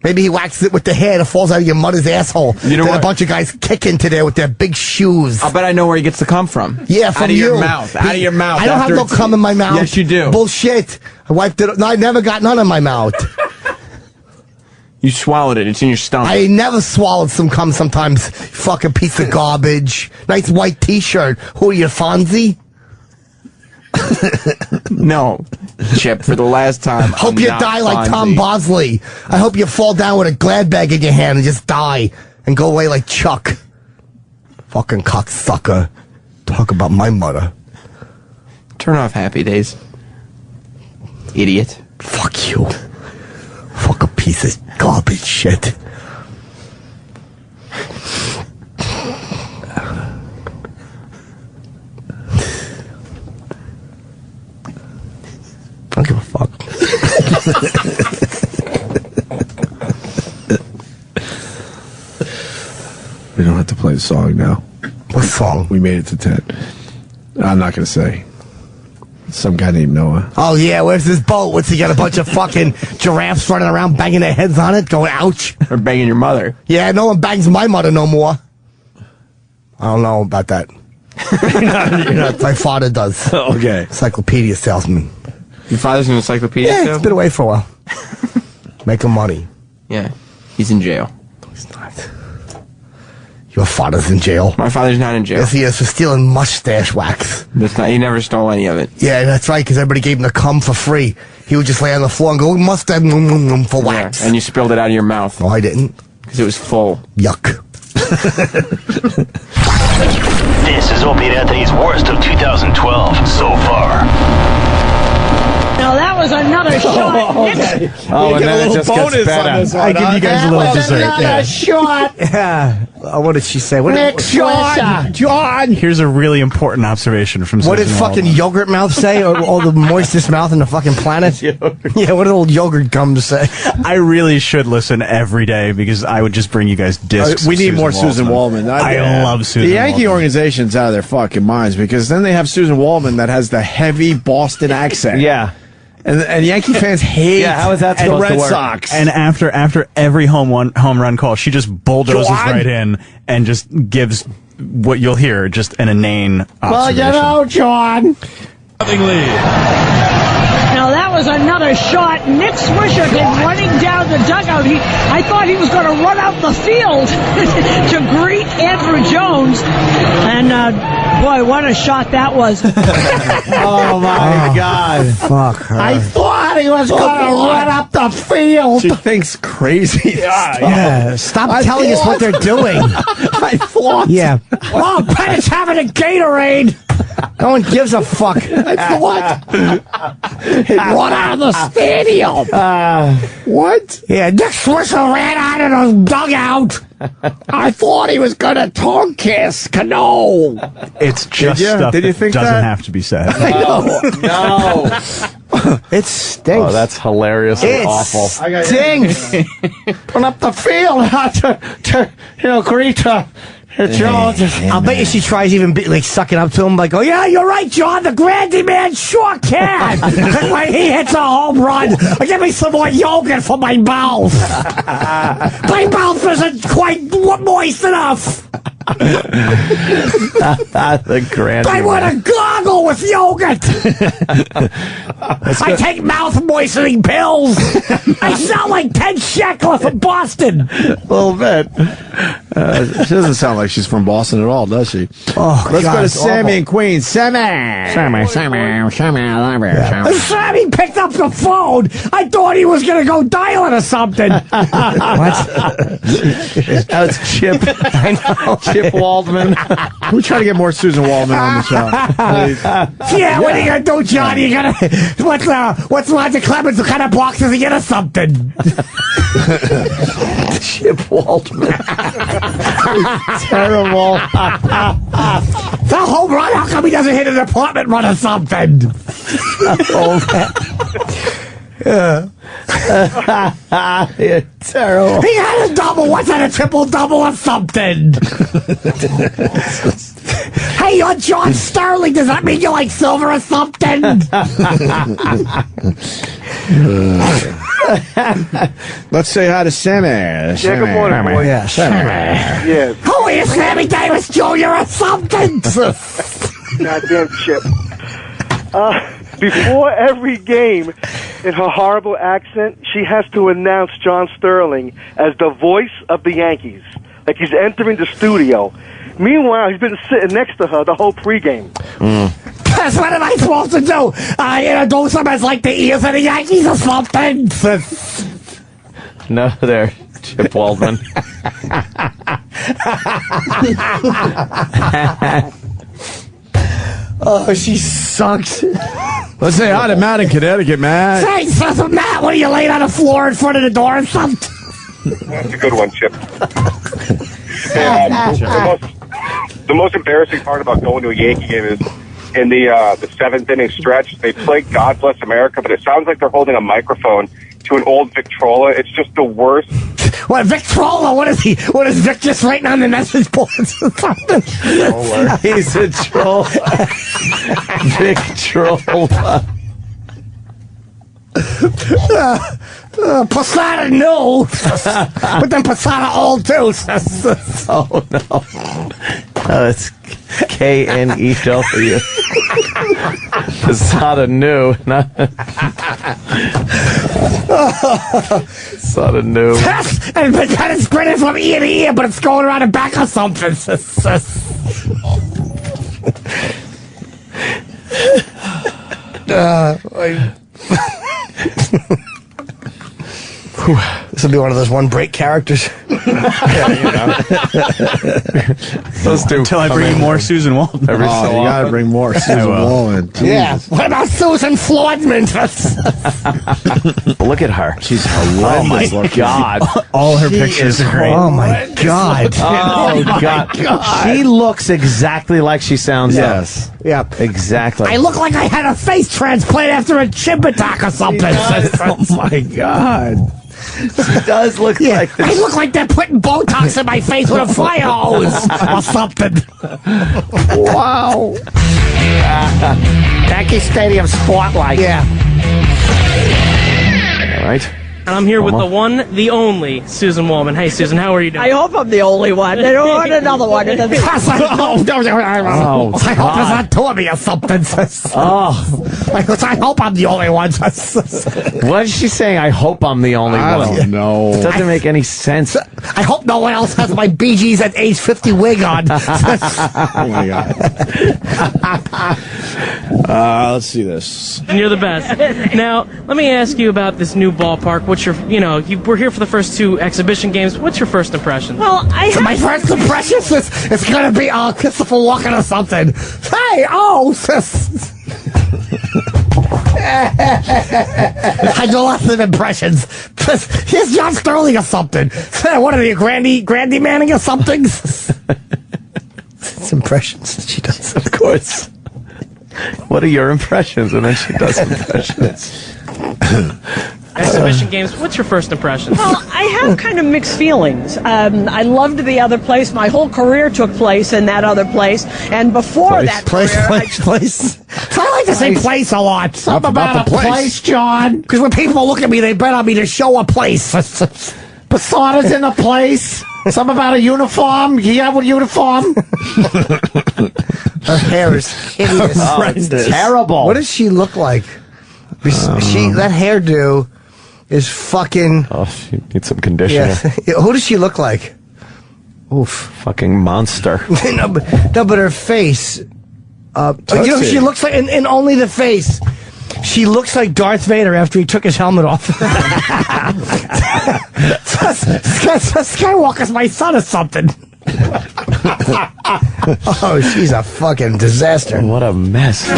Maybe he waxes it with the hair that falls out of your mother's asshole. You know Then what? a bunch of guys kick into there with their big shoes. I bet I know where he gets the cum from. Yeah, from out of you. your mouth. Out of your mouth. I don't have after no it's- cum in my mouth. Yes, you do. Bullshit. I wiped it. No, I never got none in my mouth. You swallowed it. It's in your stomach. I never swallowed some cum sometimes. Fucking piece of garbage. Nice white T-shirt. Who are you, Fonzie? No, Chip, for the last time. Hope I'm you not die like Tom Fonzie. Bosley. I hope you fall down with a glad bag in your hand and just die and go away like Chuck. Fucking cocksucker. Talk about my mother. Turn off Happy Days. Idiot. Fuck you. Fuck a piece of garbage shit. I don't give a fuck. We don't have to play the song now. What song? We made it to 10. I'm not going to say. Some guy named Noah. Oh, yeah, where's this boat? What's he got? A bunch of fucking giraffes running around banging their heads on it, going, ouch. Or banging your mother. Yeah, no one bangs my mother no more. I don't know about that. You're not. My father does. Okay. Encyclopedia salesman. Your father's an encyclopedia Yeah, salesman? he's been away for a while. Making money. Yeah. He's in jail. He's not. Your father's in jail. My father's not in jail. Yes, he is for stealing mustache wax. That's not, he never stole any of it. Yeah, that's right, because everybody gave him the cum for free. He would just lay on the floor and go, mustache for wax. Yeah, and you spilled it out of your mouth. No, I didn't. Because it was full. Yuck. This is Opie and Anthony's worst of 2012 so far. Now that was another shot. Nick Oh, and then it just gets better. I give you guys a little dessert. Shot. Yeah. What did she say? Next shot. John. Here's a really important observation from What did Susan fucking Waldman. yogurt mouth say? Or all the moistest mouth in the fucking planet? Yeah, what did old yogurt gums say? I really should listen every day because I would just bring you guys discs. We need more Susan Waldman. I love Susan The Yankee Waldman. organization's out of their fucking minds because then they have Susan Waldman that has the heavy Boston accent. Yeah. And Yankee fans hate how is that the supposed to Red work? Sox. And after every home run call, she just bulldozes John? right in and just gives what you'll hear, just an inane Well, you observation. know, John. Now that was another shot. Nick Swisher came running down the dugout. I thought he was going to run out the field to greet Andrew Jones. And boy, what a shot that was. Oh my God. Fuck her. I thought he was going to run up the field. She thinks crazy. Yeah, stop telling us what they're doing. I thought. Yeah. Oh, Pettit's having a Gatorade. No one gives a fuck. I thought he'd run out of the stadium. What? Yeah, Nick Swisher ran out of the dugout. I thought he was going to tongue kiss Cano. It's just ya? stuff Did you that think doesn't that? have to be said. No. It stinks. Oh, that's hilariously It awful. stinks. Run up the field to greet Jones. I'll bet you she tries even sucking up to him, like, oh yeah, you're right, John, the Grandy man sure can. When he hits a home run, give me some more yogurt for my mouth. My mouth isn't quite moist enough. The grand. I want a goggle with yogurt. I take mouth moistening pills. I sound like Ted Sheckler from Boston. A little bit. She doesn't sound like she's from Boston at all, does she? Oh, Let's God, go to it's Sammy awful. and Queens. Sammy, I love you. Sammy picked up the phone. I thought he was going to go dialing or something. What? That's Chip. I know. Chip Waldman. We're trying to get more Susan Waldman on the show. Yeah, what are you going to do, Johnny? You going to... What's Roger Clemens? What kind of box is he in or something? Chip Waldman. Terrible. The home run, how come he doesn't hit an apartment run or something? You're terrible. He had a double. What's that, a triple-double or something? Hey, you're John Sterling. Does that mean you like silver or something? Let's say hi to Sammy. Yeah, good morning, boys. Yeah, Sammy. Yeah, who are you, Sammy Davis Jr. or something? goddamn Chip. Before every game, in her horrible accent, she has to announce John Sterling as the voice of the Yankees. Like he's entering the studio. Meanwhile, he's been sitting next to her the whole pregame. That's what am I supposed to do? Do something as like the ears of the Yankees or something? No, there, Chip Waldman. Oh, she sucks. Let's say hi to Matt in Connecticut, Matt. Hey, so Matt, what are you laying on the floor in front of the door or something? That's a good one, Chip. The most embarrassing part about going to a Yankee game is in the seventh inning stretch, they play God Bless America, but it sounds like they're holding a microphone to an old Victrola. It's just the worst. What, Victrola? What is he? What is Vic just writing on the message boards? He's a troll. Victrola. Posada new, but then Posada old too. Oh no, it's KNEW. Posada new, not Posada new. And then it's spreading from ear to ear, but it's going around the back or something. This will be one of those one break characters. Those two. Until I bring you more Susan Walton. You gotta bring more Susan Walton. Yeah. What about Susan Floydman? Look at her. She's horrendous. Oh my God. All her pictures are great. Oh my God. Oh God. She looks exactly like she sounds. Yes. Yeah. Exactly. I look like I had a face transplant after a chip attack or something. Oh my God. She does look like this. I look like they're putting Botox in my face with a fire hose or something. Wow. Yankee Stadium Spotlight. Yeah. All right. And I'm here with the one, the only Susan Wallman. Hey, Susan, how are you doing? I hope I'm the only one. I don't want another one. I hope there's not two of me or something. I hope I'm the only one. What is she saying? I hope I'm the only one. I don't know. It doesn't make any sense. I hope no one else has my Bee Gees at age 50 wig on. Oh my God. Let's see this. And you're the best. Now, let me ask you about this new ballpark. What's your, we're here for the first two exhibition games. What's your first impression? Well, my first impression is it's going to be Christopher Walken or something. Hey, sis. I do lots of impressions. Here's John Sterling or something. What are you, Grandy Manning or something? It's impressions she does. Of course. What are your impressions? And then she does impressions. Exhibition games. What's your first impression? Well, I have kind of mixed feelings. I loved the other place. My whole career took place in that other place. And before that place. So I like to say place a lot. Something about a place, John. Because when people look at me, they bet on me to show a place. Posada's in the place. Something about a uniform. You have a uniform. Her hair is hideous. Horrendous. Terrible. What does she look like? That hairdo is fucking. Oh, she needs some conditioner. Yeah. Who does she look like? Oof. Fucking monster. no, but her face. Who she looks like? And only the face. She looks like Darth Vader after he took his helmet off. Skywalker's my son or something. Oh, she's a fucking disaster. What a mess.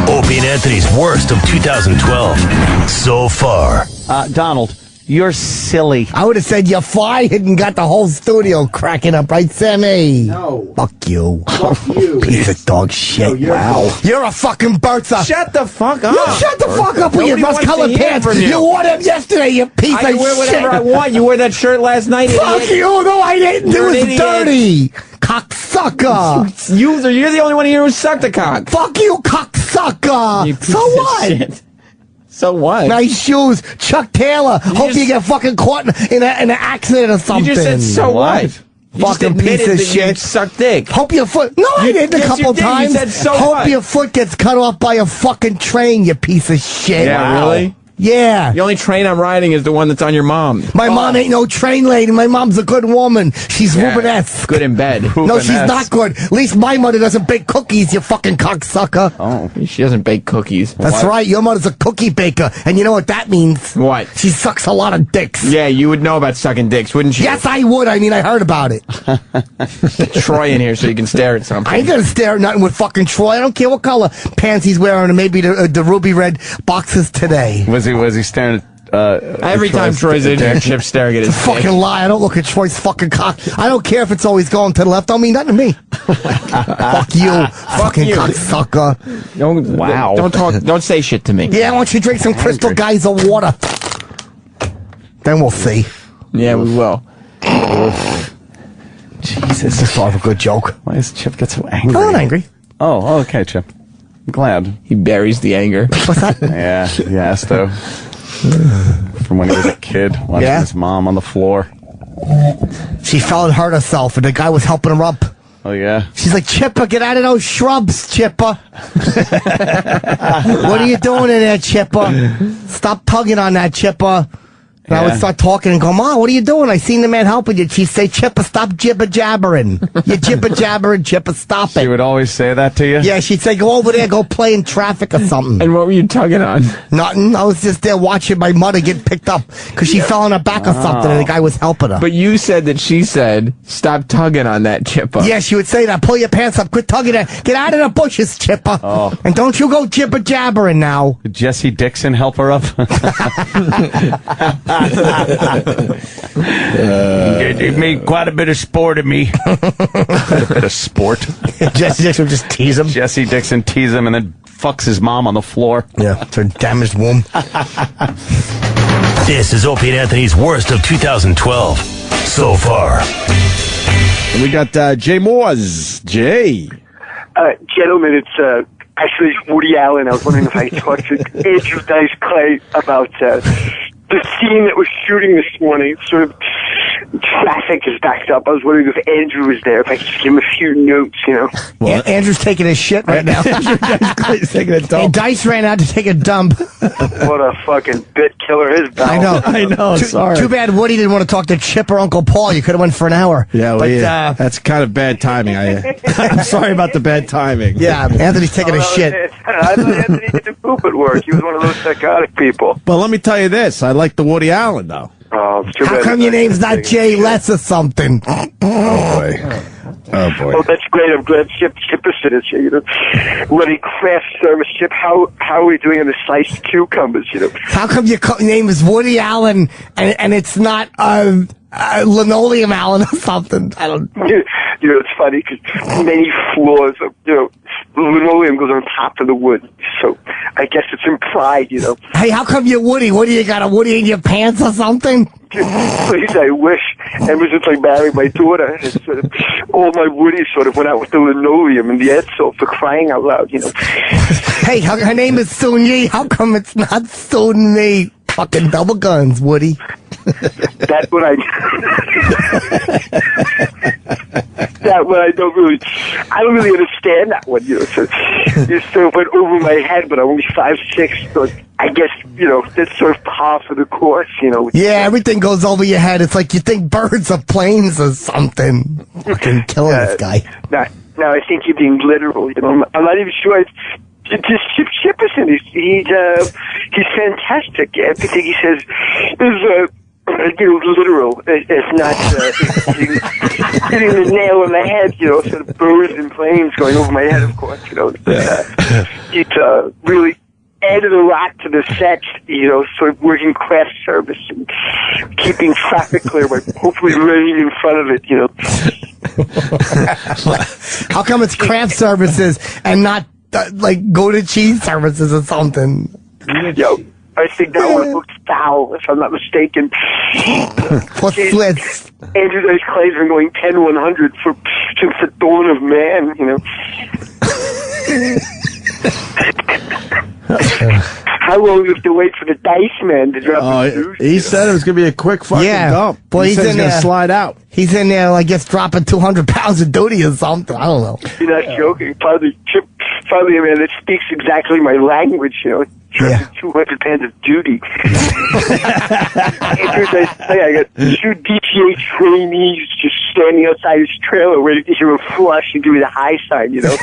Opie and Anthony's worst of 2012 so far. Donald, you're silly. I would have said you're fired and got the whole studio cracking up, right, Sammy? No. Fuck you. Fuck you. Piece of dog shit. Wow. You're a fucking Bertha. Shut the fuck up. You shut the fuck up with your rust-colored pants. You wore them yesterday, you piece of shit. I can wear whatever I want. You wore that shirt last night, Fuck idiot. you. No, I didn't. It was dirty. Cocksucker. You're the only one here who sucked a cock. Fuck you, cocksucker. So what? Shit. So what? Nice shoes. Chuck Taylor. Hope you get fucking caught in an accident or something. You just said so what? You just Fucking piece admitted of that shit. You suck dick. Hope your foot. No, I didn't a yes, couple you did. times. You said so Hope what? your foot gets cut off by a fucking train, you piece of shit. Yeah, really? Yeah. The only train I'm riding is the one that's on your mom. My mom ain't no train lady. My mom's a good woman. She's Rubenesque. Good in bed. No, she's not good. At least my mother doesn't bake cookies, you fucking cocksucker. Oh, she doesn't bake cookies. That's right. Your mother's a cookie baker. And you know what that means? What? She sucks a lot of dicks. Yeah, you would know about sucking dicks, wouldn't you? Yes, I would. I mean, I heard about it. Troy in here so you can stare at something. I ain't gonna stare at nothing with fucking Troy. I don't care what color pants he's wearing, and maybe the ruby red boxes today. Was he staring at every time Troy's in here, Chip's staring at his dick. Fucking lie. I don't look at Troy's fucking cock. I don't care if it's always going to the left. Don't mean nothing to me. Fuck you, fucking cocksucker. Wow. Don't talk. Don't say shit to me. Yeah, why don't you drink some Crystal Geyser water? Then we'll see. Yeah, we will. Jesus. Just thought of a good joke. Why does Chip get so angry? I'm not angry. Oh, okay, Chip. I'm glad. He buries the anger. What's that? Yeah, yes, though. From when he was a kid, watching his mom on the floor. She fell and hurt herself, and the guy was helping her up. Oh, yeah? She's like, Chipper, get out of those shrubs, Chipper. What are you doing in there, Chipper? Stop tugging on that, Chipper. And I would start talking and go, Mom, what are you doing? I seen the man helping you. She'd say, Chipper, stop jibber-jabbering. You jibber-jabbering, Chipper, stop it. She would always say that to you? Yeah, she'd say, go over there, go play in traffic or something. And what were you tugging on? Nothing. I was just there watching my mother get picked up because she fell on her back or something and the guy was helping her. But you said that she said, stop tugging on that, Chipper. Yeah, she would say that. Pull your pants up. Quit tugging it. Get out of the bushes, Chipper. Oh. And don't you go jibber-jabbering now. Did Jesse Dixon help her up? It made quite a bit of sport of me. Quite a bit of sport. Jesse Dixon would just tease him. Jesse Dixon tease him and then fucks his mom on the floor. Yeah, it's her damaged womb. This is Opie and Anthony's worst of 2012 so far. And we got Jay Moores. Jay. Gentlemen, it's actually Woody Allen. I was wondering if I could talk to Andrew Dice Clay about the scene that was shooting this morning. Sort of traffic is backed up. I was wondering if Andrew was there, if I could just give him a few notes, you know. Well, Andrew's taking his shit right now. Andrew Dice Clay's taking a dump. And Dice ran out to take a dump. What a fucking bit killer his pal. I know. Sorry. Too bad Woody didn't want to talk to Chip or Uncle Paul. You could have went for an hour. Yeah, well, but, that's kind of bad timing. I'm sorry about the bad timing. Yeah, Anthony's taking a shit. I thought Anthony didn't poop at work. He was one of those psychotic people. But let me tell you this. I like the Woody Allen, though. Oh, it's too How bad come your name's not Jay Less or something? Oh, boy. Oh, boy. Oh, that's great. I'm glad Chipperson is here, you know. Running craft service. Chip, how are we doing on the sliced cucumbers, you know? How come your name is Woody Allen and it's not Linoleum Allen or something? I don't. You know, it's funny because many floors of, you know, linoleum goes on top of the wood. So I guess it's implied, you know. Hey, how come you're Woody? What do you got, a Woody in your pants or something? Please, I wish. Ever since I married my daughter, it's sort of, all my Woodies sort of went out with the linoleum and the Edsel for crying out loud, you know. Hey, her name is Soon Yi. How come it's not Soon Yi? Fucking double guns, Woody. That's what I don't really understand that one, you know. So it sort of went over my head, but I'm only 5'6", so I guess, you know, that's sort of par for the course, you know. Yeah, everything goes over your head. It's like you think birds are planes or something. Fucking killing this guy. Now I think you're being literal, you know. I'm not even sure it's just Chipperson. He's fantastic. Everything he says is literal. It's not hitting the nail on the head, you know, sort of birds and planes going over my head, of course, you know. He's really added a lot to the set, you know, sort of working craft service and keeping traffic clear by hopefully running in front of it, you know. How come it's craft services and not like go to cheese services or something? Yo, I think that one looks foul, if I'm not mistaken. What's this? Andrew Dice Clay's been going 10-100 since the dawn of man, you know. How long do you have to wait for the Dice Man to drop the juice? He said it was going to be a quick fucking dump. Boy, he he's said in he's going to there. slide out. He's in there, I guess, dropping 200 pounds of duty or something. I don't know. You're not joking. Probably a man that speaks exactly my language, you know. Yeah. 200 pounds of duty. I got 2 DTA trainees just standing outside his trailer ready to hear a flush and give me the high sign, you know.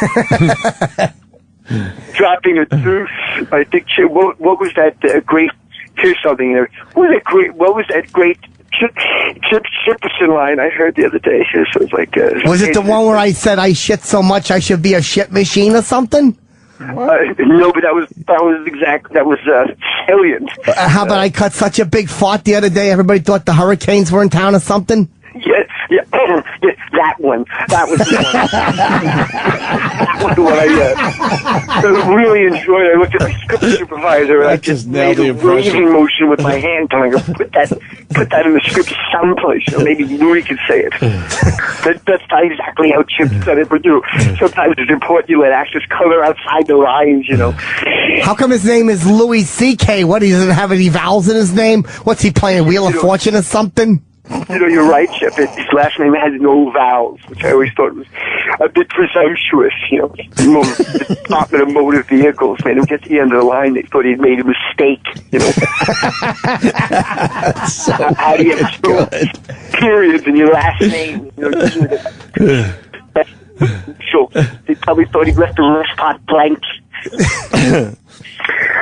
Dropping a tooth. I think, what was that great, here's something there. What was that great Chipperson line I heard the other day? So it was like, was it the one where I said I shit so much I should be a shit machine or something? No, but that was alien. How about I cut such a big fart the other day? Everybody thought the hurricanes were in town or something. Yeah, that one. That was the one. That was the one I really enjoyed. I looked at the script supervisor and I just made a waving motion with my hand, telling her, put that in the script someplace, or maybe Louis could say it. That's not exactly how Chip said it, but you know, sometimes it's important you let actors color outside the lines, you know. How come his name is Louis C.K.? What, he doesn't have any vowels in his name? What's he playing, Wheel of Fortune or something? You're right, Chip. His last name has no vowels, which I always thought was a bit presumptuous. The Department of Motor Vehicles made him get to the end of the line. They thought he'd made a mistake. How do you have two periods in your last name? So they probably thought he left the roof spot blank.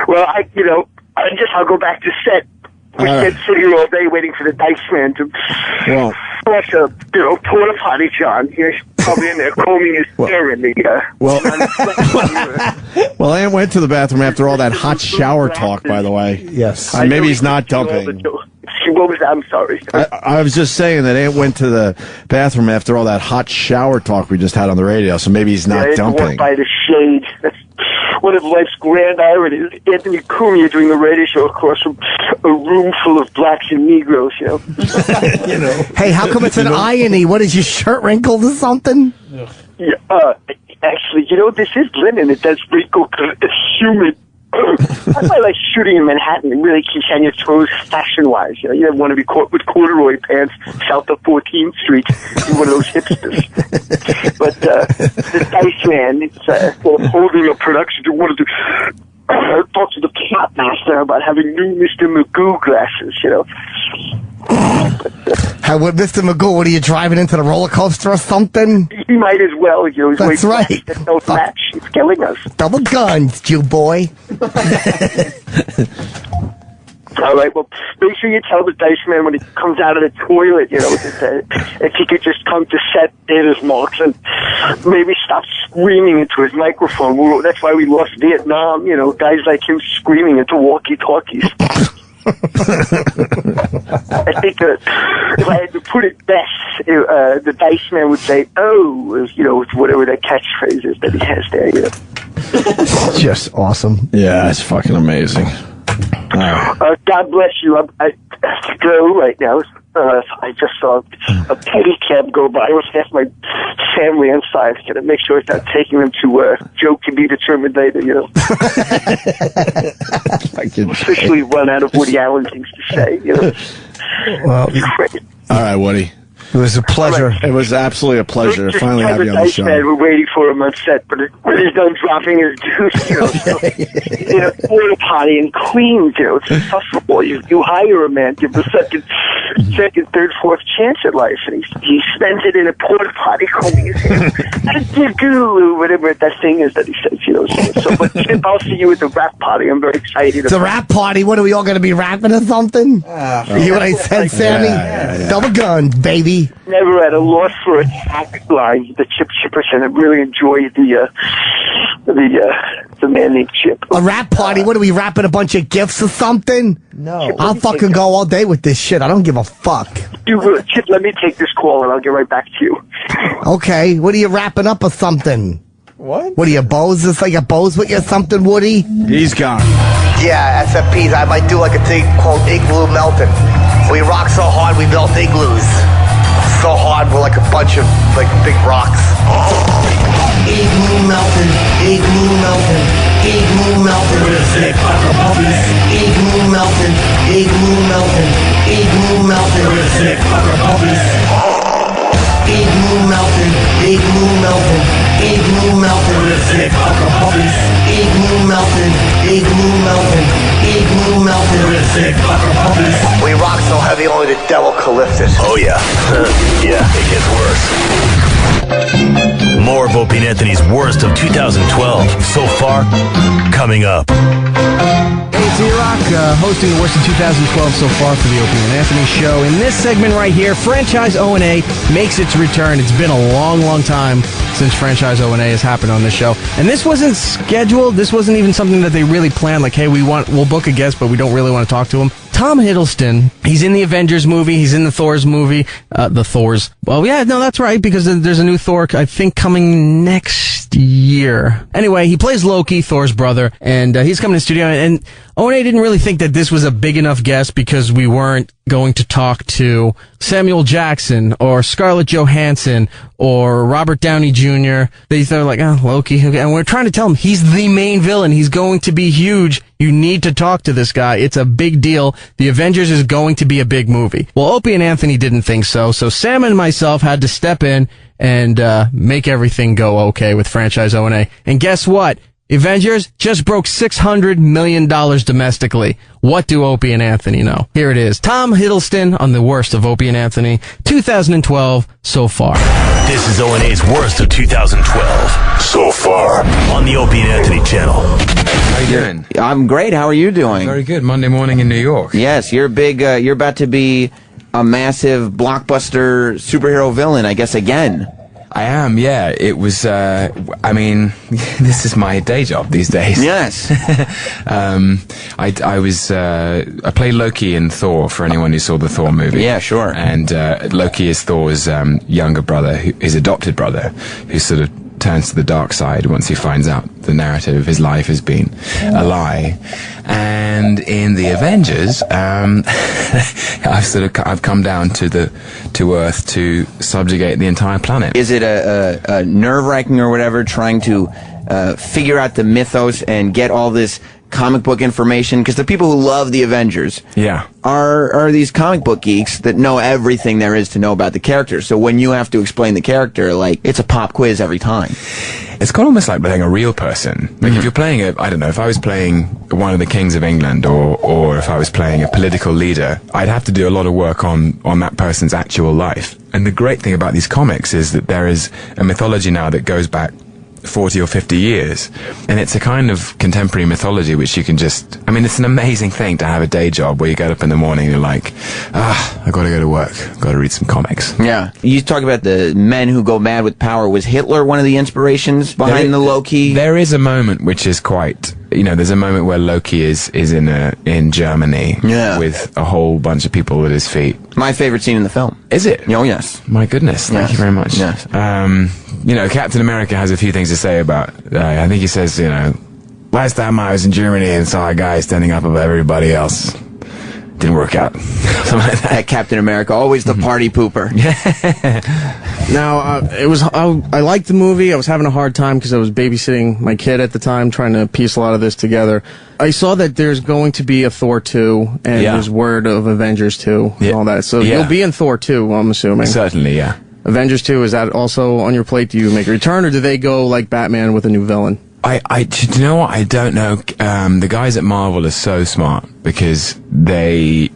Well, I'll go back to set. We can't sit here all day waiting for the Dice Man to flush a porta potty, John. He's probably in there combing his hair in the Well, Ant went to the bathroom after all that hot shower talk, by the way. Yes. Maybe he's not dumping. What was that? I'm sorry. I was just saying that Ant went to the bathroom after all that hot shower talk we just had on the radio, so maybe he's not dumping. By the shade. That's one of life's grand ironies. Anthony Cumia doing the radio show across from a room full of blacks and Negroes, Hey, how come it's an irony? What, is your shirt wrinkled or something? Yeah, actually, this is linen. It does wrinkle because it's humid. That's why I like shooting in Manhattan. It really keeps you on your toes fashion-wise. You don't want to be caught with corduroy pants south of 14th Street. You're one of those hipsters. But the Dice Man, it's holding a production to wanted to talk to the plot master about having new Mr. Magoo glasses, What, Mr. Magoo, what are you driving into the roller coaster or something? He might as well, That's right. No match. It's killing us. Double guns, Jew boy. All right, well, make sure you tell the Dice Man when he comes out of the toilet, if he could just come to set in his marks and maybe stop screaming into his microphone. That's why we lost Vietnam, guys like him screaming into walkie-talkies. I think if I had to put it best, the Dice Man would say, whatever that catchphrase is that he has there, Just awesome. Yeah, it's fucking amazing. God bless you. I have to go right now. I just saw a pedicab go by with half my family inside. Got to make sure it's not taking them to Joe Can Be Determined later, Officially run out of Woody Allen things to say, Well, all right, Woody. It was a pleasure. It was absolutely a pleasure to finally have you on the show. We're waiting for him on set, but when he's done dropping his deuce, in a porta potty and cleans, it's impossible. You hire a man, give him a second, third, fourth chance at life, and he spends it in a porta potty combing his hair. Whatever that thing is that he says, So, but Chip, I'll see you at the rap party. I'm very excited. It's a rap party. What, are we all going to be rapping or something? You hear what I said, Sammy? Yeah. Double gun, baby. Never at a loss for a tagline. The Chipperson. I really enjoyed the man named Chip. A rap party? What, are we rapping a bunch of gifts or something? No. I'll fucking go all day with this shit. I don't give a fuck. Chip, let me take this call and I'll get right back to you. Okay. What, are you wrapping up or something? What? What are you, Bose? Is like a Bose with you or something, Woody? He's gone. Yeah, SFPs. I might do like a thing called igloo melting. We rock so hard we melt igloos. So hard, we're like a bunch of big rocks. Igloo melting, igloo melting, igloo melting. We're sick fucking puppies. Igloo melting, igloo melting, igloo melting. We're sick fucking puppies. Igloo melting, igloo melting, igloo melting. We're sick fucking puppies. Igloo melting, igloo melting, igloo melting. We're sick fucking puppies. We rock so heavy only the devil can lift it. Oh, yeah. Yeah, it gets worse. More of Opie and Anthony's worst of 2012 so far, coming up. Hey, it's E-Rock, hosting the worst of 2012 so far for the Opie and Anthony show. In this segment right here, Franchise O&A makes its return. It's been a long, long time since Franchise O&A has happened on this show. And this wasn't scheduled. This wasn't even something that they really planned. Like, hey, we'll book a guest, but we don't really want to talk to him. Tom Hiddleston, he's in the Avengers movie, he's in the Thor's movie, the Thors. Well, yeah, no, that's right, because there's a new Thor, I think, coming next year. Anyway, he plays Loki, Thor's brother, and he's coming to the studio, and O&A didn't really think that this was a big enough guest because we weren't going to talk to Samuel Jackson or Scarlett Johansson or Robert Downey Jr. They're like, oh, Loki. And we're trying to tell him he's the main villain. He's going to be huge. You need to talk to this guy. It's a big deal. The Avengers is going to be a big movie. Well, Opie and Anthony didn't think so, so Sam and myself had to step in and make everything go okay with franchise O&A. And guess what? Avengers just broke $600 million domestically. What do Opie and Anthony know? Here it is. Tom Hiddleston on the worst of Opie and Anthony, 2012 so far. This is O&A's worst of 2012 so far on the Opie and Anthony channel. How you doing? I'm great. How are you doing? Very good. Monday morning in New York. Yes, you're big. You're about to be a massive blockbuster superhero villain, I guess, again. I am, yeah. It was, I mean, this is my day job these days. Yes. I played Loki in Thor, for anyone who saw the Thor movie. Yeah, sure. And Loki is Thor's younger brother, his adopted brother, who sort of turns to the dark side once he finds out the narrative of his life has been a lie. And in the Avengers, I've come down to Earth to subjugate the entire planet. Is it a nerve-wracking or whatever, trying to figure out the mythos and get all this comic book information? Because the people who love the Avengers are these comic book geeks that know everything there is to know about the character. So when you have to explain the character, like, it's a pop quiz every time. It's kind of almost like playing a real person. Like if you're playing I don't know, if I was playing one of the kings of England or if I was playing a political leader, I'd have to do a lot of work on that person's actual life. And the great thing about these comics is that there is a mythology now that goes back 40 or 50 years. And it's a kind of contemporary mythology which you can just... I mean, it's an amazing thing to have a day job where you get up in the morning and you're like, I gotta go to work, gotta read some comics. Yeah. You talk about the men who go mad with power. Was Hitler one of the inspirations behind the Loki? There is a moment which is quite... You know, there's a moment where Loki is in Germany with a whole bunch of people at his feet. My favorite scene in the film. Is it? Oh, yes. My goodness. Thank you very much. Yes. You know, Captain America has a few things to say about, I think he says, you know, last time I was in Germany and saw a guy standing up above everybody else. Didn't work out. Something like that. Captain America, always the party pooper. Now, I liked the movie. I was having a hard time because I was babysitting my kid at the time, trying to piece a lot of this together. I saw that there's going to be a Thor 2, and there's word of Avengers 2, and all that. So you'll be in Thor 2, I'm assuming. Certainly, yeah. Avengers 2, is that also on your plate? Do you make a return, or do they go like Batman with a new villain? Do you know what? I don't know. The guys at Marvel are so smart because they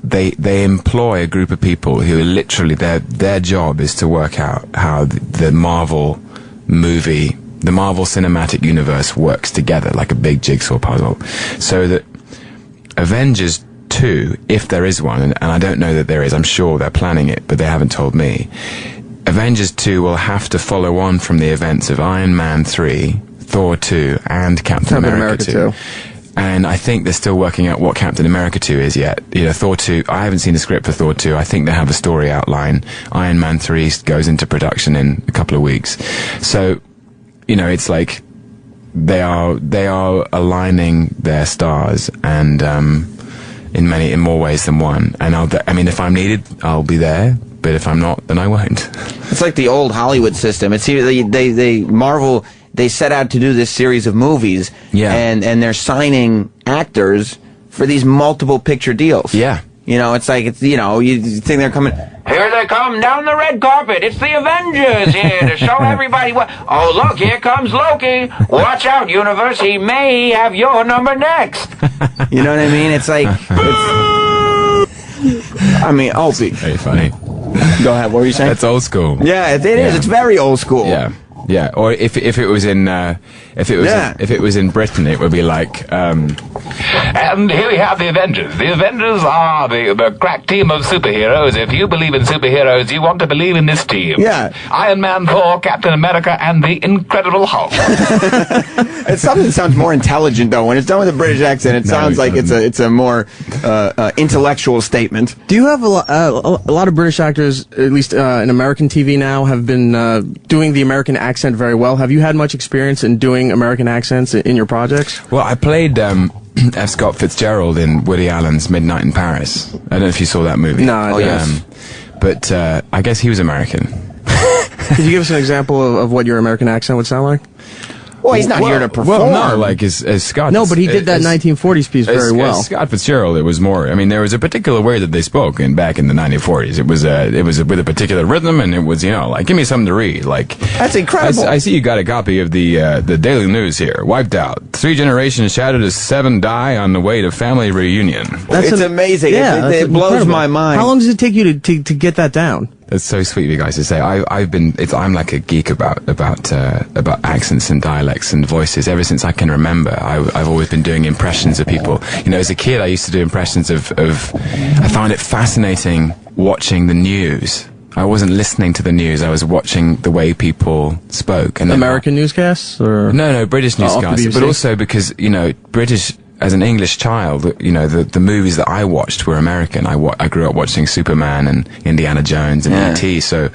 employ a group of people who are literally their job is to work out how the Marvel movie, the Marvel Cinematic Universe works together like a big jigsaw puzzle. So that Avengers 2, if there is one, and I don't know that there is, I'm sure they're planning it, but they haven't told me. Avengers 2 will have to follow on from the events of Iron Man 3, Thor 2, and Captain America 2. And I think they're still working out what Captain America 2 is yet. You know, Thor 2, I haven't seen the script for Thor 2. I think they have a story outline. Iron Man 3 goes into production in a couple of weeks. So, you know, it's like they are aligning their stars, and in more ways than one. And I mean, if I'm needed, I'll be there. But if I'm not, then I won't. It's like the old Hollywood system. It's Marvel. They set out to do this series of movies, and they're signing actors for these multiple picture deals. Yeah. You know, it's like, you think they're coming, here they come down the red carpet, it's the Avengers here to show everybody what, oh look, here comes Loki, watch out universe, he may have your number next. You know what I mean? It's like, Opie. Very funny. Go ahead, what were you saying? That's old school. Yeah, it is, it's very old school. Yeah. Yeah, or if it was in Britain, it would be like. And here we have the Avengers. The Avengers are the crack team of superheroes. If you believe in superheroes, you want to believe in this team. Yeah. Iron Man, Thor, Captain America, and the Incredible Hulk. It's something that sounds more intelligent, though. When it's done with a British accent, it sounds like it's a more intellectual statement. Do you have a lot of British actors, at least in American TV now, have been doing the American accent very well? Have you had much experience in doing American accents in your projects? Well, I played F. Scott Fitzgerald in Woody Allen's Midnight in Paris. I don't know if you saw that movie. No, yes. But I guess he was American. Could you give us an example of what your American accent would sound like? Well, he's not here to perform. Well, no, like as Scott. No, but he did that 1940s piece very well. As Scott Fitzgerald, it was more. I mean, there was a particular way that they spoke back in the 1940s. It was with a particular rhythm, and it was like give me something to read. Like that's incredible. I see you got a copy of the Daily News here. Wiped out. 3 generations shattered as 7 die on the way to family reunion. It's amazing. Yeah, it blows incredible. my mind. How long does it take you to get that down? That's so sweet of you guys to say. I'm like a geek about accents and dialects and voices ever since I can remember. I've always been doing impressions of people. As a kid, I used to do impressions of I found it fascinating watching the news. I wasn't listening to the news. I was watching the way people spoke. And American newscasts, or no, British newscasts, but also because British. As an English child, the movies that I watched were American. I grew up watching Superman and Indiana Jones and E.T. So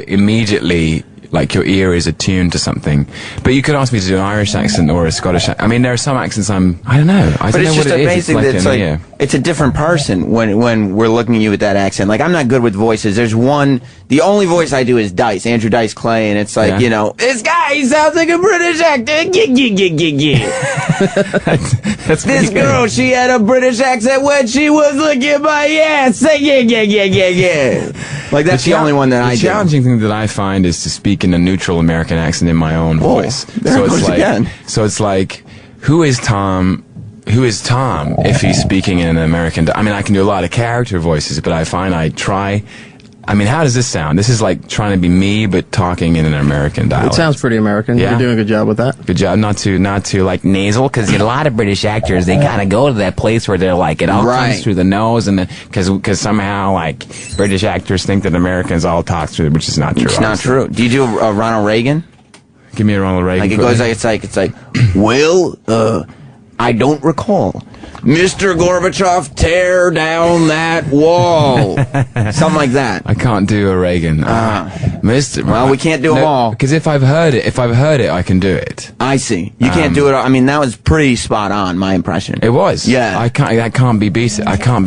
immediately, like, your ear is attuned to something. But you could ask me to do an Irish accent or a Scottish accent. I mean, there are some accents I don't know. I don't know what it is. It's like it's a different person when we're looking at you with that accent. Like, I'm not good with voices. There's one. The only voice I do is Andrew Dice Clay, and it's like, this guy, he sounds like a British actor. This girl, she had a British accent when she was looking my ass. Say yeah. Like, that's the only one that I do. The challenging thing that I find is to speak in a neutral American accent in my own voice. So it's like, who is Tom if he's speaking in an American... I mean, I can do a lot of character voices, but I find I mean, how does this sound? This is like trying to be me, but talking in an American dialect. It sounds pretty American. Yeah? You're doing a good job with that. Good job. Not too like nasal, because a lot of British actors, they kind of go to that place where they're like, it all comes through the nose, and because somehow, like, British actors think that Americans all talk through, which is not true. It's not true. Do you do a Ronald Reagan? Give me a Ronald Reagan. Like, it goes like, it's like, well, I don't recall. Mr. Gorbachev, tear down that wall. Something like that. I can't do a Reagan. Well, we can't do them all. Because if I've heard it, I can do it. I see. You can't do it. I mean, that was pretty spot on, my impression. It was. Yeah. I can't be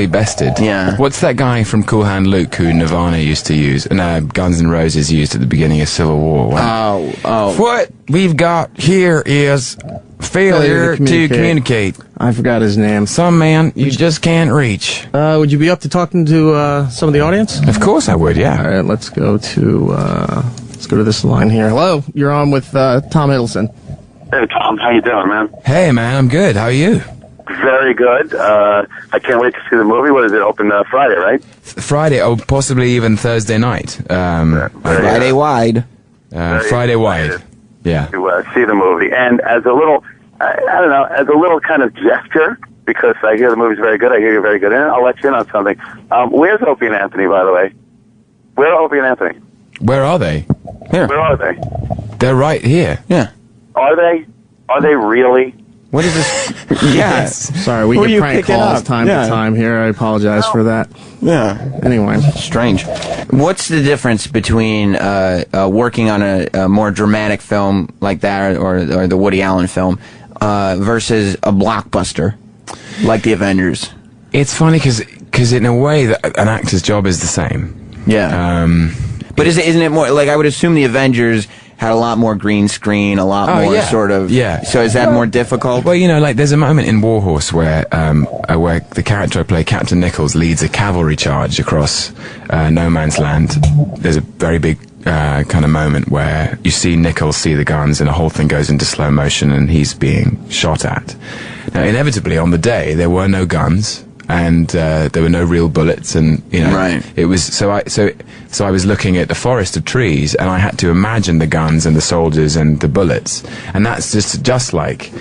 bested. Yeah. What's that guy from Cool Hand Luke who Nirvana used to use, and Guns N' Roses used at the beginning of Civil War? What we've got here is failure to communicate. I forgot his name. Some man you just can't reach. Would you be up to talking to some of the audience? Of course I would, yeah. All right, let's go to this line here. Hello, you're on with Tom Hiddleston. Hey, Tom, how you doing, man? Hey, man, I'm good. How are you? Very good. I can't wait to see the movie. What is it? Open Friday, right? Friday, possibly even Thursday night. Friday wide. Friday wide. Yeah. To see the movie. And as a little, I don't know, as a little kind of gesture, because I hear the movie's very good, I hear you're very good in it, I'll let you in on something. Where's Opie and Anthony, by the way? Where are Opie and Anthony? Where are they? Here. Where are they? They're right here. Yeah. Are they? Are they really? What is this? Yes. Sorry, we get prank calls time to time here. I apologize for that. Yeah. Anyway. Strange. What's the difference between working on a more dramatic film like that, or the Woody Allen film, versus a blockbuster like the Avengers? It's funny because in a way that an actor's job is the same. Yeah. But isn't it more like, I would assume the Avengers had a lot more green screen, a lot more sort of. Yeah. So is that more difficult? Well, like there's a moment in Warhorse where the character I play, Captain Nichols, leads a cavalry charge across no man's land. There's a very big kind of moment where you see Nichols see the guns, and the whole thing goes into slow motion, and he's being shot at. Now, inevitably, on the day, there were no guns. And there were no real bullets, and it was so I was looking at the forest of trees, and I had to imagine the guns and the soldiers and the bullets, and that's just like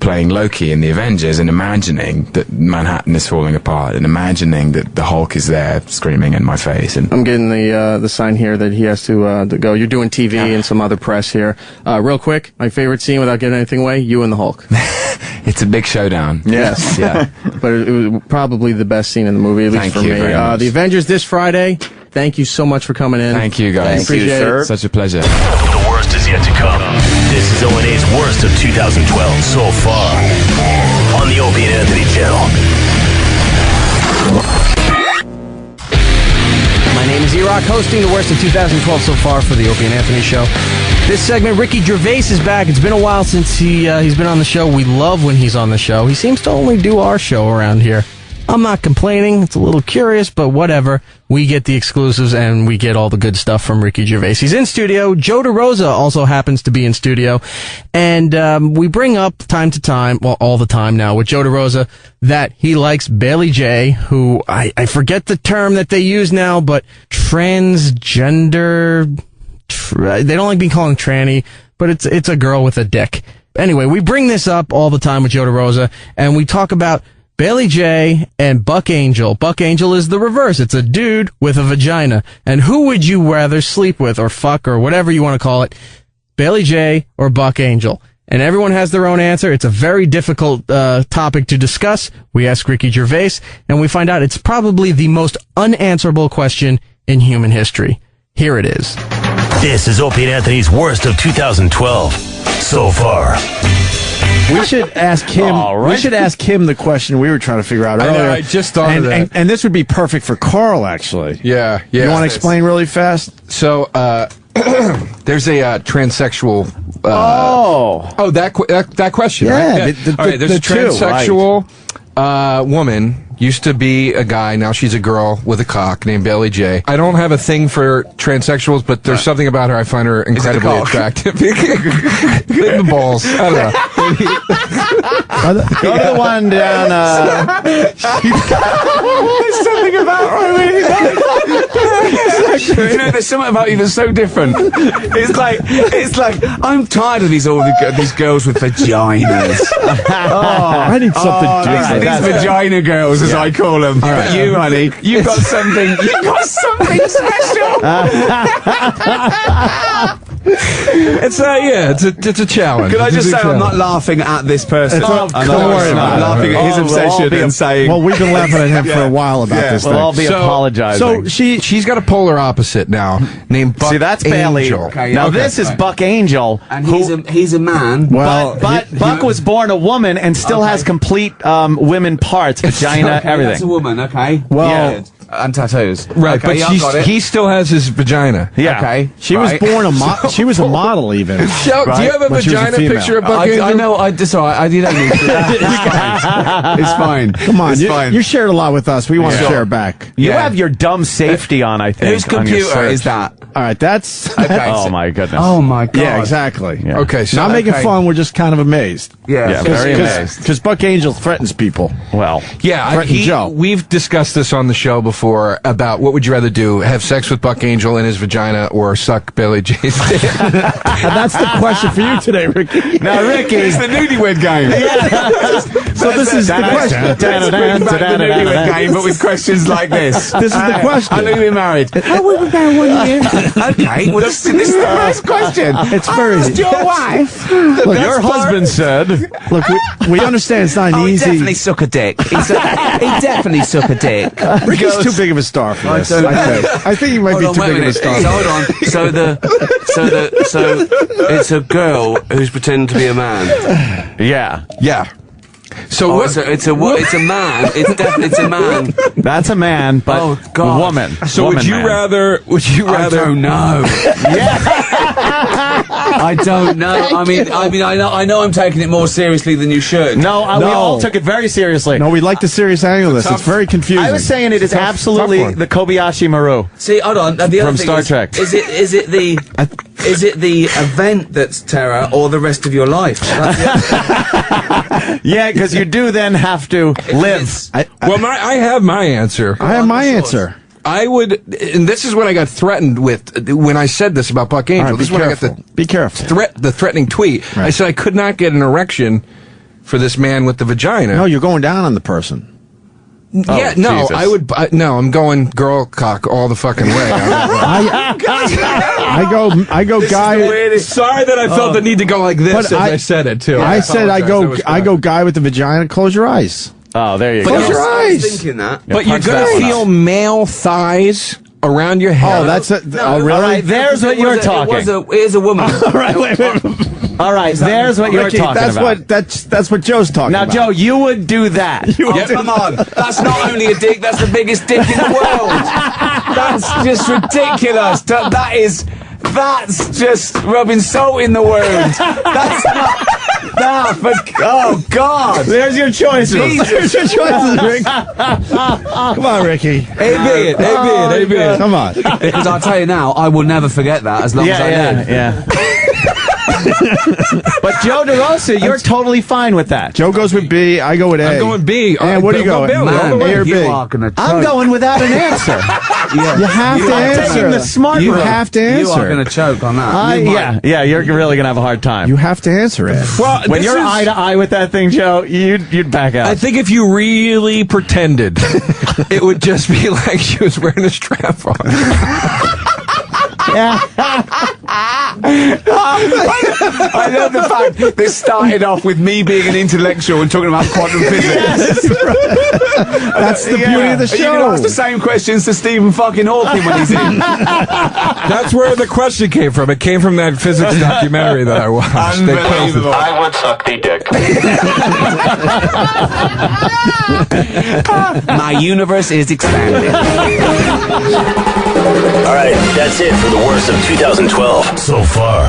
playing Loki in the Avengers and imagining that Manhattan is falling apart, and imagining that the Hulk is there screaming in my face. And I'm getting the sign here that he has to go. You're doing TV and some other press here. Real quick, my favorite scene, without giving anything away, you and the Hulk. It's a big showdown. Yes. Yeah. But it was probably the best scene in the movie, at least for me. Very much. The Avengers this Friday. Thank you so much for coming in. Thank you, guys. Appreciate it. Such a pleasure. The worst is yet to come. This is O&A's worst of 2012 so far on the Opie and Anthony channel. My name is E-Rock. E-Rock hosting the worst of 2012 so far for the Opie and Anthony Show. This segment, Ricky Gervais is back. It's been a while since he's been on the show. We love when he's on the show. He seems to only do our show around here. I'm not complaining. It's a little curious, but whatever. We get the exclusives and we get all the good stuff from Ricky Gervais. He's in studio. Joe DeRosa also happens to be in studio. And we bring up time to time, well, all the time now with Joe DeRosa, that he likes Bailey J, who I forget the term that they use now, but transgender. They don't like being called tranny, but it's a girl with a dick. Anyway, we bring this up all the time with Joe DeRosa, and we talk about Bailey J and Buck Angel. Buck Angel is the reverse. It's a dude with a vagina. And who would you rather sleep with or fuck or whatever you want to call it? Bailey J or Buck Angel? And everyone has their own answer. It's a very difficult topic to discuss. We ask Ricky Gervais, and we find out it's probably the most unanswerable question in human history. Here it is. This is Opie and Anthony's worst of 2012 so far. We should ask him. Right. We should ask him the question we were trying to figure out earlier. I just thought of that. And this would be perfect for Carl, actually. Yeah. You want to explain really fast? So, there's a transsexual. That question. Yeah. Right? All right. There's a transsexual woman. Used to be a guy, now she's a girl with a cock named Bailey J. I don't have a thing for transsexuals, but there's something about her I find her incredibly attractive. The balls. I don't know. Go to the one down. There's something about her. You know, there's something about you that's so different. It's like I'm tired of these girls with vaginas. I need something different. These vagina girls, as I call them. Right. But you, honey, you've got something. You've got something special. It's a challenge. Can I just say I'm not laughing at this person? I'm laughing at his obsession and saying. Well, we've been laughing at him for a while about this thing. We'll all be apologizing. So she's got a polar opposite now named Buck. See, that's Bailey. Angel. Okay, now this is Buck Angel, and he's a man. Well, but Buck was born a woman and still has complete women parts, vagina, everything. That's a woman. Okay. Well. And tattoos. Right, okay, but he still has his vagina. Yeah. Okay. She was born she was a model even. Do you have a vagina picture of Buck Angel? I know. It's all right. I didn't need to. It's fine. Come on. You shared a lot with us. We want to share back. You have your dumb safety on, I think. Whose computer is that? All right, that's oh my goodness. Oh my god. Yeah, exactly. Yeah. Okay, so not making fun. We're just kind of amazed. Yeah, very amazed. Because Buck Angel threatens people. Well, yeah, we've discussed this on the show before about what would you rather do: have sex with Buck Angel in his vagina or suck Bailey J's dick? And that's the question for you today, Ricky. Now, Ricky, it's the newlywed game. So this is the question. Let's bring back the newlywed game, but with questions like this. This is the question. I know we're married. How will we go 1 year? Okay, well, this is the first question. It's very easy. Asked your wife. Look, your husband said. Look, we understand it's not He easy. definitely suck a dick. He definitely suck a dick. Ricky's too big of a star for this. I think he might be too big of a star. Hold on. So it's a girl who's pretending to be a man. Yeah. Yeah. So what? It's a man. It's a man. That's a man, but woman. So would you rather? I don't know. I don't know. I know I'm taking it more seriously than you should. No, we all took it very seriously. No, we like the serious angle of this. It's very confusing. I was saying it is absolutely the Kobayashi Maru. See, hold on. The other from thing Star Trek. Is it the event that's terror or the rest of your life? Yeah, because you do then have to live. I have my answer. I have my answer. I would, and this is what I got threatened with when I said this about Buck Angel. Right, this is when I got the threatening tweet. Right. I said I could not get an erection for this man with the vagina. No, you're going down on the person. Yeah, no, Jesus. I would. No, I'm going girl cock all the fucking way. I go guy. Sorry that I felt the need to go like this as I said it too. I said I go guy with the vagina. Close your eyes. Oh, there you go. Close your eyes. Thinking that, but you're gonna feel male thighs around your head. Oh, that's it. No, oh, really? All right, there's what you're talking. It is a woman. All right, wait. All right, there's what you're Ricky, talking about. That's what Joe's talking Now, about. Joe, you would do that. Come on. That's not only a dick, that's the biggest dick in the world. That's just ridiculous. That's just rubbing salt in the wound. That's not... oh, God. There's your choices. Jesus. There's your choices, Rick. Come on, Ricky. Hey, beard. Come on. Because I'll tell you now, I will never forget that as long as I live. Yeah. But Joe DeRosa, you're totally fine with that. Joe goes with B. I go with A. I'm going B. And what do you go with? Man, A or B? I'm going without an answer. You have to answer. Taking the smart You route. have to answer. You are going to choke on that. Yeah, you're really going to have a hard time. You have to answer it. Well, when you're eye to eye with that thing, Joe, you'd back out. I think if you really pretended, it would just be like she was wearing a strap on. I love the fact this started off with me being an intellectual and talking about quantum physics. That's the beauty of the show. You can ask the same questions to Stephen fucking Hawking when he's in. That's where the question came from. It came from that physics documentary that I watched. Unbelievable. I would suck the dick. My universe is expanding. All right, that's it for the worst of 2012 so far.